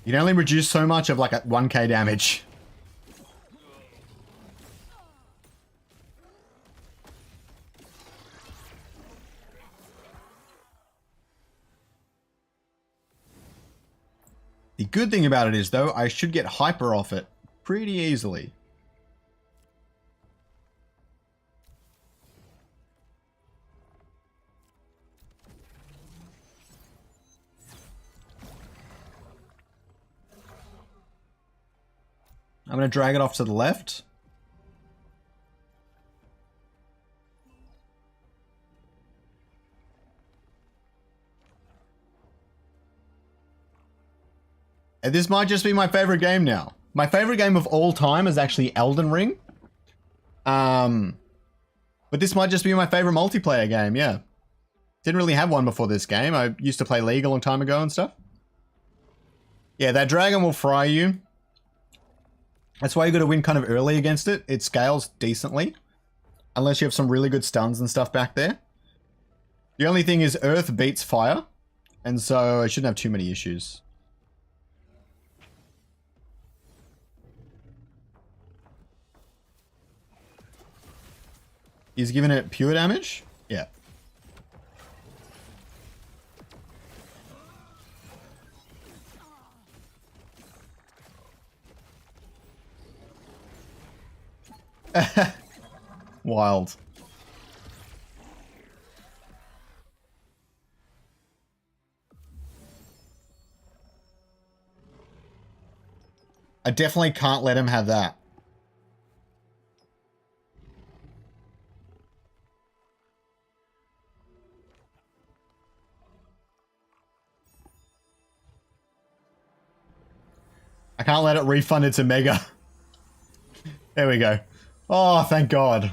You can only reduce so much of like a 1k damage. The good thing about it is, though, I should get hyper off it pretty easily. I'm going to drag it off to the left. And this might just be my favorite game now. My favorite game of all time is actually Elden Ring. But this might just be my favorite multiplayer game, yeah. Didn't really have one before this game. I used to play League a long time ago and stuff. Yeah, that dragon will fry you. That's why you got to win kind of early against it. It scales decently. Unless you have some really good stuns and stuff back there. The only thing is Earth beats Fire. And so I shouldn't have too many issues. He's giving it pure damage? Yeah. Wild. I definitely can't let him have that. I can't let it refund its Omega. There we go. Oh, thank God.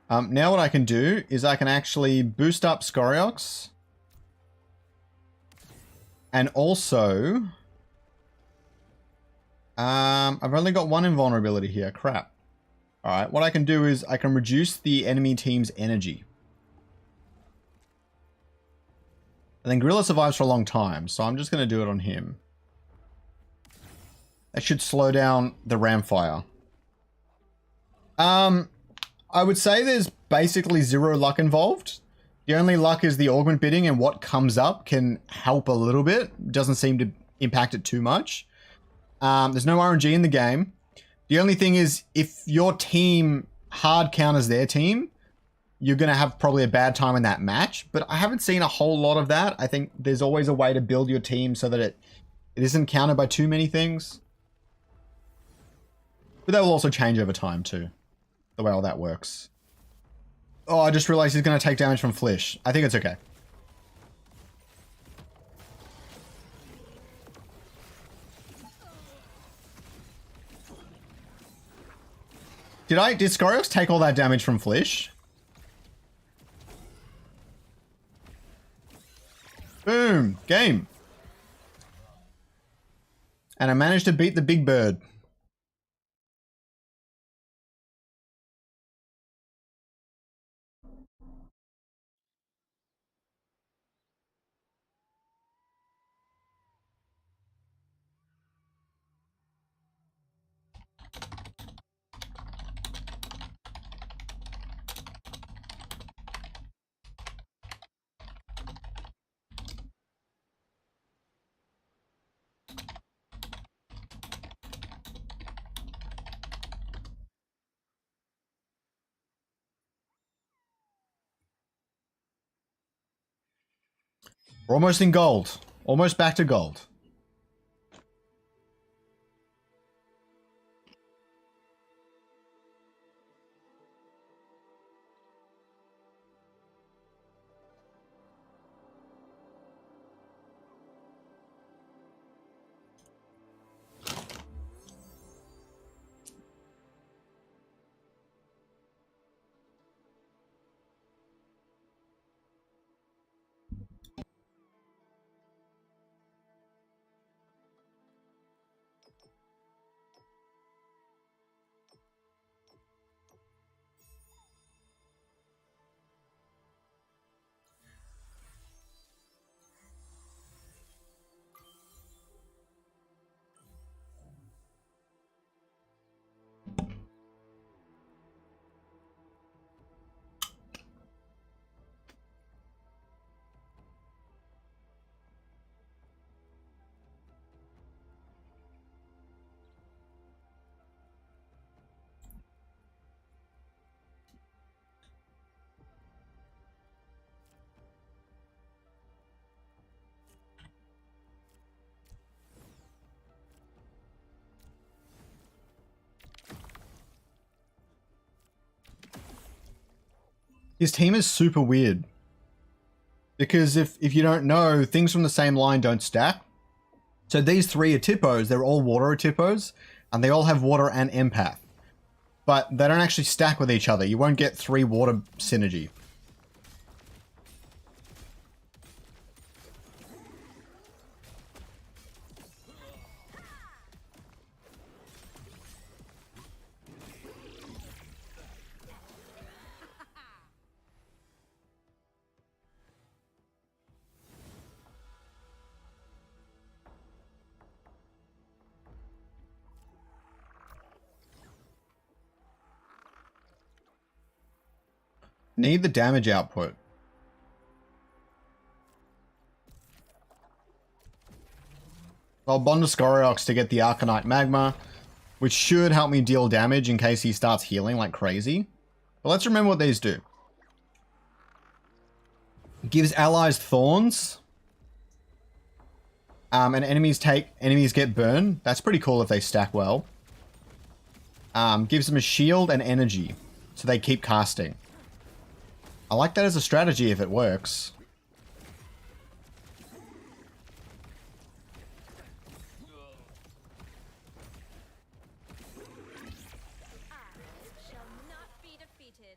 Now what I can do is I can actually boost up Scoriox. And also... I've only got one invulnerability here. Crap. Alright, what I can do is I can reduce the enemy team's energy. And then Gorilla survives for a long time, so I'm just going to do it on him. That should slow down the Ramfire. I would say there's basically zero luck involved. The only luck is the augment bidding, and what comes up can help a little bit. Doesn't seem to impact it too much. There's no RNG in the game. The only thing is, if your team hard counters their team, you're going to have probably a bad time in that match. But I haven't seen a whole lot of that. I think there's always a way to build your team so that it isn't countered by too many things. But that will also change over time too, the way all that works. Oh, I just realized he's going to take damage from Flish. I think it's okay. Did Scoriox take all that damage from Flish? Boom! Game! And I managed to beat the big bird. We're almost in gold. Almost back to gold. His team is super weird. Because if you don't know, things from the same line don't stack. So these three are Tippos. They're all water Tippos. And they all have water and empath. But they don't actually stack with each other. You won't get 3 water synergy. Need the damage output. I'll bond to Scoriox to get the Arcanite Magma, which should help me deal damage in case he starts healing like crazy. But let's remember what these do. Gives allies thorns. And enemies get burned. That's pretty cool if they stack well. Gives them a shield and energy, so they keep casting. I like that as a strategy if it works. I shall not be defeated.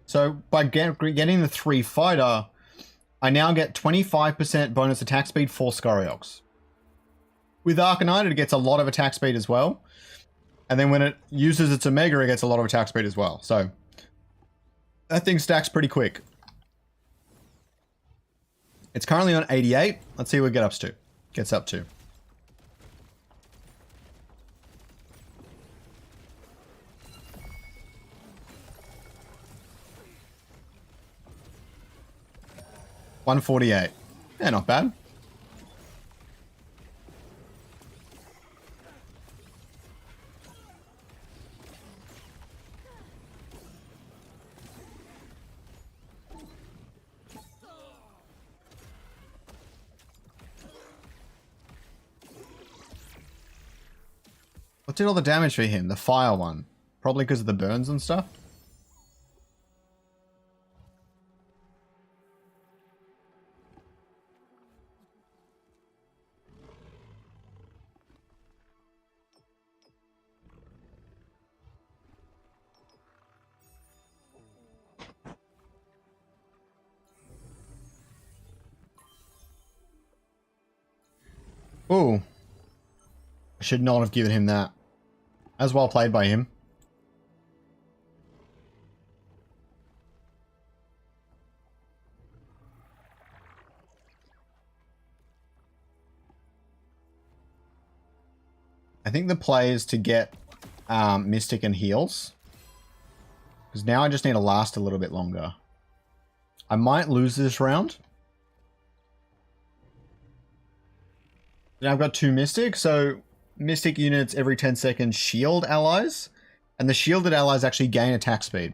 So by getting the 3 fighter, I now get 25% bonus attack speed for Scoriox. With Arcanite, it gets a lot of attack speed as well. And then when it uses its Omega, it gets a lot of attack speed as well. So that thing stacks pretty quick. It's currently on 88. Let's see what it gets up to. $148. Yeah, not bad. What did all the damage for him? The fire one. Probably because of the burns and stuff. Ooh. I should not have given him that. As well played by him. I think the play is to get Mystic and heals. Because now I just need to last a little bit longer. I might lose this round. Now I've got 2 Mystic, so Mystic units every 10 seconds shield allies. And the shielded allies actually gain attack speed.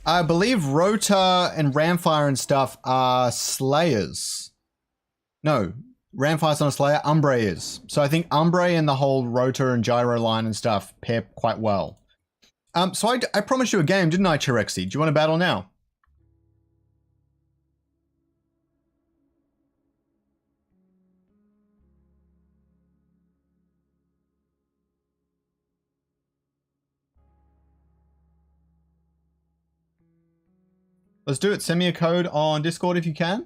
I believe Rota and Ramfire and stuff are Slayers. No, Ramfire's not a Slayer, Umbre is. So I think Umbre and the whole Rota and Gyro line and stuff pair quite well. So I promised you a game, didn't I, Chirexi? Do you want to battle now? Let's do it. Send me a code on Discord if you can.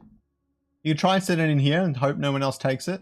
You can try and send it in here and hope no one else takes it.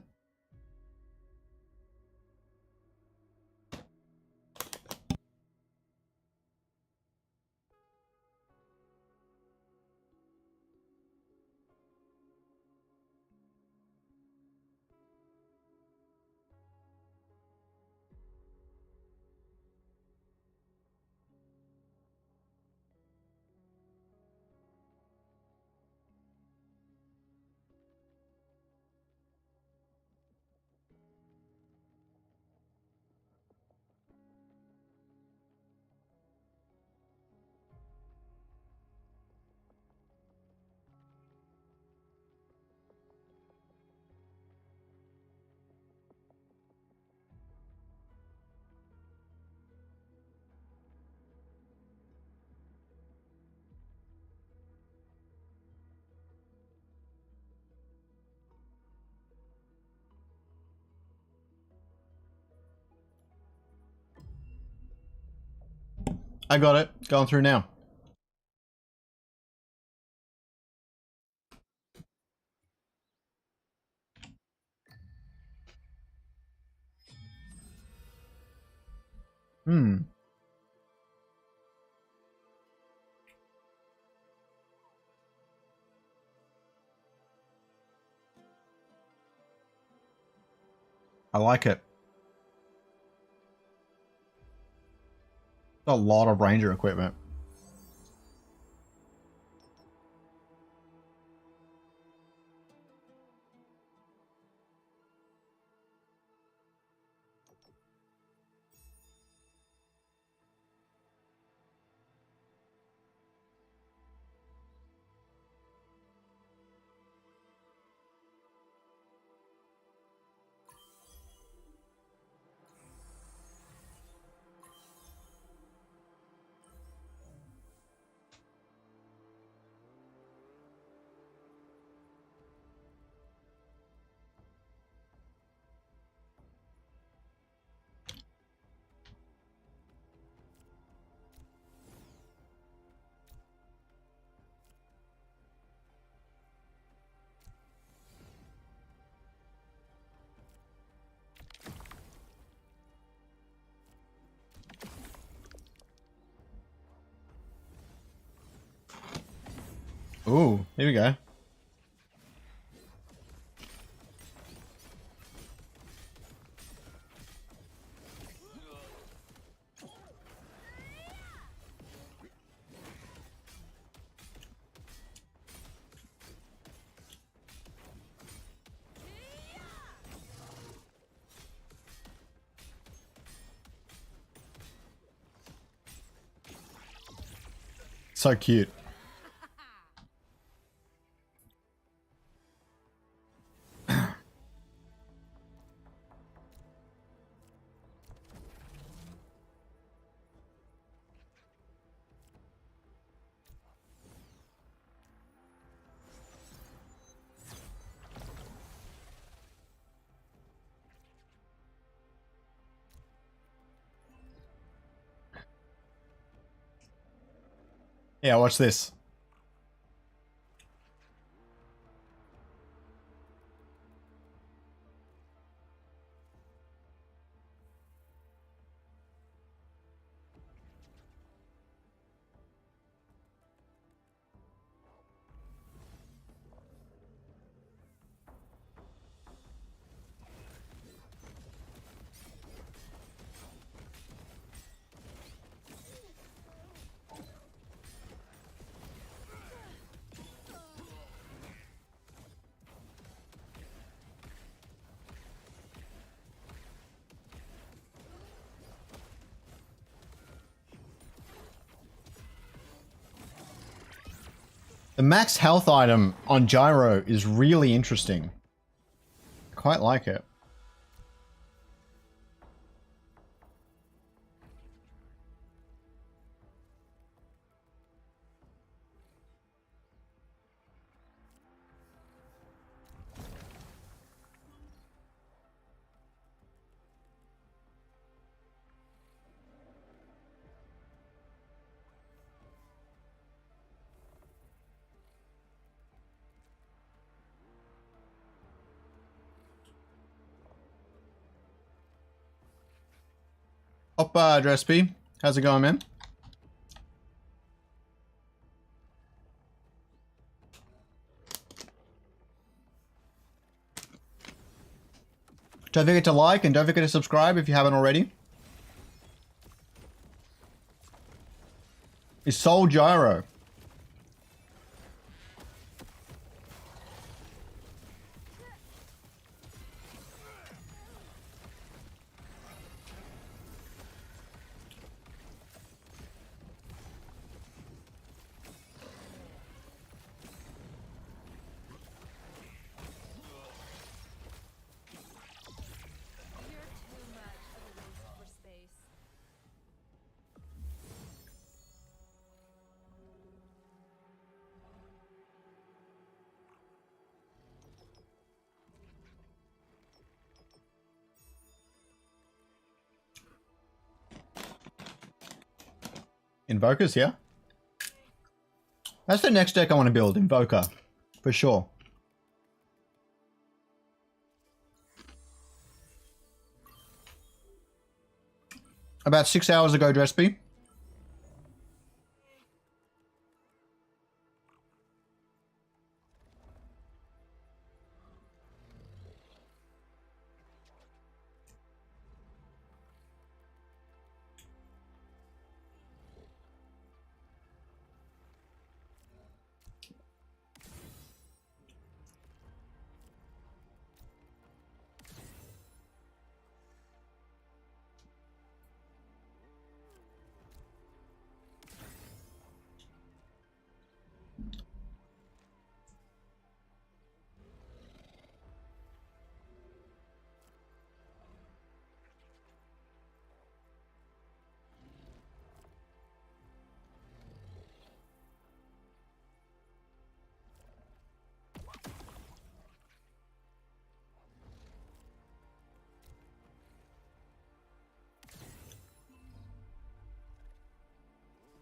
I got it. Going through now. I like it. A lot of Ranger equipment. Ooh, here we go. So cute. Yeah, watch this. The max health item on Gyro is really interesting. Quite like it. Hoppa, Drespy. How's it going, man? Don't forget to like and don't forget to subscribe if you haven't already. Is Soul Gyro. You're too much of a waste for space. Invokers, yeah? That's the next deck I want to build, Invoker. For sure. About 6 hours ago, Drespy.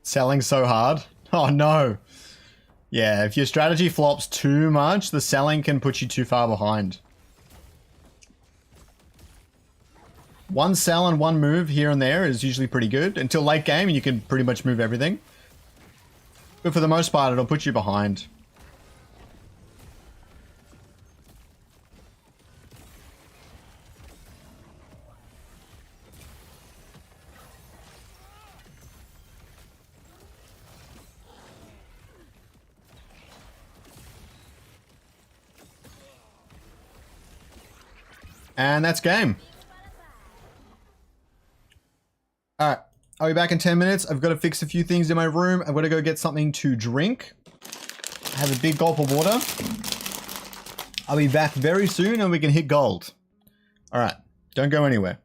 Selling so hard. Oh no. Yeah, if your strategy flops too much, the selling can put you too far behind. One sell and one move here and there is usually pretty good. Until late game, you can pretty much move everything. But for the most part, it'll put you behind. And that's game. Alright. I'll be back in 10 minutes. I've got to fix a few things in my room. I've got to go get something to drink. Have a big gulp of water. I'll be back very soon and we can hit gold. All right, don't go anywhere.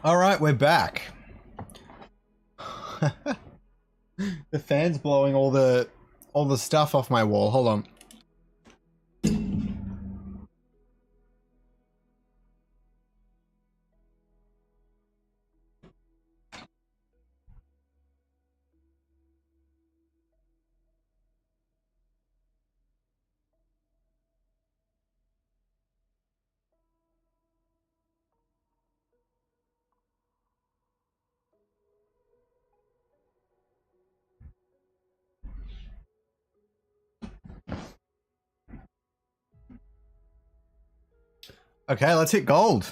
All right, we're back. The fan's blowing all the stuff off my wall. Hold on. Okay, let's hit gold.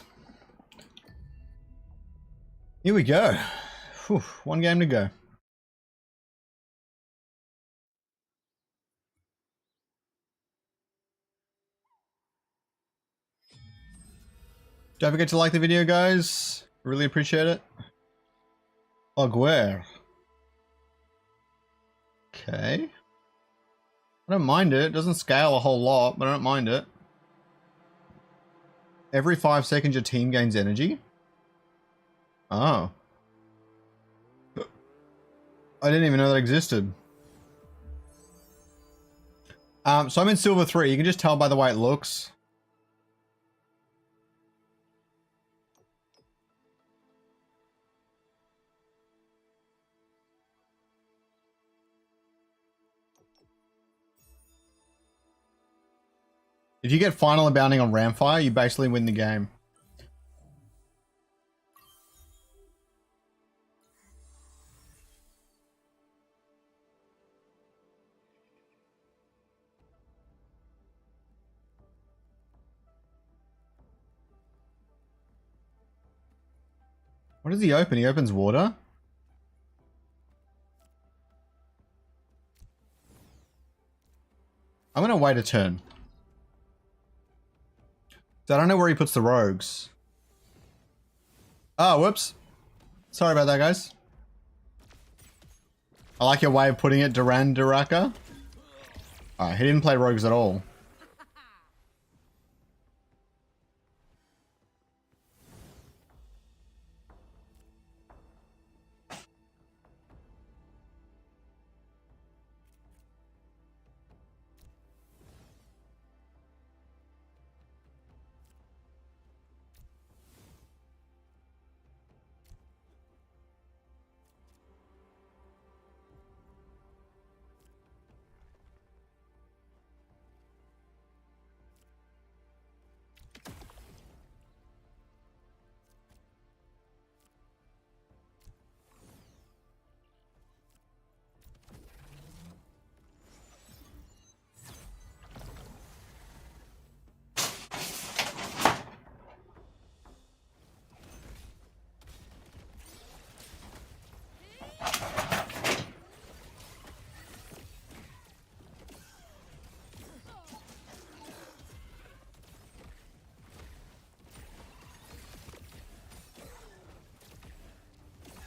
Here we go. Whew, one game to go. Don't forget to like the video, guys. Really appreciate it. Ogware. Okay. I don't mind it. It doesn't scale a whole lot, but I don't mind it. Every 5 seconds your team gains energy? Oh. I didn't even know that existed. So I'm in silver 3. You can just tell by the way it looks. If you get final abounding on Ramfire, you basically win the game. What does he open? He opens water? I'm gonna wait a turn. So I don't know where he puts the rogues. Oh, whoops. Sorry about that, guys. I like your way of putting it, Duran Duraka. Alright, he didn't play rogues at all.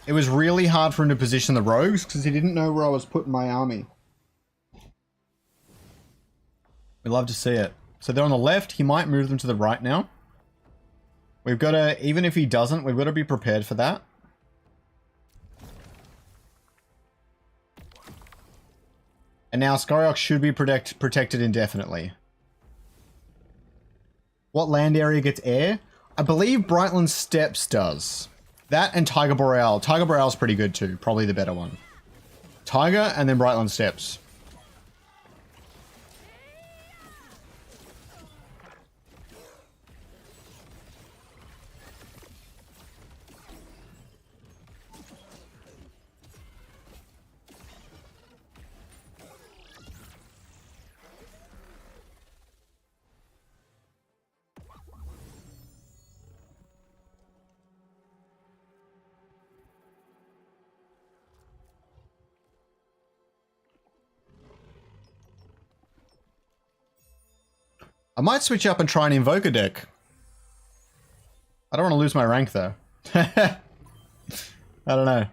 it was really hard for him to position the rogues because he didn't know where I was putting my army. We love to see it. So they're on the left. He might move them to the right now. We've got to, even if he doesn't, we've got to be prepared for that. And now Scoriox should be protected indefinitely. What land area gets air? I believe Brightland Steppes does. That and Tiger Boreal. Tiger Boreal's pretty good too. Probably the better one. Tiger and then Brightland Steppes. I might switch up and try and invoke a deck. I don't want to lose my rank though. I don't know.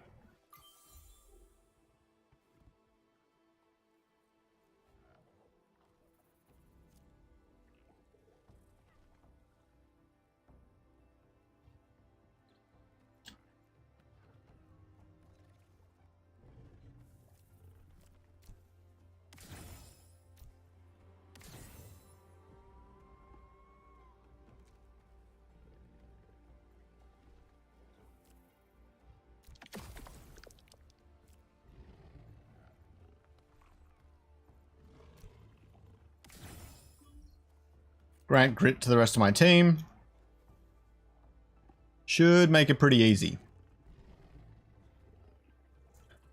Grant grit to the rest of my team. Should make it pretty easy.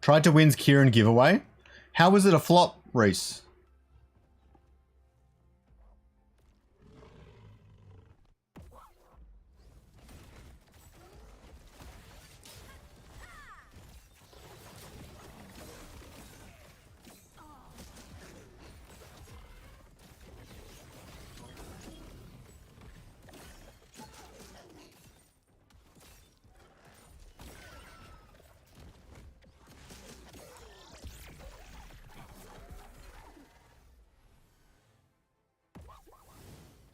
Tried to win Kieran giveaway. How was it a flop, Reese?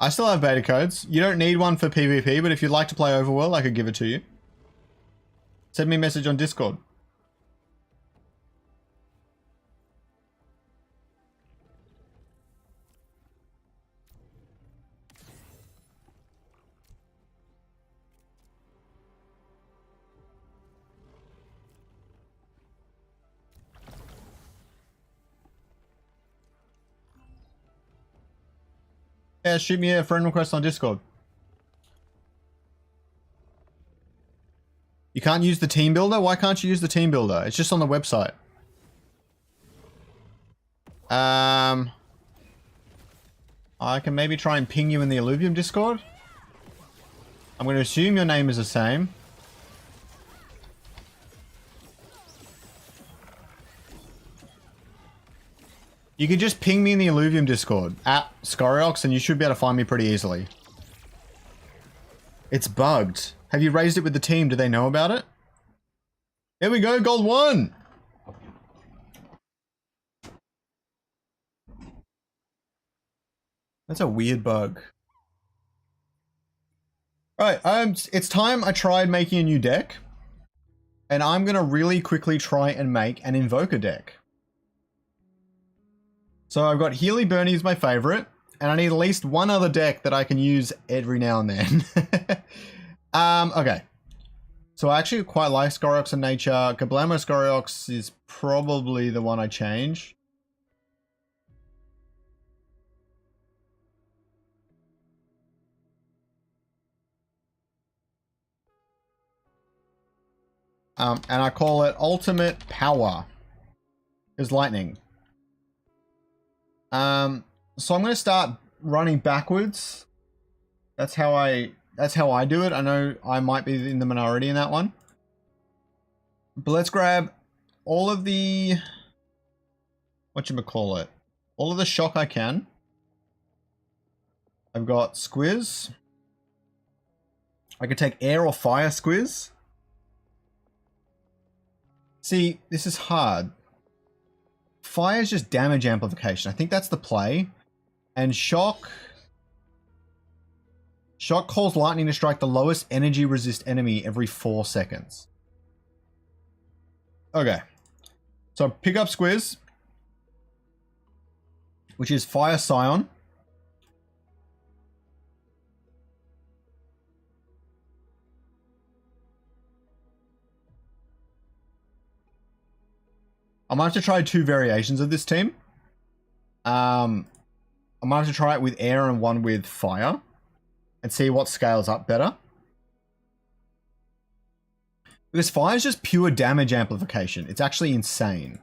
I still have beta codes. You don't need one for PvP, but if you'd like to play Overworld, I could give it to you. Send me a message on Discord. Yeah, shoot me a friend request on Discord. You can't use the team builder? Why can't you use the team builder? It's just on the website. I can maybe try and ping you in the Illuvium Discord. I'm going to assume your name is the same. You can just ping me in the Illuvium Discord at Scoriox and you should be able to find me pretty easily. It's bugged. Have you raised it with the team? Do they know about it? There we go, gold 1! That's a weird bug. Right, it's time I tried making a new deck. And I'm gonna really quickly try and make an Invoker deck. So I've got Healy Bernie is my favorite, and I need at least one other deck that I can use every now and then. Okay. So I actually quite like Scoriox in nature. Kablamo Scoriox is probably the one I change. And I call it Ultimate Power. Is lightning. So I'm going to start running backwards. That's how I do it. I know I might be in the minority in that one. But let's grab all of the, whatchamacallit, all of the shock I can. I've got Squiz. I can take air or fire Squiz. See, this is hard. Fire is just damage amplification. I think that's the play. And shock... Shock calls lightning to strike the lowest energy resist enemy every 4 seconds. Okay. So pick up Squiz, which is Fire Scion. I might have to try 2 variations of this team. I might have to try it with air and one with fire and see what scales up better. Because fire is just pure damage amplification. It's actually insane.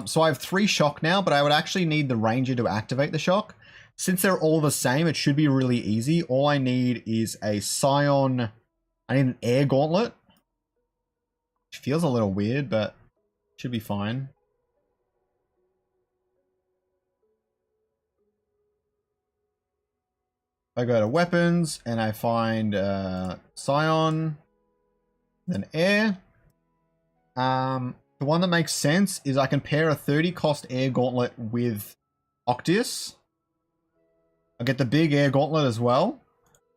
So I have 3 shock now, but I would actually need the ranger to activate the shock. Since they're all the same, it should be really easy. All I need is a Scion. I need an air gauntlet. Which feels a little weird, but should be fine. I go to weapons and I find Scion, then air. The one that makes sense is I can pair a 30 cost air gauntlet with Octius. I get the big air gauntlet as well.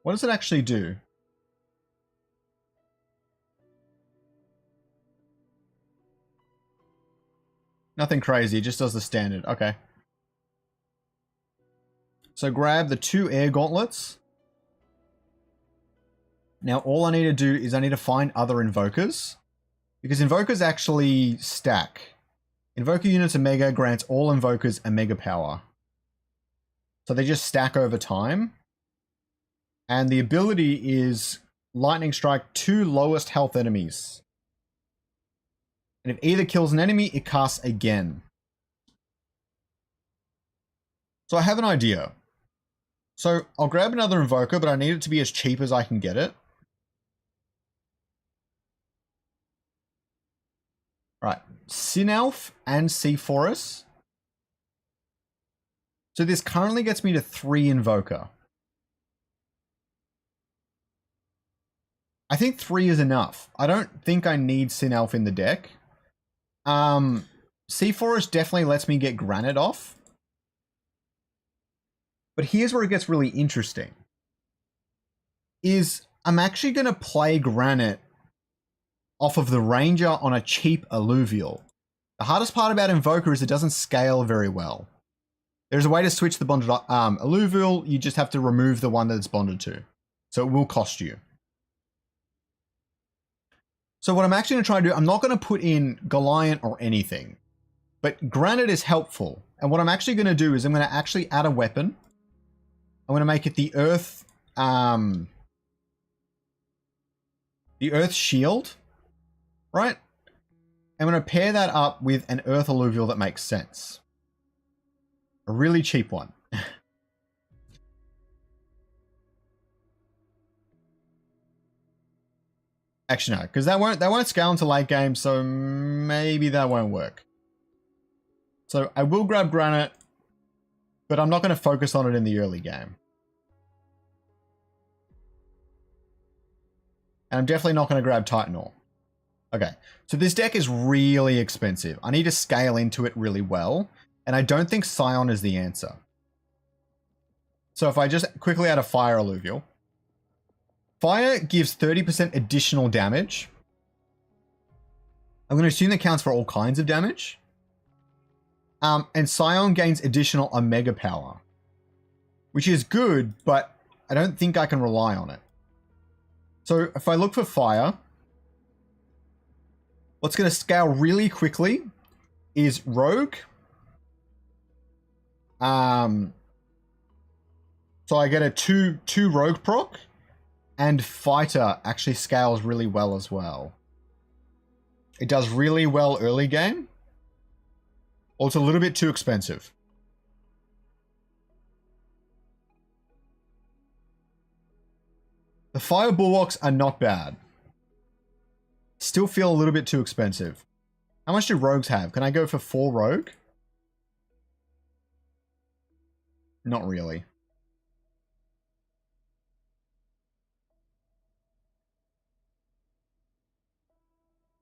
What does it actually do? Nothing crazy, it just does the standard. Okay. So grab the 2 air gauntlets. Now all I need to do is I need to find other invokers. Because invokers actually stack. Invoker units Omega grants all invokers Omega power. So they just stack over time. And the ability is Lightning Strike 2 lowest health enemies. And if either kills an enemy, it casts again. So I have an idea. So I'll grab another invoker, but I need it to be as cheap as I can get it. Right, Sinelf and Seaforest. So this currently gets me to 3 invoker. I think 3 is enough. I don't think I need Sinelf in the deck. Seaforest definitely lets me get Granite off. But here's where it gets really interesting. Is I'm actually going to play Granite off of the Ranger on a cheap Illuvial. The hardest part about Invoker is it doesn't scale very well. There's a way to switch the bonded Illuvial, you just have to remove the one that it's bonded to. So it will cost you. So what I'm actually going to try to do, I'm not going to put in Goliant or anything. But Granite is helpful. And what I'm actually going to do is I'm going to actually add a weapon. I'm going to make it the Earth Shield. Right? I'm going to pair that up with an Earth Illuvial that makes sense. A really cheap one. Actually, no, because that won't scale into late game, so maybe that won't work. So I will grab Granite, but I'm not going to focus on it in the early game. And I'm definitely not going to grab Titan Ore. Okay, so this deck is really expensive. I need to scale into it really well, and I don't think Scion is the answer. So if I just quickly add a Fire Illuvial. Fire gives 30% additional damage. I'm going to assume that counts for all kinds of damage. And Scion gains additional Omega power. Which is good, but I don't think I can rely on it. So if I look for Fire, what's going to scale really quickly is Rogue. So I get a 2 Rogue proc. And Fighter actually scales really well as well. It does really well early game. Or it's a little bit too expensive. The Fire Bulwarks are not bad. Still feel a little bit too expensive. How much do Rogues have? Can I go for 4 Rogue? Not really.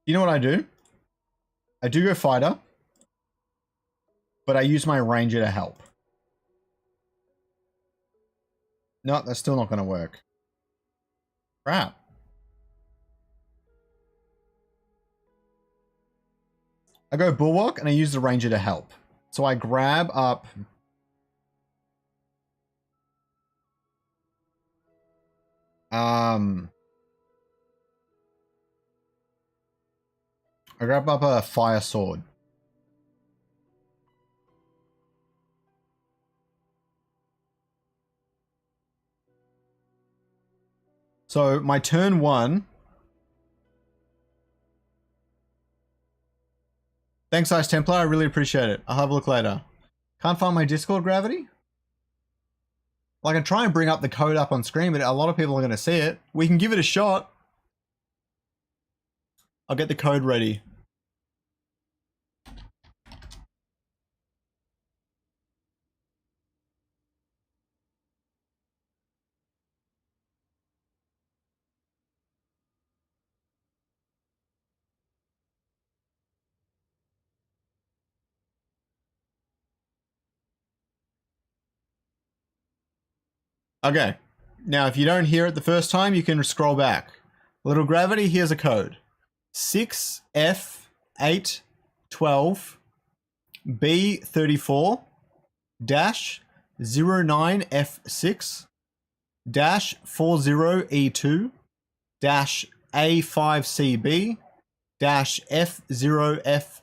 You know what I do? I do go fighter, but I use my ranger to help. No, that's still not going to work. Crap. I go bulwark and I use the ranger to help. So I grab up... I grab up a fire sword. So my turn 1. Thanks, Ice Templar. I really appreciate it. I'll have a look later. Can't find my Discord, Gravity? Well, I can try and bring up the code up on screen, but a lot of people are going to see it. We can give it a shot. I'll get the code ready. Okay. Now, if you don't hear it the first time, you can scroll back. Little Gravity, here's a code. 6F812 B34 dash 09F6 dash 40E2 dash A5CB dash F0F0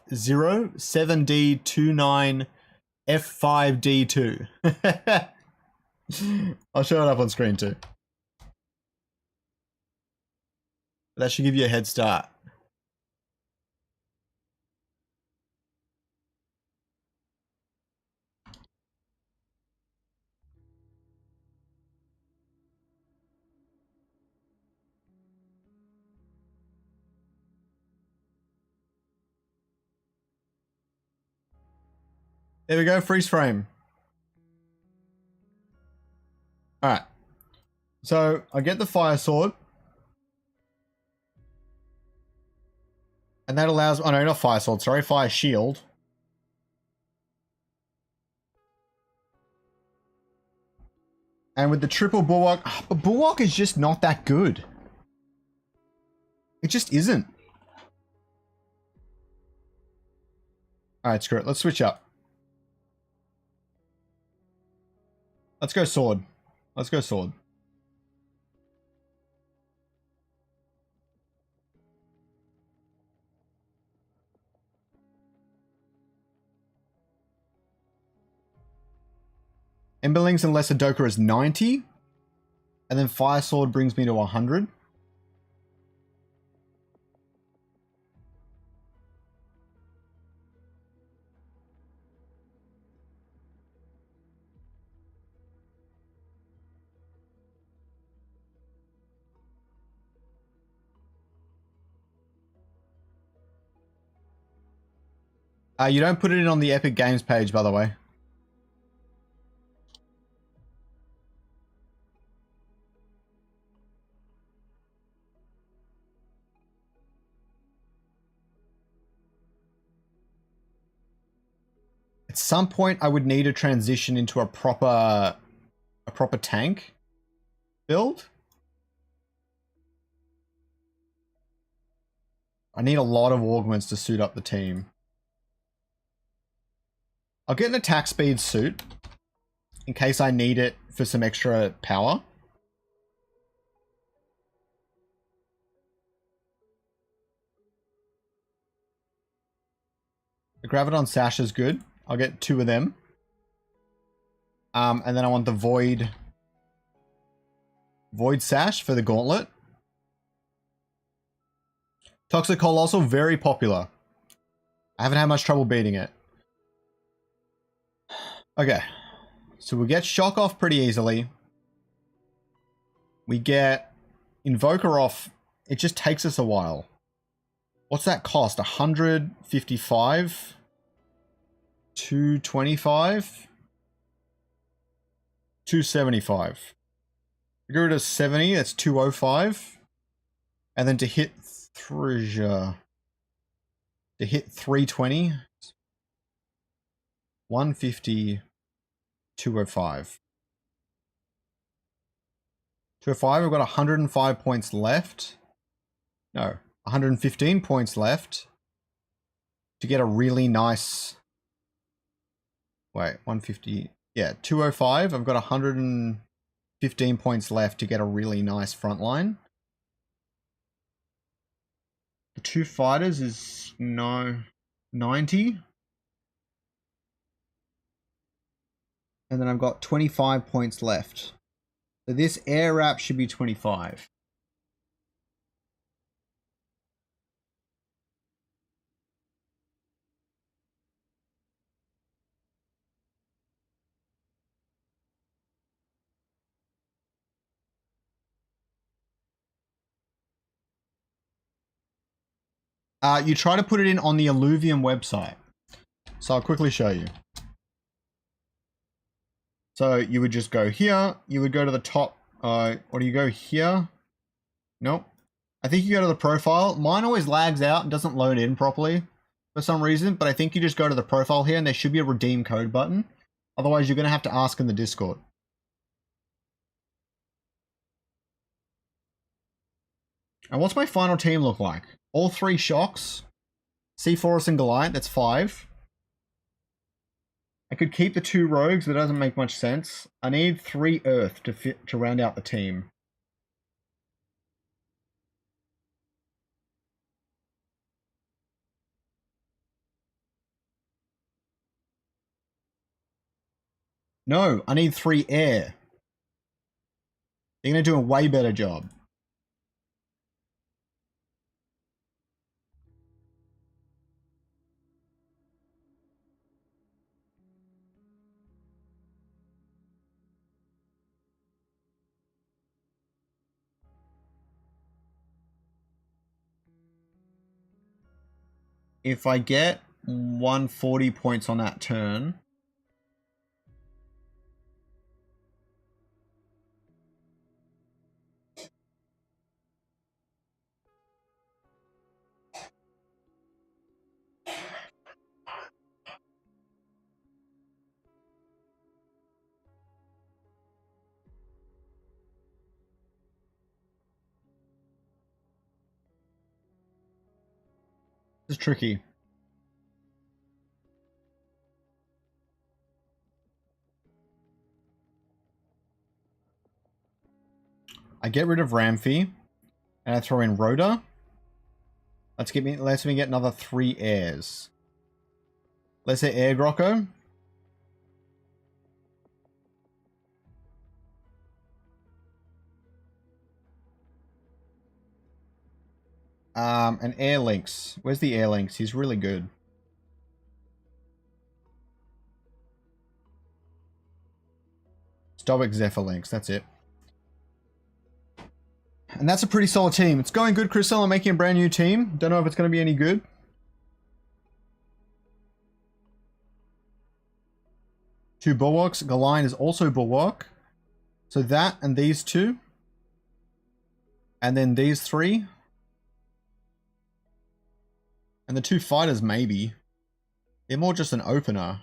7D29 F5D2. I'll show it up on screen too. That should give you a head start. There we go, freeze frame. Alright. So I get the fire sword. And that allows, oh no, not fire sword, sorry, fire shield. And with the triple bulwark, but bulwark is just not that good. It just isn't. Alright, screw it, let's switch up. Let's go sword. Let's go sword. Emberlings and Lesser Doka is 90. And then Fire Sword brings me to 100. You don't put it in on the Epic Games page, by the way. At some point, I would need to transition into a proper tank build. I need a lot of augments to suit up the team. I'll get an attack speed suit in case I need it for some extra power. The Graviton Sash is good. I'll get 2 of them. And then I want the Void Sash for the Gauntlet. Toxic Colossal, very popular. I haven't had much trouble beating it. Okay. So we get Shock off pretty easily. We get Invoker off. It just takes us a while. What's that cost? 155? 225? 275. We go to 70, that's 205. And then to hit Treasure. to hit 320, 150, 205. 205, I've got 105 points left. No, 115 points left to get a really nice... Wait, 150... Yeah, 205. I've got 115 points left to get a really nice front line. The 2 fighters is 90. And then I've got 25 points left. So this air wrap should be 25. You try to put it in on the Illuvium website. So I'll quickly show you. So you would just go here. You would go to the top. Or do you go here? Nope. I think you go to the profile. Mine always lags out and doesn't load in properly for some reason. But I think you just go to the profile here and there should be a redeem code button. Otherwise, you're going to have to ask in the Discord. And what's my final team look like? All 3 shocks. Seaforest and Goliath, that's 5. I could keep the 2 rogues, but it doesn't make much sense. I need 3 earth to round out the team. No, I need 3 air. They're going to do a way better job. If I get 140 points on that turn, this is tricky. I get rid of Ramfy, and I throw in Rhoda. Lets me get another 3 airs. Let's say Air Grocko. And Air Links. Where's the Air Links? He's really good. Stoic Zephyr Links, that's it. And that's a pretty solid team. It's going good, Crystal. I'm making a brand new team. Don't know if it's going to be any good. Two Bulwarks. Galine is also Bulwark. So that and these 2. And then these 3. And the 2 fighters, maybe. They're more just an opener.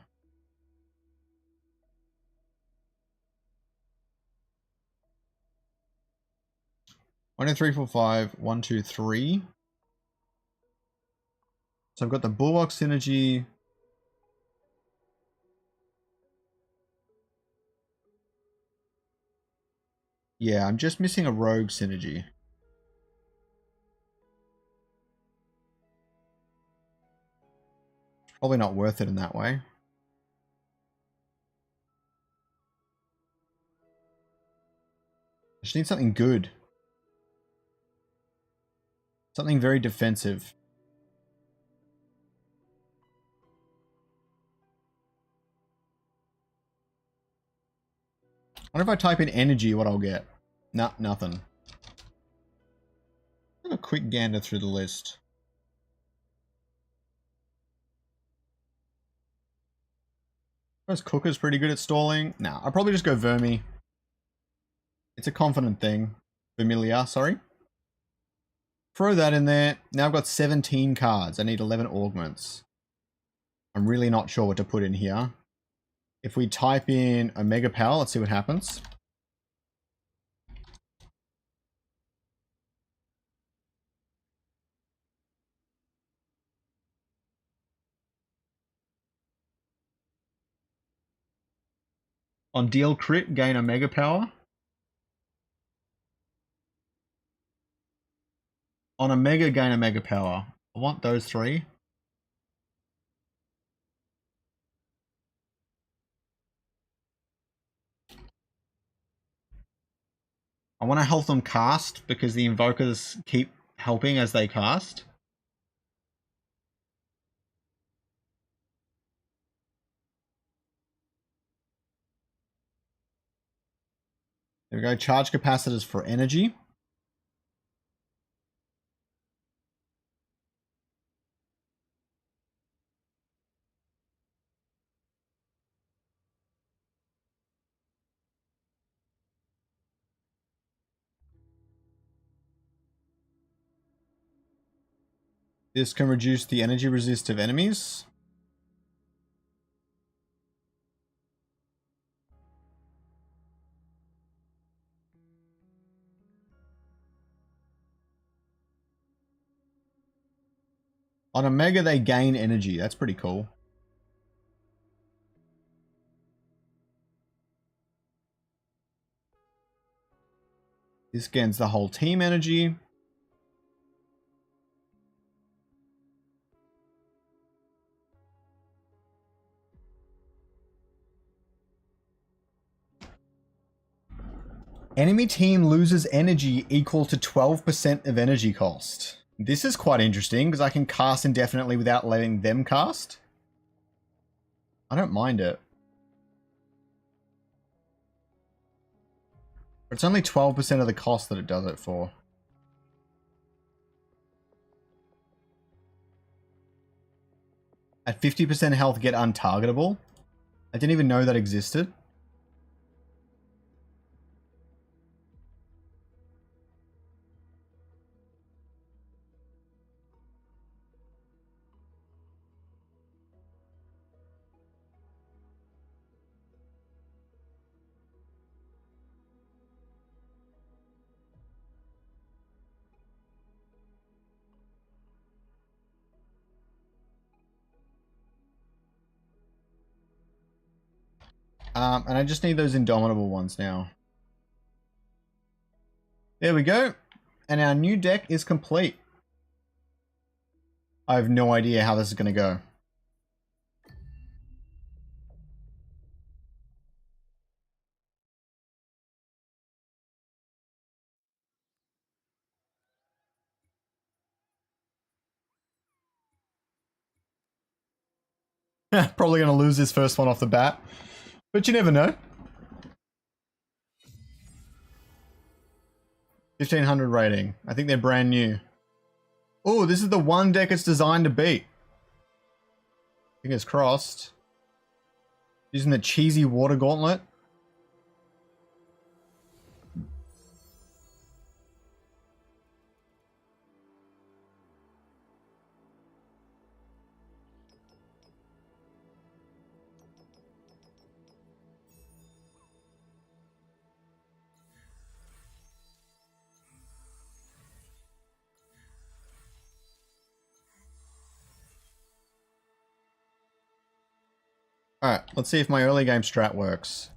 One, 2, 3, 4, 5. 1, 2, 3. So I've got the Bulwark synergy. Yeah, I'm just missing a Rogue synergy. Probably not worth it in that way. I just need something good. Something very defensive. I wonder if I type in energy what I'll get. Nah, nothing. A quick gander through the list. This Cooker's pretty good at stalling. Nah, I'll probably just go Vermi. It's a confident thing. Familiar, sorry. Throw that in there. Now I've got 17 cards. I need 11 augments. I'm really not sure what to put in here. If we type in Omega Power, let's see what happens. On deal crit, gain Omega Power. On Omega, gain Omega Power. I want those three. I want to help them cast because the invokers keep helping as they cast. There we go. Charge capacitors for energy. This can reduce the energy resist of enemies. On Omega, they gain energy. That's pretty cool. This gains the whole team energy. Enemy team loses energy equal to 12% of energy cost. This is quite interesting because I can cast indefinitely without letting them cast. I don't mind it. But it's only 12% of the cost that it does it for. At 50% health, get untargetable. I didn't even know that existed. And I just need those indomitable ones now. There we go. And our new deck is complete. I have no idea how this is going to go. Probably going to lose this first one off the bat. But you never know. 1500 rating. I think they're brand new. Oh, this is the one deck it's designed to beat. Fingers crossed. Using the cheesy water gauntlet. Alright, let's see if my early game strat works.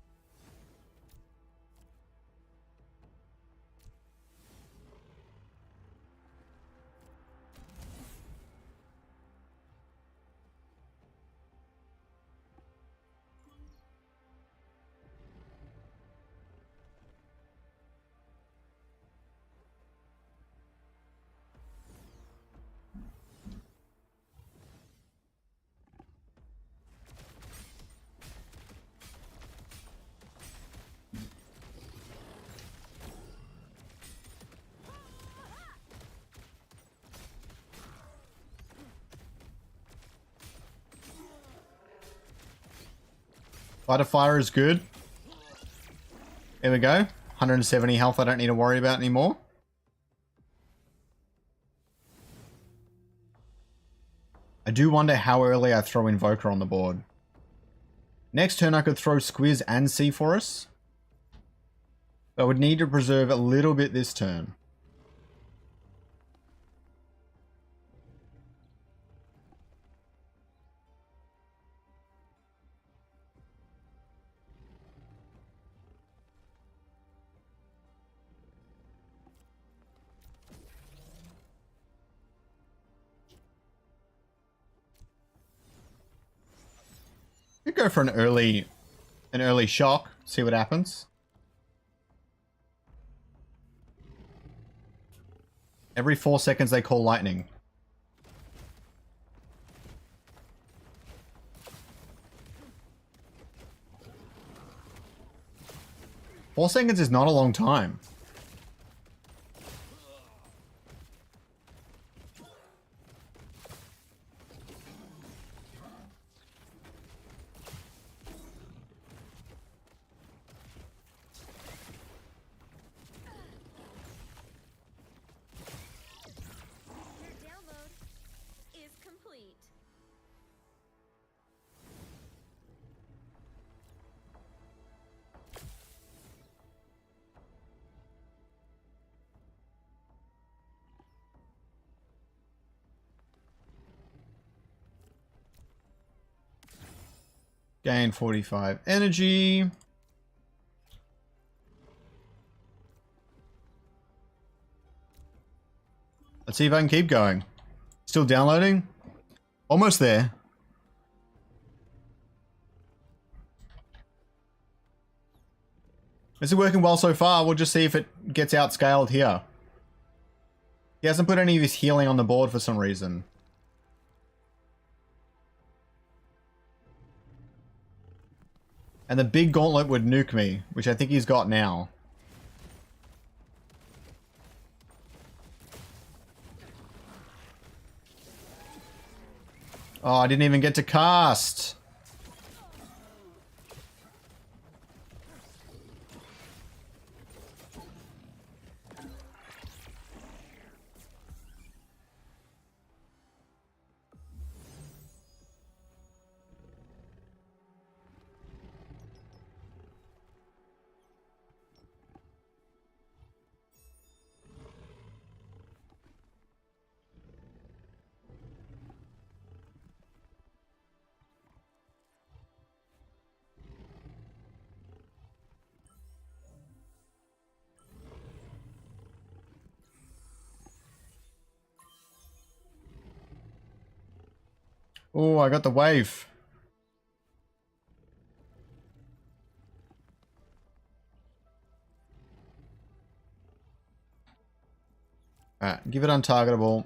Fighter Fire is good. There we go. 170 health I don't need to worry about anymore. I do wonder how early I throw Invoker on the board. Next turn I could throw Squiz and Seaforest. I would need to preserve a little bit this turn. Could go for an early shock, see what happens. Every 4 seconds they call lightning. Four seconds is not a long time. Your download is complete. Gain 45 energy. Let's see if I can keep going. Still downloading? Almost there. This is working well so far. We'll just see if it gets outscaled here. He hasn't put any of his healing on the board for some reason. And the big gauntlet would nuke me, which I think he's got now. Oh, I didn't even get to cast. Oh, I got the wave. Alright, give it untargetable.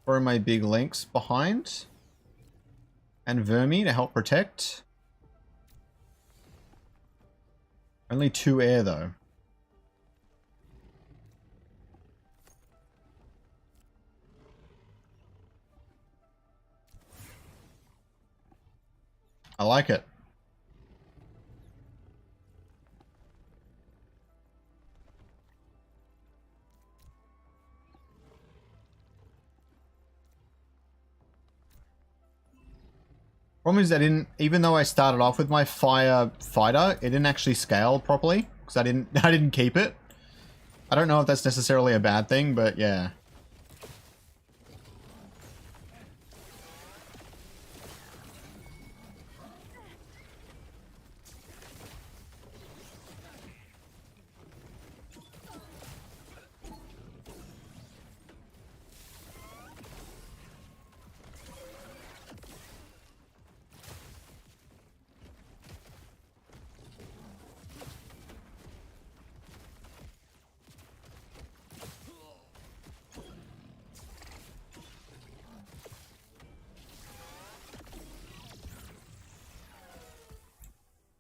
Throw my big links behind. And Vermi to help protect. Only 2 air though. I like it. Problem is I didn't, even though I started off with my fire fighter, it didn't actually scale properly because I didn't keep it. I don't know if that's necessarily a bad thing, but yeah.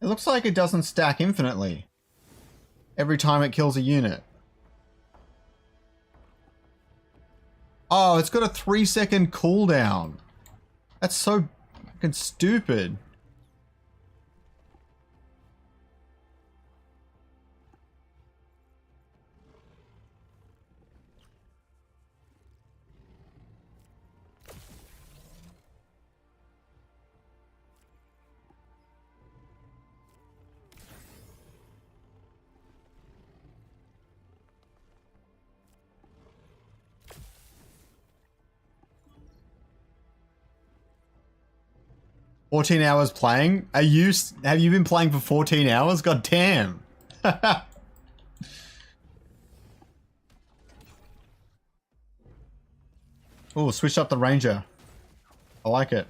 It looks like it doesn't stack infinitely every time it kills a unit. Oh, it's got a 3-second cooldown. That's so fucking stupid. 14 hours playing? Have you been playing for 14 hours? God damn. Oh, switched up the ranger. I like it.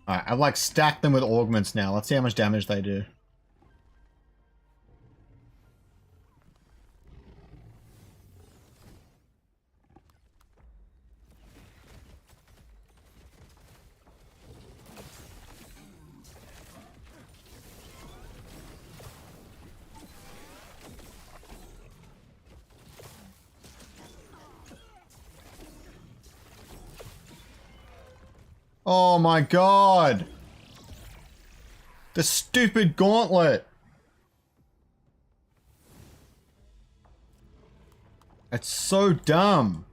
Alright, I've like stacked them with augments now. Let's see how much damage they do. Oh my god! The stupid gauntlet! It's so dumb.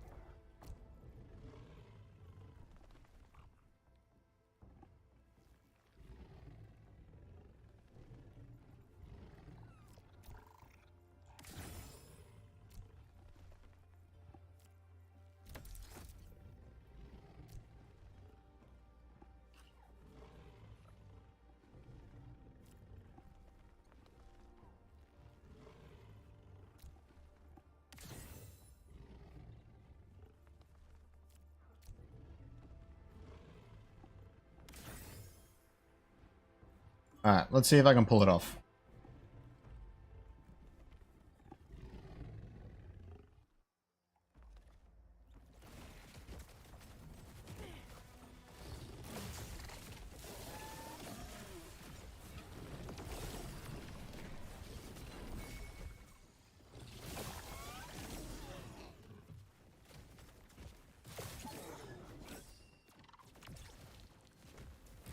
Alright, let's see if I can pull it off.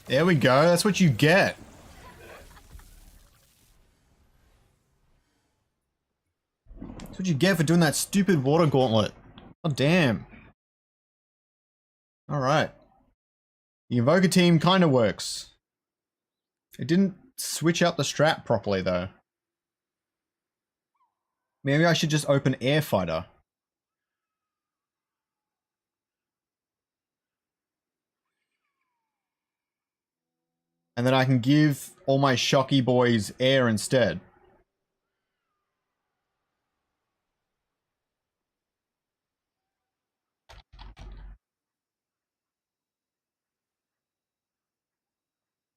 There we go, that's what you get. That's what you get for doing that stupid water gauntlet. Oh damn. Alright. The Invoker team kinda works. It didn't switch up the strat properly though. Maybe I should just open Air Fighter. And then I can give all my shocky boys air instead.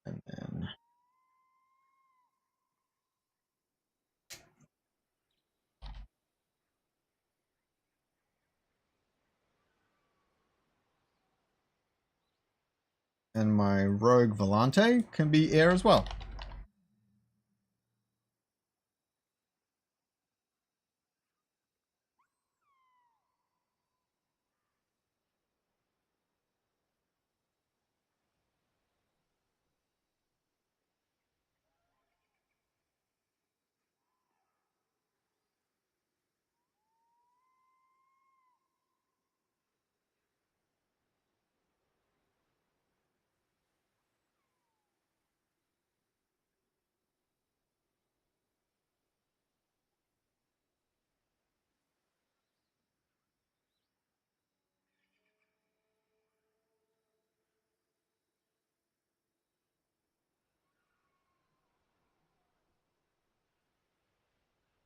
And then... And my Rogue Volante can be air as well.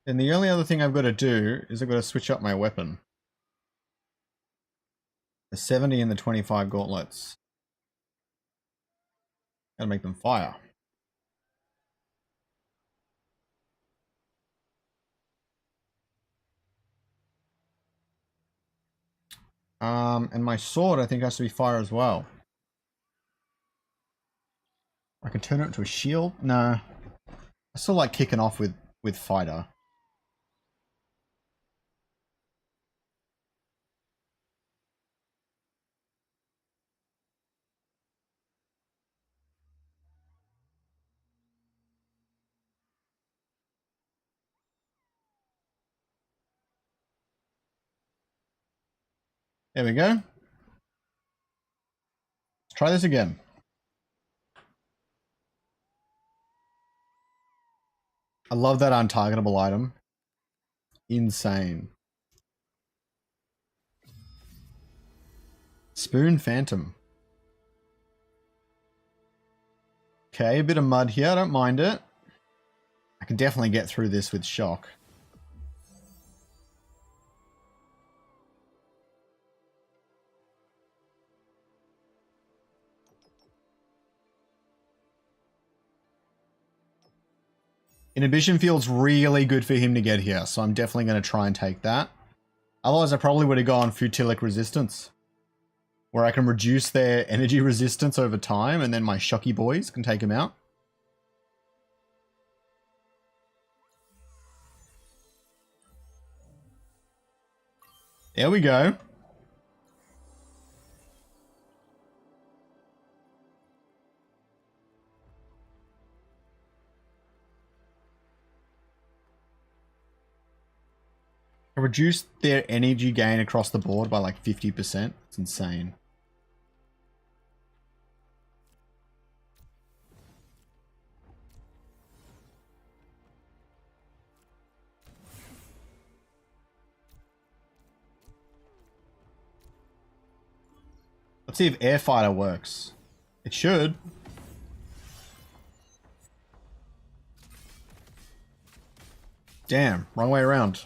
Then the only other thing I've got to do is I've got to switch up my weapon. The 70 and the 25 gauntlets. Gotta make them fire. And my sword I think has to be fire as well. I can turn it into a shield? No. I still like kicking off with fighter. There we go. Let's try this again. I love that untargetable item. Insane. Spoon Phantom. Okay, a bit of mud here. I don't mind it. I can definitely get through this with shock. Inhibition feels really good for him to get here, so I'm definitely going to try and take that. Otherwise, I probably would have gone Futilic Resistance, where I can reduce their energy resistance over time, and then my Shocky boys can take him out. There we go. I reduced their energy gain across the board by like 50%. It's insane. Let's see if Air Fighter works. It should. Damn, wrong way around.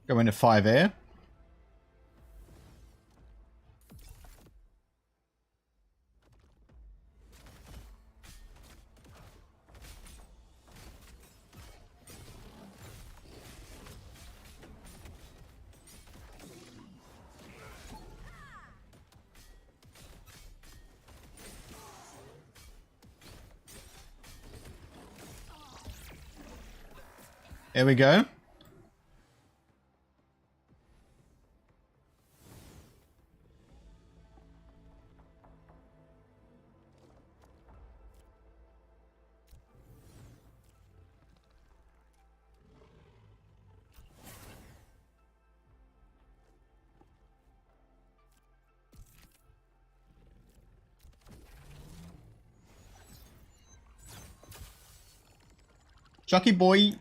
Go into 5 air. There we go. Jockey boy.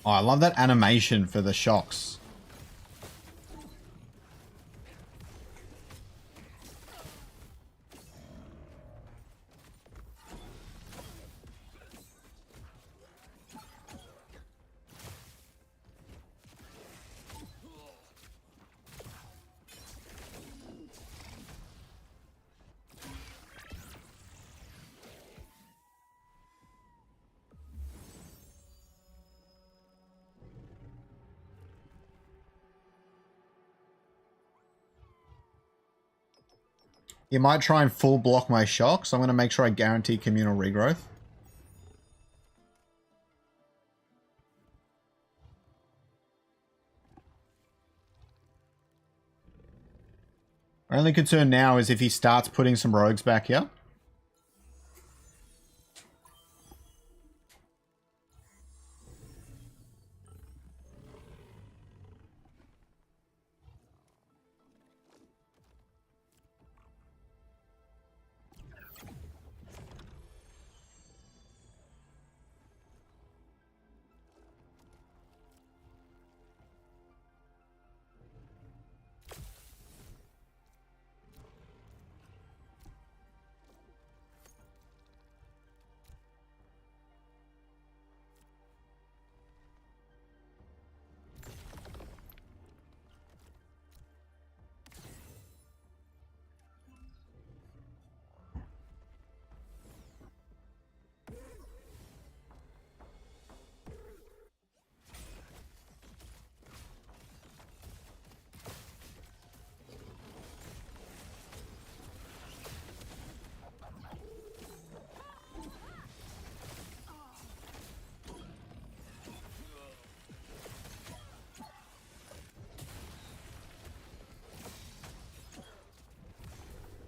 Oh, I love that animation for the shocks. He might try and full block my shock, so I'm going to make sure I guarantee communal regrowth. My only concern now is if he starts putting some rogues back here.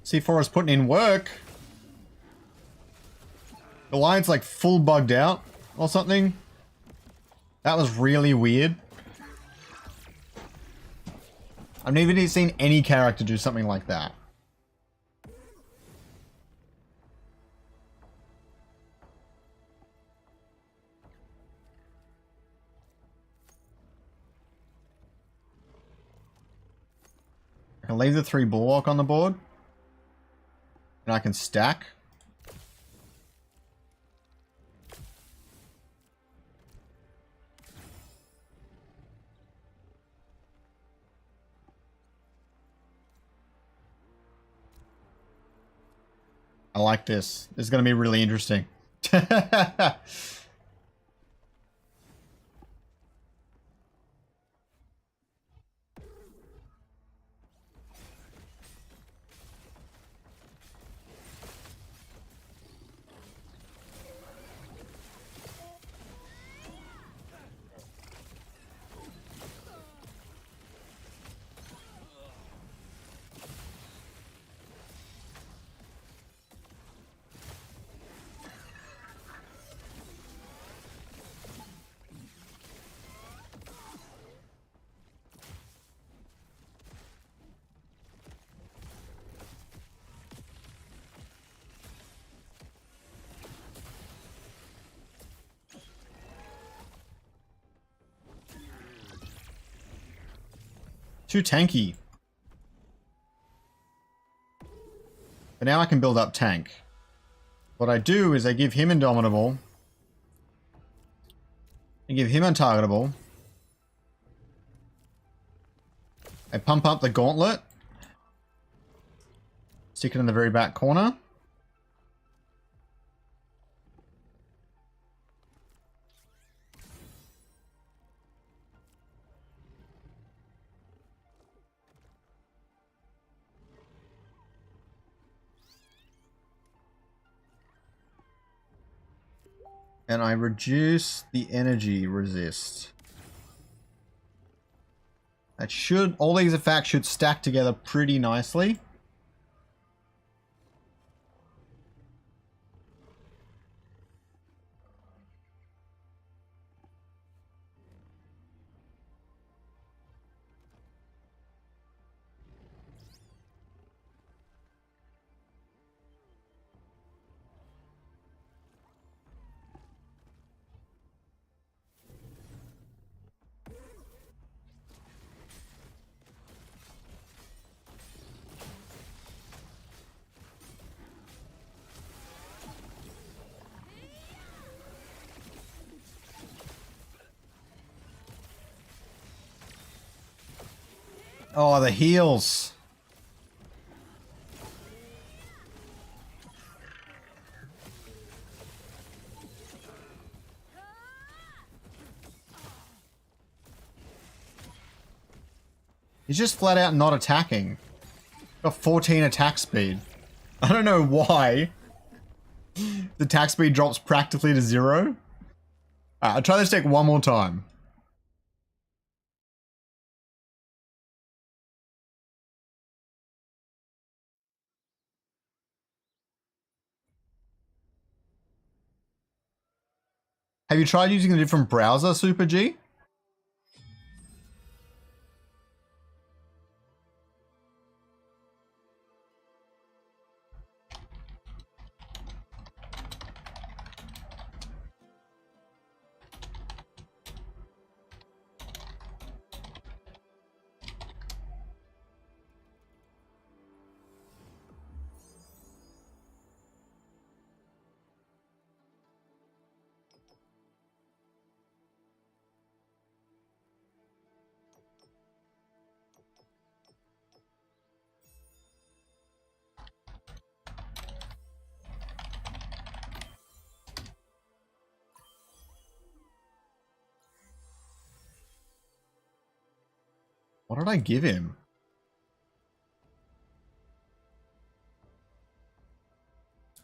C4 is putting in work. The line's like full bugged out or something. That was really weird. I've never even seen any character do something like that. I can leave the 3 bulwark on the board. And I can stack. I like this. This is going to be really interesting. Too tanky. But now I can build up tank. What I do is I give him Indomitable. I give him Untargetable. I pump up the Gauntlet. Stick it in the very back corner. And I reduce the energy resist. That should, all these effects should stack together pretty nicely. Oh, the heals. He's just flat out not attacking. Got 14 attack speed. I don't know why. The attack speed drops practically to 0. Alright, I'll try this deck one more time. Have you tried using a different browser, Super G? What did I give him?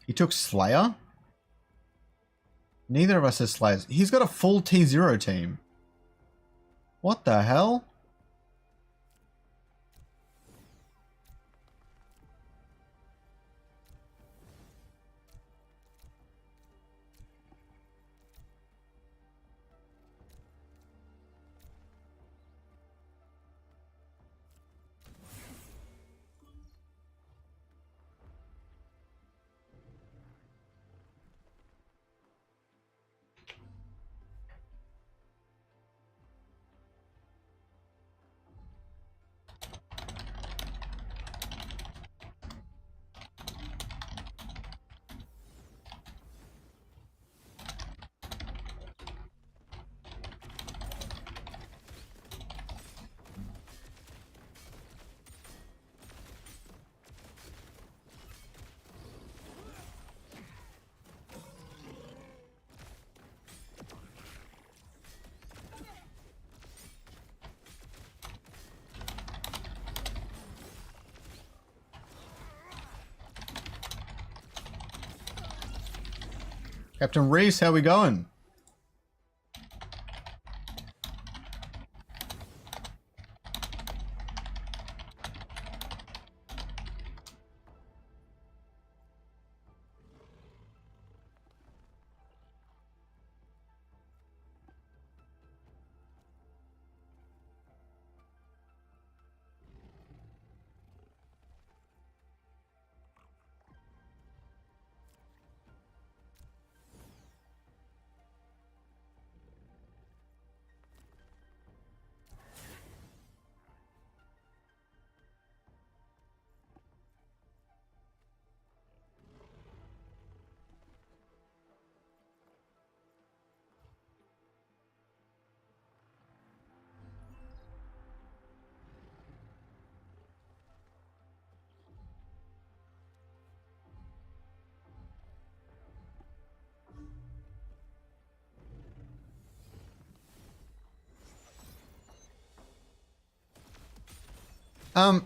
He took Slayer? Neither of us has Slayers. He's got a full T0 team. What the hell? Captain Reese, how we going? Um,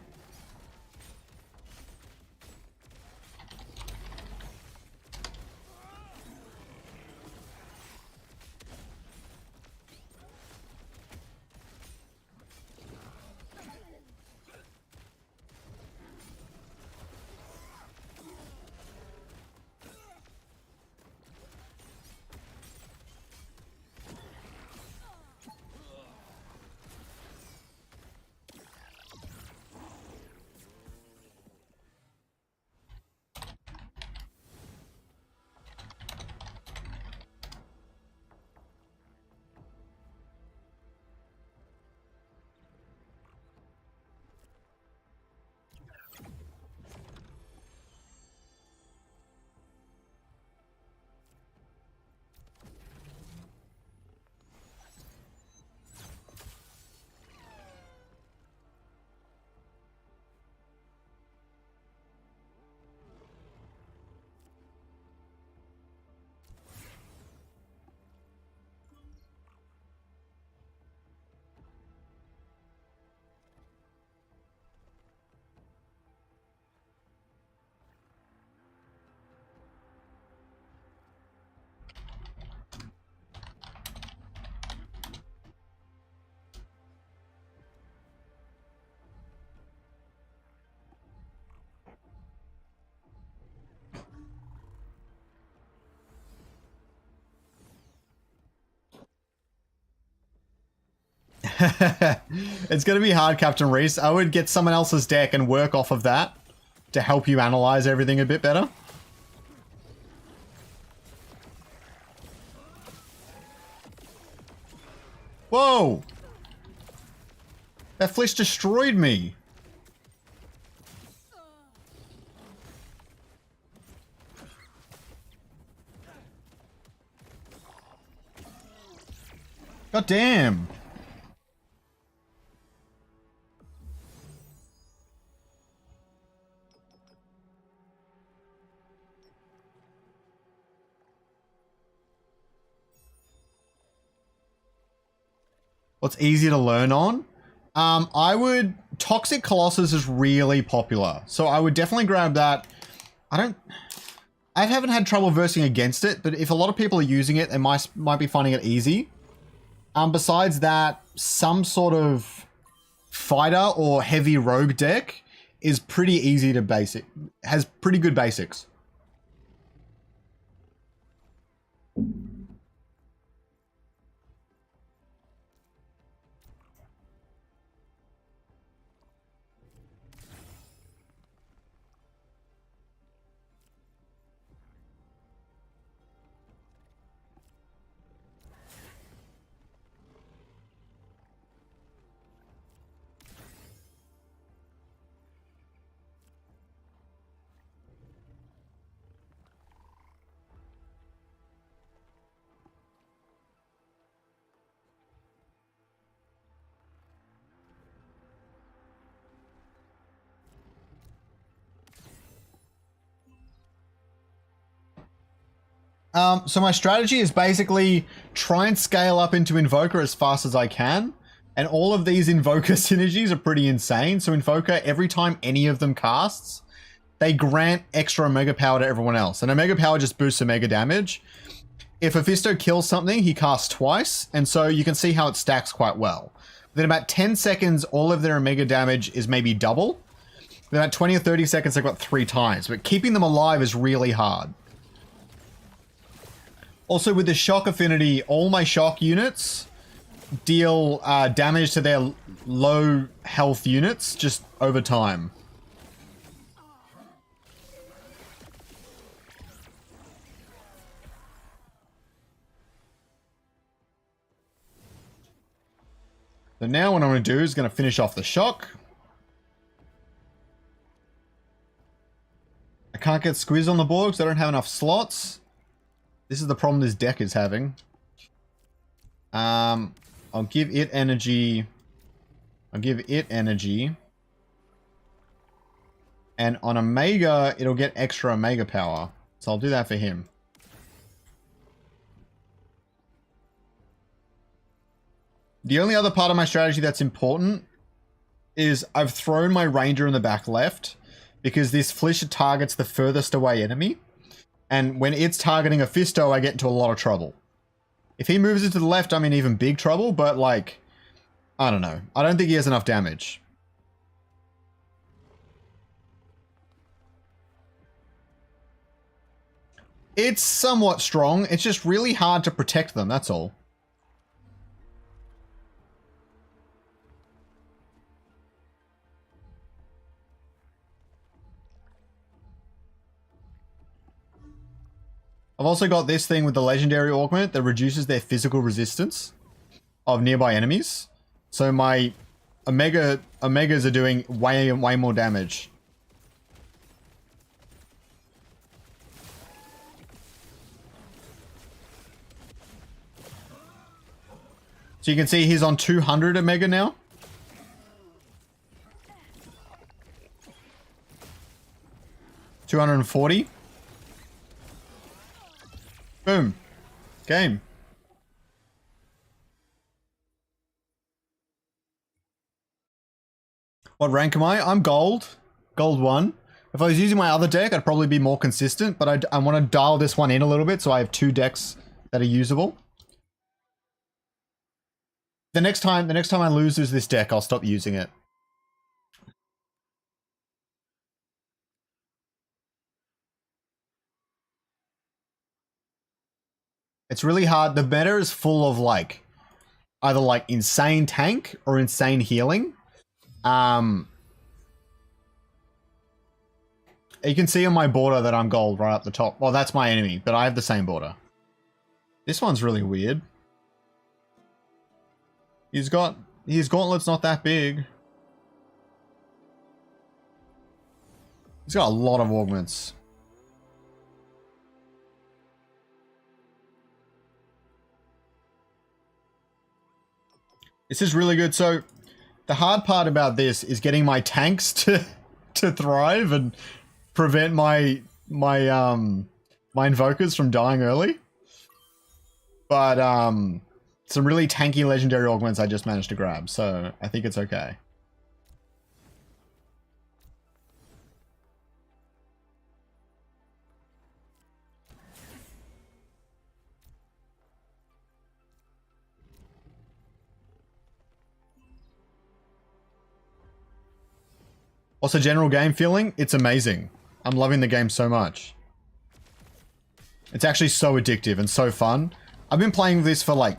It's going to be hard, Captain Reese. I would get someone else's deck and work off of that to help you analyze everything a bit better. Whoa! That flesh destroyed me. God damn. What's easy to learn on? Toxic Colossus is really popular. So I would definitely grab that. I haven't had trouble versing against it, but if a lot of people are using it, they might be finding it easy. Besides that, some sort of fighter or heavy rogue deck is pretty easy to basic, has pretty good basics. So my strategy is basically try and scale up into Invoker as fast as I can. And all of these Invoker synergies are pretty insane. So Invoker, every time any of them casts, they grant extra Omega power to everyone else. And Omega power just boosts Omega damage. If Mephisto kills something, he casts twice. And so you can see how it stacks quite well. Within about 10 seconds, all of their Omega damage is maybe double. Within about 20 or 30 seconds, they've got 3 times. But keeping them alive is really hard. Also, with the shock affinity, all my shock units deal damage to their low health units just over time. So now what I'm going to do is going to finish off the shock. I can't get Squiz on the board because I don't have enough slots. This is the problem this deck is having. I'll give it energy. And on Omega, it'll get extra Omega power. So I'll do that for him. The only other part of my strategy that's important is I've thrown my Ranger in the back left because this Flisher targets the furthest away enemy. And when it's targeting a Fisto, I get into a lot of trouble. If he moves it to the left, I'm in even big trouble, but like, I don't know. I don't think he has enough damage. It's somewhat strong. It's just really hard to protect them, that's all. I've also got this thing with the legendary augment that reduces their physical resistance of nearby enemies. So my Omegas are doing way more damage. So you can see he's on 200 Omega now. $240. Boom. Game. What rank am I? I'm gold. Gold 1. If I was using my other deck, I'd probably be more consistent, but I want to dial this one in a little bit so I have 2 decks that are usable. The next time I lose this deck, I'll stop using it. It's really hard. The meta is full of like either like insane tank or insane healing. You can see on my border that I'm gold right up the top. Well, that's my enemy, but I have the same border. This one's really weird. His gauntlet's not that big. He's got a lot of augments. This is really good. So the hard part about this is getting my tanks to thrive and prevent my invokers from dying early. But some really tanky legendary augments I just managed to grab, so I think it's okay. Also, general game feeling, it's amazing. I'm loving the game so much. It's actually so addictive and so fun. I've been playing this for like,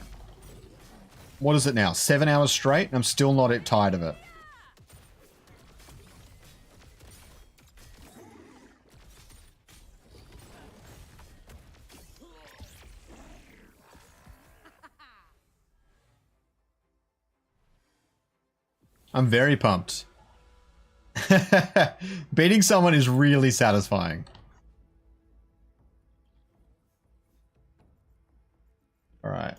what is it now? 7 hours straight, and I'm still not tired of it. I'm very pumped. Beating someone is really satisfying. All right.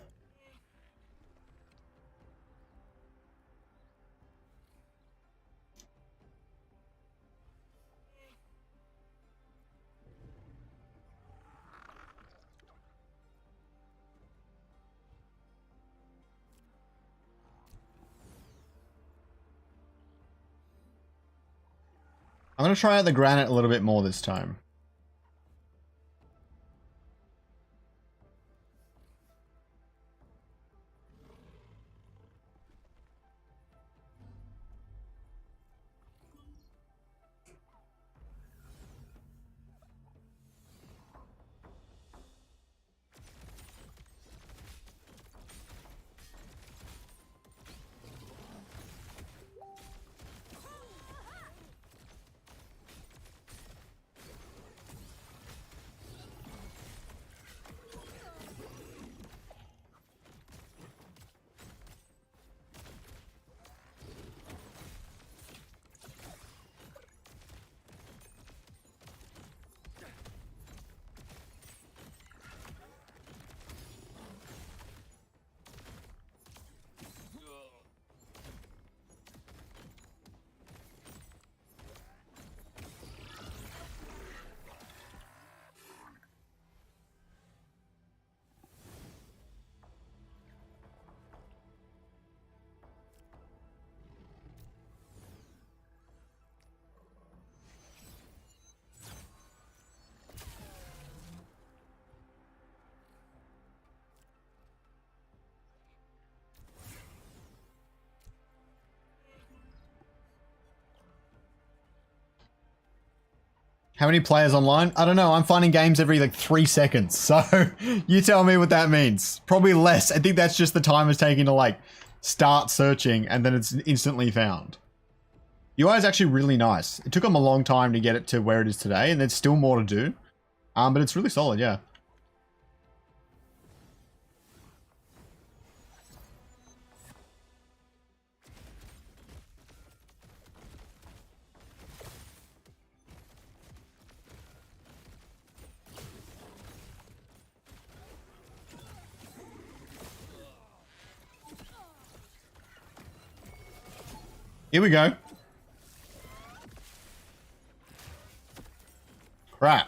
I'm going to try out the granite a little bit more this time. How many players online? I don't know. I'm finding games every like 3 seconds. So you tell me what that means. Probably less. I think that's just the time it's taking to like start searching and then it's instantly found. UI is actually really nice. It took them a long time to get it to where it is today and there's still more to do. But it's really solid, yeah. Here we go. Crap.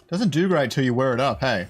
Doesn't do great till you wear it up, hey?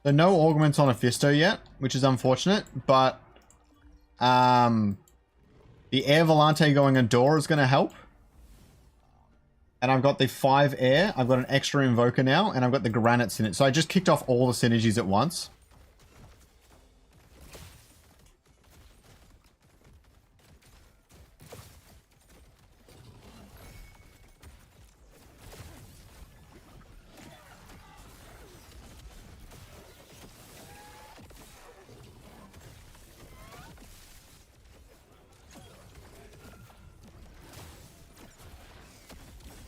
So no augments on Ophisto yet, which is unfortunate, but the Air Volante going on door is going to help. And I've got the 5 air, I've got an extra invoker now, and I've got the granites in it. So I just kicked off all the synergies at once.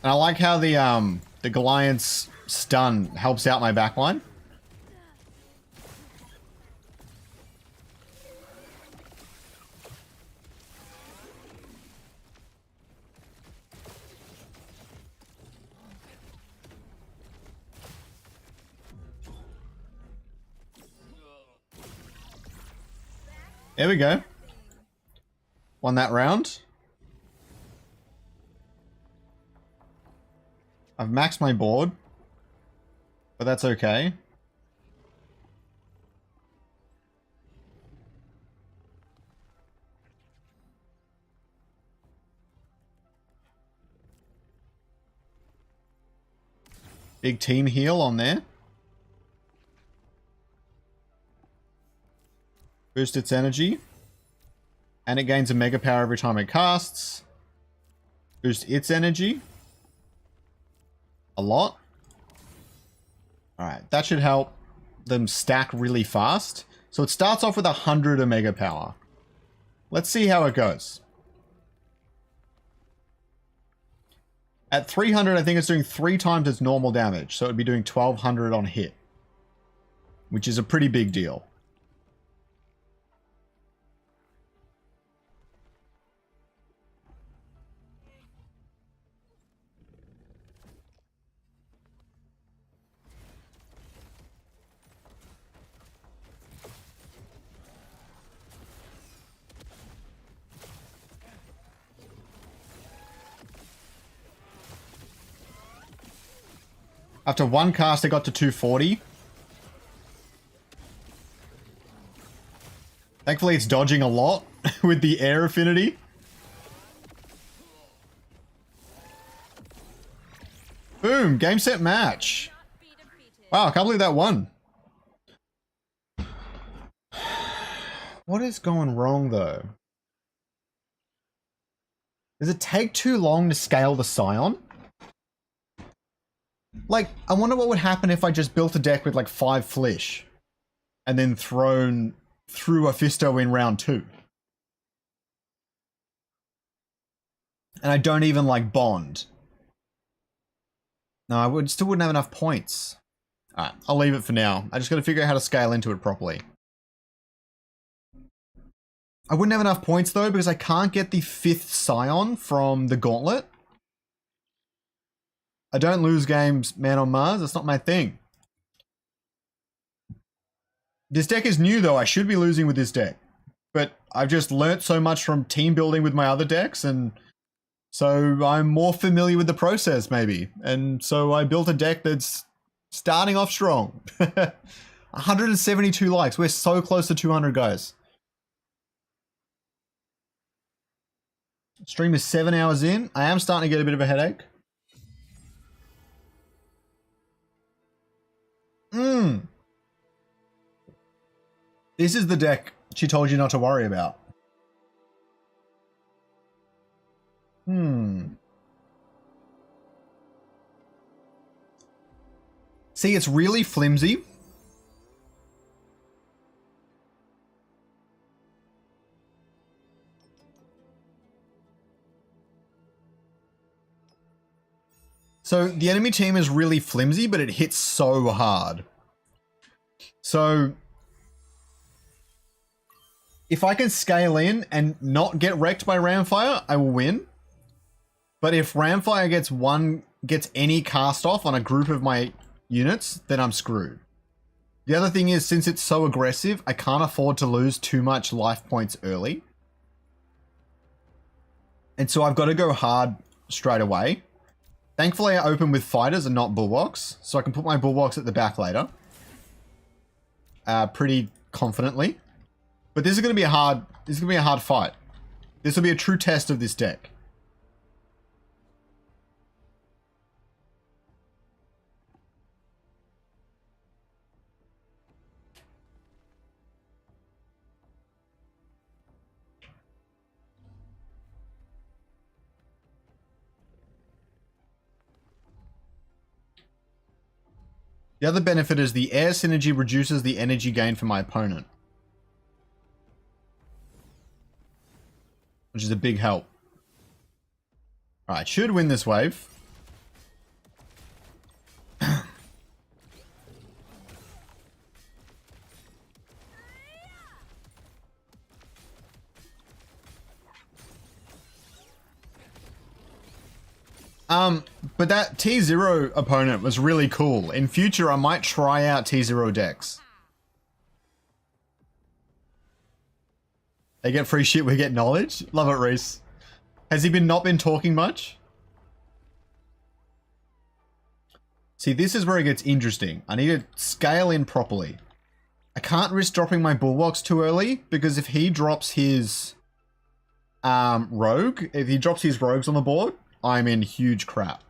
And I like how the Goliath's stun helps out my backline. There we go. Won that round. I've maxed my board, but that's okay. Big team heal on there. Boost its energy. And it gains a mega power every time it casts. Boost its energy. A lot. Alright, that should help them stack really fast. So it starts off with 100 Omega power. Let's see how it goes. At 300, I think it's doing 3 times its normal damage. So it'd be doing 1200 on hit. Which is a pretty big deal. After one cast, it got to 240. Thankfully, it's dodging a lot with the air affinity. Boom! Game, set, match. Wow, I can't believe that won. What is going wrong, though? Does it take too long to scale the Scion? Like, I wonder what would happen if I just built a deck with like 5 Flish and then thrown through a Fisto in round 2. And I don't even like bond. No, I still wouldn't have enough points. Alright, I'll leave it for now. I just gotta figure out how to scale into it properly. I wouldn't have enough points though because I can't get the 5th Scion from the Gauntlet. I don't lose games, man on Mars. That's not my thing. This deck is new, though. I should be losing with this deck. But I've just learnt so much from team building with my other decks, and so I'm more familiar with the process, maybe. And so I built a deck that's starting off strong. 172 likes. We're so close to 200, guys. Stream is 7 hours in. I am starting to get a bit of a headache. This is the deck she told you not to worry about. See, it's really flimsy. So the enemy team is really flimsy, but it hits so hard. So if I can scale in and not get wrecked by Ramfire, I will win. But if Ramfire gets any cast off on a group of my units, then I'm screwed. The other thing is, since it's so aggressive, I can't afford to lose too much life points early. And so I've got to go hard straight away. Thankfully, I open with fighters and not bulwarks, so I can put my bulwarks at the back later. pretty confidently. But this is going to be a hard fight. This will be a true test of this deck. The other benefit is the air synergy reduces the energy gain for my opponent, which is a big help. Alright, should win this wave. But that T0 opponent was really cool. In future, I might try out T0 decks. They get free shit, we get knowledge. Love it, Reese. Has he not been talking much? See, this is where it gets interesting. I need to scale in properly. I can't risk dropping my Bulwarks too early, because if he drops his rogue, if he drops his rogues on the board, I'm in huge crap.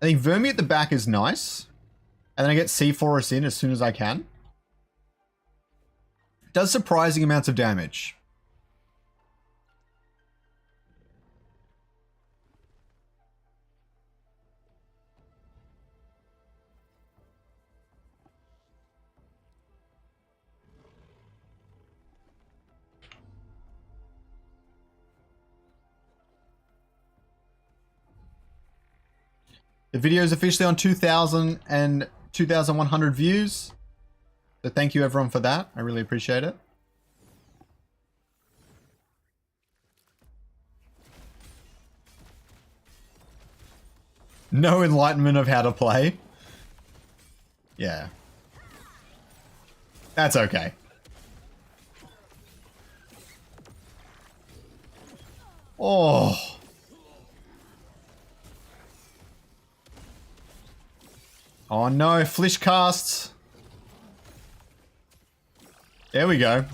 I think Vermi at the back is nice. And then I get C4S in as soon as I can. Does surprising amounts of damage. The video is officially on 2,000 and 2,100 views. So thank you everyone for that. I really appreciate it. No enlightenment of how to play. Yeah. That's okay. Oh. Oh no, Flish casts. There we go.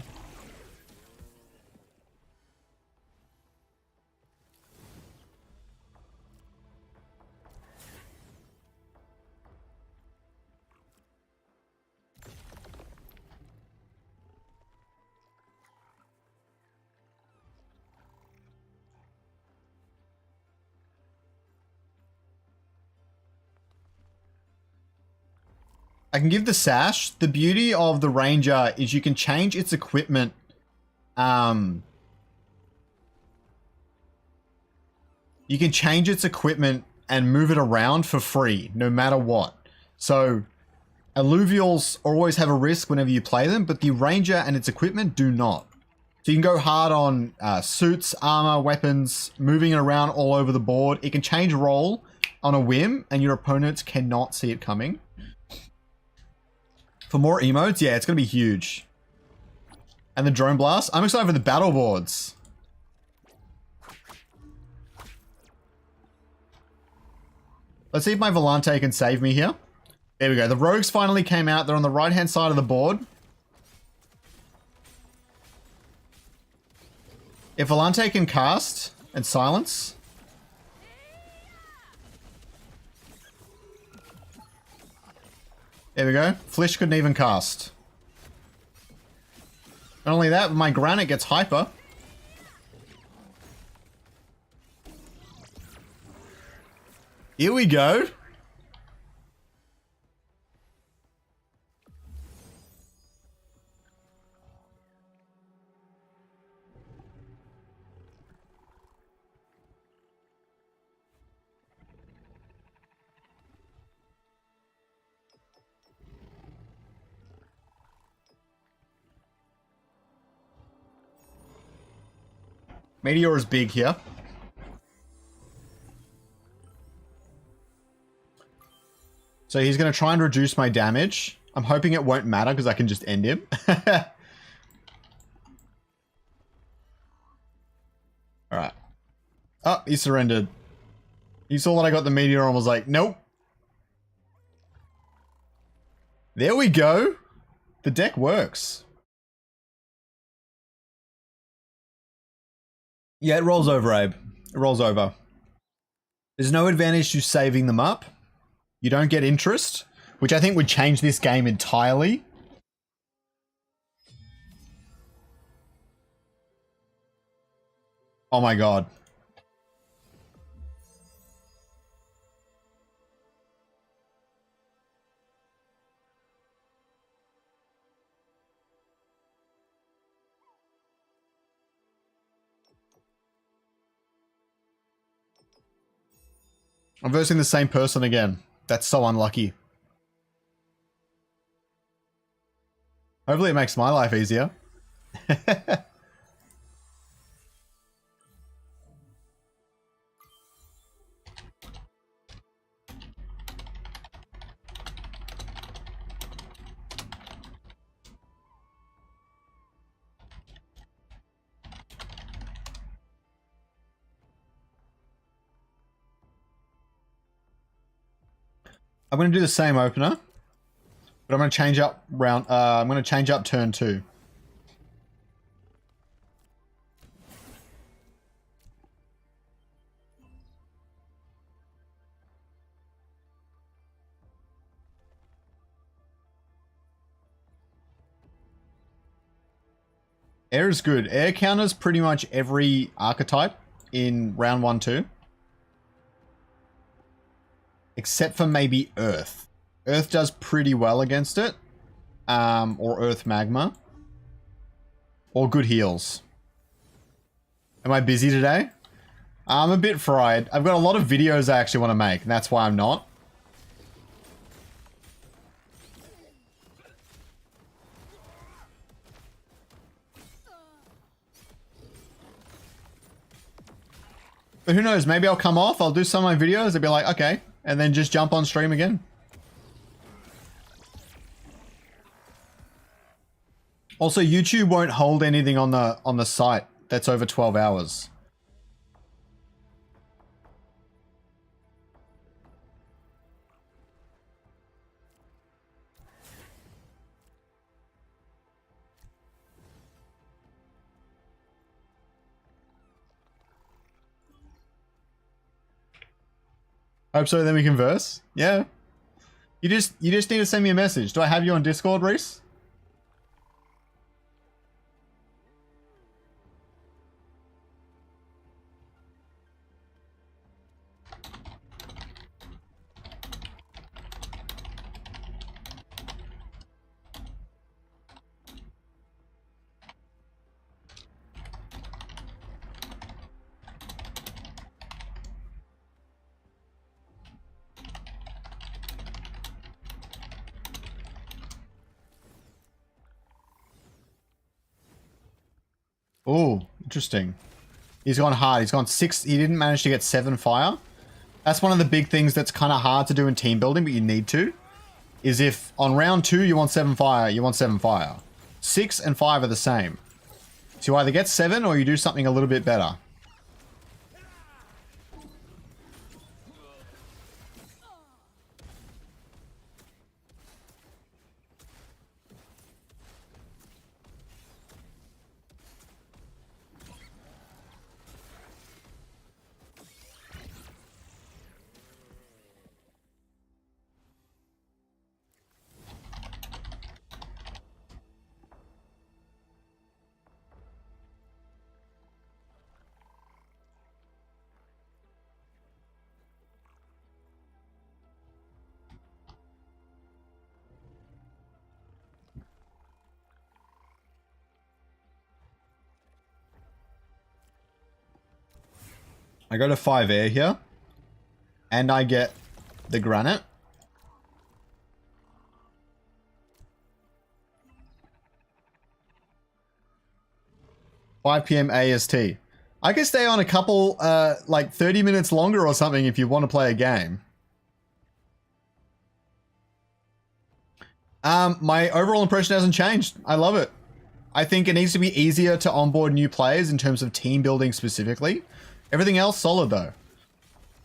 I can give the sash. The beauty of the Ranger is you can change its equipment. You can change its equipment and move it around for free, no matter what. So, Illuvials always have a risk whenever you play them, but the Ranger and its equipment do not. So you can go hard on suits, armor, weapons, moving it around all over the board. It can change role on a whim, and your opponents cannot see it coming. For more emotes, yeah, it's going to be huge. And the drone blast. I'm excited for the battle boards. Let's see if my Volante can save me here. There we go. The rogues finally came out. They're on the right-hand side of the board. If Volante can cast and silence... There we go. Flish couldn't even cast. Not only that, but my Granite gets hyper. Here we go. Meteor is big here. So he's going to try and reduce my damage. I'm hoping it won't matter because I can just end him. Alright. Oh, he surrendered. He saw that I got the meteor and was like, nope. There we go. The deck works. Yeah, it rolls over, Abe. It rolls over. There's no advantage to saving them up. You don't get interest, which I think would change this game entirely. Oh my god. I'm versing the same person again. That's so unlucky. Hopefully it makes my life easier. I'm going to do the same opener, but I'm going to change up round. I'm going to change up turn 2. Air is good. Air counters pretty much every archetype in round 1, 2. Except for maybe Earth. Earth does pretty well against it. Or Earth Magma. Or good heals. Am I busy today? I'm a bit fried. I've got a lot of videos I actually want to make, and that's why I'm not. But who knows, maybe I'll come off, I'll do some of my videos, and be like, okay, and then just jump on stream again. Also, YouTube won't hold anything on the site that's over 12 hours. Hope so, then we can verse. Yeah. You just need to send me a message. Do I have you on Discord, Reese? Oh, interesting. He's gone hard. He's gone 6. He didn't manage to get 7 fire. That's one of the big things that's kind of hard to do in team building, but you need to. Is if on round 2 you want 7 fire, you want 7 fire. 6 and 5 are the same. So you either get 7 or you do something a little bit better. I go to 5 air here. And I get the granite. $5 PM AST. I could stay on a couple, like 30 minutes longer or something if you want to play a game. My overall impression hasn't changed. I love it. I think it needs to be easier to onboard new players in terms of team building specifically. Everything else solid though.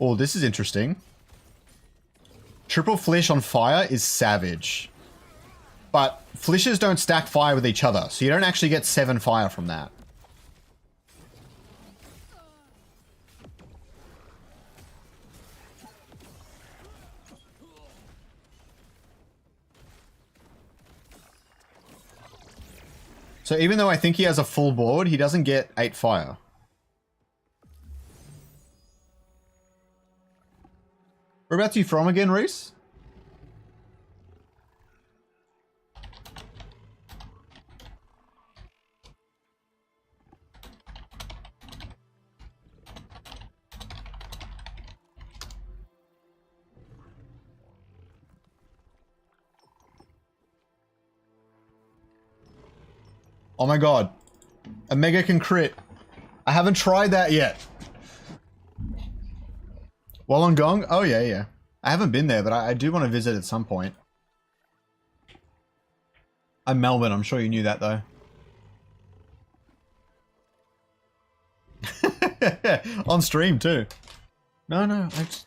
Oh, this is interesting. Triple Flesh on fire is savage. But flishes don't stack fire with each other, so you don't actually get 7 fire from that. So even though I think he has a full board, he doesn't get 8 fire. Whereabouts are you from again, Reese? Oh my god. A mega can crit. I haven't tried that yet. Wollongong? Oh yeah, yeah. I haven't been there, but I do want to visit at some point. I'm Melbourne, I'm sure you knew that though. On stream too. No, I just...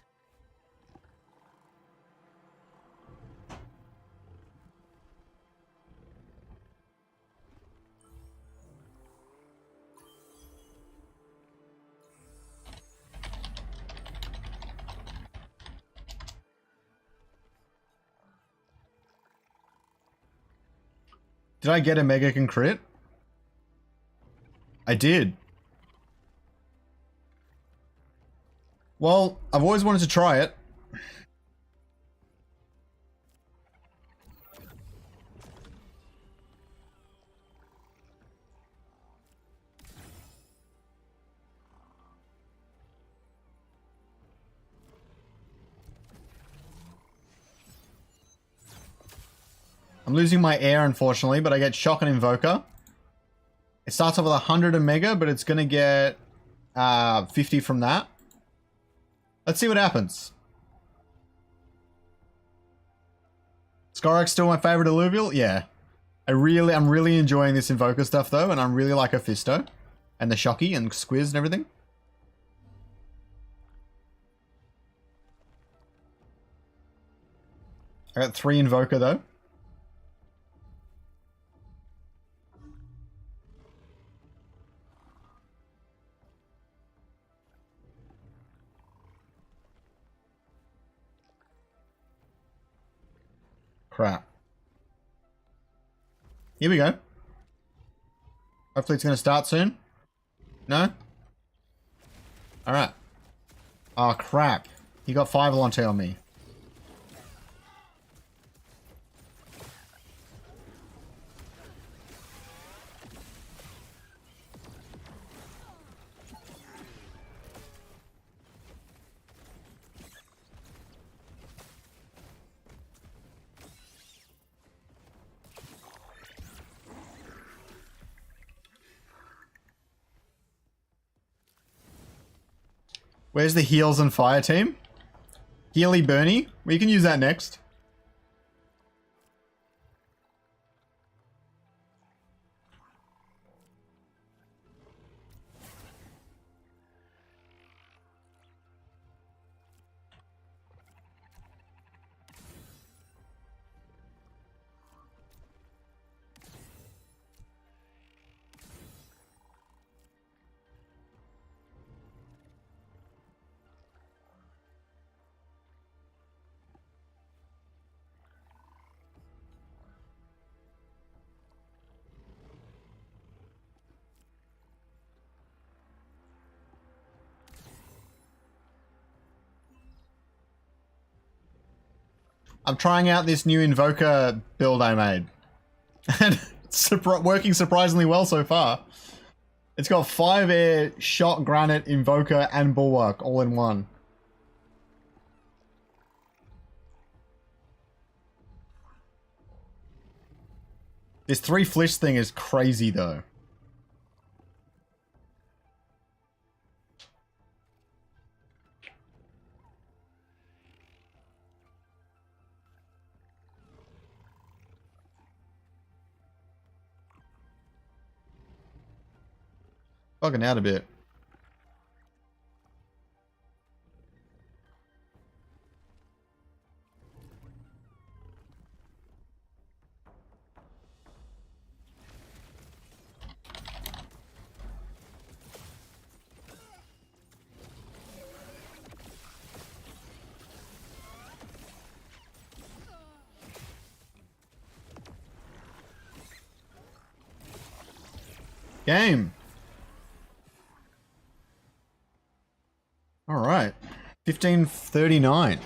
Did I get a mega can crit? I did. Well, I've always wanted to try it. I'm losing my air, unfortunately, but I get Shock and Invoker. It starts off with 100 and Mega, but it's going to get 50 from that. Let's see what happens. Skorok's still my favorite Illuvial? Yeah. I'm really enjoying this Invoker stuff, though, and I'm really like Ophisto. And the Shocky and Squiz and everything. I got 3 Invoker, though. Crap. Here we go. Hopefully it's going to start soon. No? Alright. Oh, crap. He got 5 Alante on me. Where's the heals and fire team? Healy Bernie? We can use that next. I'm trying out this new Invoker build I made. And it's working surprisingly well so far. It's got 5 air, Shot, Granite, Invoker, and Bulwark all in one. This 3 Flish thing is crazy though. Bugging out a bit. game. All right. 1539.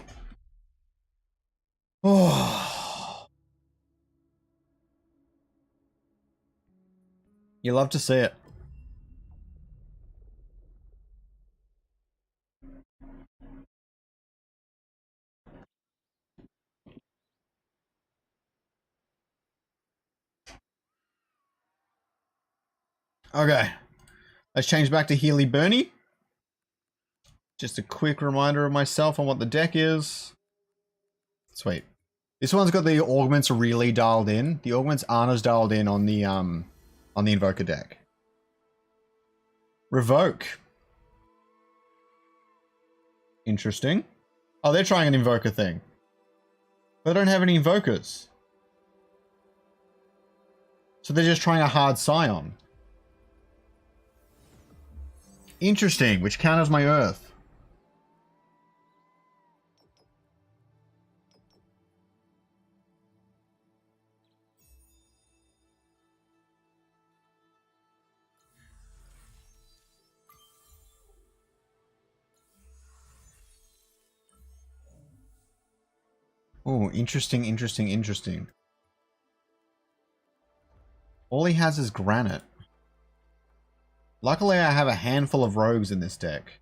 Oh. You love to see it. Okay. Let's change back to Healy Bernie. Just a quick reminder of myself on what the deck is. Sweet. This one's got the augments really dialed in. The augments aren't as dialed in on the Invoker deck. Revoke. Interesting. Oh, they're trying an Invoker thing. But they don't have any Invokers. So they're just trying a hard Scion. Interesting, which counters my Earth. Oh, interesting, interesting, interesting. All he has is granite. Luckily, I have a handful of rogues in this deck.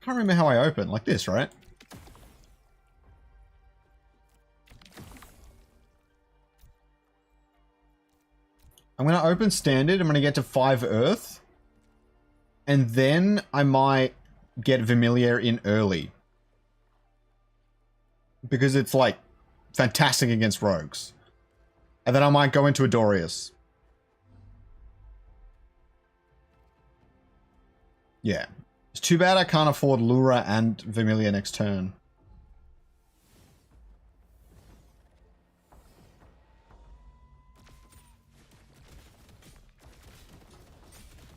Can't remember how I open. Like this, right? I'm going to open standard. I'm going to get to 5 earth. And then I might get Vermilion in early. Because it's like fantastic against rogues. And then I might go into Adorius. Yeah. It's too bad I can't afford Lura and Vermilion next turn.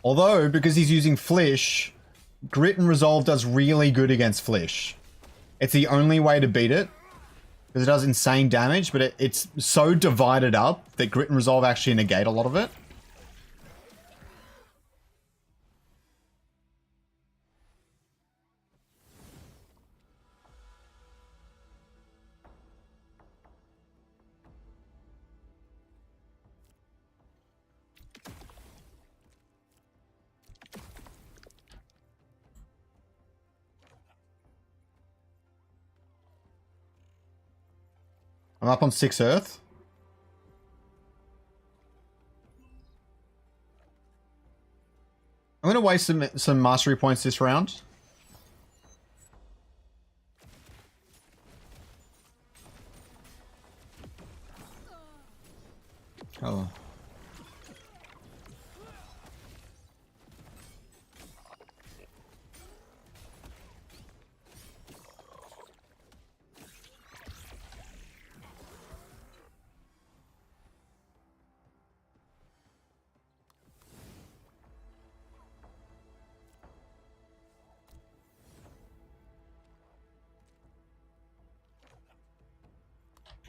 Although, because he's using Flish, Grit and Resolve does really good against Flish. It's the only way to beat it. Because it does insane damage, but it's so divided up that Grit and Resolve actually negate a lot of it. I'm up on 6 earth. I'm going to waste some mastery points this round. Oh.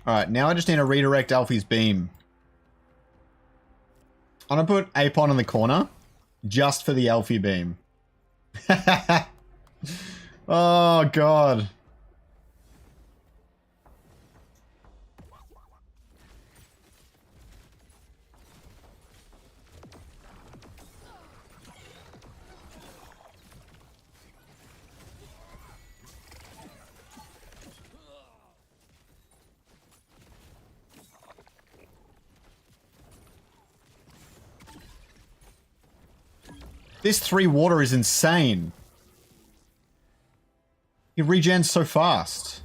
Alright, now I just need to redirect Alfie's beam. I'm gonna put Apon in the corner, just for the Alfie beam. Oh, God. This 3 water is insane. He regens so fast.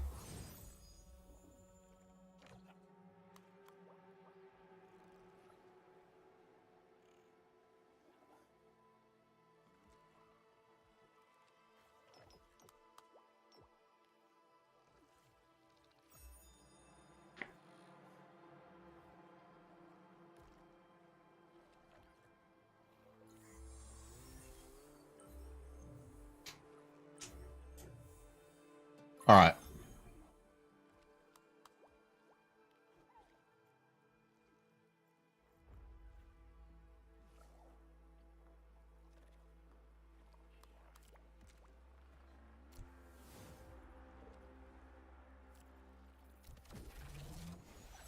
All right.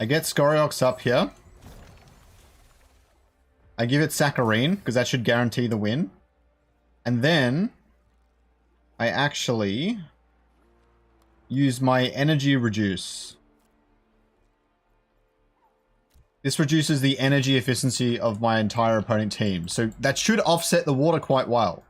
I get Scoriox up here. I give it Saccharine, because that should guarantee the win. And then I actually use my energy reduce. This reduces the energy efficiency of my entire opponent team. So that should offset the water quite well.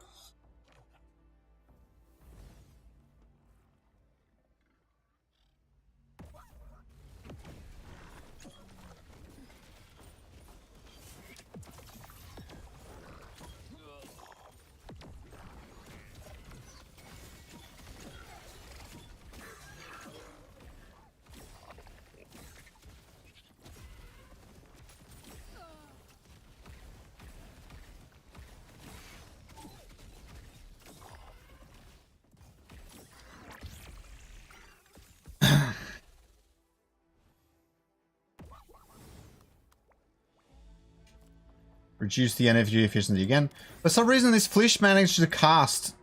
Reduce the energy efficiency again. For some reason, this Flish managed to cast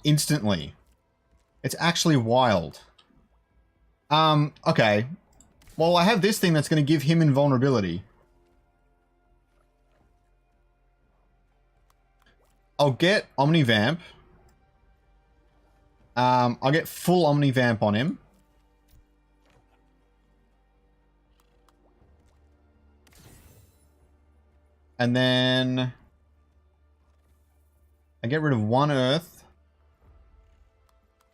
instantly. It's actually wild. Okay. Well, I have this thing that's going to give him invulnerability. I'll get Omnivamp. I'll get full Omnivamp on him. And then I get rid of one Earth.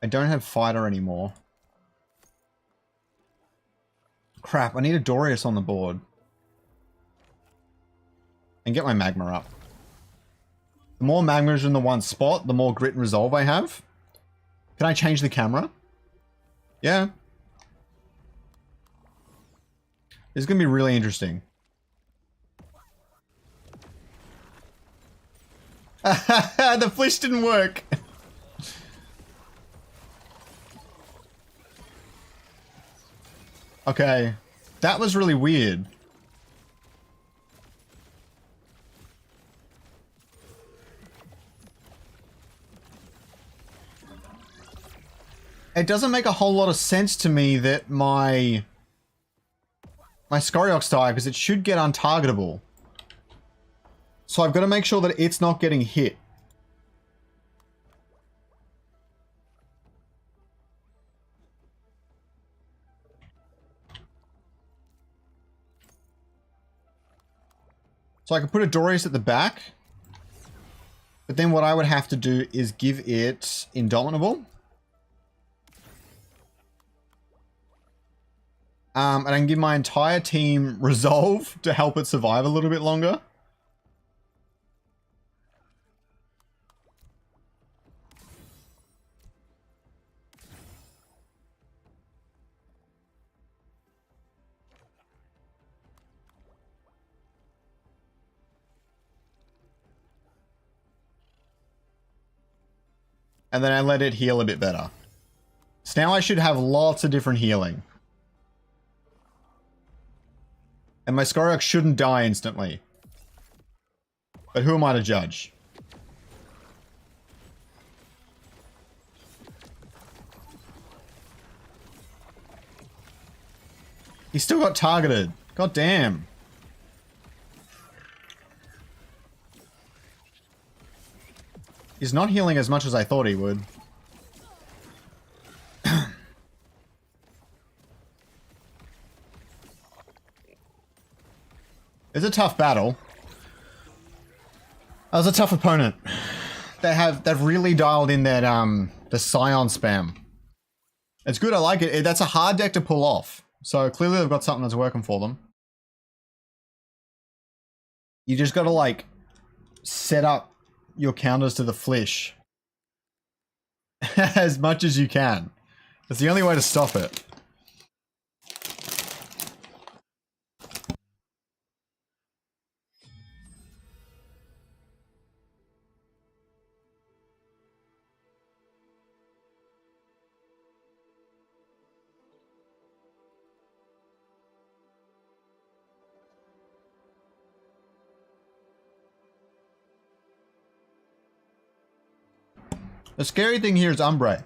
I don't have Fighter anymore. Crap, I need a Dorius on the board. And get my Magma up. The more Magmas in the one spot, the more Grit and Resolve I have. Can I change the camera? Yeah. This is going to be really interesting. The Flish didn't work. Okay. That was really weird. It doesn't make a whole lot of sense to me that my Scoriox die, because it should get untargetable. So I've got to make sure that it's not getting hit. So I can put a Dorius at the back. But then what I would have to do is give it Indomitable. And I can give my entire team Resolve to help it survive a little bit longer. And then I let it heal a bit better. So now I should have lots of different healing. And my Scoriox shouldn't die instantly. But who am I to judge? He still got targeted. God damn. He's not healing as much as I thought he would. It's a tough battle. That was a tough opponent. They've really dialed in that the Scion spam. It's good, I like it. That's a hard deck to pull off. So clearly they've got something that's working for them. You just gotta like set up your counters to the Flish as much as you can. That's the only way to stop it. The scary thing here is Umbre.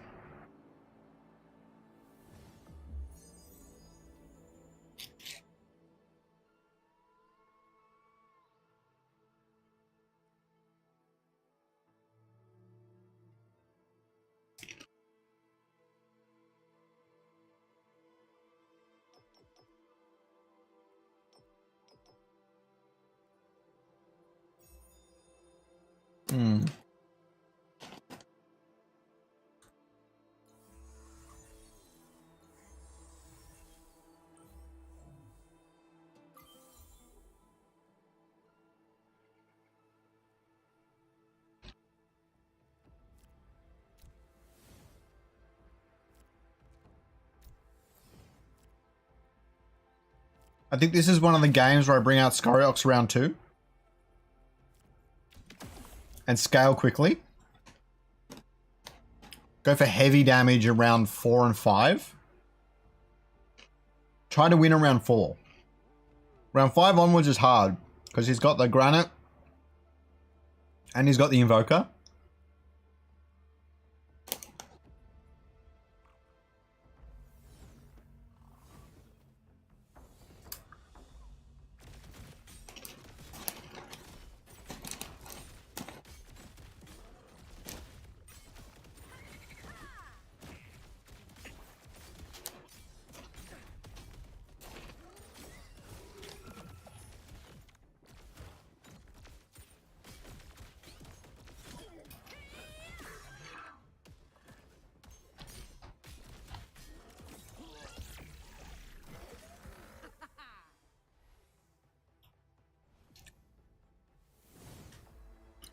Hmm. I think this is one of the games where I bring out Scoriox round 2. And scale quickly. Go for heavy damage around 4 and 5. Try to win around 4. Round 5 onwards is hard. Because he's got the Granite. And he's got the Invoker.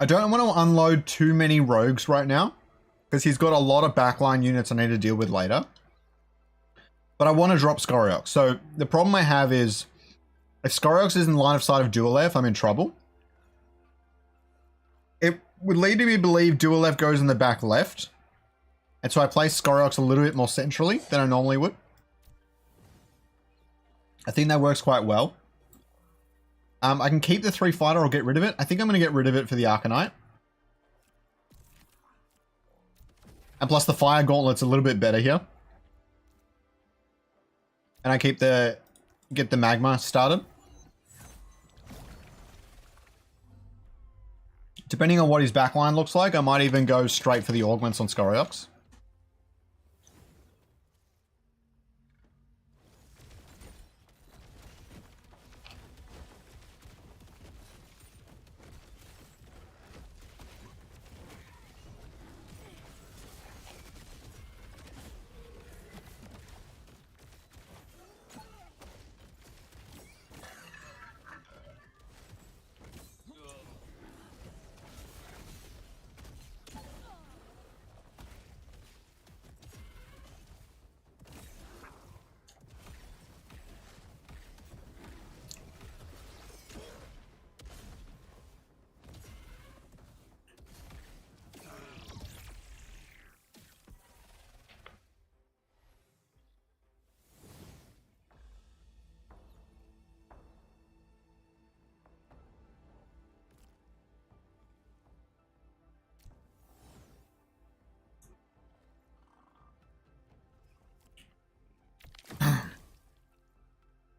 I don't want to unload too many rogues right now, because he's got a lot of backline units I need to deal with later. But I want to drop Scoriox. So the problem I have is, if Scoriox is in line of sight of Dualev, I'm in trouble. It would lead me to believe Dualev goes in the back left. And so I place Scoriox a little bit more centrally than I normally would. I think that works quite well. I can keep the 3 fighter or get rid of it. I think I'm going to get rid of it for the Arcanite. And plus the fire gauntlet's a little bit better here. And I keep get the magma started. Depending on what his backline looks like, I might even go straight for the augments on Scoriox.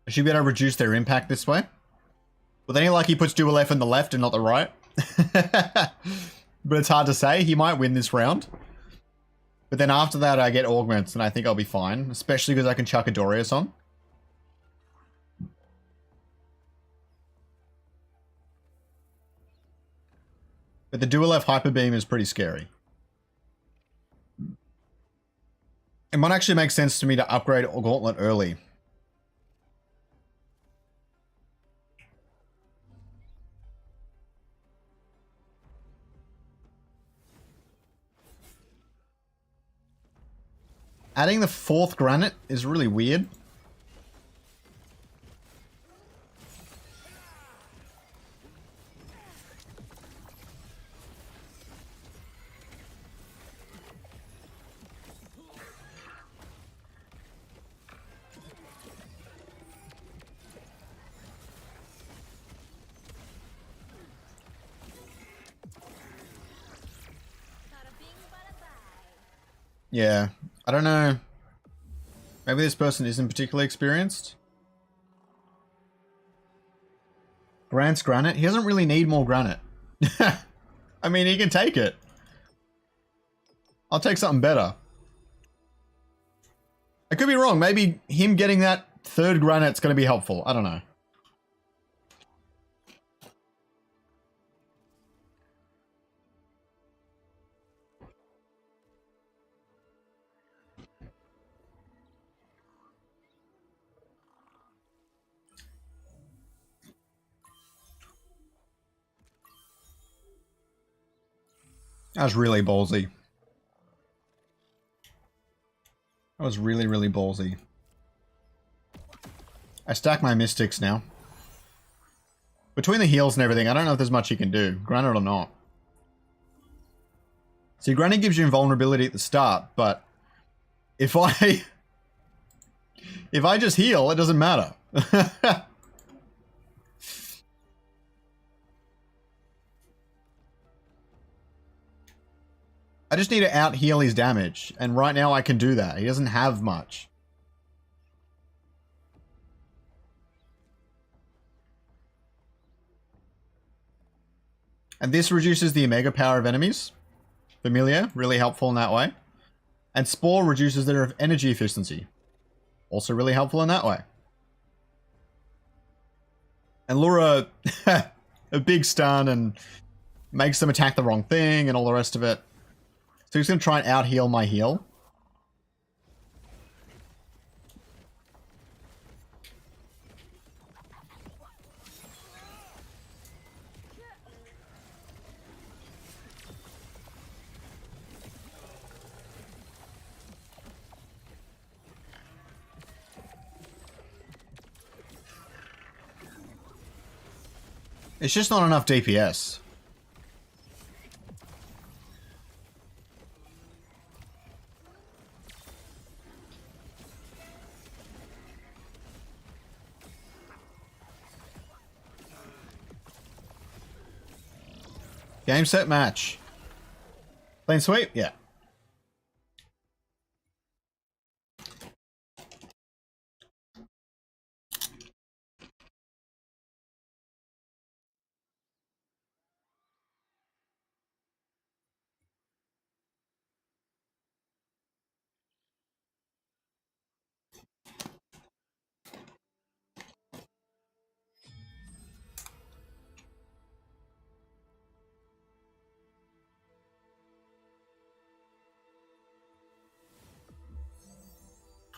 I should be able to reduce their impact this way. Well, then he puts Dualef in the left and not the right. But it's hard to say. He might win this round. But then after that, I get augments, and I think I'll be fine. Especially because I can chuck a Dorius on. But the Dualef Hyper Beam is pretty scary. It might actually make sense to me to upgrade Gauntlet early. Adding the 4th Granite is really weird. Yeah, I don't know. Maybe this person isn't particularly experienced. Grant's Granite. He doesn't really need more Granite. I mean, he can take it. I'll take something better. I could be wrong. Maybe him getting that 3rd Granite's going to be helpful. I don't know. That was really ballsy. That was really, really ballsy. I stack my mystics now. Between the heals and everything, I don't know if there's much you can do, granted or not. See, granted gives you invulnerability at the start, but if I just heal, it doesn't matter. I just need to out-heal his damage, and right now I can do that. He doesn't have much. And this reduces the Omega power of enemies. Familiar, really helpful in that way. And Spore reduces their energy efficiency. Also really helpful in that way. And Lura, a big stun and makes them attack the wrong thing and all the rest of it. So he's going to try and out-heal my heal. It's just not enough DPS. Game, set, match. Clean sweep? Yeah.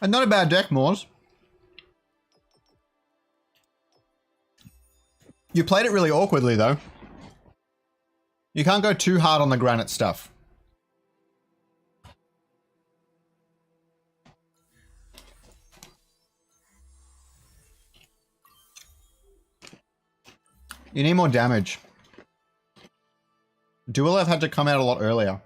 And not a bad deck, Moors. You played it really awkwardly, though. You can't go too hard on the granite stuff. You need more damage. Dual F had to come out a lot earlier.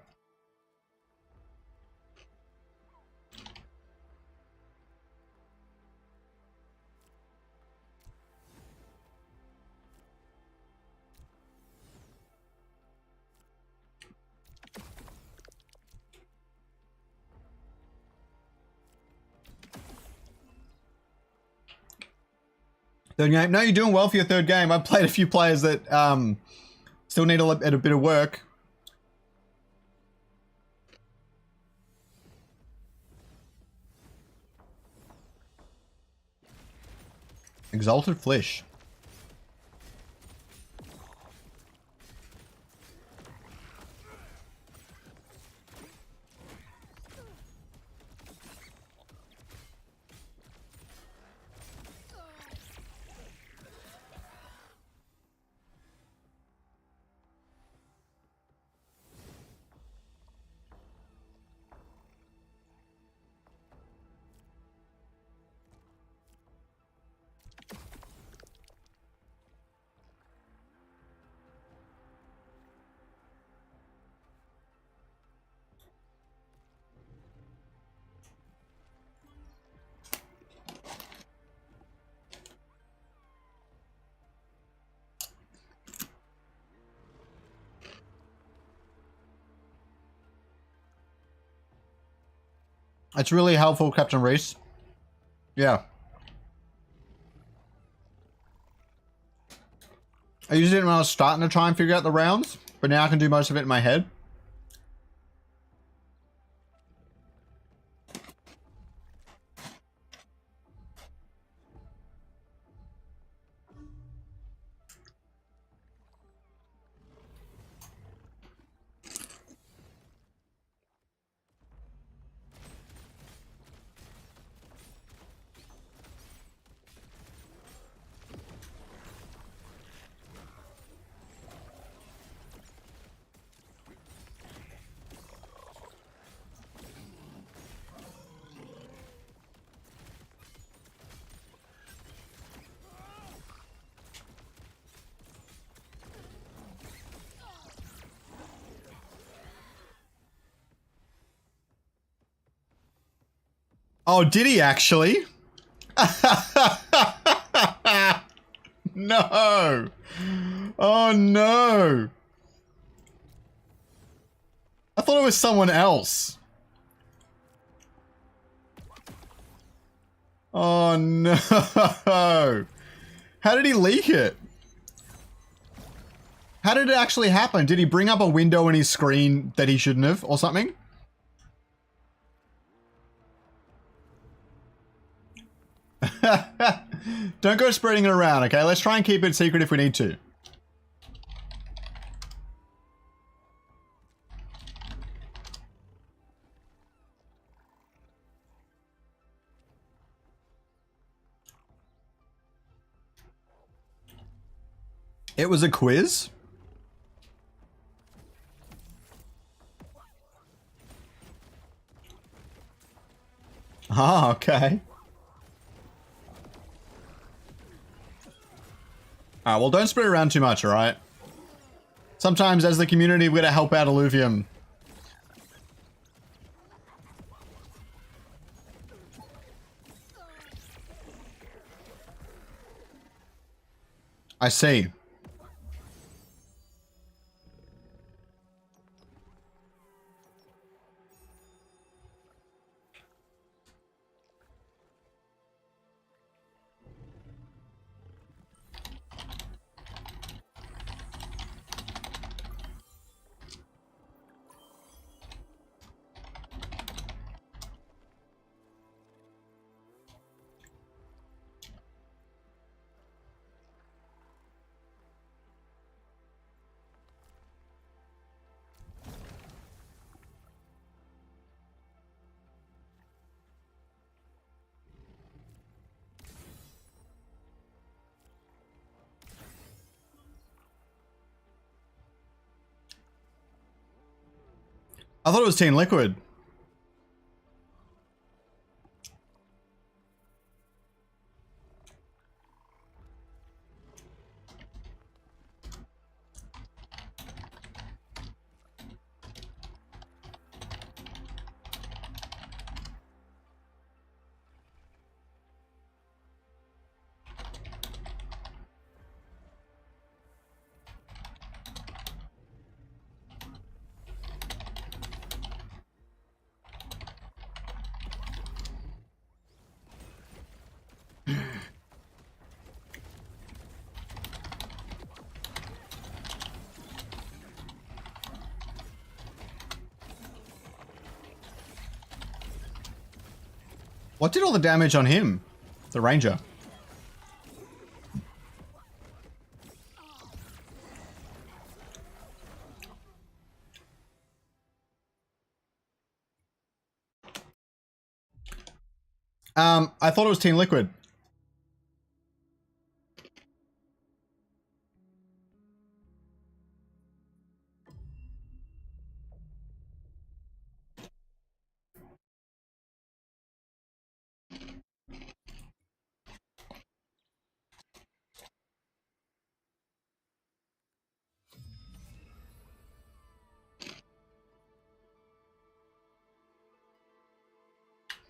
Third game. No, you're doing well for your third game. I've played a few players that still need a bit of work. Exalted Flesh. It's really helpful, Captain Reese. Yeah. I used it when I was starting to try and figure out the rounds, but now I can do most of it in my head. Oh, did he actually? No. Oh no. I thought it was someone else. Oh no. How did he leak it? How did it actually happen? Did he bring up a window in his screen that he shouldn't have or something? Don't go spreading it around, okay? Let's try and keep it secret if we need to. It was a quiz? Ah, okay. Alright, well don't spread it around too much, alright? Sometimes as the community we're gonna help out Illuvium. I see. I thought it was Team Liquid. What did all the damage on him? The ranger. I thought it was Team Liquid.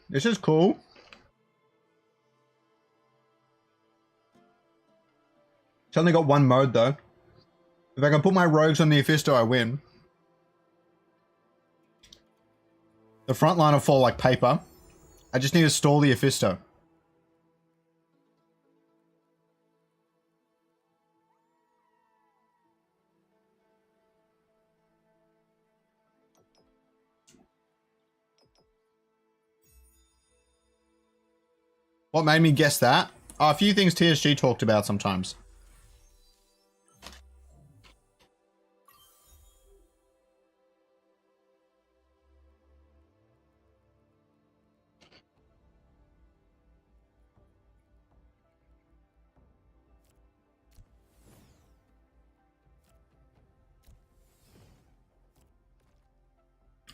This is cool. It's only got one mode though. If I can put my rogues on the Ophisto, I win. The front line will fall like paper. I just need to stall the Ophisto. What made me guess that? Oh, a few things TSG talked about sometimes.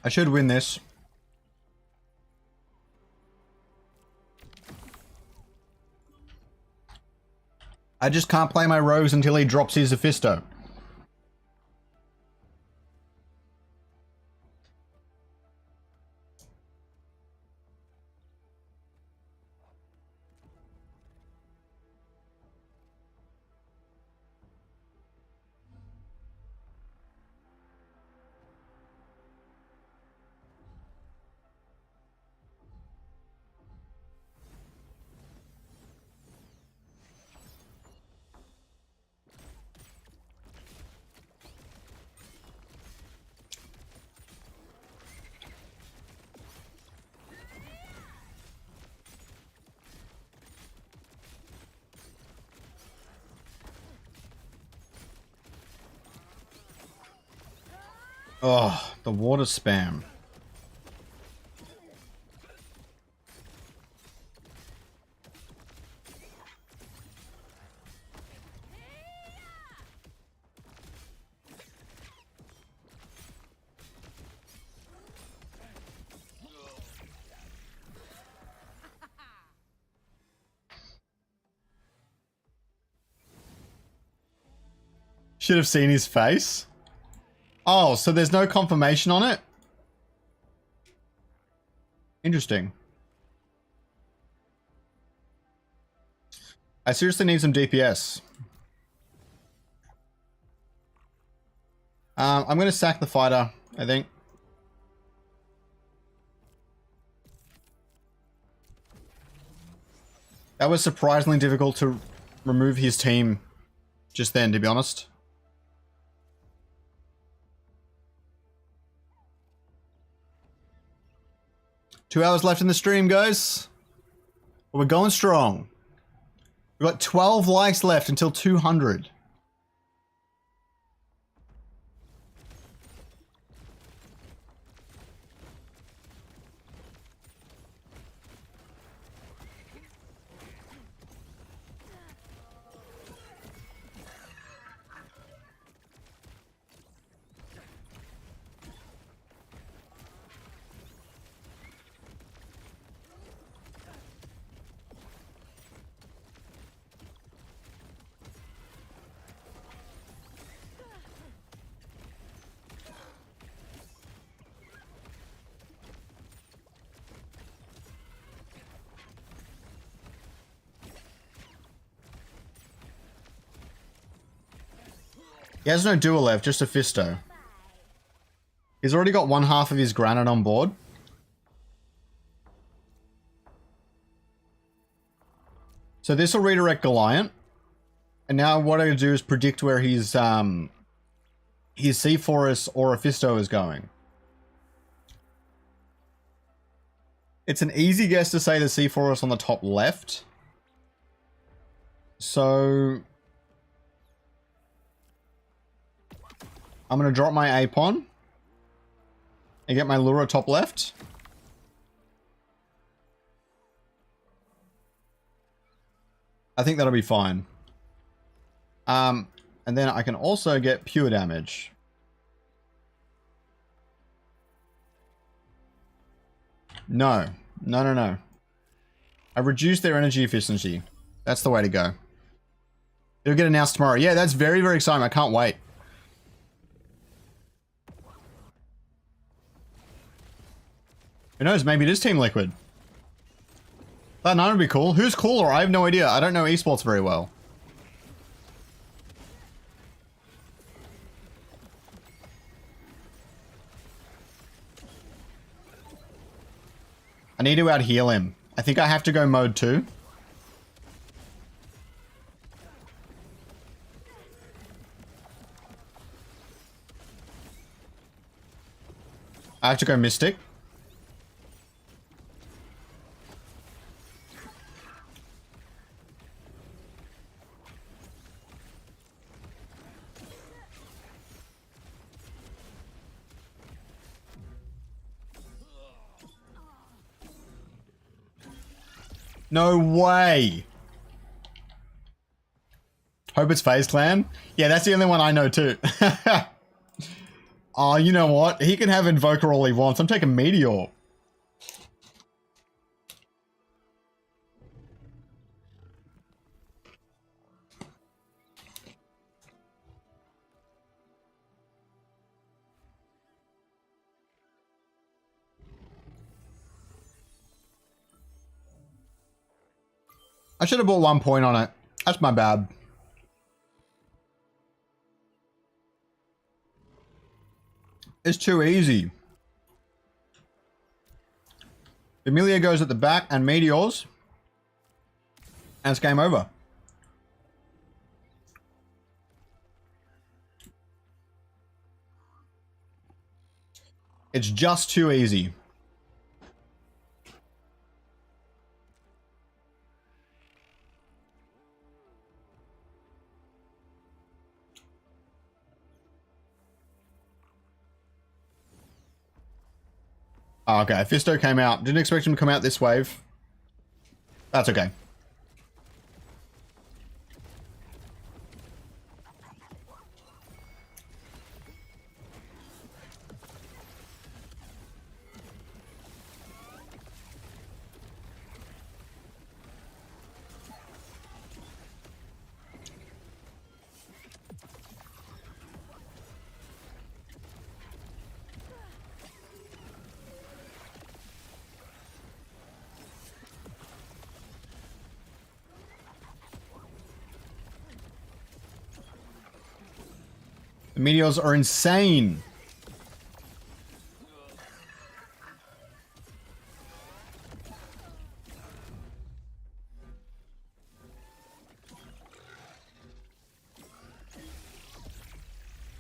I should win this. I just can't play my rogues until he drops his Ophisto. Oh, the water spam. Should have seen his face. Oh, so there's no confirmation on it? Interesting. I seriously need some DPS. I'm going to sack the fighter, I think. That was surprisingly difficult to remove his team just then, to be honest. Two hours left in the stream, guys. We're going strong. We've got 12 likes left until 200. He has no dual left, just a Fisto. He's already got one half of his granite on board. So this will redirect Goliath. And now what I do is predict where his Sea Forest or a Fisto is going. It's an easy guess to say the Sea Forest on the top left. So I'm going to drop my Apon and get my Lura top left. I think that'll be fine. And then I can also get pure damage. No. No. I reduced their energy efficiency. That's the way to go. It'll get announced tomorrow. Yeah, that's very, very exciting. I can't wait. Who knows? Maybe it is Team Liquid. That 9 would be cool. Who's cooler? I have no idea. I don't know esports very well. I need to out-heal him. I think I have to go mode 2. I have to go Mystic. No way. Hope it's FaZe Clan. Yeah, that's the only one I know too. Oh, you know what? He can have Invoker all he wants. I'm taking Meteor. I should have bought 1 point on it. That's my bad. It's too easy. Emilia goes at the back and Meteors. And it's game over. It's just too easy. Oh, okay, Fisto came out. Didn't expect him to come out this wave. That's okay. The meteors are insane.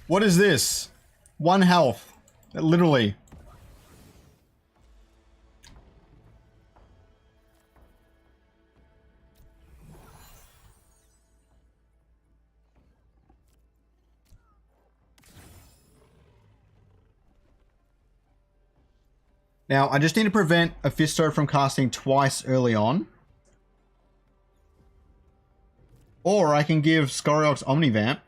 What is this? 1 health. Literally. Now, I just need to prevent a Fisto from casting twice early on. Or I can give Scoriox Omnivamp.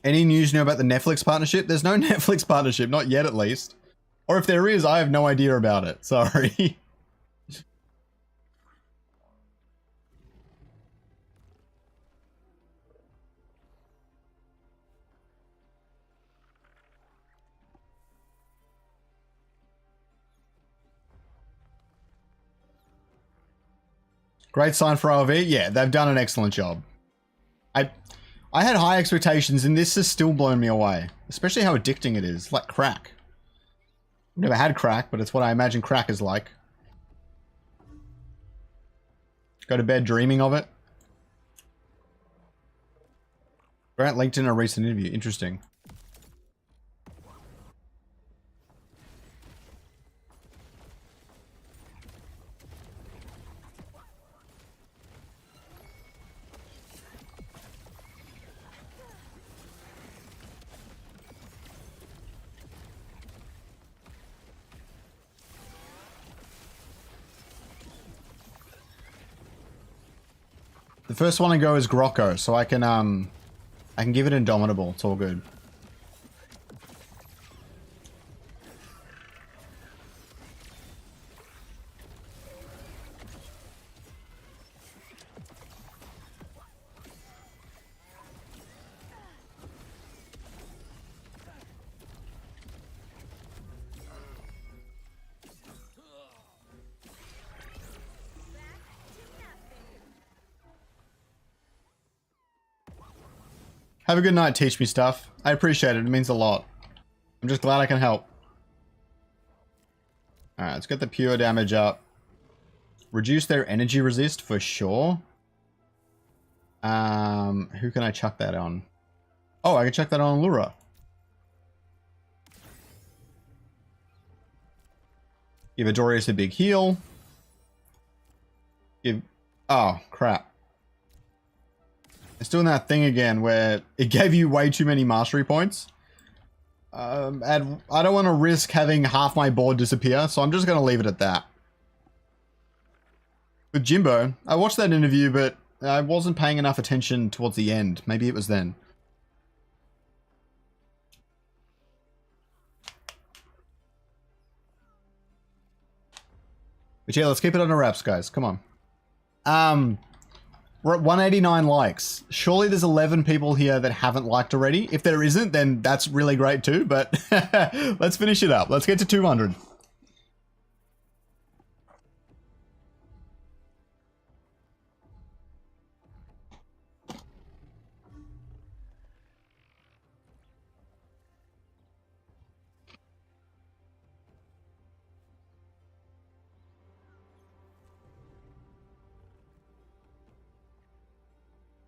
Any news you know about the Netflix partnership? There's no Netflix partnership, not yet at least. Or if there is, I have no idea about it. Sorry. Great sign for OV. Yeah, they've done an excellent job. I had high expectations and this has still blown me away. Especially how addicting it is. Like crack. I've never had crack, but it's what I imagine crack is like. Go to bed dreaming of it. Grant linked in a recent interview. Interesting. The first one to go is Grocko, so I can give it Indomitable. It's all good. Have a good night, teach me stuff. I appreciate it, it means a lot. I'm just glad I can help. Alright, let's get the pure damage up. Reduce their energy resist for sure. Who can I chuck that on? Oh, I can chuck that on Lura. Give Adorius a big heal. Give... Oh, crap. It's doing that thing again where it gave you way too many mastery points. And I don't want to risk having half my board disappear, so I'm just going to leave it at that. With Jimbo, I watched that interview, but I wasn't paying enough attention towards the end. Maybe it was then. But yeah, let's keep it under wraps, guys. Come on. We're at 189 likes. Surely there's 11 people here that haven't liked already. If there isn't, then that's really great too, but let's finish it up. Let's get to 200.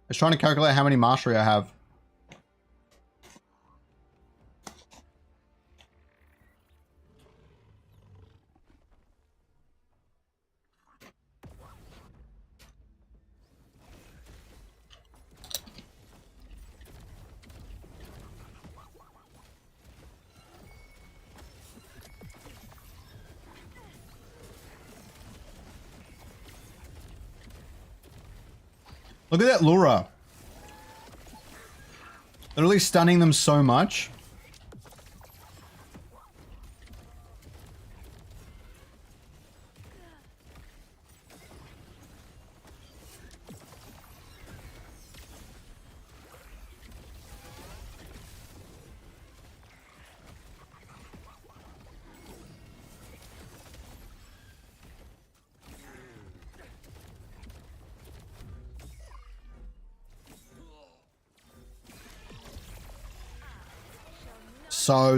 I was trying to calculate how many mastery I have. Look at that Lura. Literally stunning them so much.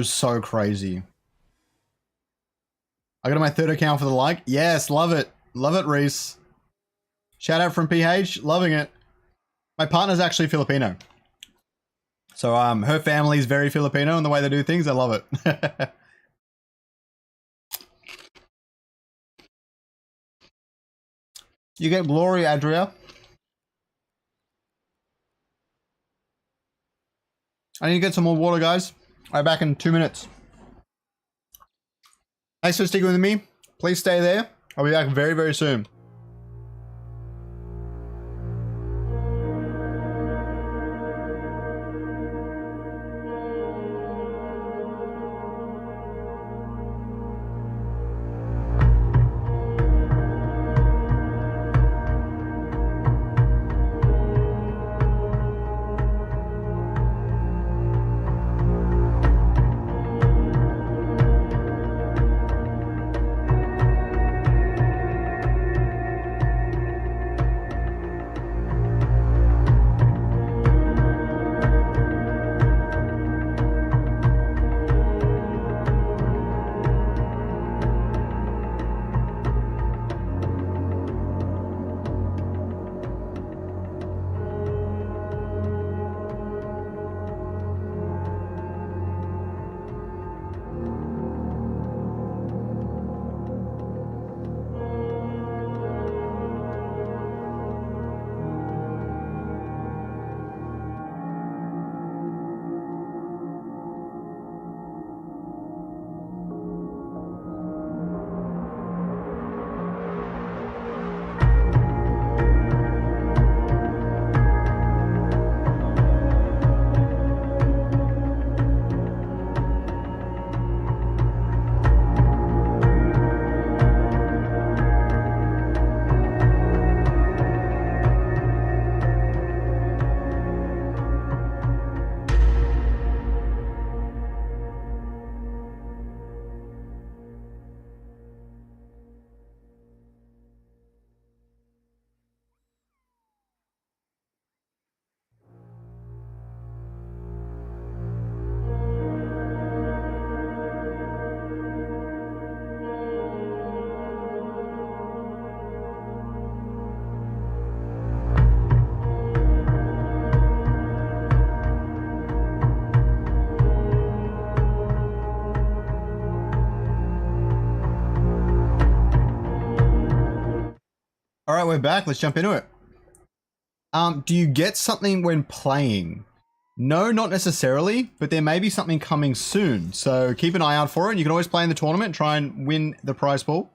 So crazy. I got my 3rd account for the like. Yes, love it. Love it, Reese. Shout out from PH. Loving it. My partner's actually Filipino. So her family's very Filipino in the way they do things. I love it. You get glory, Adria. I need to get some more water, guys. I'll be back in 2 minutes. Thanks for sticking with me. Please stay there. I'll be back very, very soon. All right, we're back. Let's jump into it. Do you get something when playing? No, not necessarily, but there may be something coming soon. So keep an eye out for it. You can always play in the tournament and try and win the prize pool.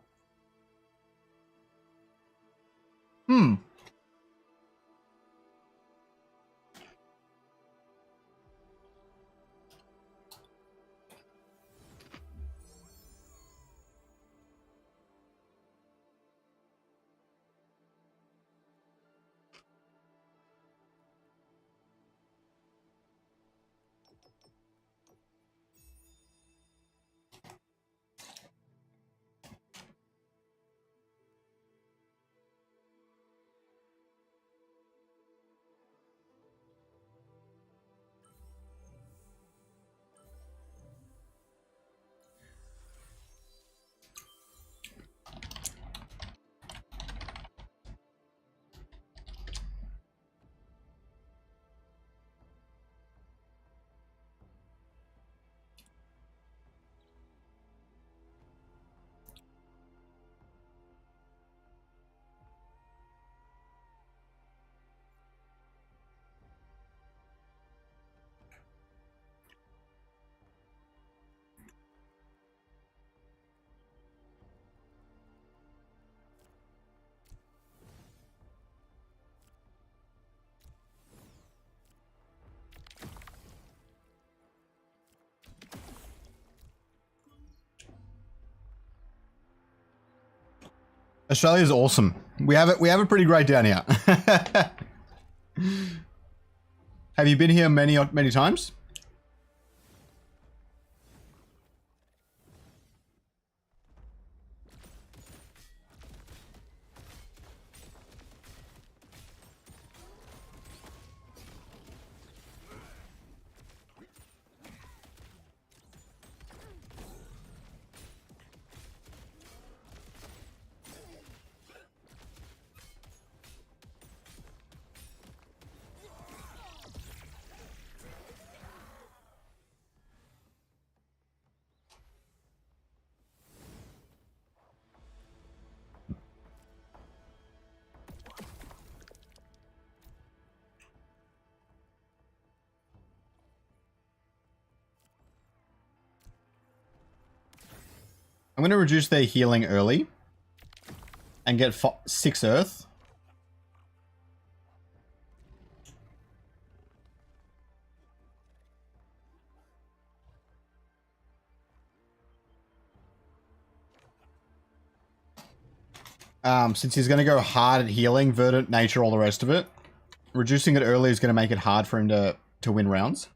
Australia's awesome. We have it pretty great down here. Have you been here many times? I'm going to reduce their healing early and get 6 earth. Since he's going to go hard at healing, verdant, nature, all the rest of it, reducing it early is going to make it hard for him to win rounds.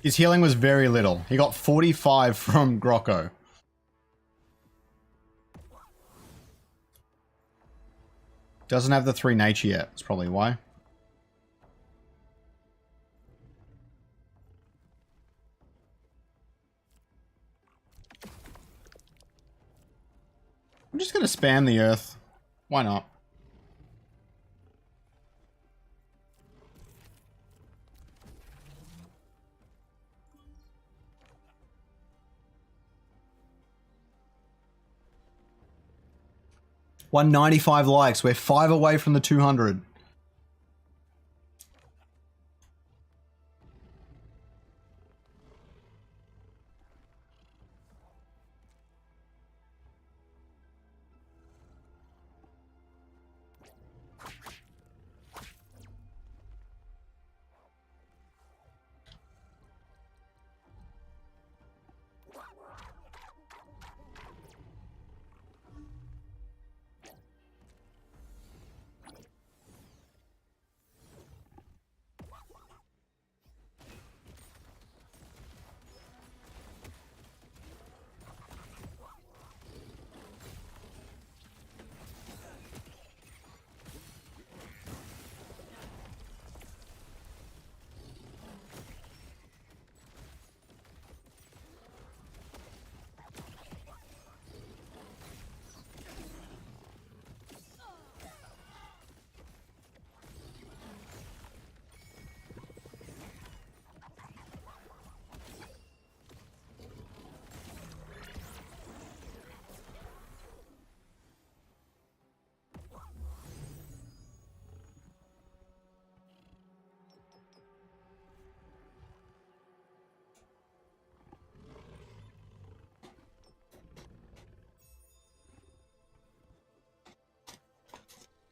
His healing was very little. He got 45 from Grocco. Doesn't have the 3 nature yet. That's probably why. I'm just going to spam the earth. Why not? $195 likes. We're 5 away from the 200.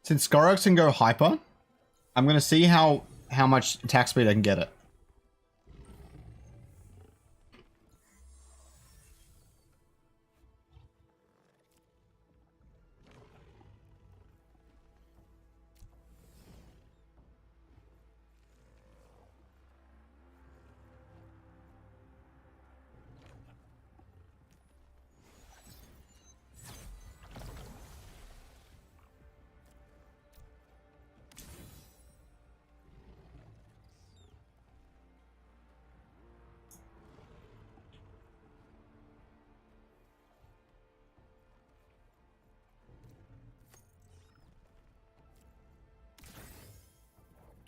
Since Skorox can go hyper, I'm going to see how much attack speed I can get it.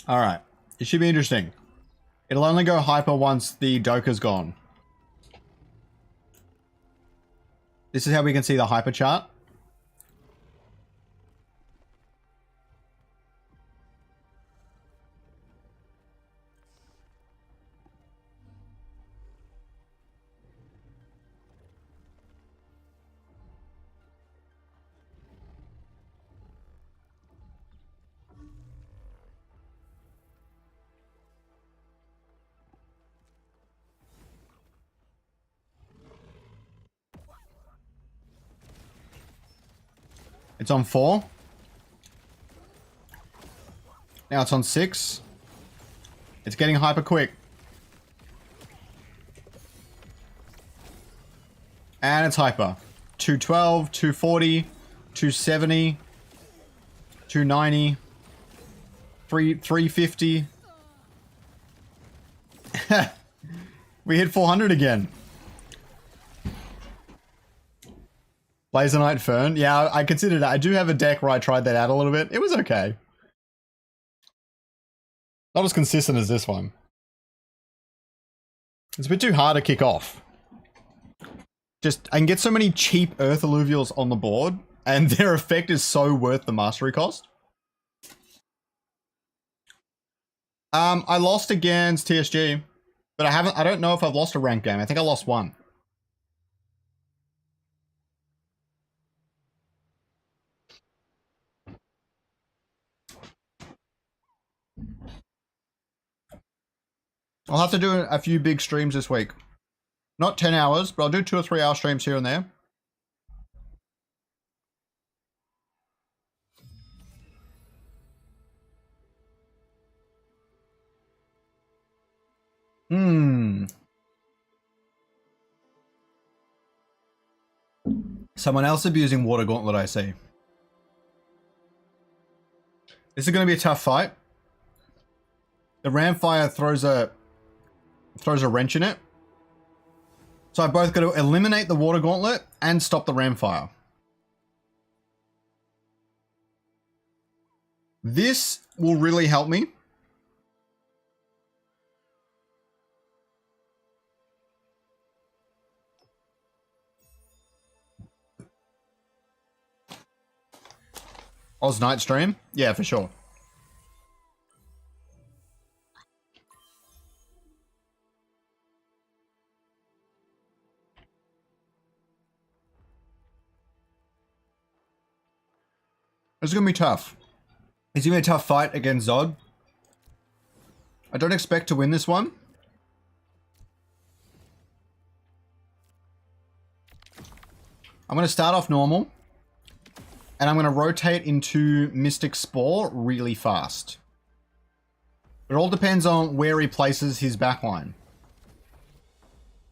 Alright. It should be interesting. It'll only go hyper once the Doka's gone. This is how we can see the hyper chart. It's on 4. Now it's on 6. It's getting hyper quick. And it's hyper. 212, 240, 270, 290, 350. We hit 400 again. Blazonite Fern. Yeah, I considered it. I do have a deck where I tried that out a little bit. It was okay. Not as consistent as this one. It's a bit too hard to kick off. Just, I can get so many cheap Earth Illuvials on the board, and their effect is so worth the mastery cost. I lost against TSG, but I don't know if I've lost a ranked game. I think I lost one. I'll have to do a few big streams this week. Not 10 hours, but I'll do 2 or 3 hour streams here and there. Someone else abusing Water Gauntlet, I see. This is going to be a tough fight. The Ramfire throws a wrench in it. So I've both got to eliminate the Water Gauntlet and stop the Ramfire. This will really help me. Oz Night Stream? Yeah, for sure. It's going to be tough. It's going to be a tough fight against Zod. I don't expect to win this one. I'm going to start off normal. And I'm going to rotate into Mystic Spore really fast. It all depends on where he places his backline.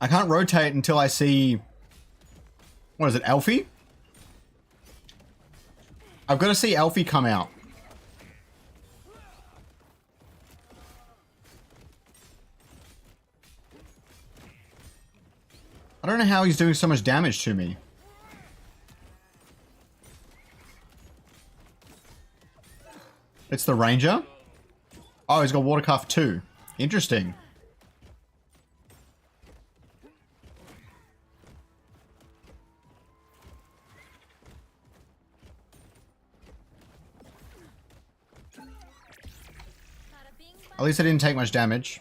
I can't rotate until I see... What is it, Alfie? I've got to see Alfie come out. I don't know how he's doing so much damage to me. It's the Ranger. Oh, he's got Water Cuff too. Interesting. At least I didn't take much damage.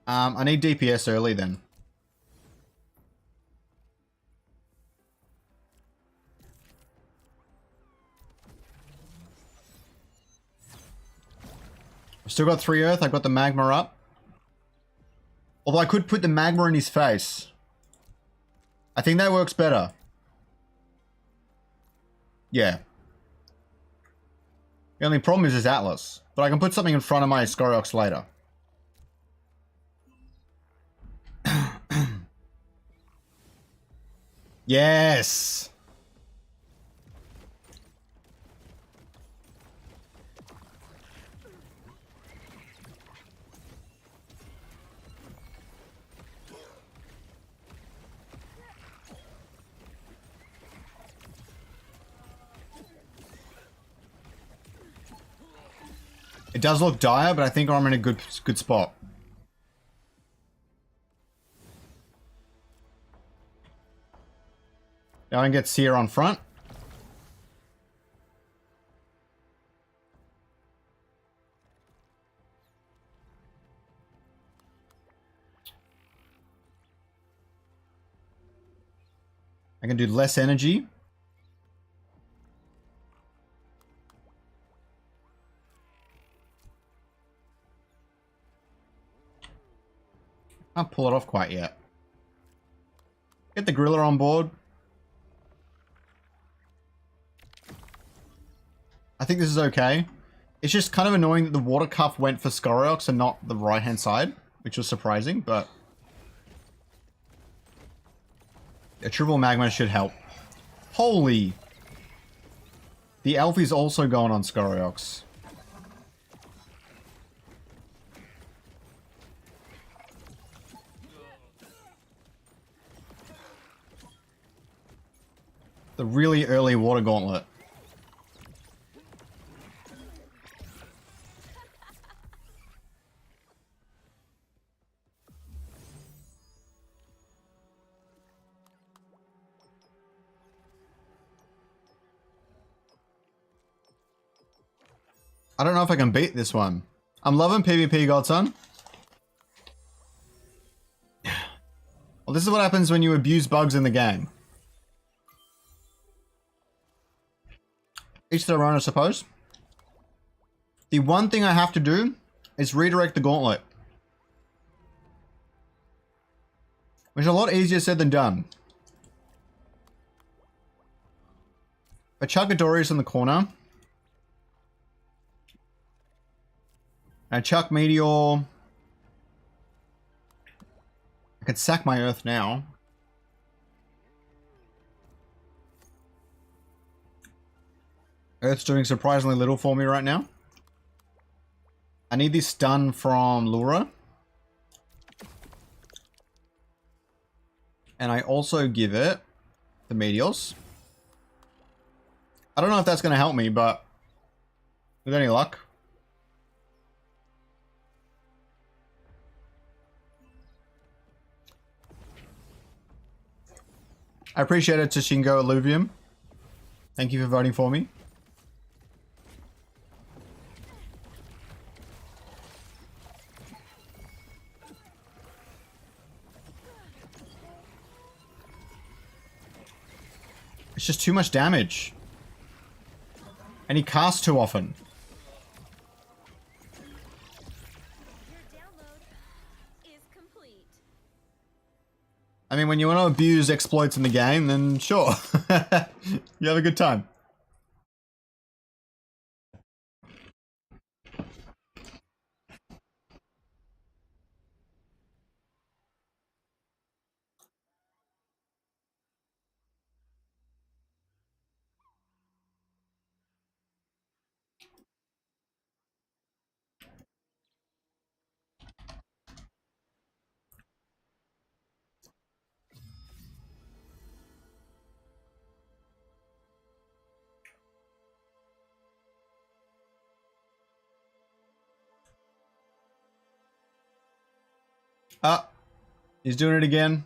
I need DPS early then. I've still got 3 Earth. I've got the Magma up. Although I could put the Magma in his face. I think that works better. Yeah. The only problem is his Atlas. But I can put something in front of my Scoriox later. Yes! It does look dire, but I think I'm in a good spot. Now I can get Seer on front. I can do less energy. Can't pull it off quite yet. Get the Gorilla on board. I think this is okay. It's just kind of annoying that the water cuff went for Scoriox and not the right-hand side, which was surprising, but a triple magma should help. Holy! The elf is also going on Scoriox. The really early water gauntlet. I don't know if I can beat this one. I'm loving PvP, Godson. Well, this is what happens when you abuse bugs in the game. Each their own, I suppose. The one thing I have to do is redirect the gauntlet. Which is a lot easier said than done. But Chuckadorius in the corner. I chuck Meteor. I could sack my Earth now. Earth's doing surprisingly little for me right now. I need this stun from Lura. And I also give it the Meteors. I don't know if that's going to help me, but with any luck. I appreciate it to Shingo Illuvium. Thank you for voting for me. It's just too much damage. And he casts too often. Your download is complete. I mean, when you want to abuse exploits in the game, then sure. You have a good time. Ah, he's doing it again.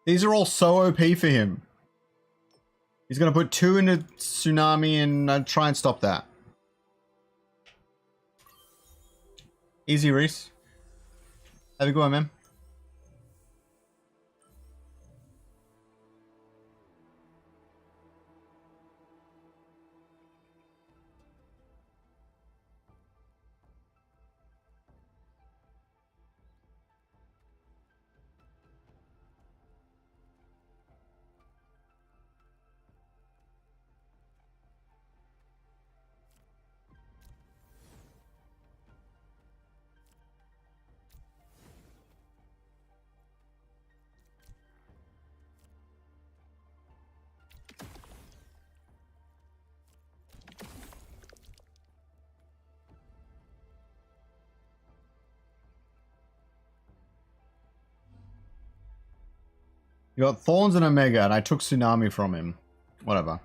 These are all so OP for him. He's going to put 2 into Tsunami and try and stop that. Easy, Reese. Have a good one, man. You got Thorns and Omega, and I took Tsunami from him. Whatever.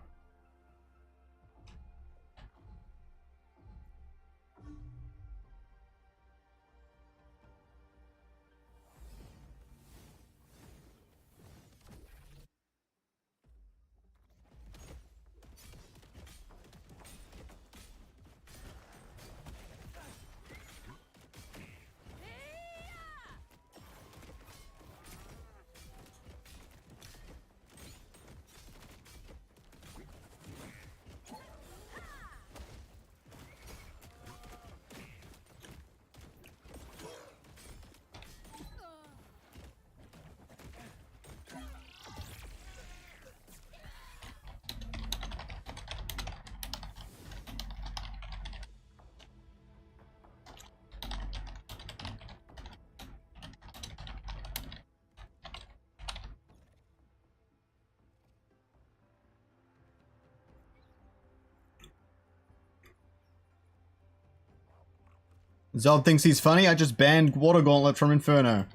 Zod thinks he's funny. I just banned Water Gauntlet from Inferno.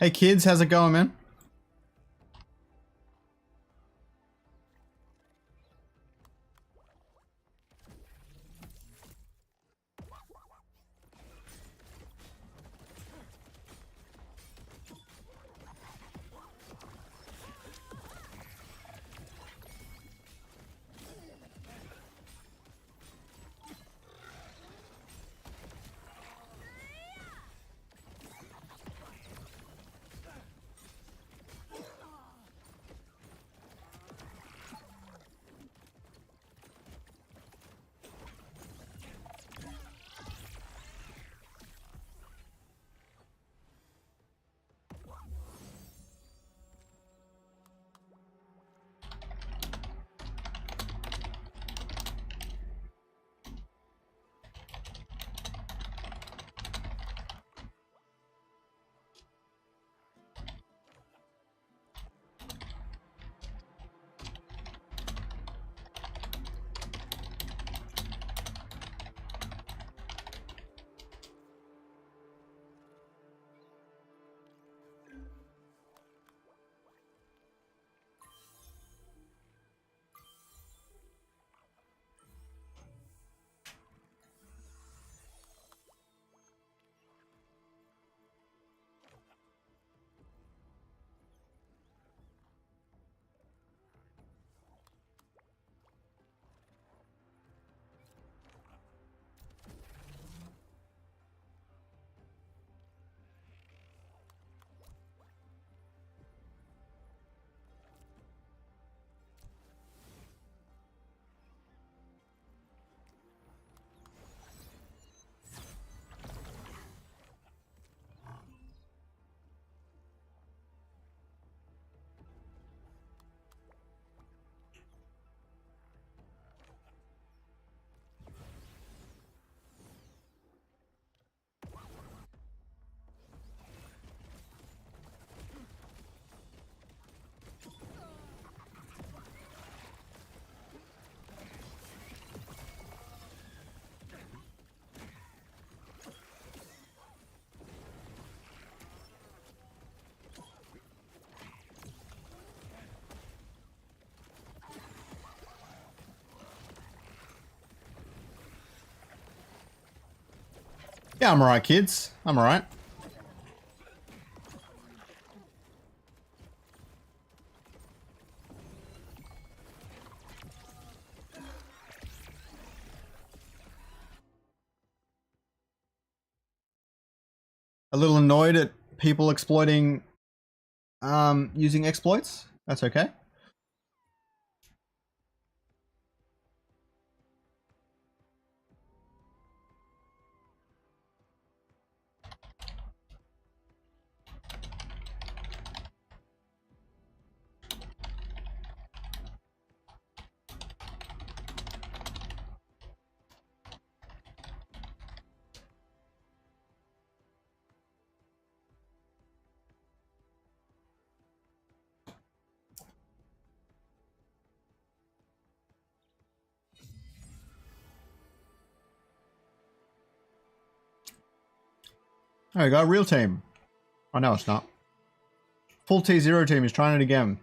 Hey kids, how's it going, man? Yeah, I'm alright, kids. I'm alright. A little annoyed at people exploiting, using exploits. That's okay. There we go, real team. Oh no, it's not. Full T0 team is trying it again.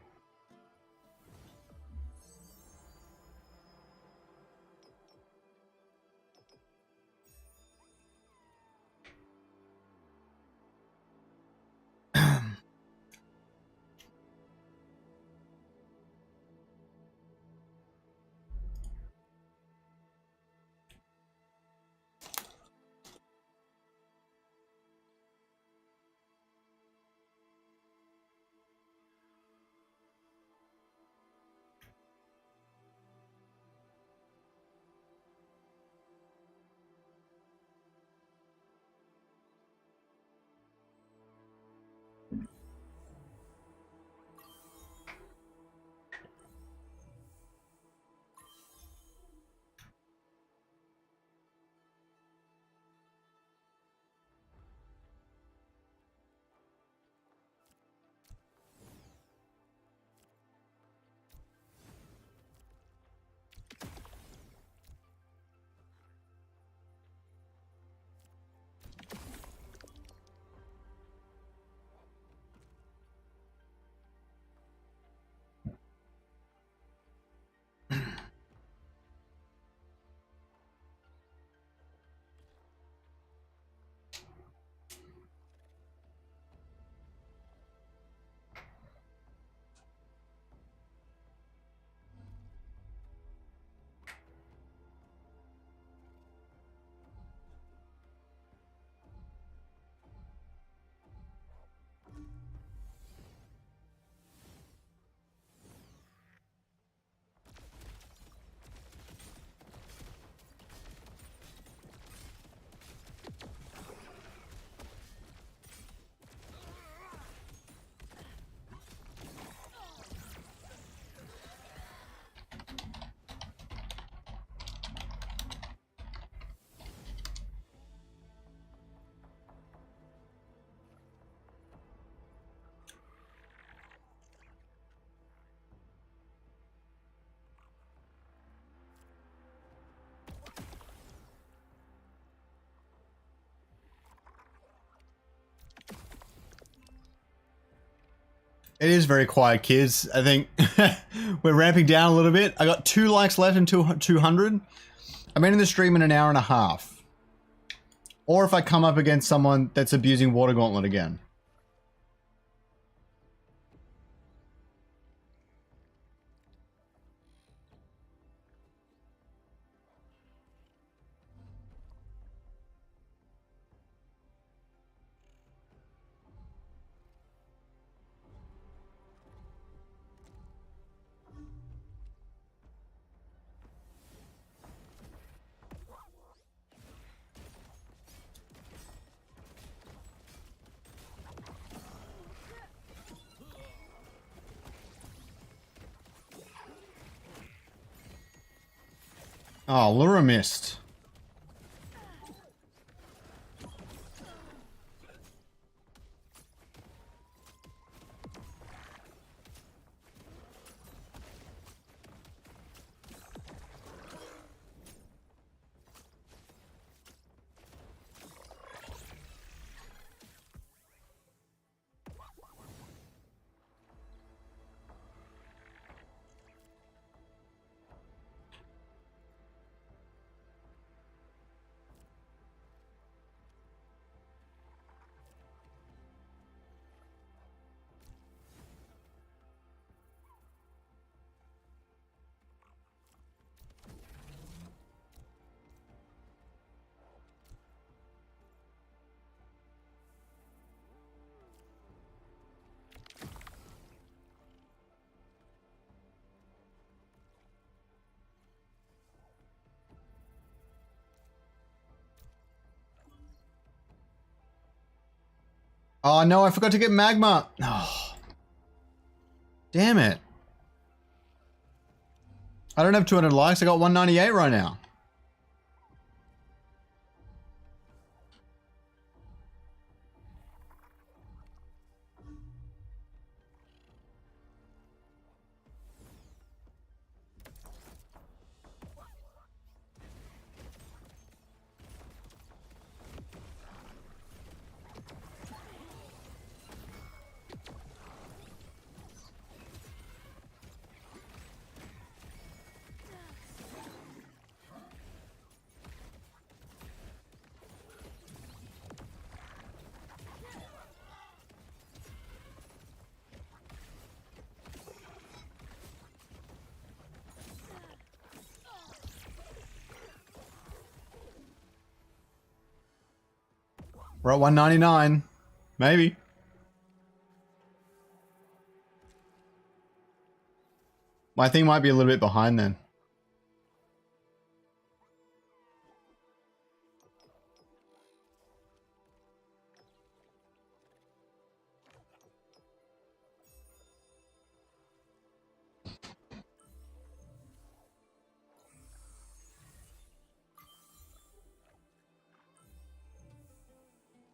It is very quiet, kids. I think we're ramping down a little bit. I got 2 likes left until 200. I'm ending the stream in an hour and a half. Or if I come up against someone that's abusing Water Gauntlet again. Oh, Lura missed. Oh no, I forgot to get magma. Oh, damn it. I don't have 200 likes. I got 198 right now. We're at 199. Maybe. My thing might be a little bit behind then.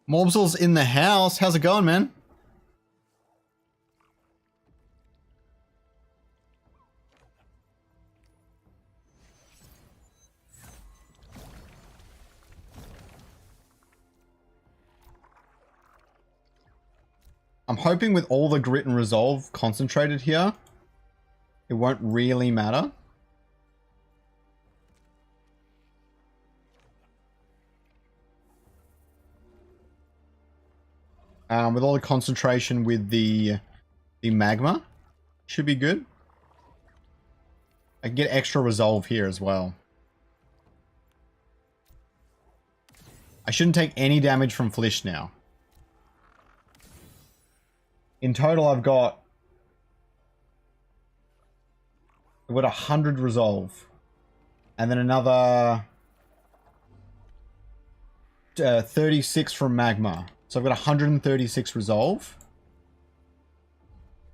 Morbzel's in the house. How's it going, man? I'm hoping with all the grit and resolve concentrated here, it won't really matter. With all the concentration with the magma, should be good. I can get extra resolve here as well. I shouldn't take any damage from Flish now. In total, I've got 100 resolve, and then another 36 from magma. So I've got 136 resolve,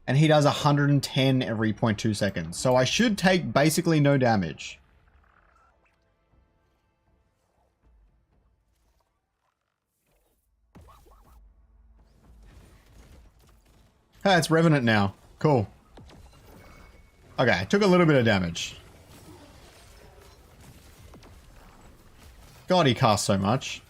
and he does 110 every 0.2 seconds. So I should take basically no damage. Hey, it's Revenant now. Cool. Okay, took a little bit of damage. God, he casts so much.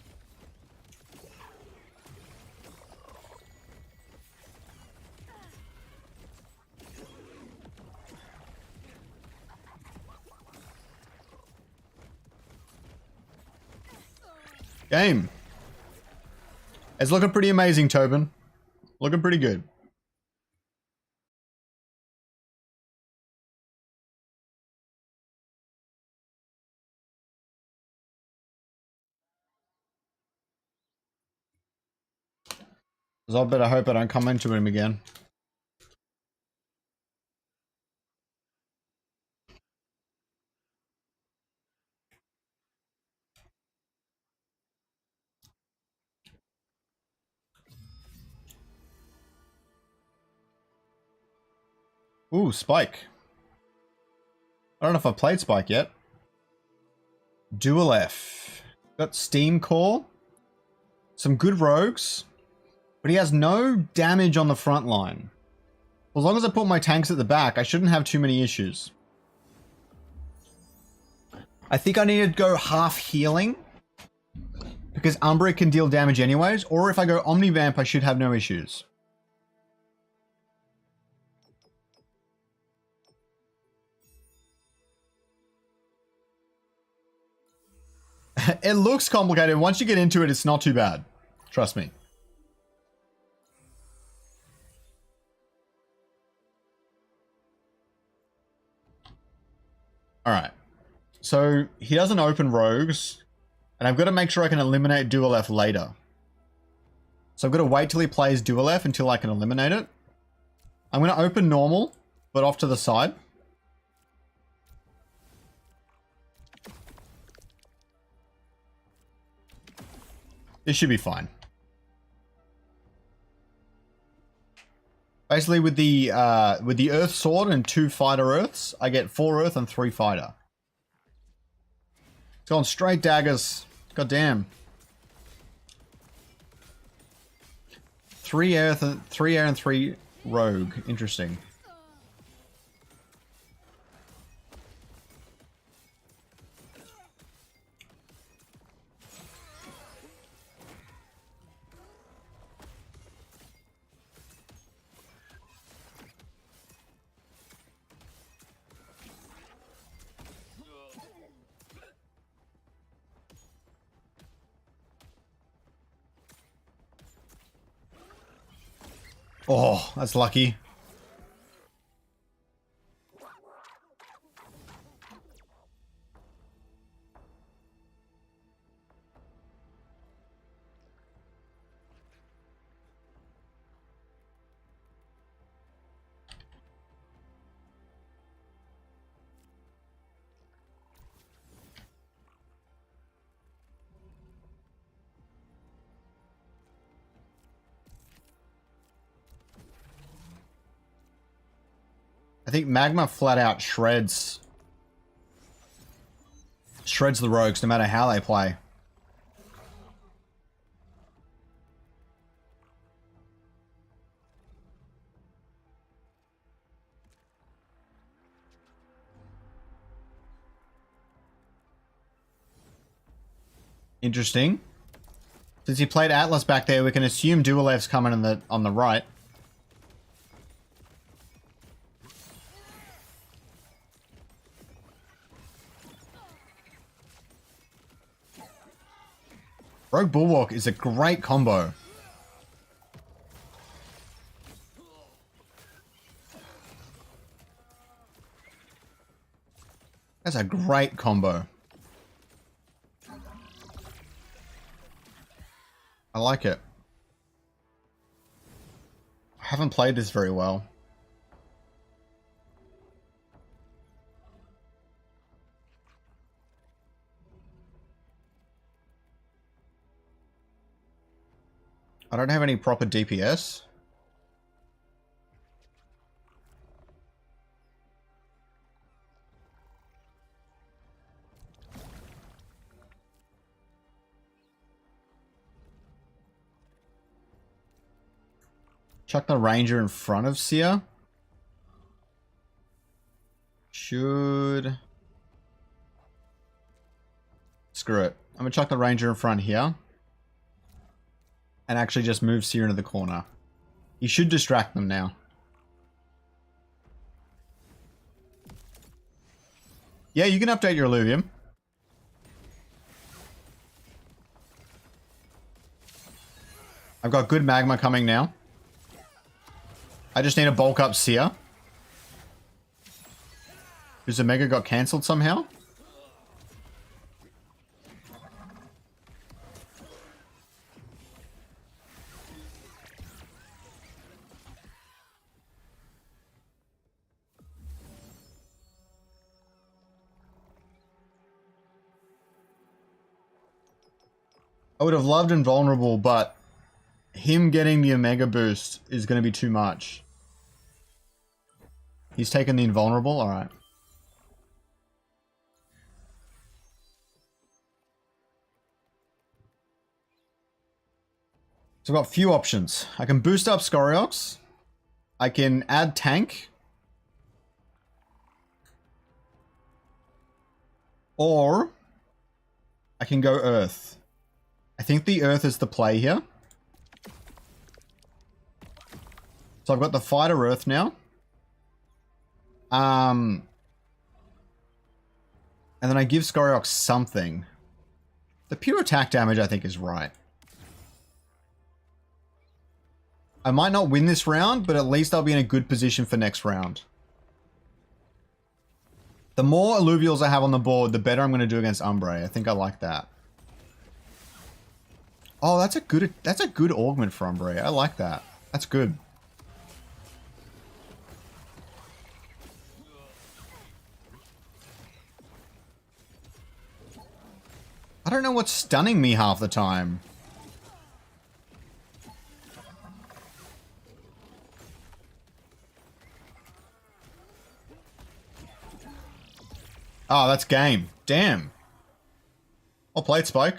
Game. It's looking pretty amazing, Tobin. Looking pretty good. So I better hope I don't come into him again. Ooh, Spike. I don't know if I've played Spike yet. Dual F. Got Steam Core. Some good rogues. But he has no damage on the front line. As long as I put my tanks at the back, I shouldn't have too many issues. I think I need to go half healing. Because Umbra can deal damage anyways. Or if I go Omnivamp, I should have no issues. It looks complicated. Once you get into it, it's not too bad. Trust me. Alright. So, he doesn't open rogues. And I've got to make sure I can eliminate Dual F later. So I've got to wait till he plays Dual F until I can eliminate it. I'm going to open normal, but off to the side. This should be fine. Basically, with the Earth Sword and 2 Fighter Earths, I get 4 Earth and 3 Fighter. It's going straight daggers. God damn. 3 Air and 3 Rogue. Interesting. Oh, that's lucky. I think Magma flat out shreds the rogues no matter how they play. Interesting. Since he played Atlas back there, we can assume Dualev's coming on the right. Rogue Bulwark is a great combo. That's a great combo. I like it. I haven't played this very well. I don't have any proper DPS. Chuck the Ranger in front of Seer. Should... Screw it. I'm gonna chuck the Ranger in front here. And actually just move Seer into the corner. He should distract them now. Yeah, you can update your Illuvium. I've got good magma coming now. I just need to bulk up Seer. His Omega got cancelled somehow. I would have loved Invulnerable, but him getting the Omega boost is going to be too much. He's taken the Invulnerable? Alright. So I've got a few options. I can boost up Scoriox. I can add tank. Or I can go Earth. I think the Earth is the play here. So I've got the Fighter Earth now. And then I give Scoriox something. The pure attack damage I think is right. I might not win this round, but at least I'll be in a good position for next round. The more Illuvials I have on the board, the better I'm going to do against Umbre. I think I like that. Oh, that's a good augment for Umbre. I like that. That's good. I don't know what's stunning me half the time. Oh, that's game. Damn. Well played, Spike.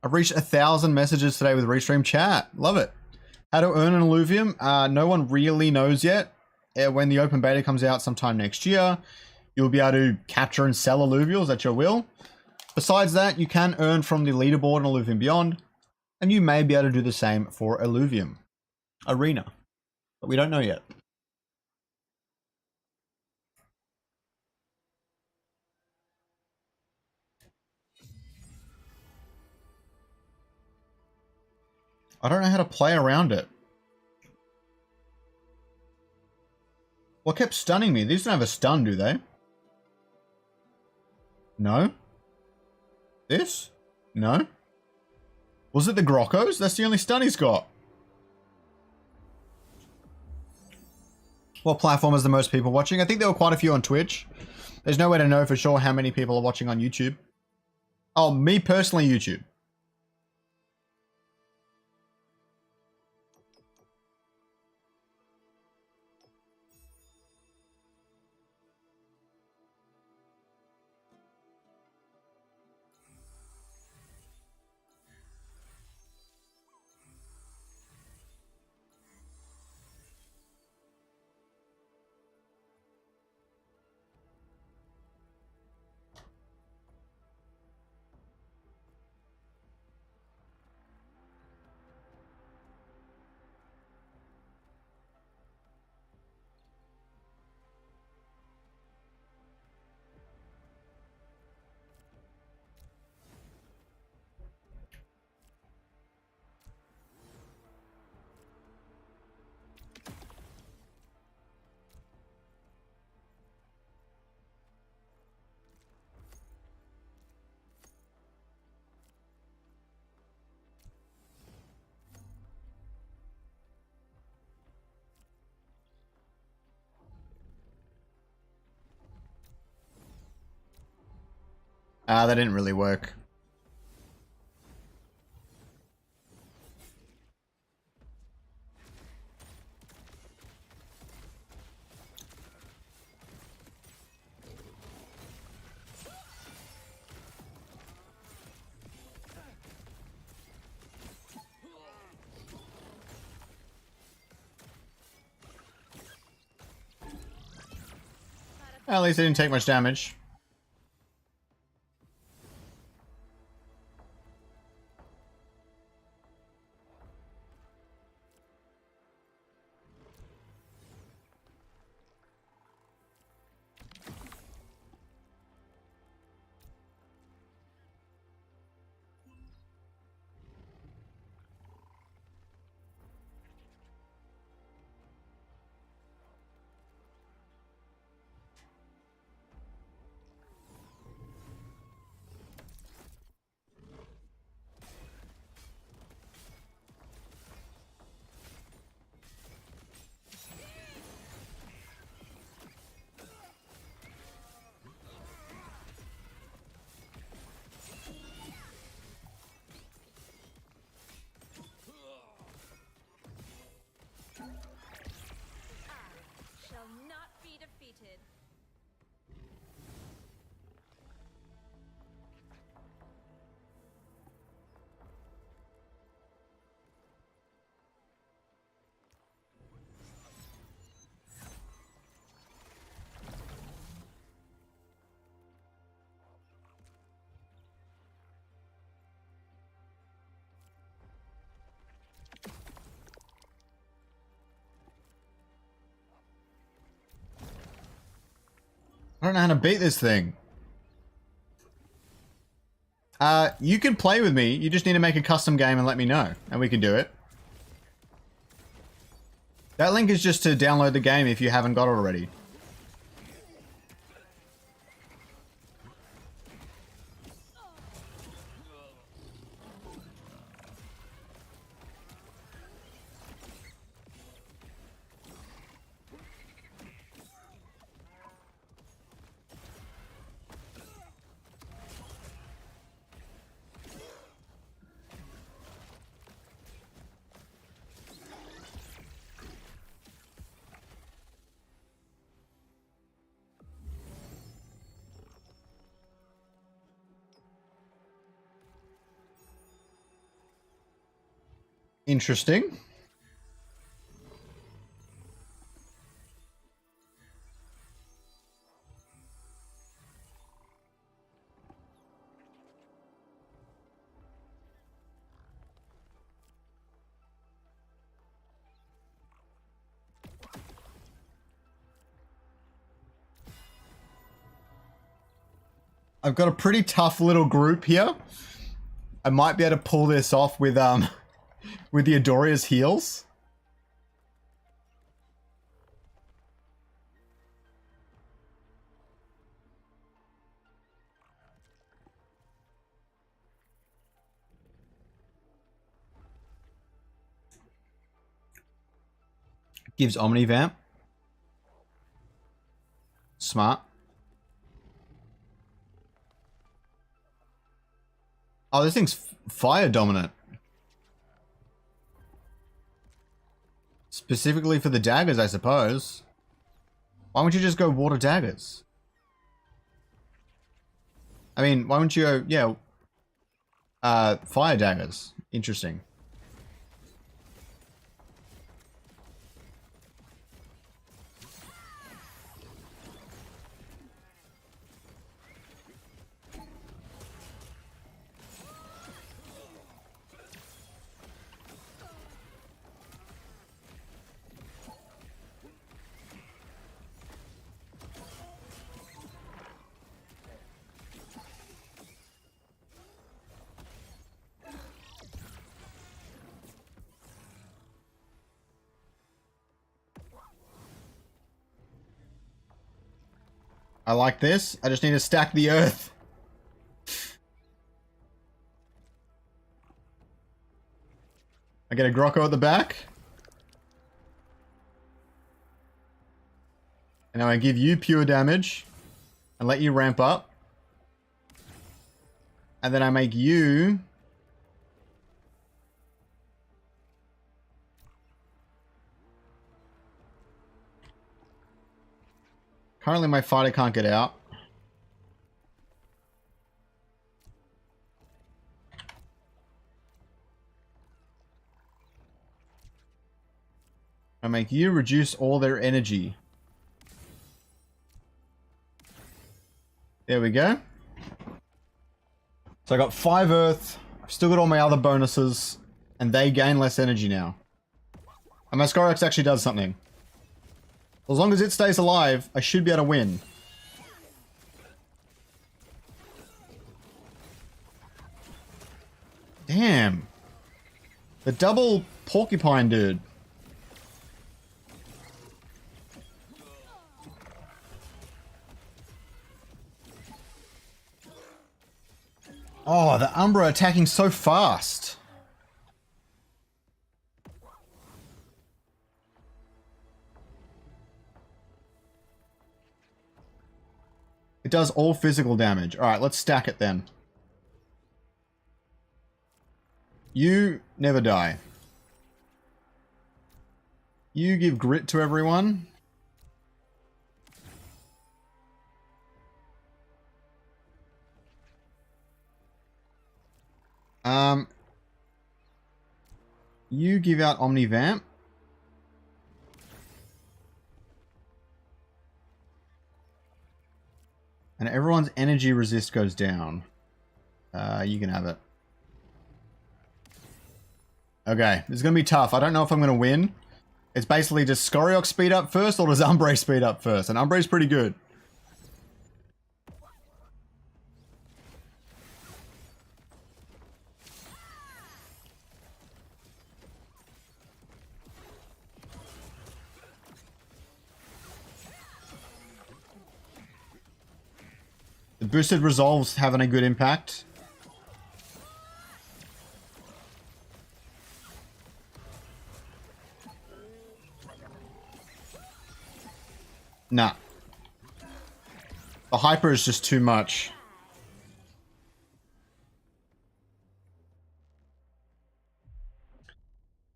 I've reached 1,000 messages today with Restream chat. Love it. How to earn an Illuvium? No one really knows yet. When the open beta comes out sometime next year, you'll be able to capture and sell Illuvials at your will. Besides that, you can earn from the leaderboard in Illuvium Beyond, and you may be able to do the same for Illuvium Arena, but we don't know yet. I don't know how to play around it. What kept stunning me? These don't have a stun, do they? No? This? No? Was it the Grokkos? That's the only stun he's got. What platform is the most people watching? I think there were quite a few on Twitch. There's no way to know for sure how many people are watching on YouTube. Oh, me personally, YouTube. That didn't really work. At least I didn't take much damage. Shall not be defeated. I don't know how to beat this thing. You can play with me. You just need to make a custom game and let me know, and we can do it. That link is just to download the game if you haven't got it already. Interesting. I've got a pretty tough little group here. I might be able to pull this off with the Adoria's heals. Gives Omnivamp. Smart. Oh, this thing's fire dominant. Specifically for the daggers, I suppose. Why wouldn't you just go water daggers? I mean, why wouldn't you go, yeah, fire daggers? Interesting. I like this. I just need to stack the earth. I get a Grocko at the back. And now I give you pure damage and let you ramp up. And then I make you... Currently my fighter can't get out. I make you reduce all their energy. There we go. So I got 5 earth. I've still got all my other bonuses. And they gain less energy now. And my Scorex actually does something. As long as it stays alive, I should be able to win. Damn. The double porcupine dude. Oh, the Umbra attacking so fast. It does all physical damage. Alright, let's stack it then. You never die. You give grit to everyone. You give out Omnivamp. And everyone's energy resist goes down. You can have it. Okay, this is going to be tough. I don't know if I'm going to win. It's basically just Scoriox speed up first, or does Umbre speed up first? And Umbre's pretty good. The boosted resolves having a good impact. Nah. The hyper is just too much.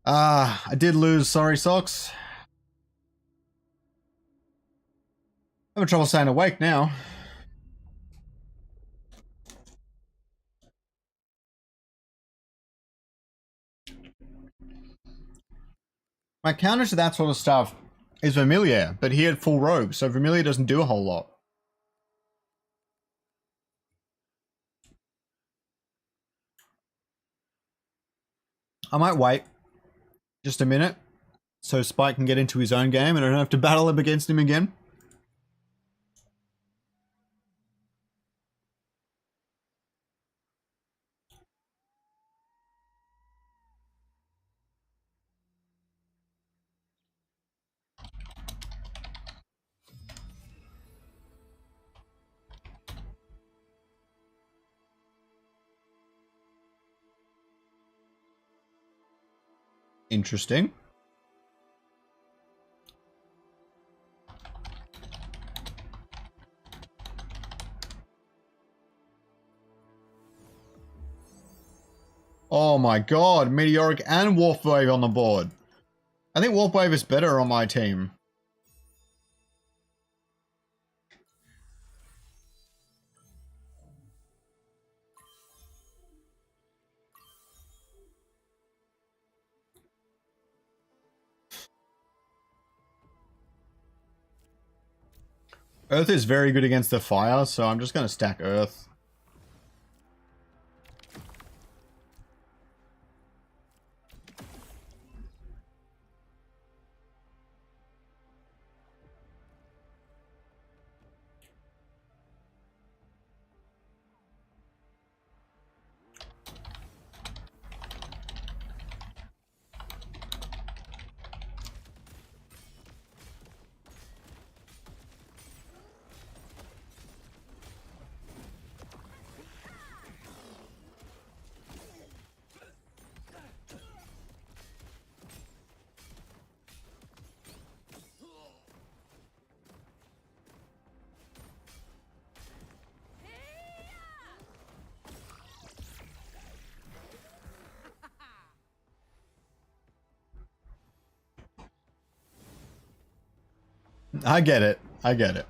I did lose. Sorry, Socks. Having trouble staying awake now. My counter to that sort of stuff is Vermilion, but he had full robe, so Vermilion doesn't do a whole lot. I might wait just a minute so Spike can get into his own game and I don't have to battle up against him again. Interesting. Oh my god, Meteoric and Warp Wave on the board. I think Warp Wave is better on my team. Earth is very good against the fire, so I'm just going to stack Earth. I get it. I get it.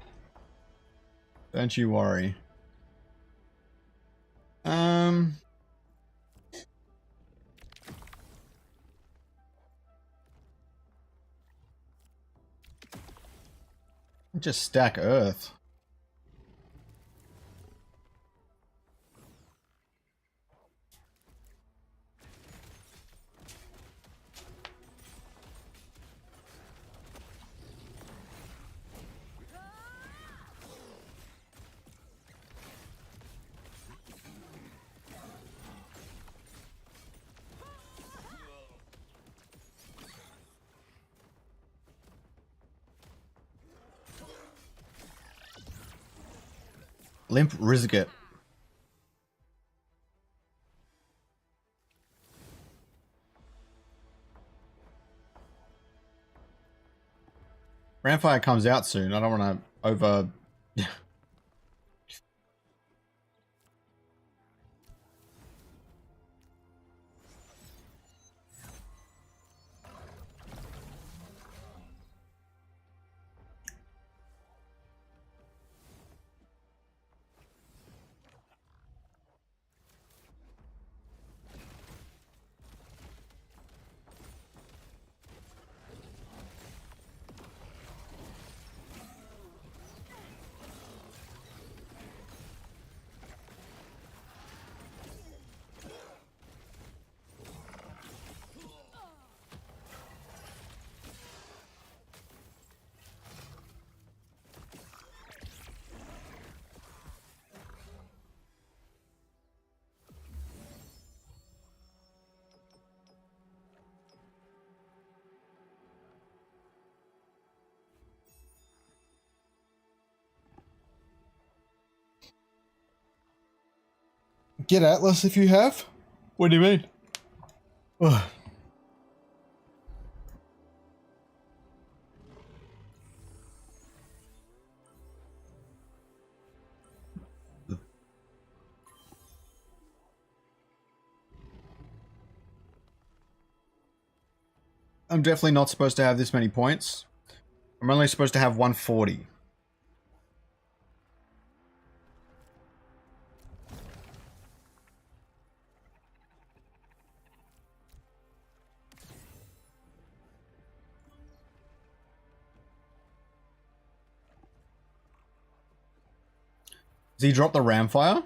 Don't you worry. Just stack Earth. Limp Rizgit. Rampfire comes out soon. I don't want to over... Get Atlas if you have? What do you mean? Ugh. I'm definitely not supposed to have this many points. I'm only supposed to have 140. Does he drop the ramfire?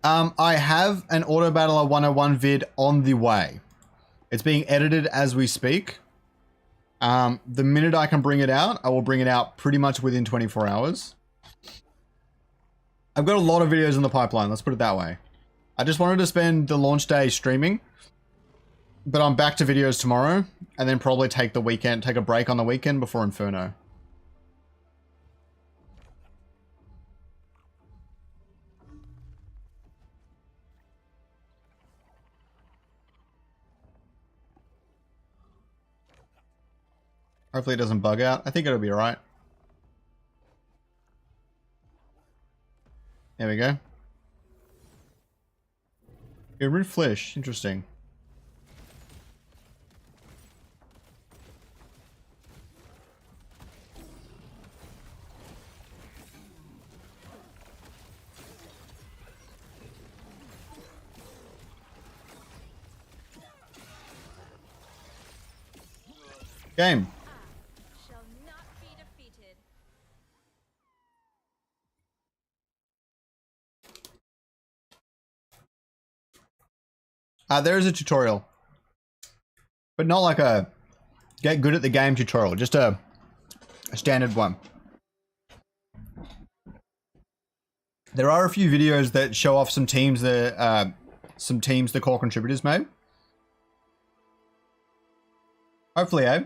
I have an Auto Battler 101 vid on the way. It's being edited as we speak. The minute I can bring it out, I will bring it out pretty much within 24 hours. I've got a lot of videos in the pipeline, let's put it that way. I just wanted to spend the launch day streaming, but I'm back to videos tomorrow, and then probably take a break on the weekend before Inferno. Hopefully it doesn't bug out. I think it'll be alright. There we go. Root flesh. Interesting. Game. Shall not be defeated. There is a tutorial. But not like a get good at the game tutorial, just a standard one. There are a few videos that show off some teams that the core contributors made. Hopefully, eh?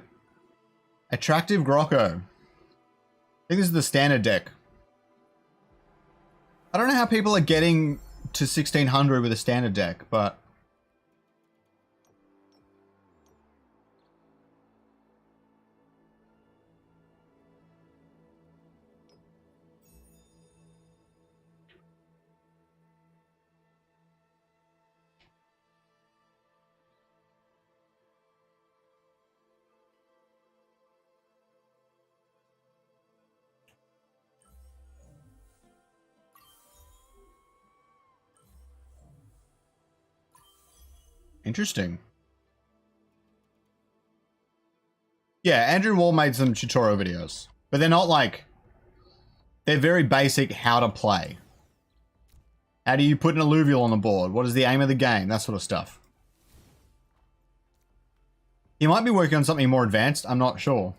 Attractive Grocko. I think this is the standard deck. I don't know how people are getting to 1600 with a standard deck, but interesting. Yeah, Andrew Wall made some tutorial videos, but they're not like, they're very basic how to play. How do you put an Illuvial on the board? What is the aim of the game? That sort of stuff. He might be working on something more advanced, I'm not sure.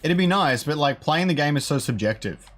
It'd be nice, but like playing the game is so subjective.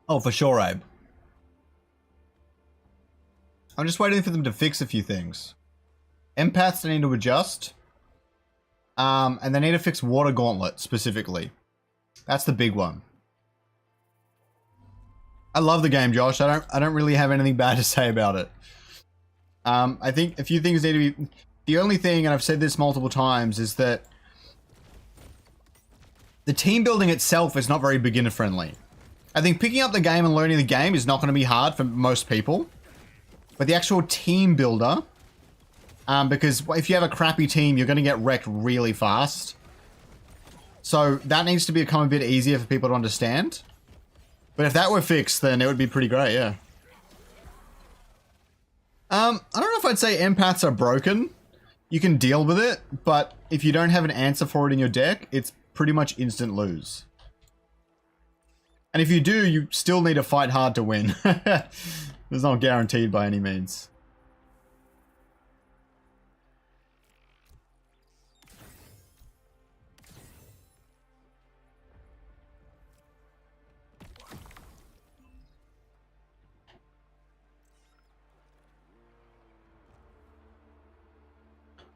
Oh, for sure, Abe. I'm just waiting for them to fix a few things. Empaths they need to adjust. And they need to fix Water Gauntlet specifically. That's the big one. I love the game, Josh. I don't really have anything bad to say about it. I think a few things need to be... The only thing, and I've said this multiple times, is that the team building itself is not very beginner friendly. I think picking up the game and learning the game is not going to be hard for most people. But the actual team builder, because if you have a crappy team, you're going to get wrecked really fast. So that needs to become a bit easier for people to understand. But if that were fixed, then it would be pretty great, yeah. I don't know if I'd say empaths are broken. You can deal with it, but if you don't have an answer for it in your deck, it's pretty much instant lose. And if you do, you still need to fight hard to win. It's not guaranteed by any means.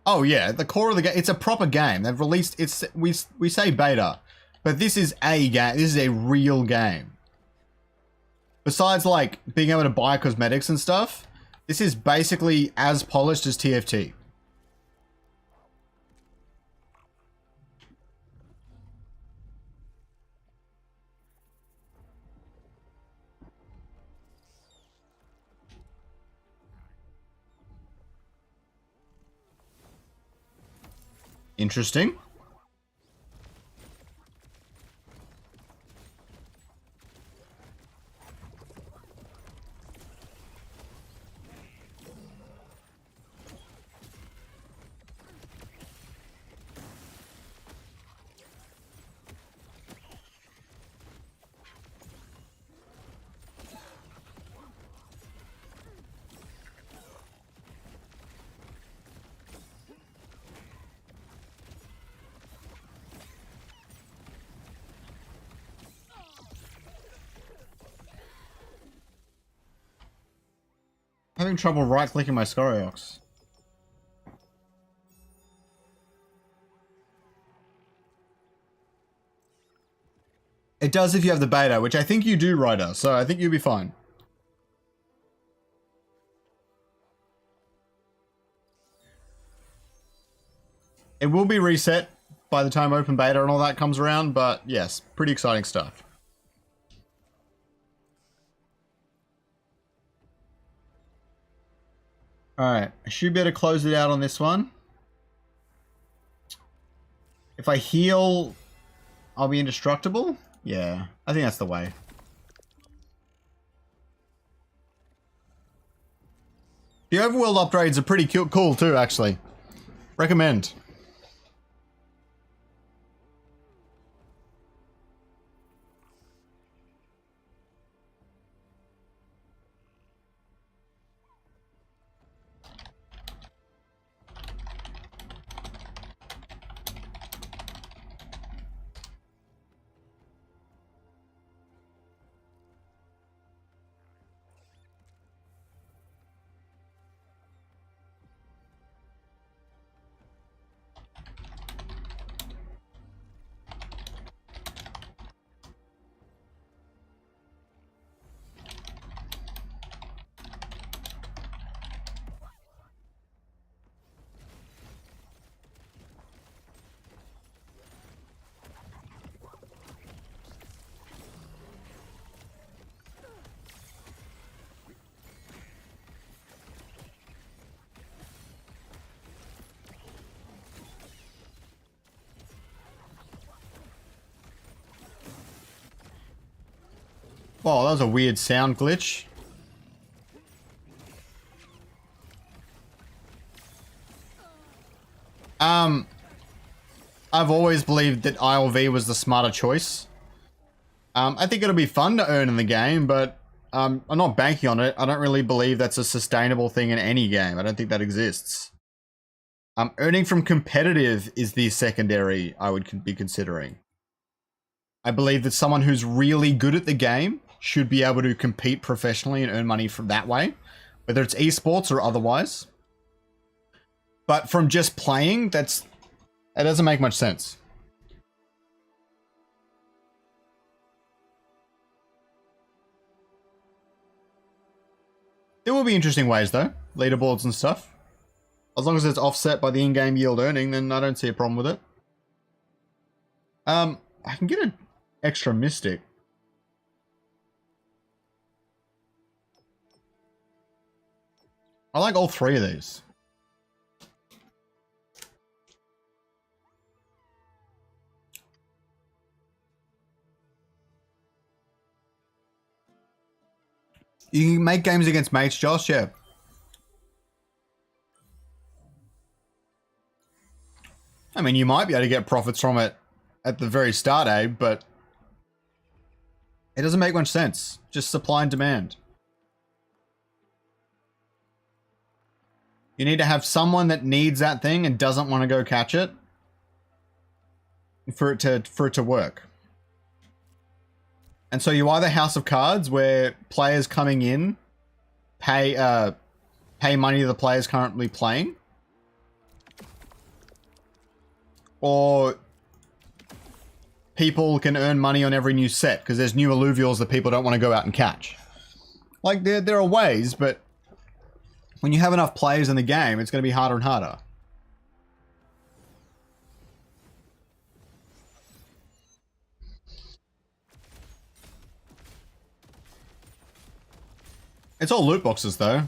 Oh yeah, the core of the game, it's a proper game. They've released, we say beta, but this is a game, this is a real game. Besides like being able to buy cosmetics and stuff, this is basically as polished as TFT. Interesting. Having trouble right-clicking my Scoriox. It does if you have the beta, which I think you do, Ryder, so I think you'll be fine. It will be reset by the time open beta and all that comes around, but yes, pretty exciting stuff. Alright, I should be able to close it out on this one. If I heal, I'll be indestructible? Yeah, I think that's the way. The overworld upgrades are pretty cool too, actually. Recommend. Oh, that was a weird sound glitch. I've always believed that ILV was the smarter choice. I think it'll be fun to earn in the game, but I'm not banking on it. I don't really believe that's a sustainable thing in any game. I don't think that exists. Earning from competitive is the secondary I would be considering. I believe that someone who's really good at the game should be able to compete professionally and earn money from that way, whether it's esports or otherwise. But from just playing, it doesn't make much sense. There will be interesting ways though, leaderboards and stuff. As long as it's offset by the in-game yield earning, then I don't see a problem with it. I can get an extra mystic. I like all three of these. You can make games against mates, Josh, yeah. I mean, you might be able to get profits from it at the very start, Abe, but it doesn't make much sense. Just supply and demand. You need to have someone that needs that thing and doesn't want to go catch it for it to work. And so you either House of Cards, where players coming in pay money to the players currently playing, or people can earn money on every new set because there's new Illuvials that people don't want to go out and catch. Like, there are ways, but when you have enough players in the game, it's going to be harder and harder. It's all loot boxes, though.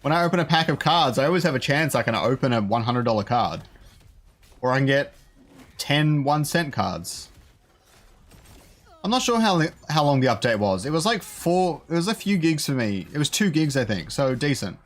When I open a pack of cards, I always have a chance I can open a $100 card. Or I can get 10 1-cent cards. I'm not sure how long the update was. It was like it was a few gigs for me. It was 2 gigs, I think, so decent.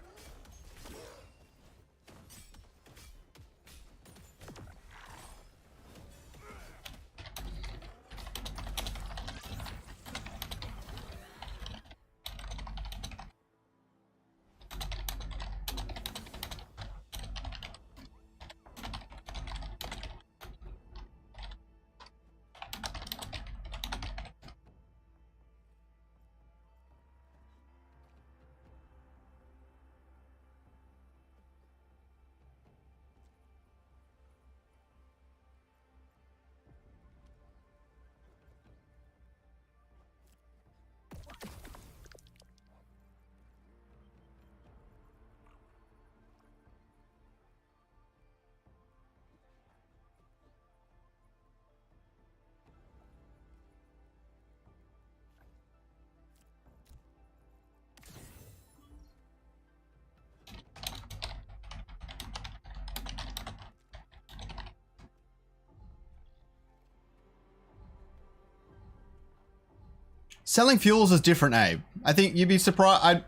Selling fuels is different, Abe. I think you'd be surprised.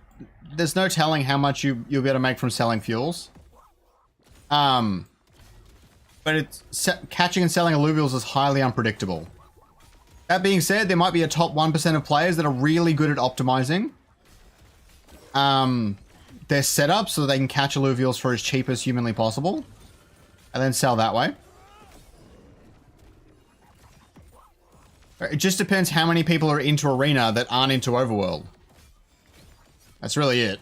There's no telling how much you'll be able to make from selling fuels. But catching and selling Illuvials is highly unpredictable. That being said, there might be a top 1% of players that are really good at optimizing their setup so they can catch Illuvials for as cheap as humanly possible and then sell that way. It just depends how many people are into Arena that aren't into Overworld. That's really it.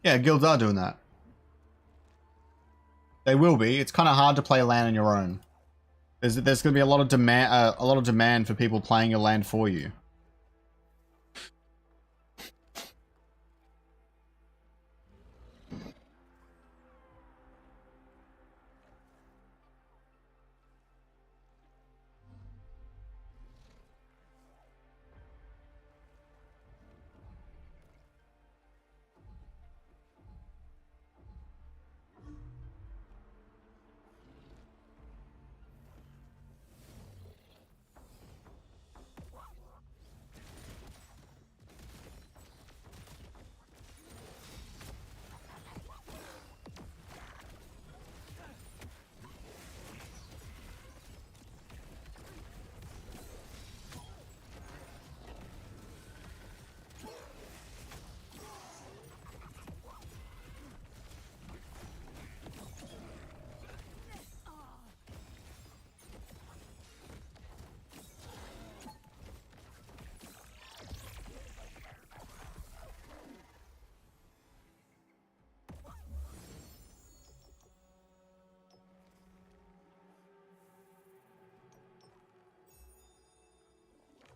Yeah, guilds are doing that. They will be. It's kind of hard to play land on your own. There's going to be a lot of demand for people playing your land for you.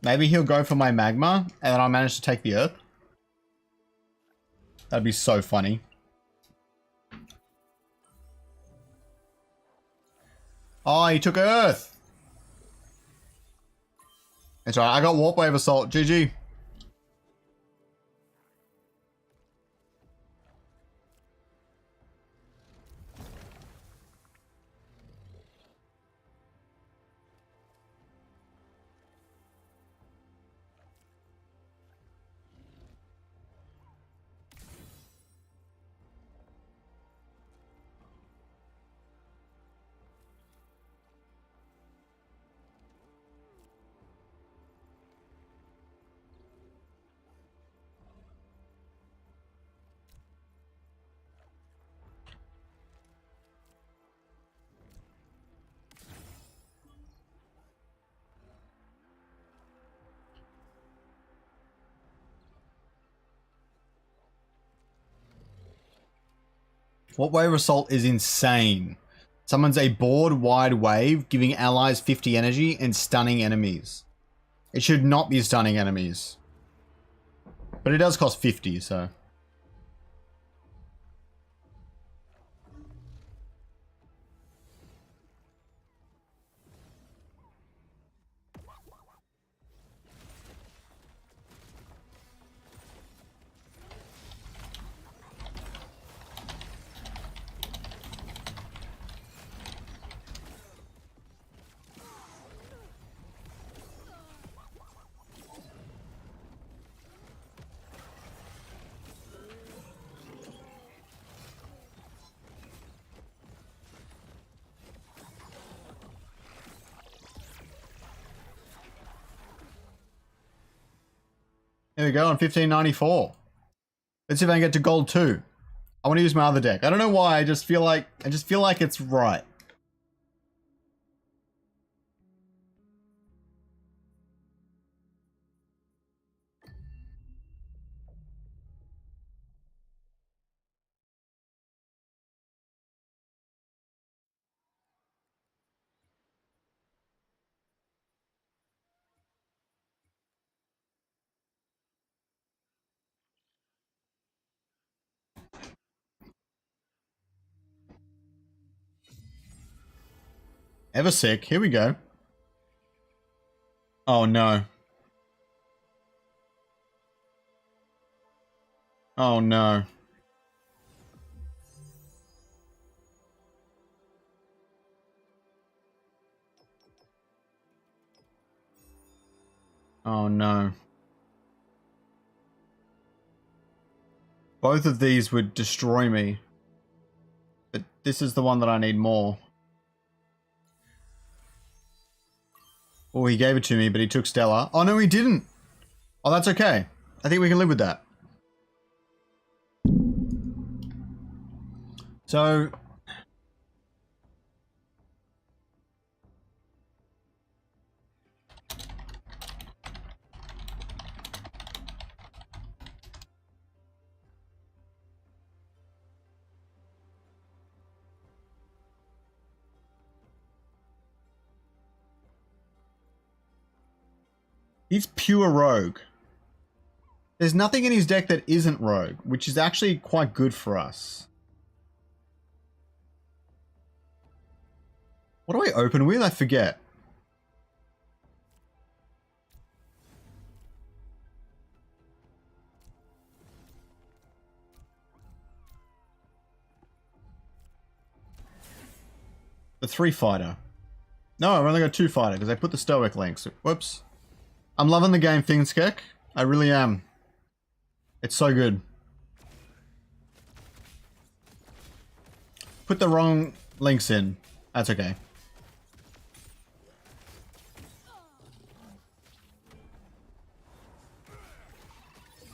Maybe he'll go for my magma, and then I'll manage to take the earth. That'd be so funny. Oh, he took Earth. It's alright. I got Warp Wave Assault. GG. Warp Wave Assault is insane. Summons a board-wide wave, giving allies 50 energy and stunning enemies. It should not be stunning enemies. But it does cost 50, so... There we go, on 1594. Let's see if I can get to gold 2. I want to use my other deck. I don't know why, I just feel like it's right. Ever sick. Here we go. Oh no. Oh no. Oh no. Both of these would destroy me. But this is the one that I need more. Oh, he gave it to me, but he took Stella. Oh no, he didn't. Oh, that's okay. I think we can live with that. So... he's pure rogue. There's nothing in his deck that isn't rogue, which is actually quite good for us. What do I open with? I forget. The 3 fighter. No, I've only got 2 fighter because I put the stoic links. Whoops. I'm loving the game, Thingskek. I really am. It's so good. Put the wrong links in. That's okay.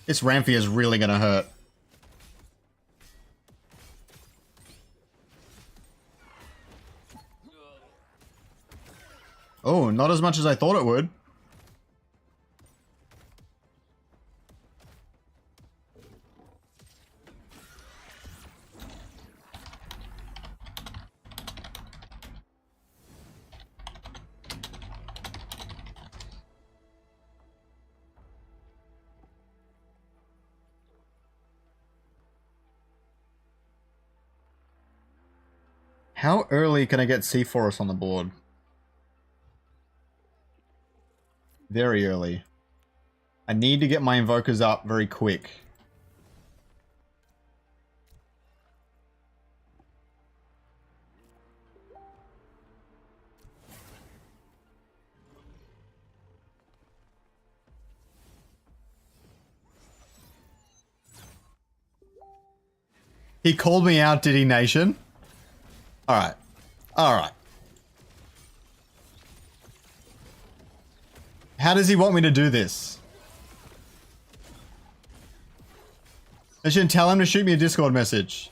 This Ramphia is really gonna hurt. Oh, not as much as I thought it would. How early can I get C4S on the board? Very early. I need to get my invokers up very quick. He called me out, did he, Nation? Alright. Alright. How does he want me to do this? I should tell him to shoot me a Discord message.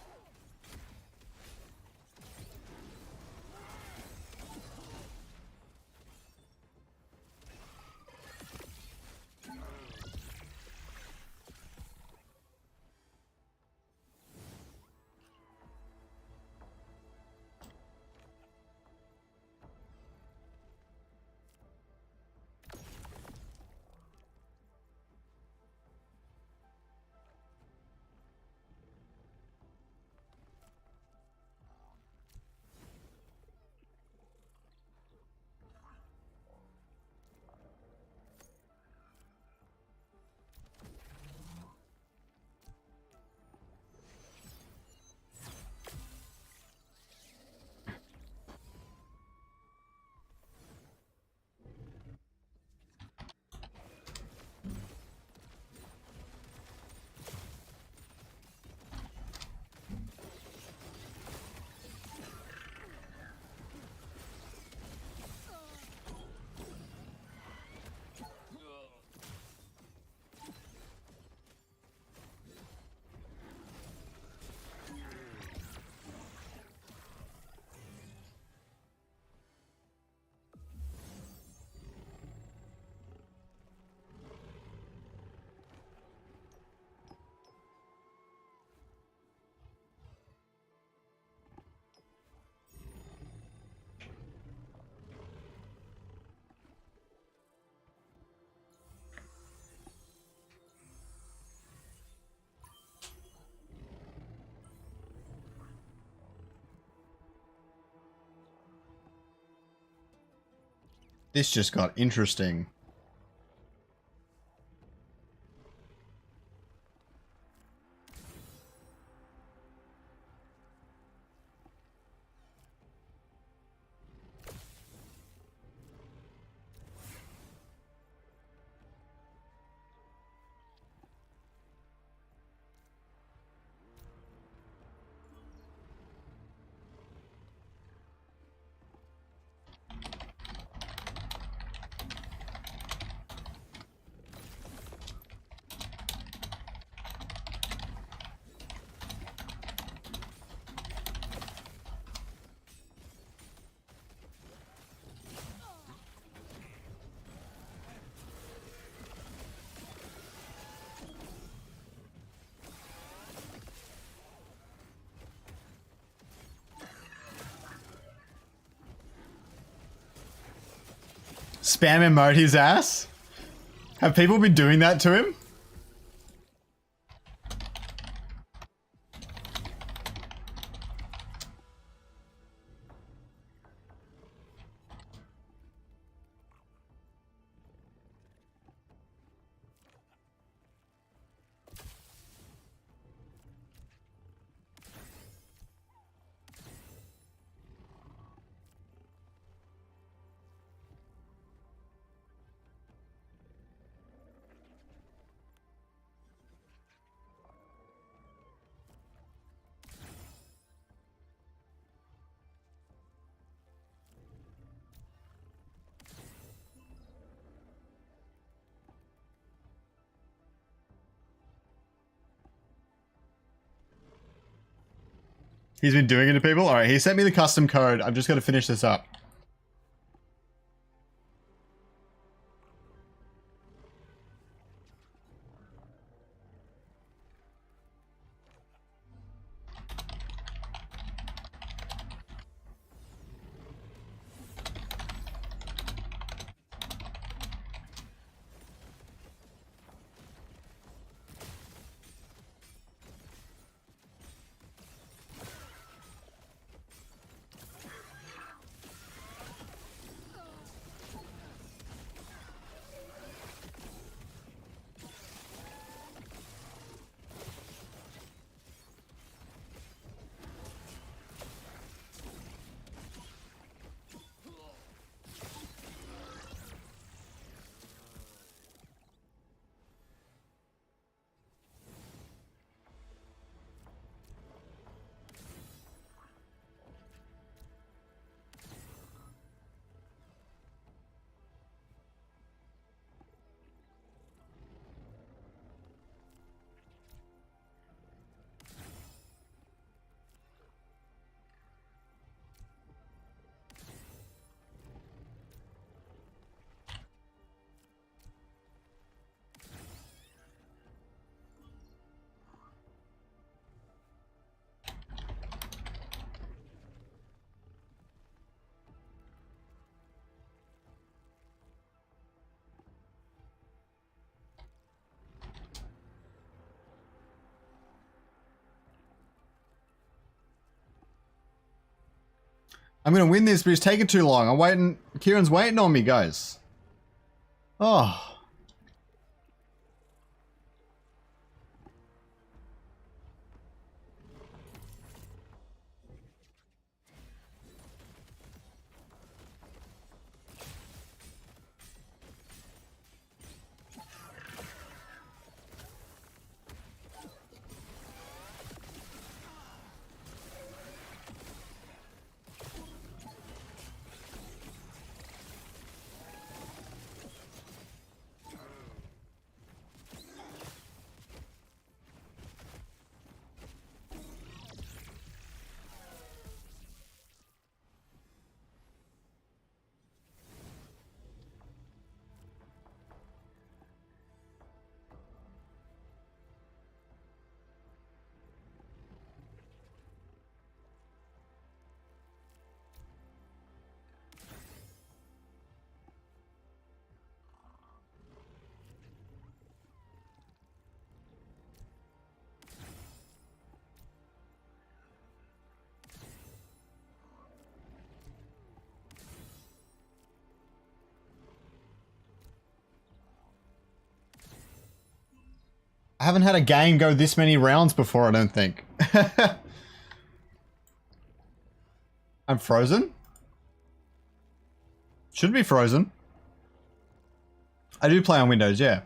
This just got interesting. Spam emote his ass? Have people been doing that to him? He's been doing it to people? Alright, he sent me the custom code. I'm just going to finish this up. I'm gonna win this, but it's taking too long. I'm waiting. Kieran's waiting on me, guys. Oh. I haven't had a game go this many rounds before, I don't think. I'm frozen? Should be frozen. I do play on Windows, yeah.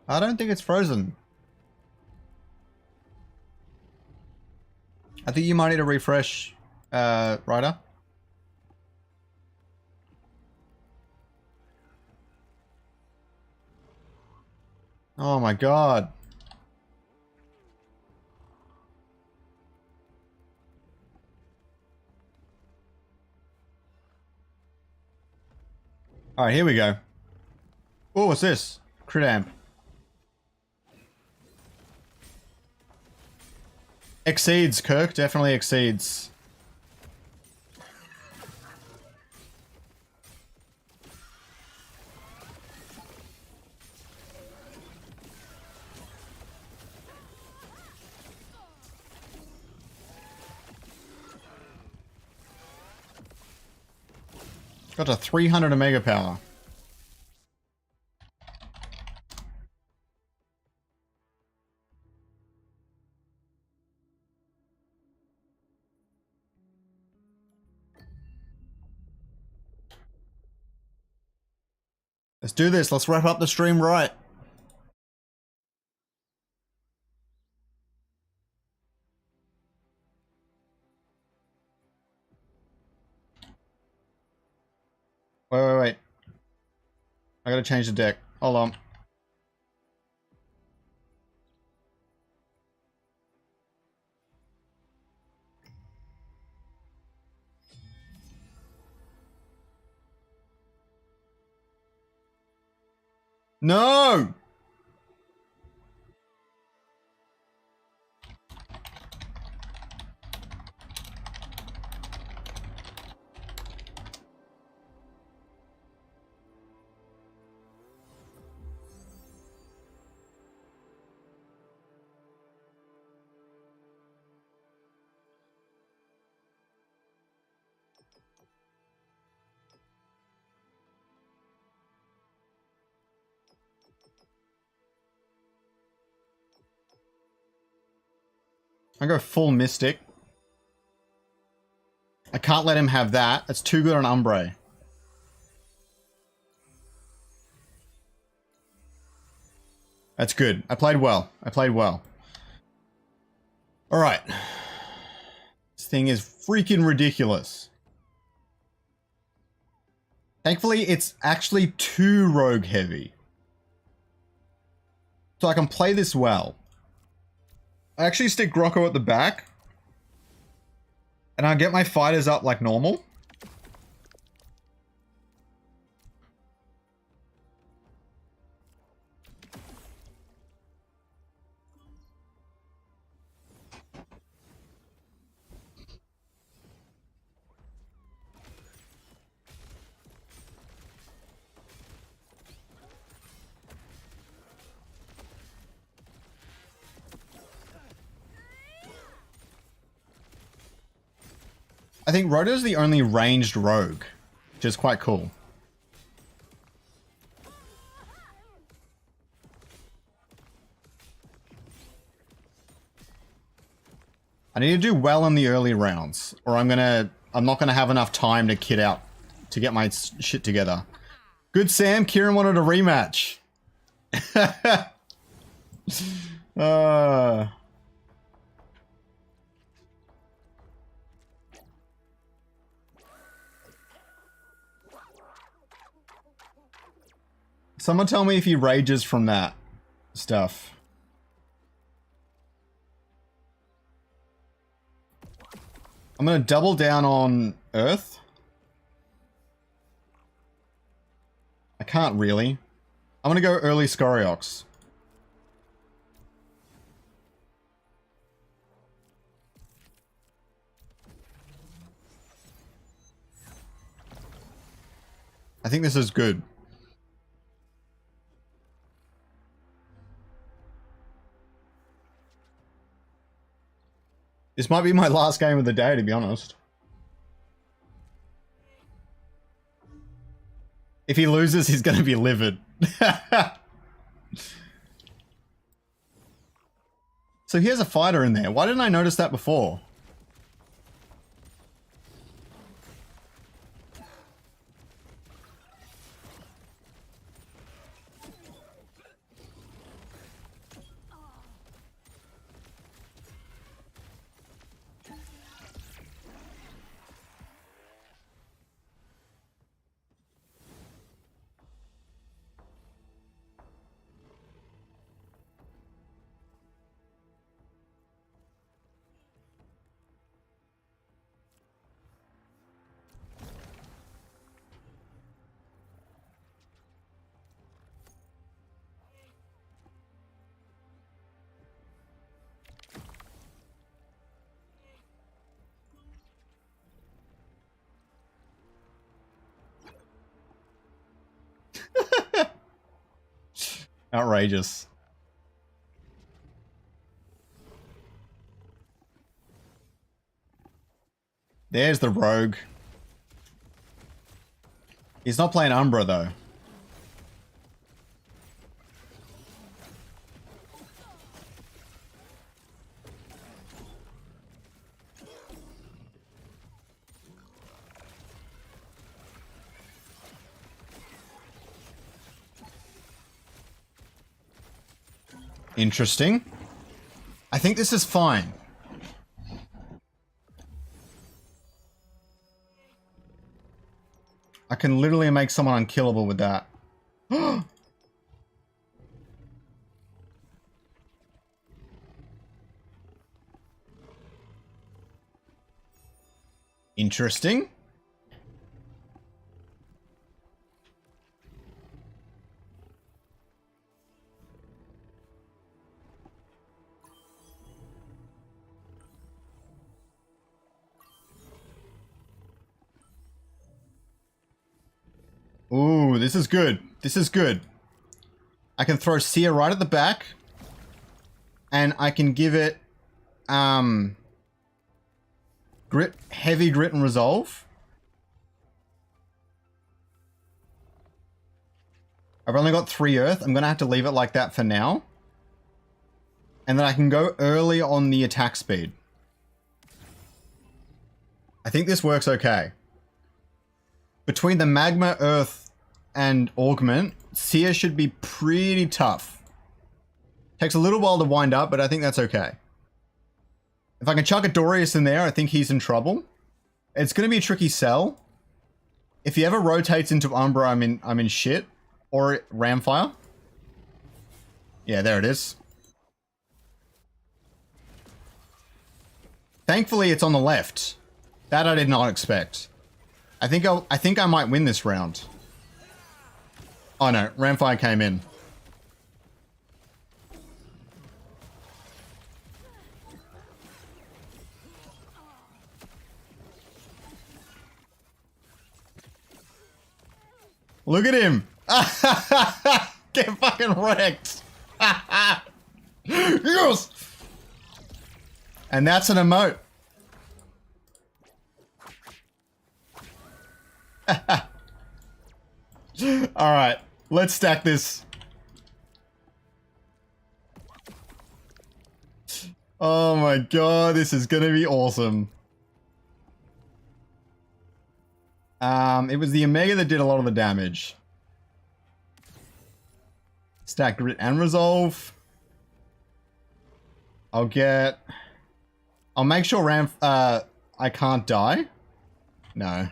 I don't think it's frozen. I think you might need a refresh, Ryder. Oh my god. Alright, here we go. Oh, what's this? Crit amp. Exceeds, Kirk. Definitely exceeds. Got to 300 Omega power. Let's do this. Let's wrap up the stream right. Wait. I gotta change the deck. Hold on. No! I go full Mystic. I can't let him have that. That's too good on Umbre. That's good. I played well. Alright. This thing is freaking ridiculous. Thankfully, it's actually too rogue heavy. So I can play this well. I actually stick Grocko at the back. And I get my fighters up like normal. I think Rhoda's the only ranged rogue, which is quite cool. I need to do well in the early rounds, or I'm not gonna have enough time to kit out to get my shit together. Good, Sam. Kieran wanted a rematch. Someone tell me if he rages from that stuff. I'm gonna double down on Earth. I can't really. I'm gonna go early Scoriox. I think this is good. This might be my last game of the day, to be honest. If he loses, he's going to be livid. So he has a fighter in there. Why didn't I notice that before? Outrageous. There's the rogue. He's not playing Umbra though. Interesting. I think this is fine. I can literally make someone unkillable with that. Interesting. Ooh, this is good. This is good. I can throw Seer right at the back. And I can give it grit, heavy grit and resolve. I've only got 3 earth. I'm gonna have to leave it like that for now. And then I can go early on the attack speed. I think this works okay. Between the Magma, Earth, and Augment, Seer should be pretty tough. Takes a little while to wind up, but I think that's okay. If I can chuck a Dorius in there, I think he's in trouble. It's going to be a tricky sell. If he ever rotates into Umbra, I'm in shit. Or Ramfire. Yeah, there it is. Thankfully, it's on the left. That I did not expect. I think I might win this round. Oh no, Ramfire came in. Look at him! Get fucking wrecked! Yes! And that's an emote. Alright, let's stack this. Oh my god, this is gonna be awesome. It was the Omega that did a lot of the damage. Stack Grit and Resolve. I'll make sure I can't die. No.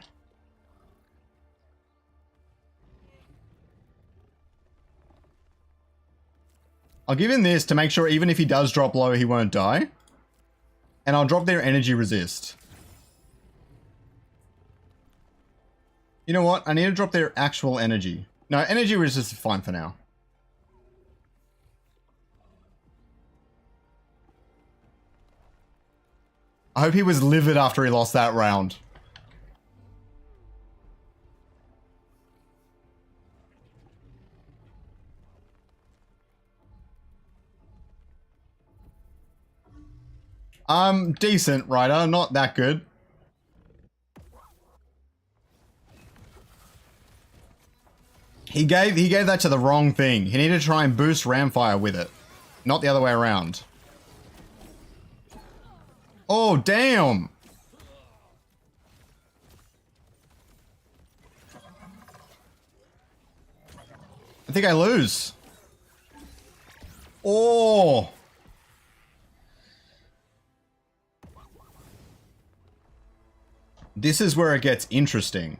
I'll give him this to make sure even if he does drop low, he won't die. And I'll drop their energy resist. You know what? I need to drop their actual energy. No, energy resist is fine for now. I hope he was livid after he lost that round. Decent, Ryder. Not that good. He gave that to the wrong thing. He needed to try and boost Ramfire with it. Not the other way around. Oh, damn! I think I lose. Oh! This is where it gets interesting.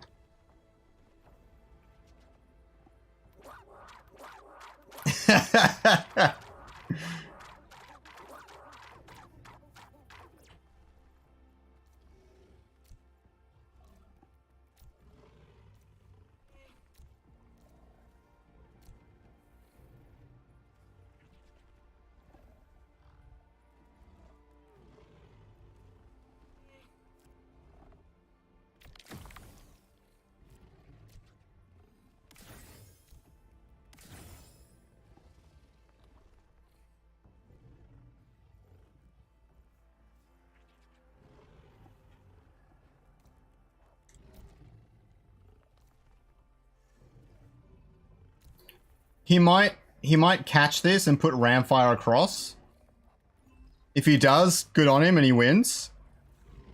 He might catch this and put Ramfire across. If he does, good on him and he wins.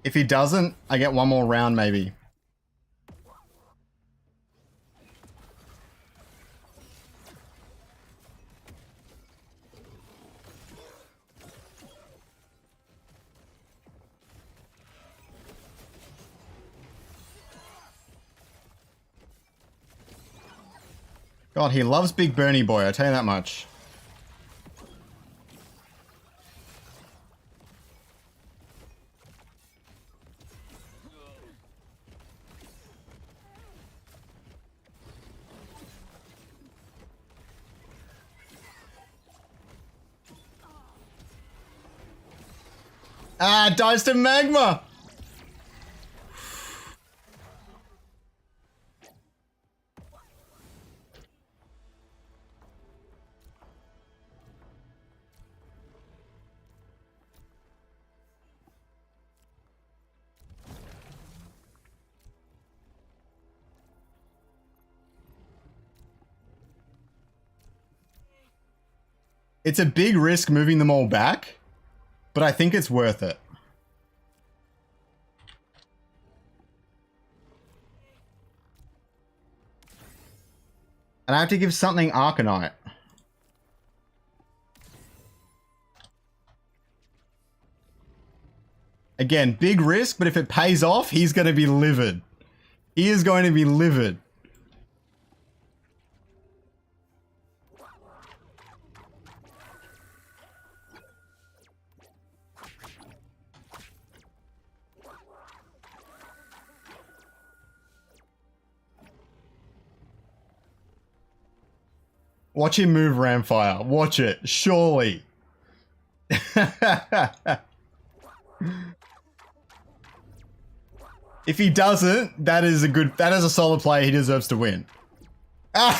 If he doesn't, I get one more round maybe. God, he loves Big Bernie Boy, I tell you that much. Ah, dies to magma! It's a big risk moving them all back, but I think it's worth it. And I have to give something Arcanite. Again, big risk, but if it pays off, he's going to be livid. He is going to be livid. Watch him move Ramfire. Watch it. Surely. If he doesn't, that is a solid play. He deserves to win. Oh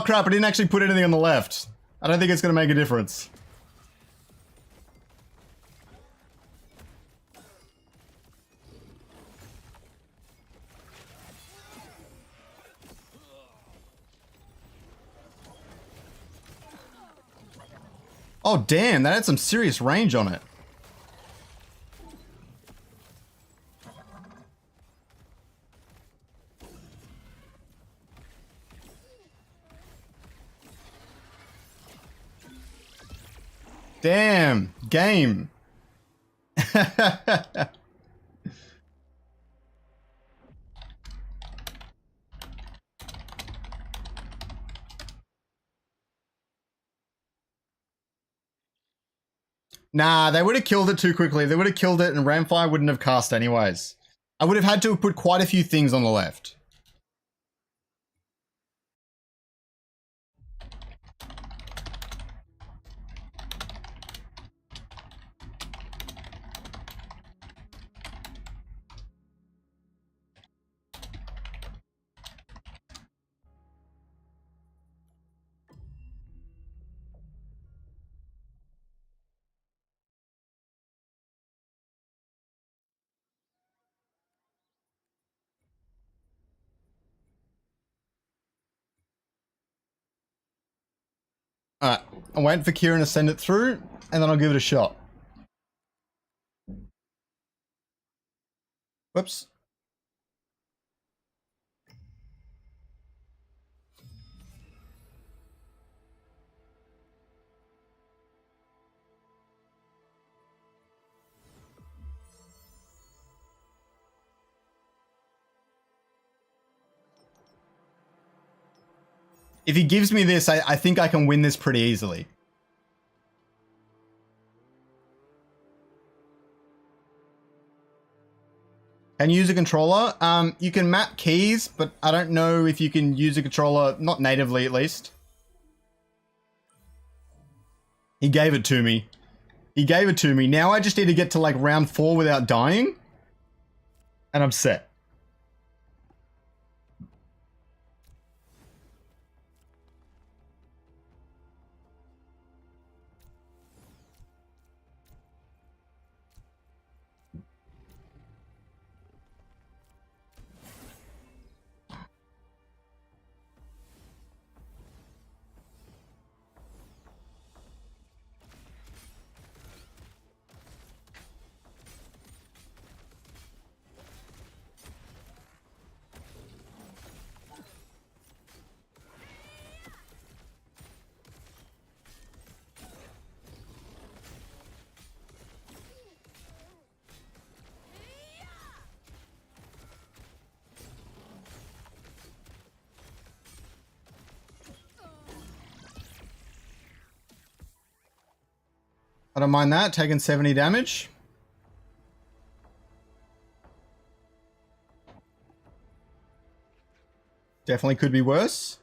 crap, I didn't actually put anything on the left. I don't think it's going to make a difference. Oh, damn, that had some serious range on it. Damn, game. Nah, they would have killed it too quickly. They would have killed it and Ramfire wouldn't have cast anyways. I would have had to have put quite a few things on the left. Alright, I'm waiting for Kieran to send it through, and then I'll give it a shot. Whoops. If he gives me this, I think I can win this pretty easily. Can you use a controller? You can map keys, but I don't know if you can use a controller, not natively at least. He gave it to me. He gave it to me. Now I just need to get to like round 4 without dying. And I'm set. I don't mind that, taking 70 damage. Definitely could be worse.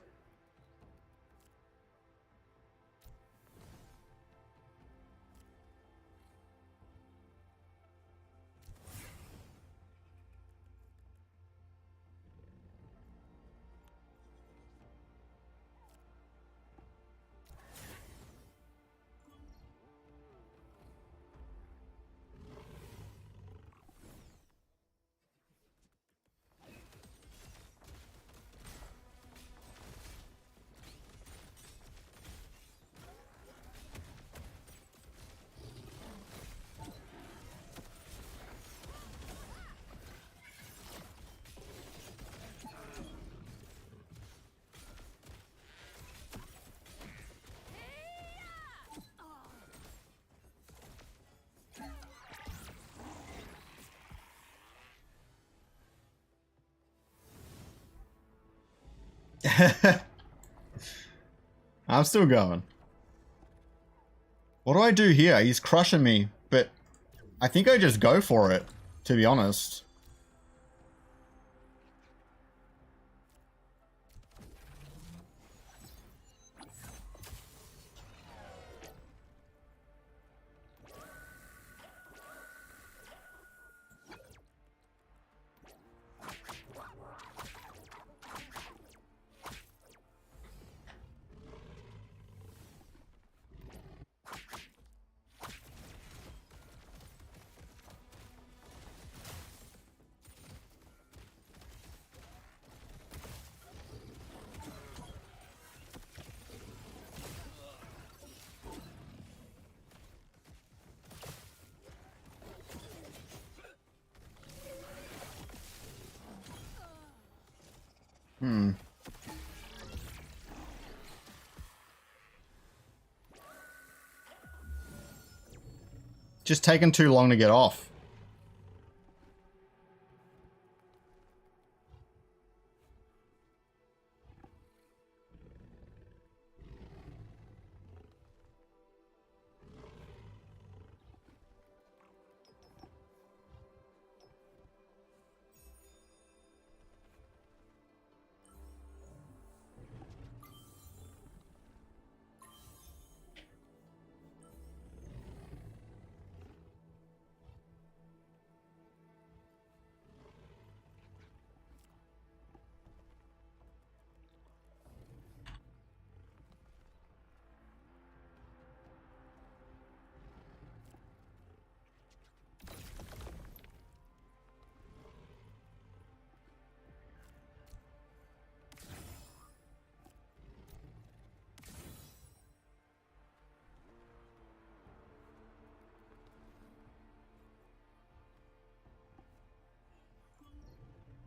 I'm still going. What do I do here? He's crushing me, but I think I just go for it, to be honest. Hmm. Just taking too long to get off.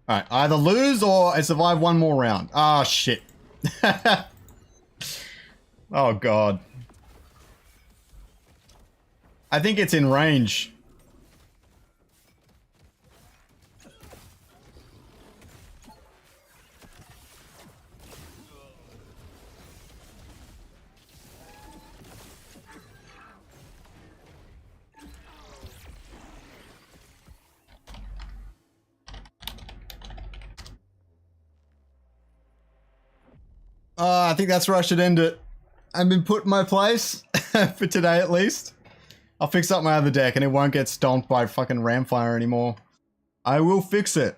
Alright, either lose or I survive one more round. Ah, shit. Oh, God. I think it's in range. I think that's where I should end it. I've been put in my place for today at least. I'll fix up my other deck and it won't get stomped by fucking Ramfire anymore. I will fix it.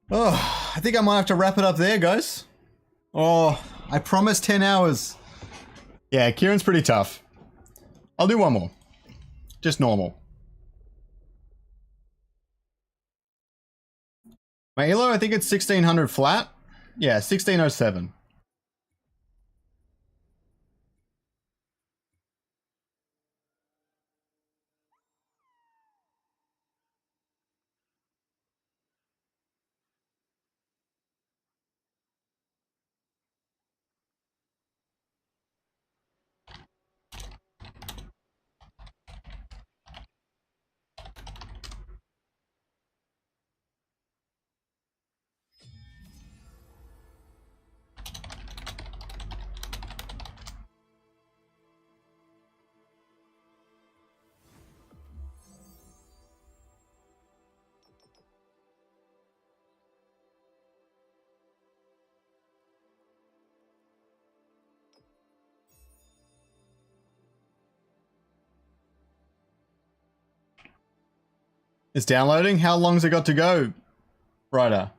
Oh, I think I might have to wrap it up there, guys. Oh, I promised 10 hours. Yeah, Kieran's pretty tough. I'll do one more. Just normal. My elo, I think it's 1600 flat. Yeah, 1607. It's downloading? How long's it got to go, Ryder?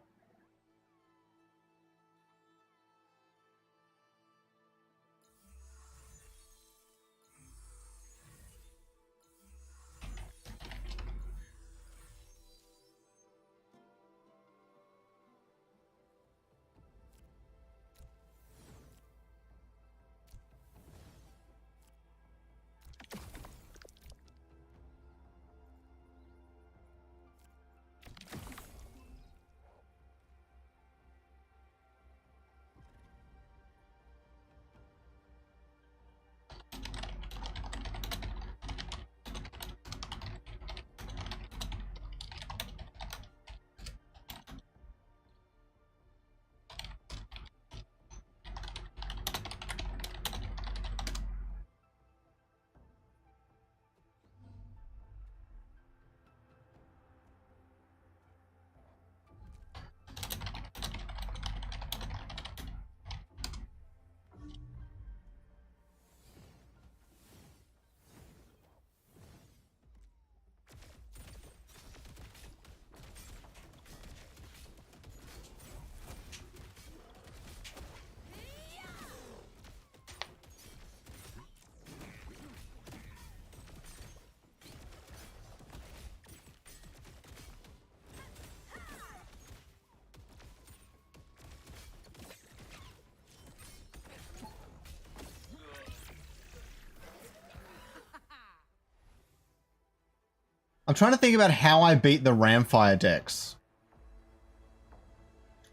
I'm trying to think about how I beat the Ramfire decks.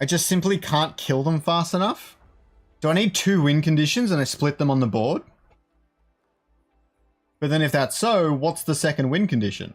I just simply can't kill them fast enough. Do I need 2 win conditions and I split them on the board? But then if that's so, what's the second win condition?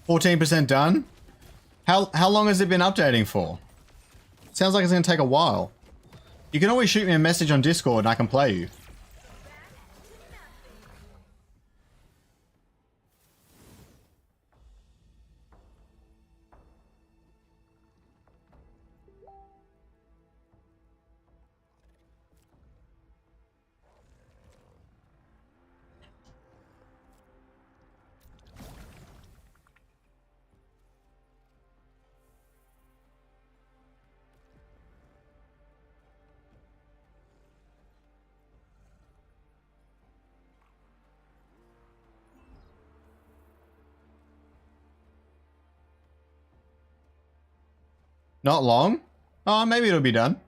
%, done? How long has it been updating for? Sounds like it's going to take a while. You can always shoot me a message on Discord and I can play you. Not long? Oh, maybe it'll be done.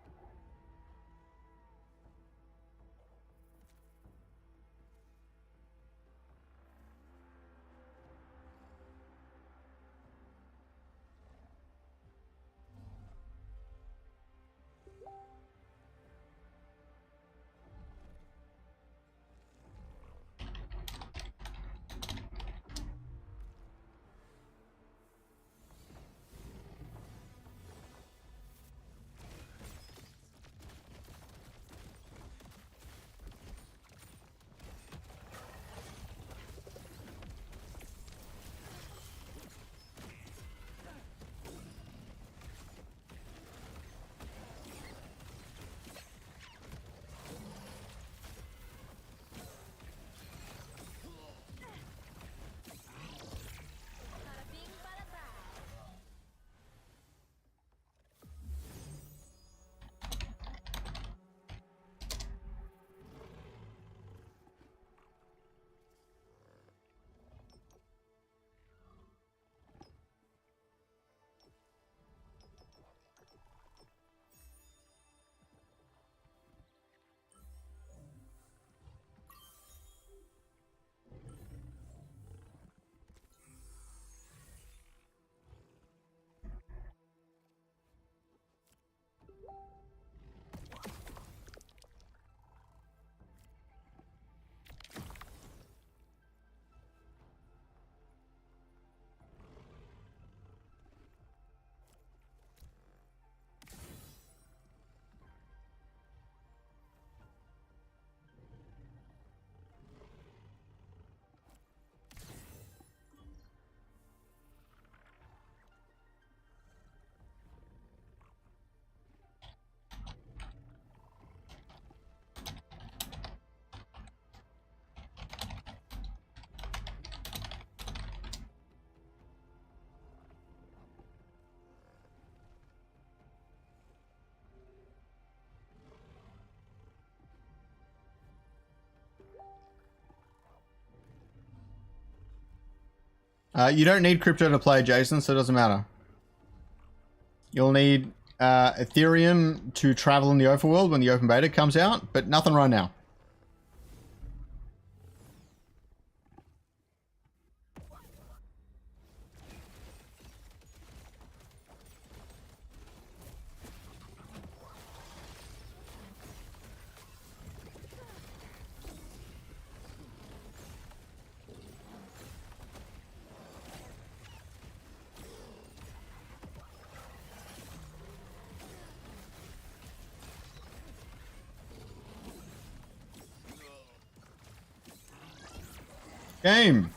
Bada bing, bada bang. You don't need crypto to play, Jason, so it doesn't matter. You'll need Ethereum to travel in the overworld when the open beta comes out, but nothing right now. Game.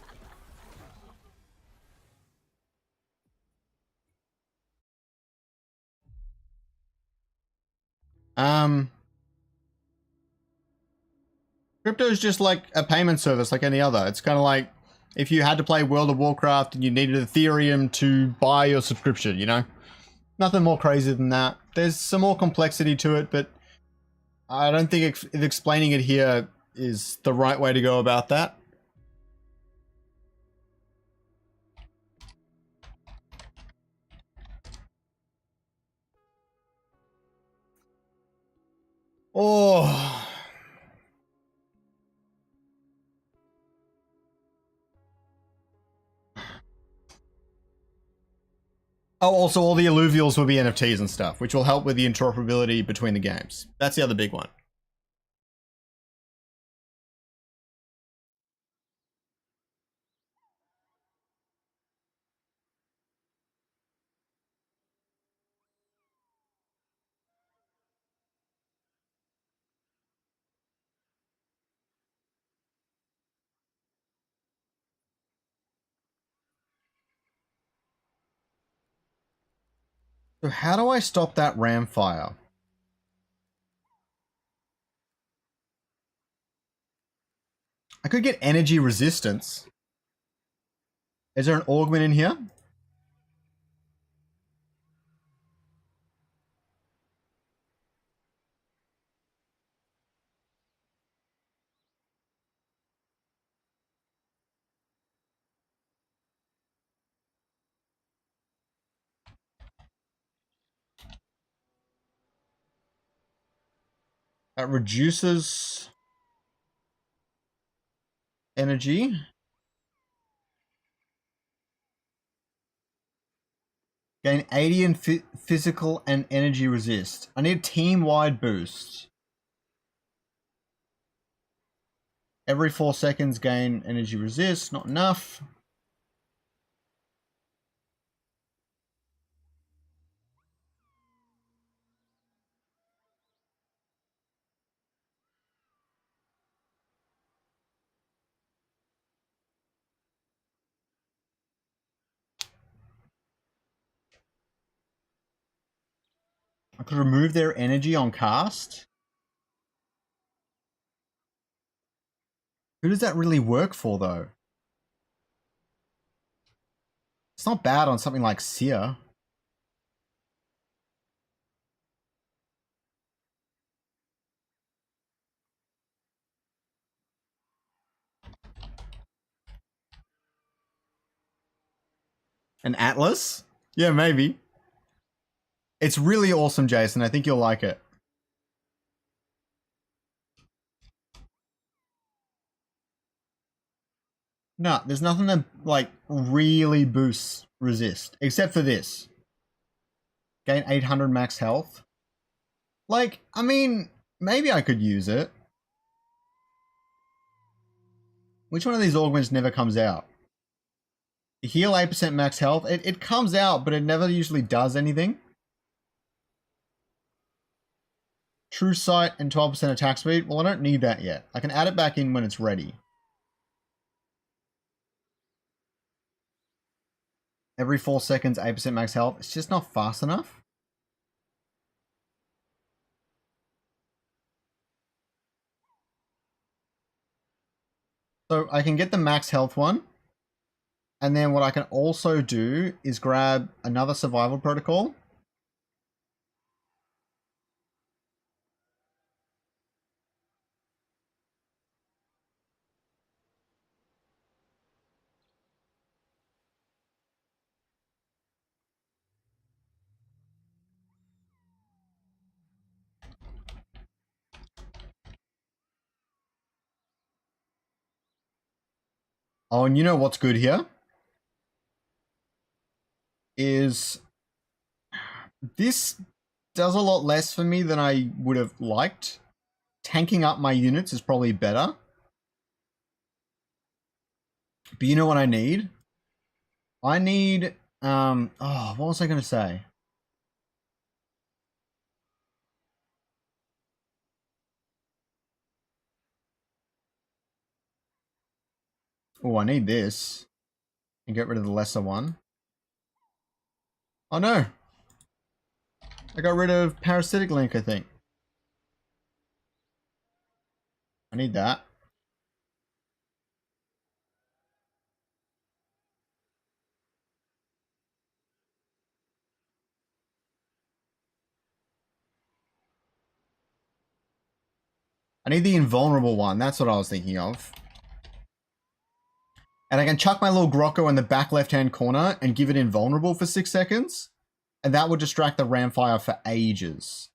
Crypto is just like a payment service like any other. It's kind of like if you had to play World of Warcraft and you needed Ethereum to buy your subscription, you know? Nothing more crazy than that. There's some more complexity to it, but I don't think explaining it here is the right way to go about that. Oh. Oh, also all the Illuvials will be NFTs and stuff, which will help with the interoperability between the games. That's the other big one. So how do I stop that ram fire? I could get energy resistance. Is there an augment in here? That reduces energy. Gain 80 in physical and energy resist. I need a team-wide boost. Every 4 seconds gain energy resist. Not enough. I could remove their energy on cast. Who does that really work for, though? It's not bad on something like Seer. An Atlas? Yeah, maybe. It's really awesome, Jason. I think you'll like it. No, there's nothing that, like, really boosts resist. Except for this. Gain 800 max health. Like, I mean, maybe I could use it. Which one of these augments never comes out? Heal 8% max health. It comes out, but it never usually does anything. True sight and 12% attack speed. Well, I don't need that yet. I can add it back in when it's ready. Every 4 seconds, 8% max health. It's just not fast enough. So I can get the max health one. And then what I can also do is grab another survival protocol. Oh, and you know what's good here? Is this does a lot less for me than I would have liked. Tanking up my units is probably better. But you know what I need? I need, what was I going to say? Oh, I need this. And get rid of the lesser one. Oh no! I got rid of Parasitic Link, I think. I need that. I need the invulnerable one. That's what I was thinking of. And I can chuck my little Grocko in the back left-hand corner and give it invulnerable for 6 seconds. And that would distract the Ramfire for ages.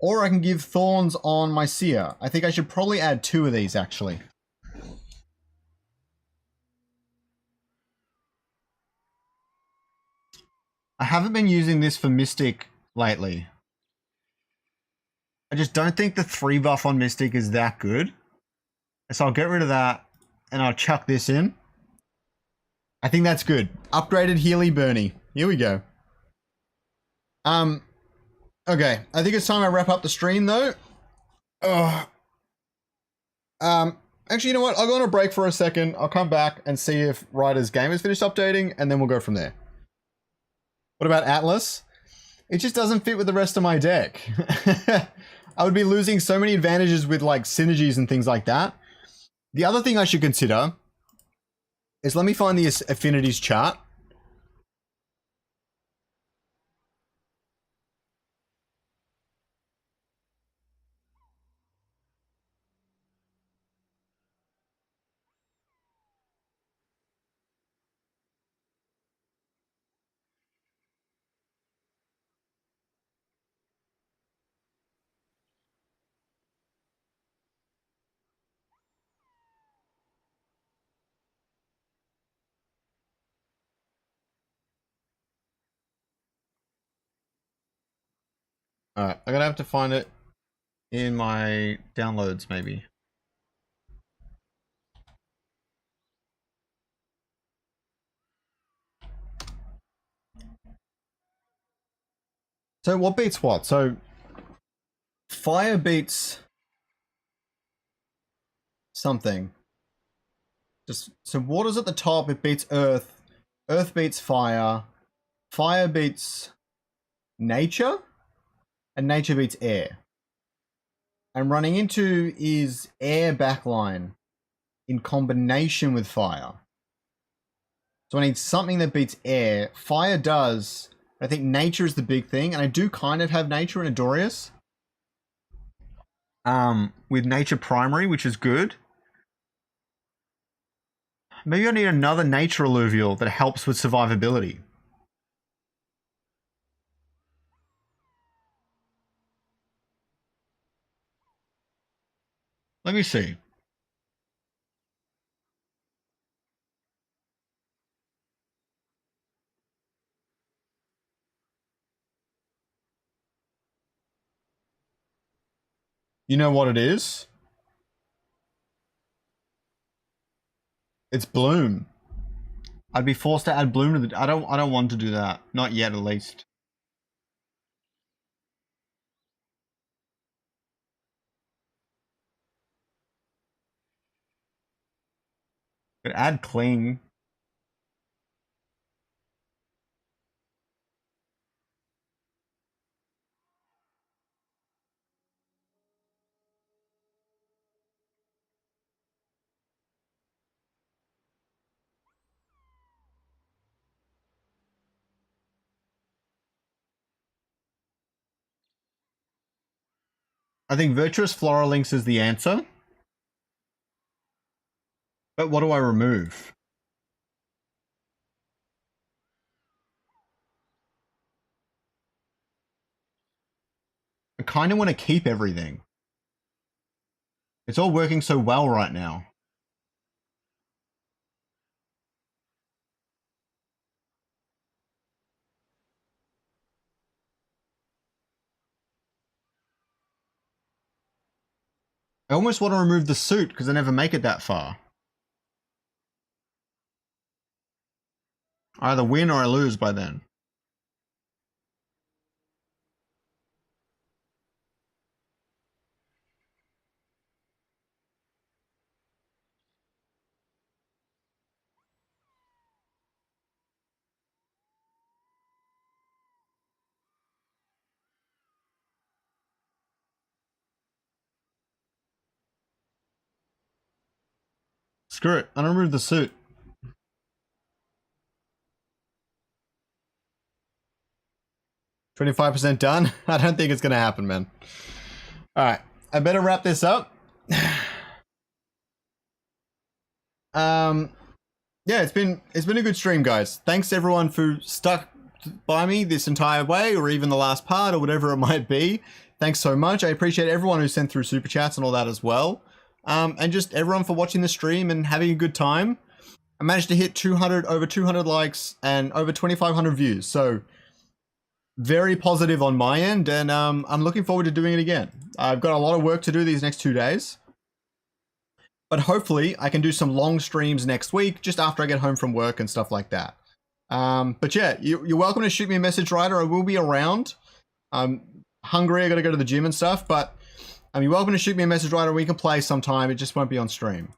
Or I can give Thorns on my Seer. I think I should probably add 2 of these, actually. I haven't been using this for Mystic lately. I just don't think the 3 buff on Mystic is that good. So I'll get rid of that, and I'll chuck this in. I think that's good. Upgraded Healy Bernie. Here we go. Okay. I think it's time I wrap up the stream, though. Actually, you know what? I'll go on a break for a second. I'll come back and see if Ryder's game has finished updating, and then we'll go from there. What about Atlas? It just doesn't fit with the rest of my deck. I would be losing so many advantages with like synergies and things like that. The other thing I should consider is, let me find the affinities chart. Alright, I'm gonna have to find it in my downloads, maybe. So what beats what? So fire beats something. Just so water's at the top, it beats earth. Earth beats fire. Fire beats nature. And nature beats air. I'm running into is air backline in combination with fire. So I need something that beats air. Fire does. I think nature is the big thing, and I do kind of have nature in Adorius. With nature primary, which is good. Maybe I need another nature alluvial that helps with survivability. Let me see. You know what it is? It's Bloom. I'd be forced to add Bloom to the... I don't want to do that. Not yet, at least. But add Cling. I think Virtuous Floral Links is the answer. But what do I remove? I kind of want to keep everything. It's all working so well right now. I almost want to remove the suit because I never make it that far. I either win or I lose by then. Screw it. I don't remove the suit. 25% done? I don't think it's going to happen, man. All right. I better wrap this up. Yeah, it's been a good stream, guys. Thanks everyone who stuck by me this entire way, or even the last part, or whatever it might be. Thanks so much. I appreciate everyone who sent through super chats and all that as well. And just everyone for watching the stream and having a good time. I managed to hit over 200 likes and over 2,500 views. So very positive on my end, and I'm looking forward to doing it again. I've got a lot of work to do these next 2 days. But hopefully I can do some long streams next week, just after I get home from work and stuff like that. But yeah, you're welcome to shoot me a message, Ryder. I will be around. I'm hungry. I got to go to the gym and stuff. But you're welcome to shoot me a message, Ryder. We can play sometime. It just won't be on stream.